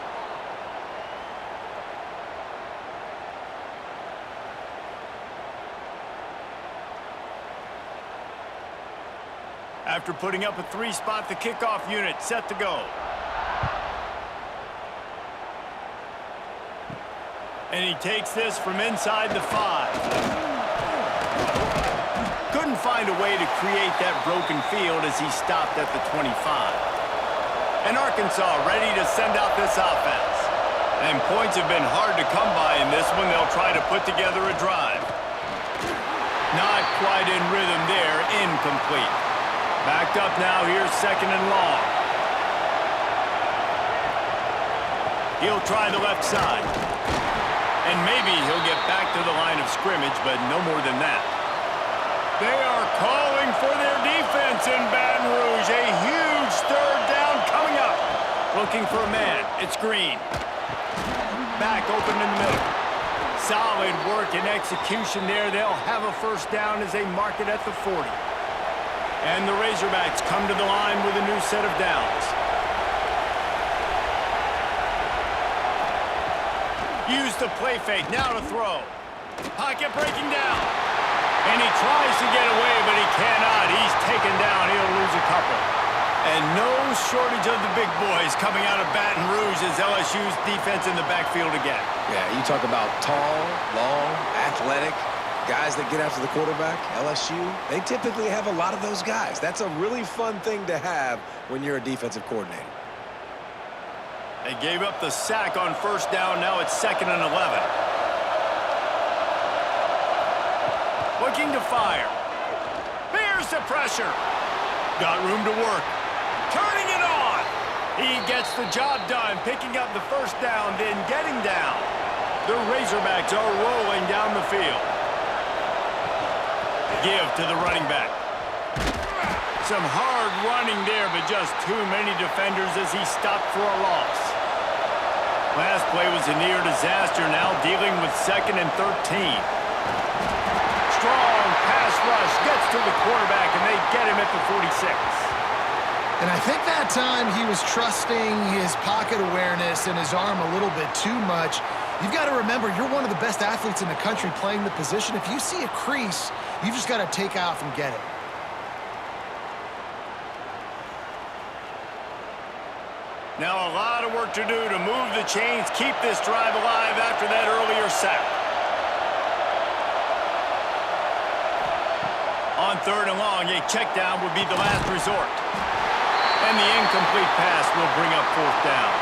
After putting up a 3-spot, the kickoff unit set to go. And he takes this from inside the 5. Couldn't find a way to create that broken field as he stopped at the 25. And Arkansas ready to send out this offense. And points have been hard to come by in this one. They'll try to put together a drive. Not quite in rhythm there. Incomplete. Backed up now. Here's 2nd and long. He'll try the left side. And maybe he'll get back to the line of scrimmage, but no more than that. They are calling for their defense in Baton Rouge. A huge 3rd down coming up. Looking for a man. It's Green. Back open in the middle. Solid work and execution there. They'll have a 1st down as they mark it at the 40. And the Razorbacks come to the line with a new set of downs. Use the play fake, now to throw. Pocket breaking down. And he tries to get away, but he cannot. He's taken down. He'll lose a couple. And no shortage of the big boys coming out of Baton Rouge as LSU's defense in the backfield again. Yeah, you talk about tall, long, athletic, guys that get after the quarterback. LSU, they typically have a lot of those guys. That's a really fun thing to have when you're a defensive coordinator. They gave up the sack on 1st down. Now it's 2nd and 11. Looking to fire. Here's the pressure. Got room to work. Turning it on. He gets the job done, picking up the 1st down, then getting down. The Razorbacks are rolling down the field. Give to the running back. Some hard running there, but just too many defenders as he stopped for a loss. Last play was a near disaster, now dealing with 2nd and 13. Strong pass rush gets to the quarterback, and they get him at the 46. And I think that time he was trusting his pocket awareness and his arm a little bit too much. You've got to remember, you're one of the best athletes in the country playing the position. If you see a crease, you just got to take off and get it. Now a lot of work to do to move the chains, keep this drive alive after that earlier sack. On 3rd and long, a check down would be the last resort. And the incomplete pass will bring up 4th down.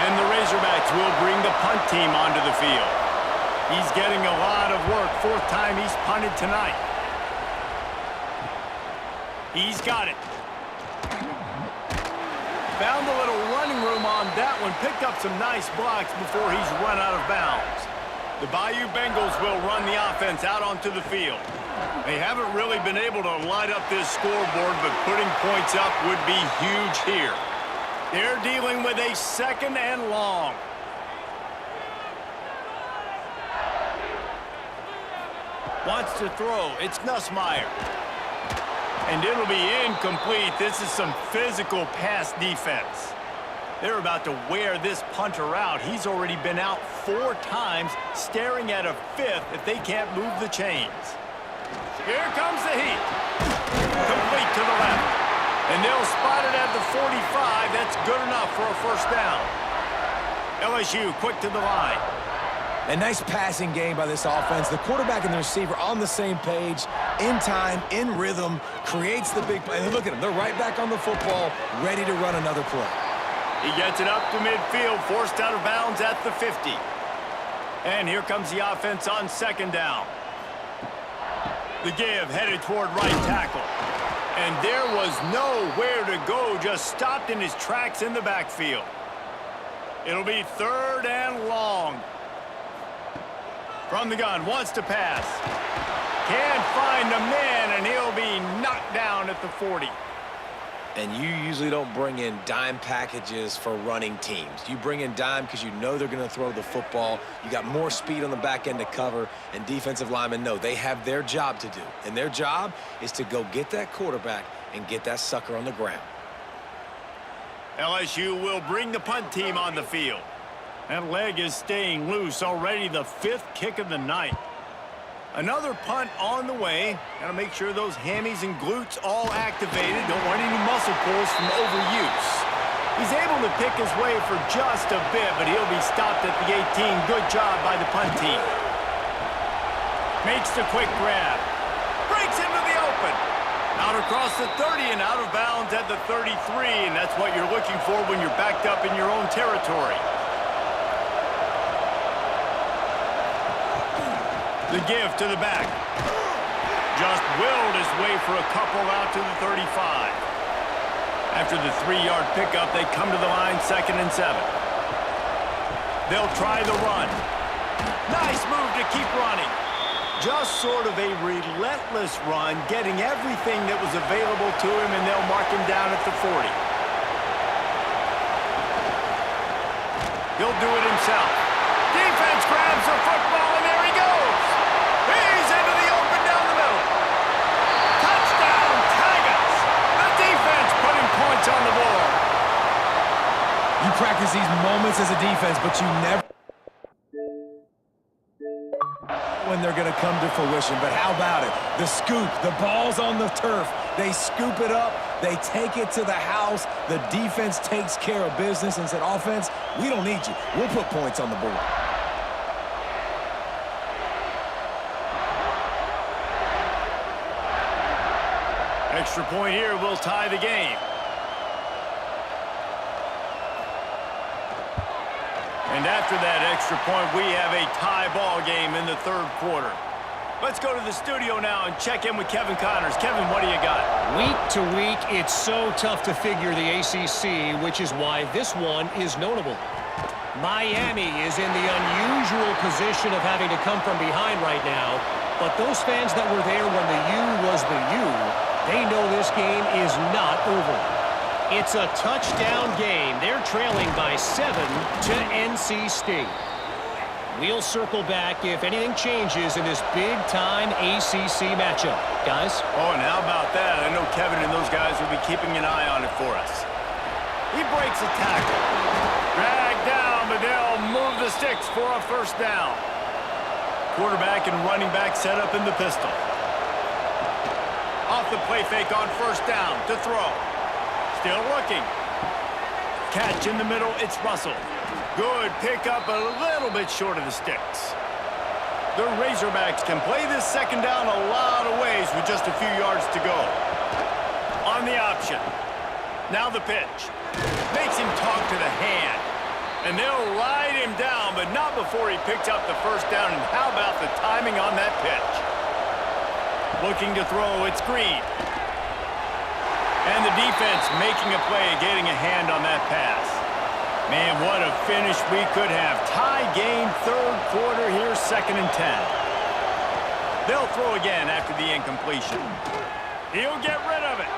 And the Razorbacks will bring the punt team onto the field. He's getting a lot of work. 4th time he's punted tonight. He's got it. Found a little running room on that one. Picked up some nice blocks before he's run out of bounds. The Bayou Bengals will run the offense out onto the field. They haven't really been able to light up this scoreboard, but putting points up would be huge here. They're dealing with a 2nd and long. Wants to throw. It's Nussmeier. And it'll be incomplete. This is some physical pass defense. They're about to wear this punter out. He's already been out 4 times, staring at a 5th if they can't move the chains. Here comes the heat. Complete to the left. And they'll spot it at the 45. That's good enough for a 1st down. LSU quick to the line. A nice passing game by this offense. The quarterback and the receiver on the same page, in time, in rhythm, creates the big play. And look at them. They're right back on the football, ready to run another play. He gets it up to midfield, forced out of bounds at the 50. And here comes the offense on 2nd down. The give headed toward right tackle. And there was nowhere to go, just stopped in his tracks in the backfield. It'll be 3rd and long. From the gun, wants to pass. Can't find a man, and he'll be knocked down at the 40. And you usually don't bring in dime packages for running teams. You bring in dime because you know they're going to throw the football. You got more speed on the back end to cover, and defensive linemen know they have their job to do. And their job is to go get that quarterback and get that sucker on the ground. LSU will bring the punt team on the field. That leg is staying loose, already the 5th kick of the night. Another punt on the way. Got to make sure those hammies and glutes all activated. Don't want any muscle pulls from overuse. He's able to pick his way for just a bit, but he'll be stopped at the 18. Good job by the punt team. Makes the quick grab. Breaks into the open. Out across the 30 and out of bounds at the 33, and that's what you're looking for when you're backed up in your own territory. The give to the back. Just willed his way for a couple out to the 35. After the 3-yard pickup, they come to the line 2nd and 7. They'll try the run. Nice move to keep running. Just sort of a relentless run, getting everything that was available to him, and they'll mark him down at the 40. He'll do it himself. Defense grabs the football, and there he goes. He's into the open down the middle. Touchdown, Tigers. The defense putting points on the board. You practice these moments as a defense, but you never when they're going to come to fruition. But how about it? The scoop, the ball's on the turf. They scoop it up. They take it to the house. The defense takes care of business and said, offense, we don't need you. We'll put points on the board. Extra point here will tie the game. And after that extra point, we have a tie ball game in the 3rd quarter. Let's go to the studio now and check in with Kevin Connors. Kevin, what do you got? Week to week, it's so tough to figure the ACC, which is why this one is notable. Miami is in the unusual position of having to come from behind right now, but those fans that were there when the U was the U, they know this game is not over. It's a touchdown game. They're trailing by 7 to NC State. We'll circle back if anything changes in this big-time ACC matchup. Guys? Oh, and how about that? I know Kevin and those guys will be keeping an eye on it for us. He breaks a tackle. Dragged down, but they'll move the sticks for a 1st down. Quarterback and running back set up in the pistol. Off the play fake on 1st down to throw. Still looking. Catch in the middle, it's Russell. Good pickup, a little bit short of the sticks. The Razorbacks can play this 2nd down a lot of ways with just a few yards to go. On the option. Now the pitch. Makes him talk to the hand. And they'll ride him down, but not before he picks up the first down. And how about the timing on that pitch? Looking to throw, it's Green. And the defense making a play, getting a hand on that pass. Man, what a finish we could have. Tie game, third quarter here, 2nd and 10. They'll throw again after the incompletion. He'll get rid of it.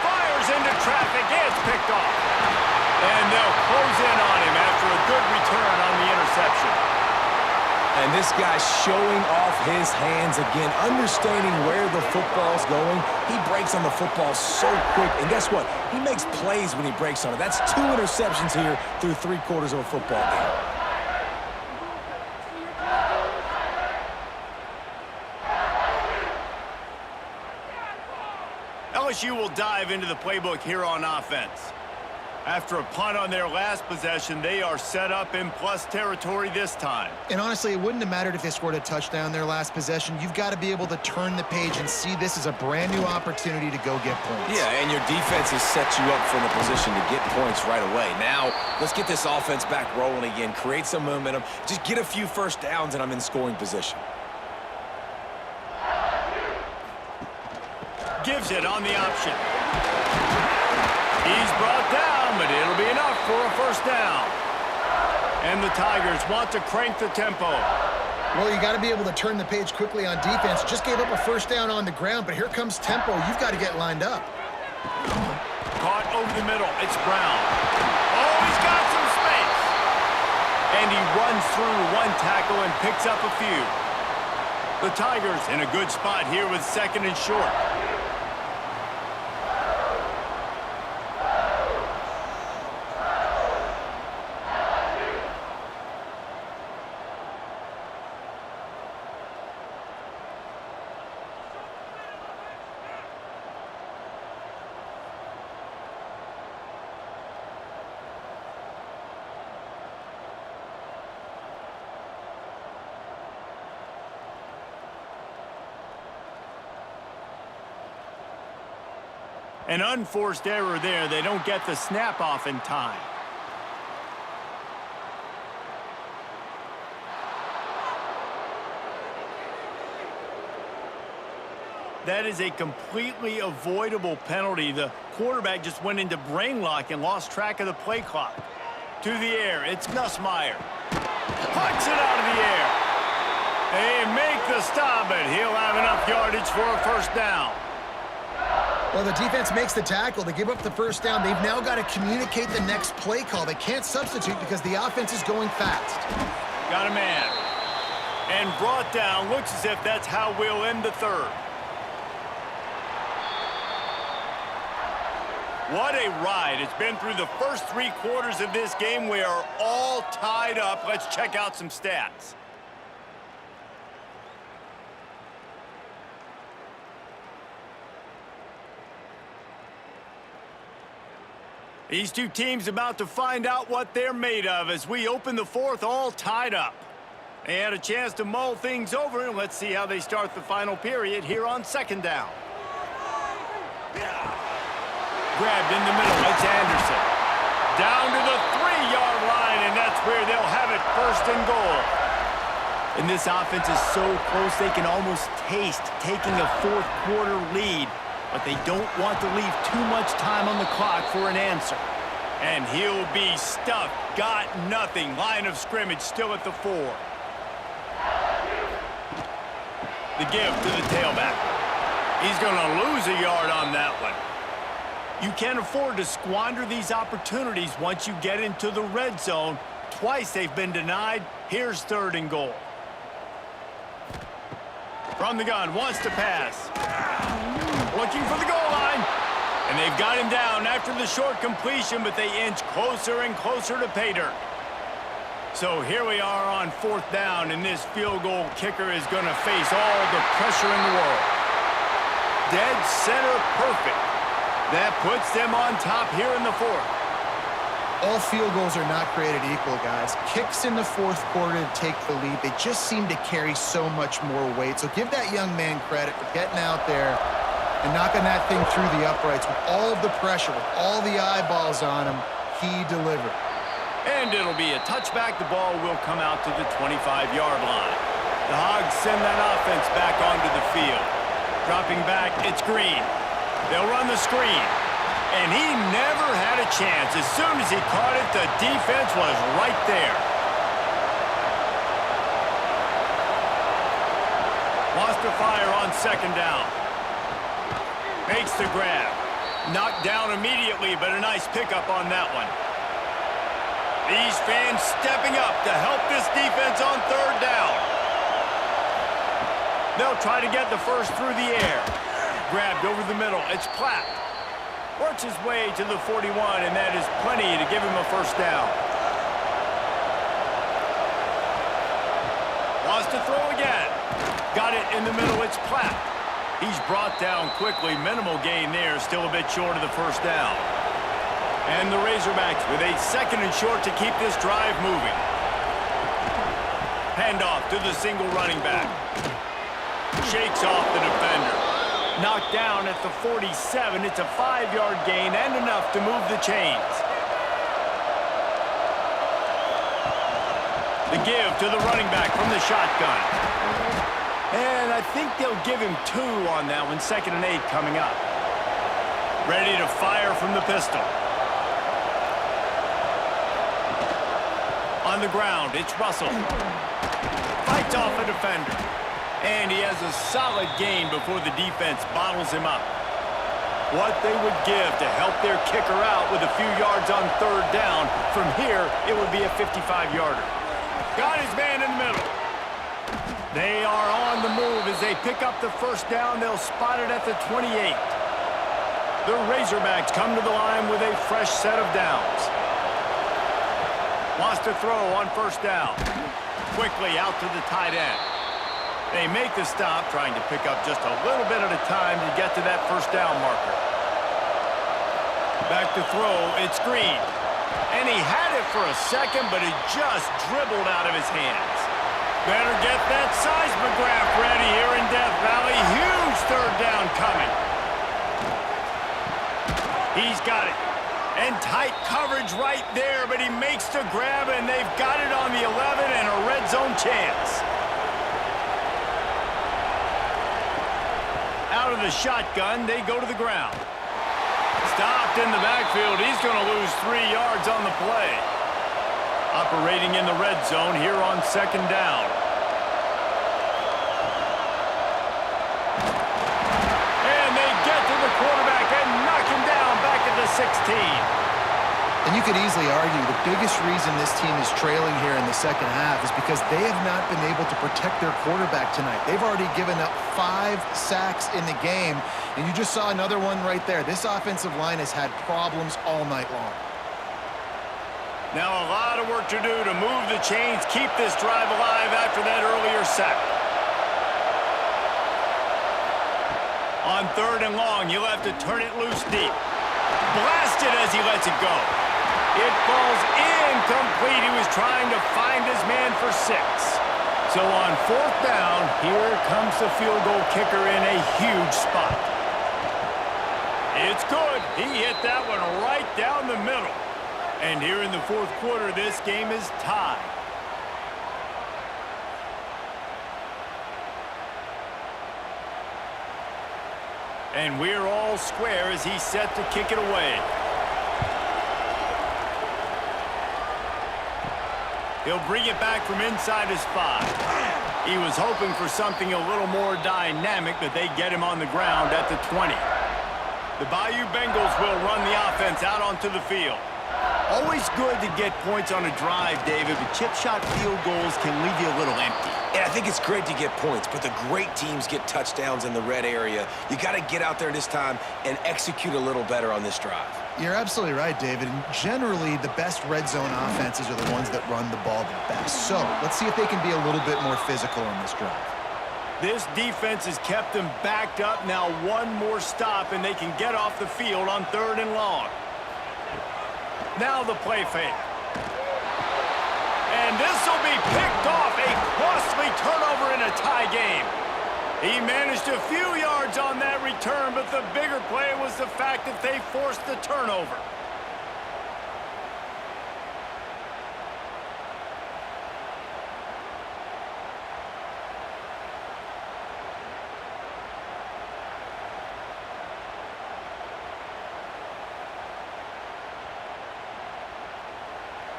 Fires into traffic. It's picked off. And they'll close in on him after a good return on the interception. And this guy's showing off his hands again, understanding where the football's going. He breaks on the football so quick. And guess what? He makes plays when he breaks on it. That's 2 interceptions here through 3 quarters of a football game. LSU will dive into the playbook here on offense. After a punt on their last possession, they are set up in plus territory this time. And honestly, it wouldn't have mattered if they scored a touchdown their last possession. You've got to be able to turn the page and see this as a brand new opportunity to go get points. Yeah, and your defense has set you up for the position to get points right away. Now, let's get this offense back rolling again, create some momentum, just get a few first downs, and I'm in scoring position. Gives it on the option. He's brought down, but it'll be enough for a first down. And the Tigers want to crank the tempo. Well, you got to be able to turn the page quickly on defense. Just gave up a first down on the ground, but here comes tempo. You've got to get lined up. Caught over the middle. It's Brown. Oh, he's got some space. And he runs through 1 tackle and picks up a few. The Tigers in a good spot here with 2nd and short. An unforced error there. They don't get the snap off in time. That is a completely avoidable penalty. The quarterback just went into brain lock and lost track of the play clock. To the air, it's Nussmeier. Puts it out of the air. They make the stop, but he'll have enough yardage for a first down. Well, the defense makes the tackle. They give up the first down. They've now got to communicate the next play call. They can't substitute because the offense is going fast. Got a man. And brought down. Looks as if that's how we'll end the third. What a ride. It's been through the first 3 quarters of this game. We are all tied up. Let's check out some stats. These two teams about to find out what they're made of as we open the 4th all tied up. They had a chance to mull things over, and let's see how they start the final period here on 2nd down. Grabbed in the middle, it's Anderson. Down to the 3-yard line, and that's where they'll have it 1st and goal. And this offense is so close they can almost taste taking a 4th quarter lead. But they don't want to leave too much time on the clock for an answer. And he'll be stuffed. Got nothing. Line of scrimmage still at the 4. The give to the tailback. He's going to lose a yard on that one. You can't afford to squander these opportunities once you get into the red zone. Twice they've been denied. Here's 3rd and goal. From the gun, wants to pass. Looking for the goal line. And they've got him down after the short completion, but they inch closer and closer to pay dirt. So here we are on 4th down, and this field goal kicker is going to face all the pressure in the world. Dead center perfect. That puts them on top here in the 4th. All field goals are not created equal, guys. Kicks in the fourth quarter to take the lead. They just seem to carry so much more weight. So give that young man credit for getting out there and knocking that thing through the uprights with all of the pressure, with all the eyeballs on him. He delivered. And it'll be a touchback. The ball will come out to the 25-yard line. The Hogs send that offense back onto the field. Dropping back, it's Green. They'll run the screen. And he never had a chance. As soon as he caught it, the defense was right there. Wants to fire on second down. Makes the grab. Knocked down immediately, but a nice pickup on that one. These fans stepping up to help this defense on third down. They'll try to get the first through the air. Grabbed over the middle. It's Platt. Works his way to the 41, and that is plenty to give him a first down. Wants to throw again. Got it in the middle. It's Platt. He's brought down quickly. Minimal gain there. Still a bit short of the first down. And the Razorbacks with a second and short to keep this drive moving. Handoff to the single running back. Shakes off the defender. Knocked down at the 47. It's a 5-yard gain and enough to move the chains. The give to the running back from the shotgun. And I think they'll give him 2 on that one. 2nd and 8 coming up. Ready to fire from the pistol. On the ground, it's Russell. Fights off a defender. And he has a solid gain before the defense bottles him up. What they would give to help their kicker out with a few yards on third down. From here, it would be a 55-yarder. Got his man in the middle. They are on the move as they pick up the first down. They'll spot it at the 28. The Razorbacks come to the line with a fresh set of downs. Wants to throw on first down. Quickly out to the tight end. They make the stop, trying to pick up just a little bit at a time to get to that first down marker. Back to throw, it's Green. And he had it for a second, but it just dribbled out of his hands. Better get that seismograph ready here in Death Valley. Huge third down coming. He's got it. And tight coverage right there, but he makes the grab, and they've got it on the 11 and a red zone chance. Out of the shotgun, they go to the ground. Stopped in the backfield. He's going to lose 3 yards on the play. Operating in the red zone here on second down. And they get to the quarterback and knock him down back at the 16. And you could easily argue the biggest reason this team is trailing here in the second half is because they have not been able to protect their quarterback tonight. They've already given up 5 sacks in the game, and you just saw another one right there. This offensive line has had problems all night long. Now a lot of work to do to move the chains, keep this drive alive after that earlier sack. On third and long, you'll have to turn it loose deep. Blasted as he lets it go. It falls incomplete. He was trying to find his man for 6. So on fourth down, here comes the field goal kicker in a huge spot. It's good. He hit that one right down the middle. And here in the fourth quarter, this game is tied. And we're all square as he's set to kick it away. He'll bring it back from inside his 5. He was hoping for something a little more dynamic, but they get him on the ground at the 20. The Bayou Bengals will run the offense out onto the field. Always good to get points on a drive, David, but chip shot field goals can leave you a little empty. And I think it's great to get points, but the great teams get touchdowns in the red area. You got to get out there this time and execute a little better on this drive. You're absolutely right, David. And generally, the best red zone offenses are the ones that run the ball the best. So let's see if they can be a little bit more physical on this drive. This defense has kept them backed up. Now one more stop, and they can get off the field on third and long. Now the play fake. And this will be picked off. A costly turnover in a tie game. He managed a few yards on that return, but the bigger play was the fact that they forced the turnover.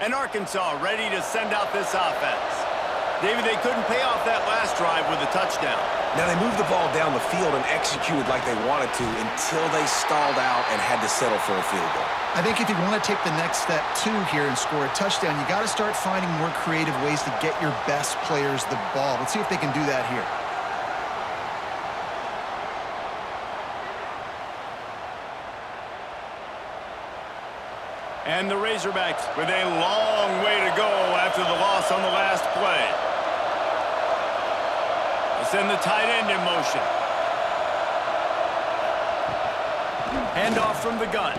And Arkansas ready to send out this offense. David, they couldn't pay off that last drive with a touchdown. Now they moved the ball down the field and executed like they wanted to until they stalled out and had to settle for a field goal. I think if you want to take the next step, too, here and score a touchdown, you got to start finding more creative ways to get your best players the ball. Let's see if they can do that here. And the Razorbacks with a long way to go after the loss on the last play. They send the tight end in motion. Handoff from the gun.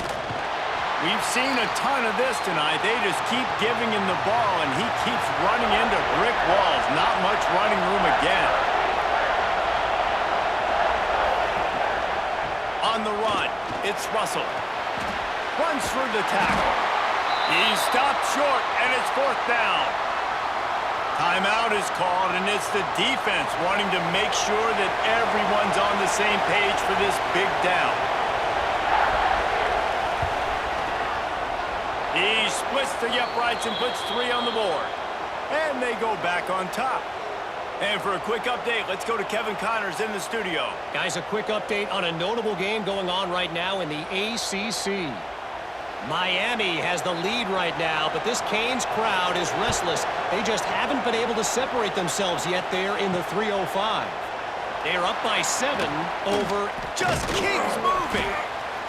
We've seen a ton of this tonight. They just keep giving him the ball, and he keeps running into brick walls. Not much running room again. On the run, it's Russell. Runs through the tackle. He stopped short, and it's fourth down. Timeout is called, and it's the defense wanting to make sure that everyone's on the same page for this big down. He splits the uprights and puts 3 on the board. And they go back on top. And for a quick update, let's go to Kevin Connors in the studio. Guys, a quick update on a notable game going on right now in the ACC. Miami has the lead right now, but this Canes crowd is restless. They just haven't been able to separate themselves yet there in the 305. They're up by 7 over... Just keeps moving.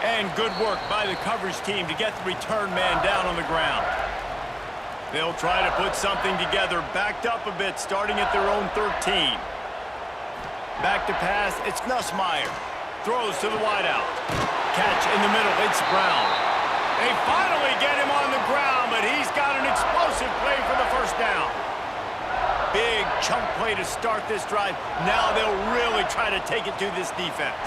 And good work by the coverage team to get the return man down on the ground. They'll try to put something together, backed up a bit, starting at their own 13. Back to pass, it's Nussmeier. Throws to the wideout. Catch in the middle, it's Brown. They finally get him on the ground, but he's got an explosive play for the first down. Big chunk play to start this drive. Now they'll really try to take it to this defense.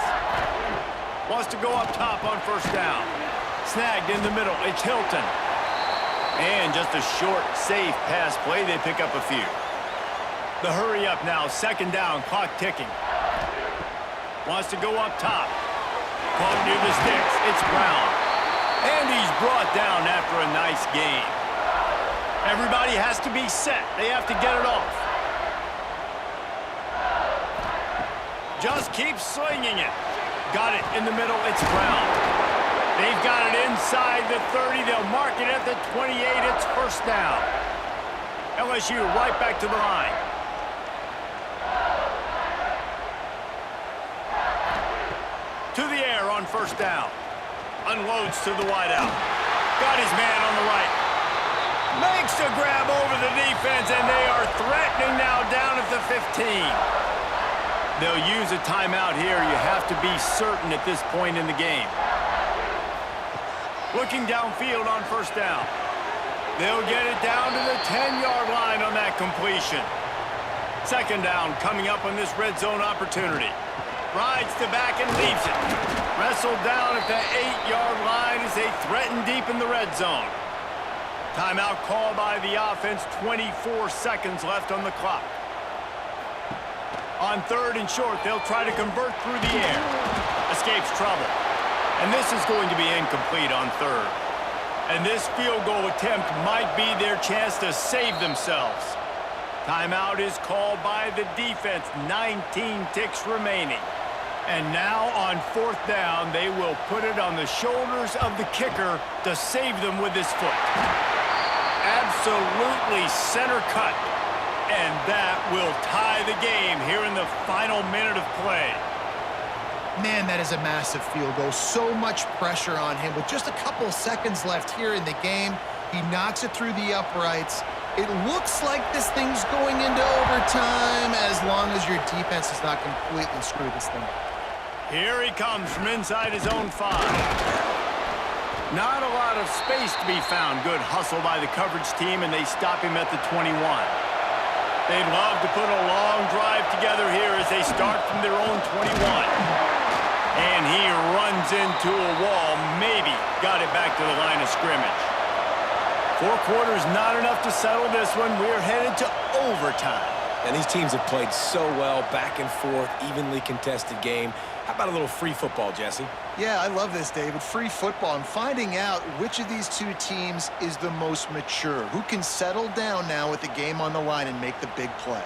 Wants to go up top on first down. Snagged in the middle, it's Hilton. And just a short, safe pass play, they pick up a few. The hurry up now, second down, clock ticking. Wants to go up top. Caught near the sticks, it's Brown. And he's brought down after a nice gain. Everybody has to be set. They have to get it off. Just keep slinging it. Got it in the middle. It's Brown. They've got it inside the 30. They'll mark it at the 28. It's first down. LSU right back to the line. To the air on first down. Unloads to the wideout. Got his man on the right. Makes the grab over the defense, and they are threatening now down at the 15. They'll use a timeout here. You have to be certain at this point in the game. Looking downfield on first down. They'll get it down to the 10-yard line on that completion. Second down coming up on this red zone opportunity. Rides the back and leaves it. Wrestled down at the 8-yard line as they threaten deep in the red zone. Timeout called by the offense. 24 seconds left on the clock. On third and short, they'll try to convert through the air. Escapes trouble. And this is going to be incomplete on third. And this field goal attempt might be their chance to save themselves. Timeout is called by the defense. 19 ticks remaining. And now on fourth down, they will put it on the shoulders of the kicker to save them with his foot. Absolutely center cut. And that will tie the game here in the final minute of play. Man, that is a massive field goal. So much pressure on him. With just a couple seconds left here in the game, he knocks it through the uprights. It looks like this thing's going into overtime as long as your defense does not completely screw this thing up. Here he comes from inside his own 5. Not a lot of space to be found. Good hustle by the coverage team, and they stop him at the 21. They'd love to put a long drive together here as they start from their own 21. And he runs into a wall. Maybe got it back to the line of scrimmage. 4 quarters, not enough to settle this one. We're headed to overtime. And these teams have played so well, back and forth, evenly contested game. How about a little free football, Jesse? Yeah, I love this, David. Free football. I'm finding out which of these two teams is the most mature. Who can settle down now with the game on the line and make the big play?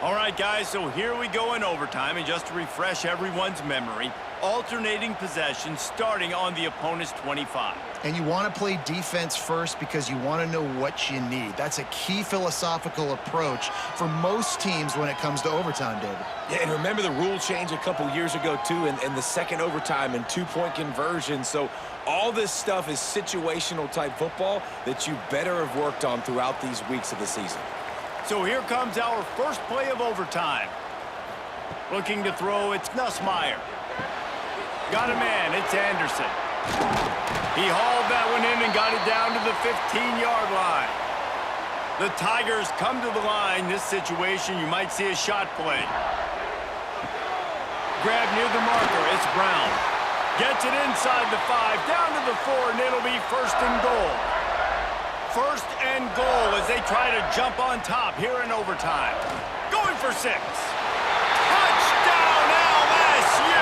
All right, guys, so here we go in overtime. And just to refresh everyone's memory, alternating possession starting on the opponent's 25. And you want to play defense first because you want to know what you need. That's a key philosophical approach for most teams when it comes to overtime, David. Yeah, and remember the rule change a couple years ago, too, in the second overtime and 2-point conversion. So all this stuff is situational type football that you better have worked on throughout these weeks of the season. So here comes our first play of overtime. Looking to throw, it's Nussmeier. Got a man, it's Anderson. He hauled that one in and got it down to the 15-yard line. The Tigers come to the line. This situation, you might see a shot play. Grab near the marker, it's Brown. Gets it inside the 5, down to the 4, and it'll be first and goal. First and goal as they try to jump on top here in overtime. Going for 6. Touchdown, LSU!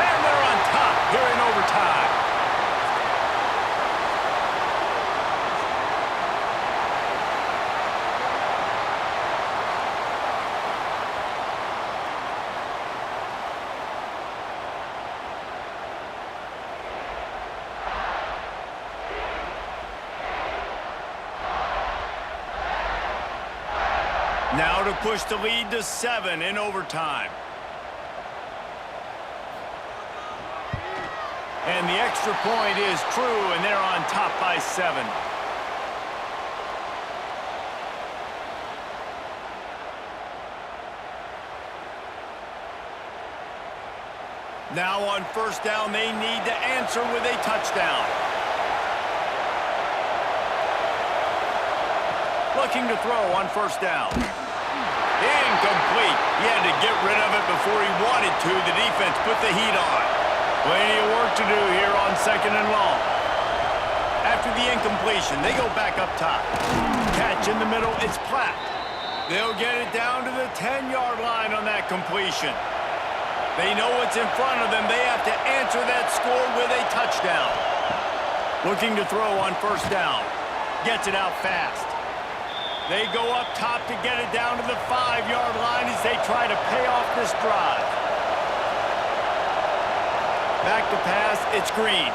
And they're on top here in overtime. Now to push the lead to 7 in overtime. And the extra point is true, and they're on top by 7. Now on first down, they need to answer with a touchdown. Looking to throw on first down. Incomplete. He had to get rid of it before he wanted to. The defense put the heat on. Plenty of work to do here on second and long. After the incompletion, they go back up top. Catch in the middle, it's Platt. They'll get it down to the 10-yard line on that completion. They know what's in front of them. They have to answer that score with a touchdown. Looking to throw on first down. Gets it out fast. They go up top to get it down to the 5-yard line as they try to pay off this drive. Back to pass, it's Green.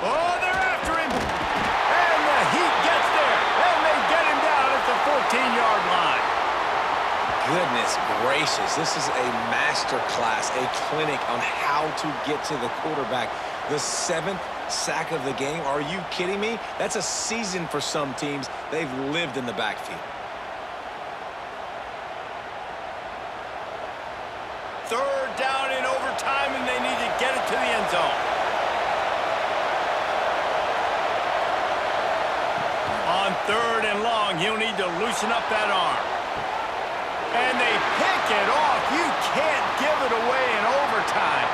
Oh, they're after him. And the Heat gets there. And they get him down at the 14-yard line. Goodness gracious, this is a master class, a clinic on how to get to the quarterback. The 7th sack of the game. Are you kidding me? That's a season for some teams. They've lived in the backfield. Third down in overtime, and they need to get it to the end zone. On third and long, he'll need to loosen up that arm. And they pick it off. You can't give it away in overtime.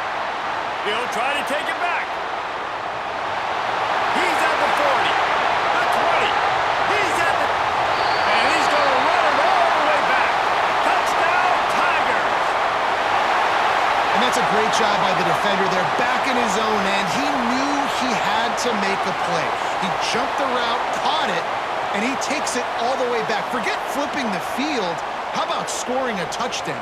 He'll try to take it back. He's at the 40, the 20. He's at the... And he's going to run it all the way back. Touchdown, Tigers. And that's a great job by the defender there, back in his own end. He knew he had to make a play. He jumped the route, caught it, and he takes it all the way back. Forget flipping the field. How about scoring a touchdown?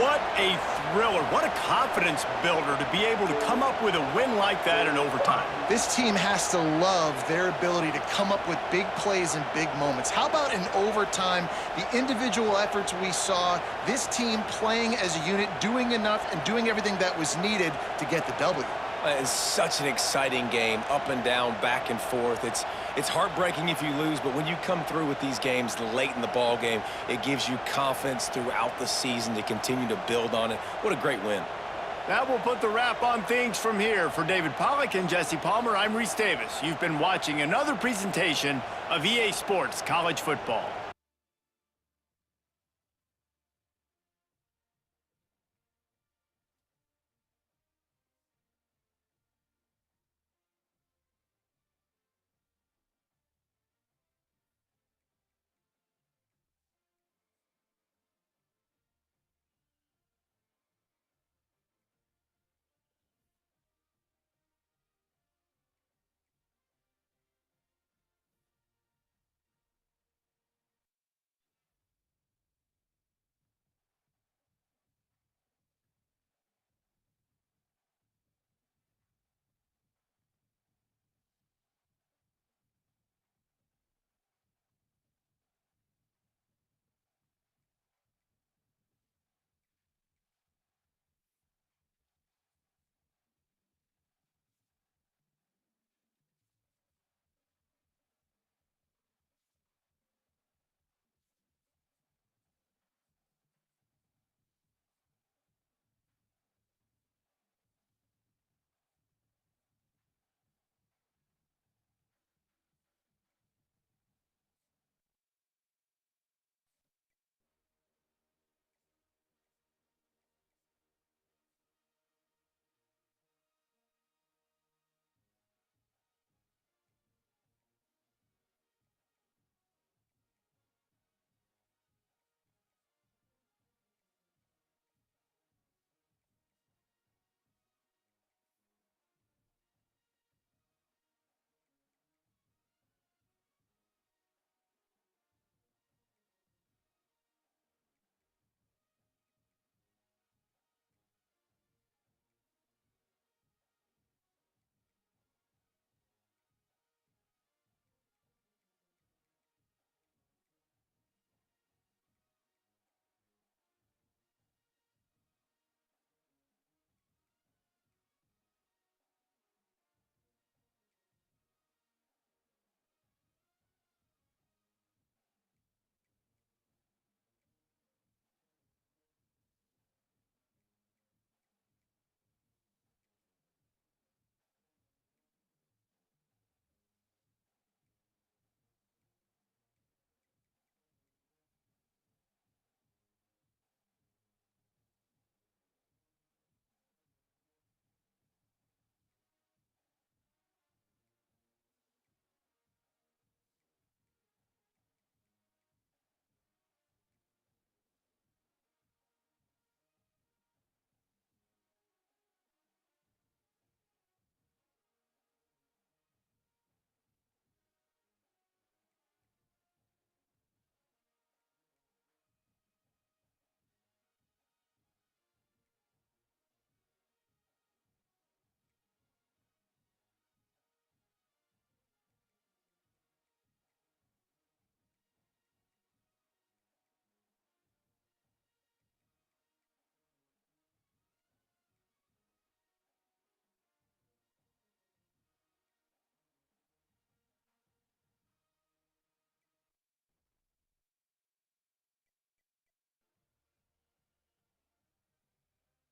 What a thriller. What a confidence builder to be able to come up with a win like that in overtime. This team has to love their ability to come up with big plays and big moments. How about in overtime, the individual efforts we saw, this team playing as a unit, doing enough and doing everything that was needed to get the W. It's such an exciting game, up and down, back and forth. It's heartbreaking if you lose, but when you come through with these games late in the ball game, it gives you confidence throughout the season to continue to build on it. What a great win. That will put the wrap on things from here. For David Pollack and Jesse Palmer, I'm Reese Davis. You've been watching another presentation of EA Sports College Football.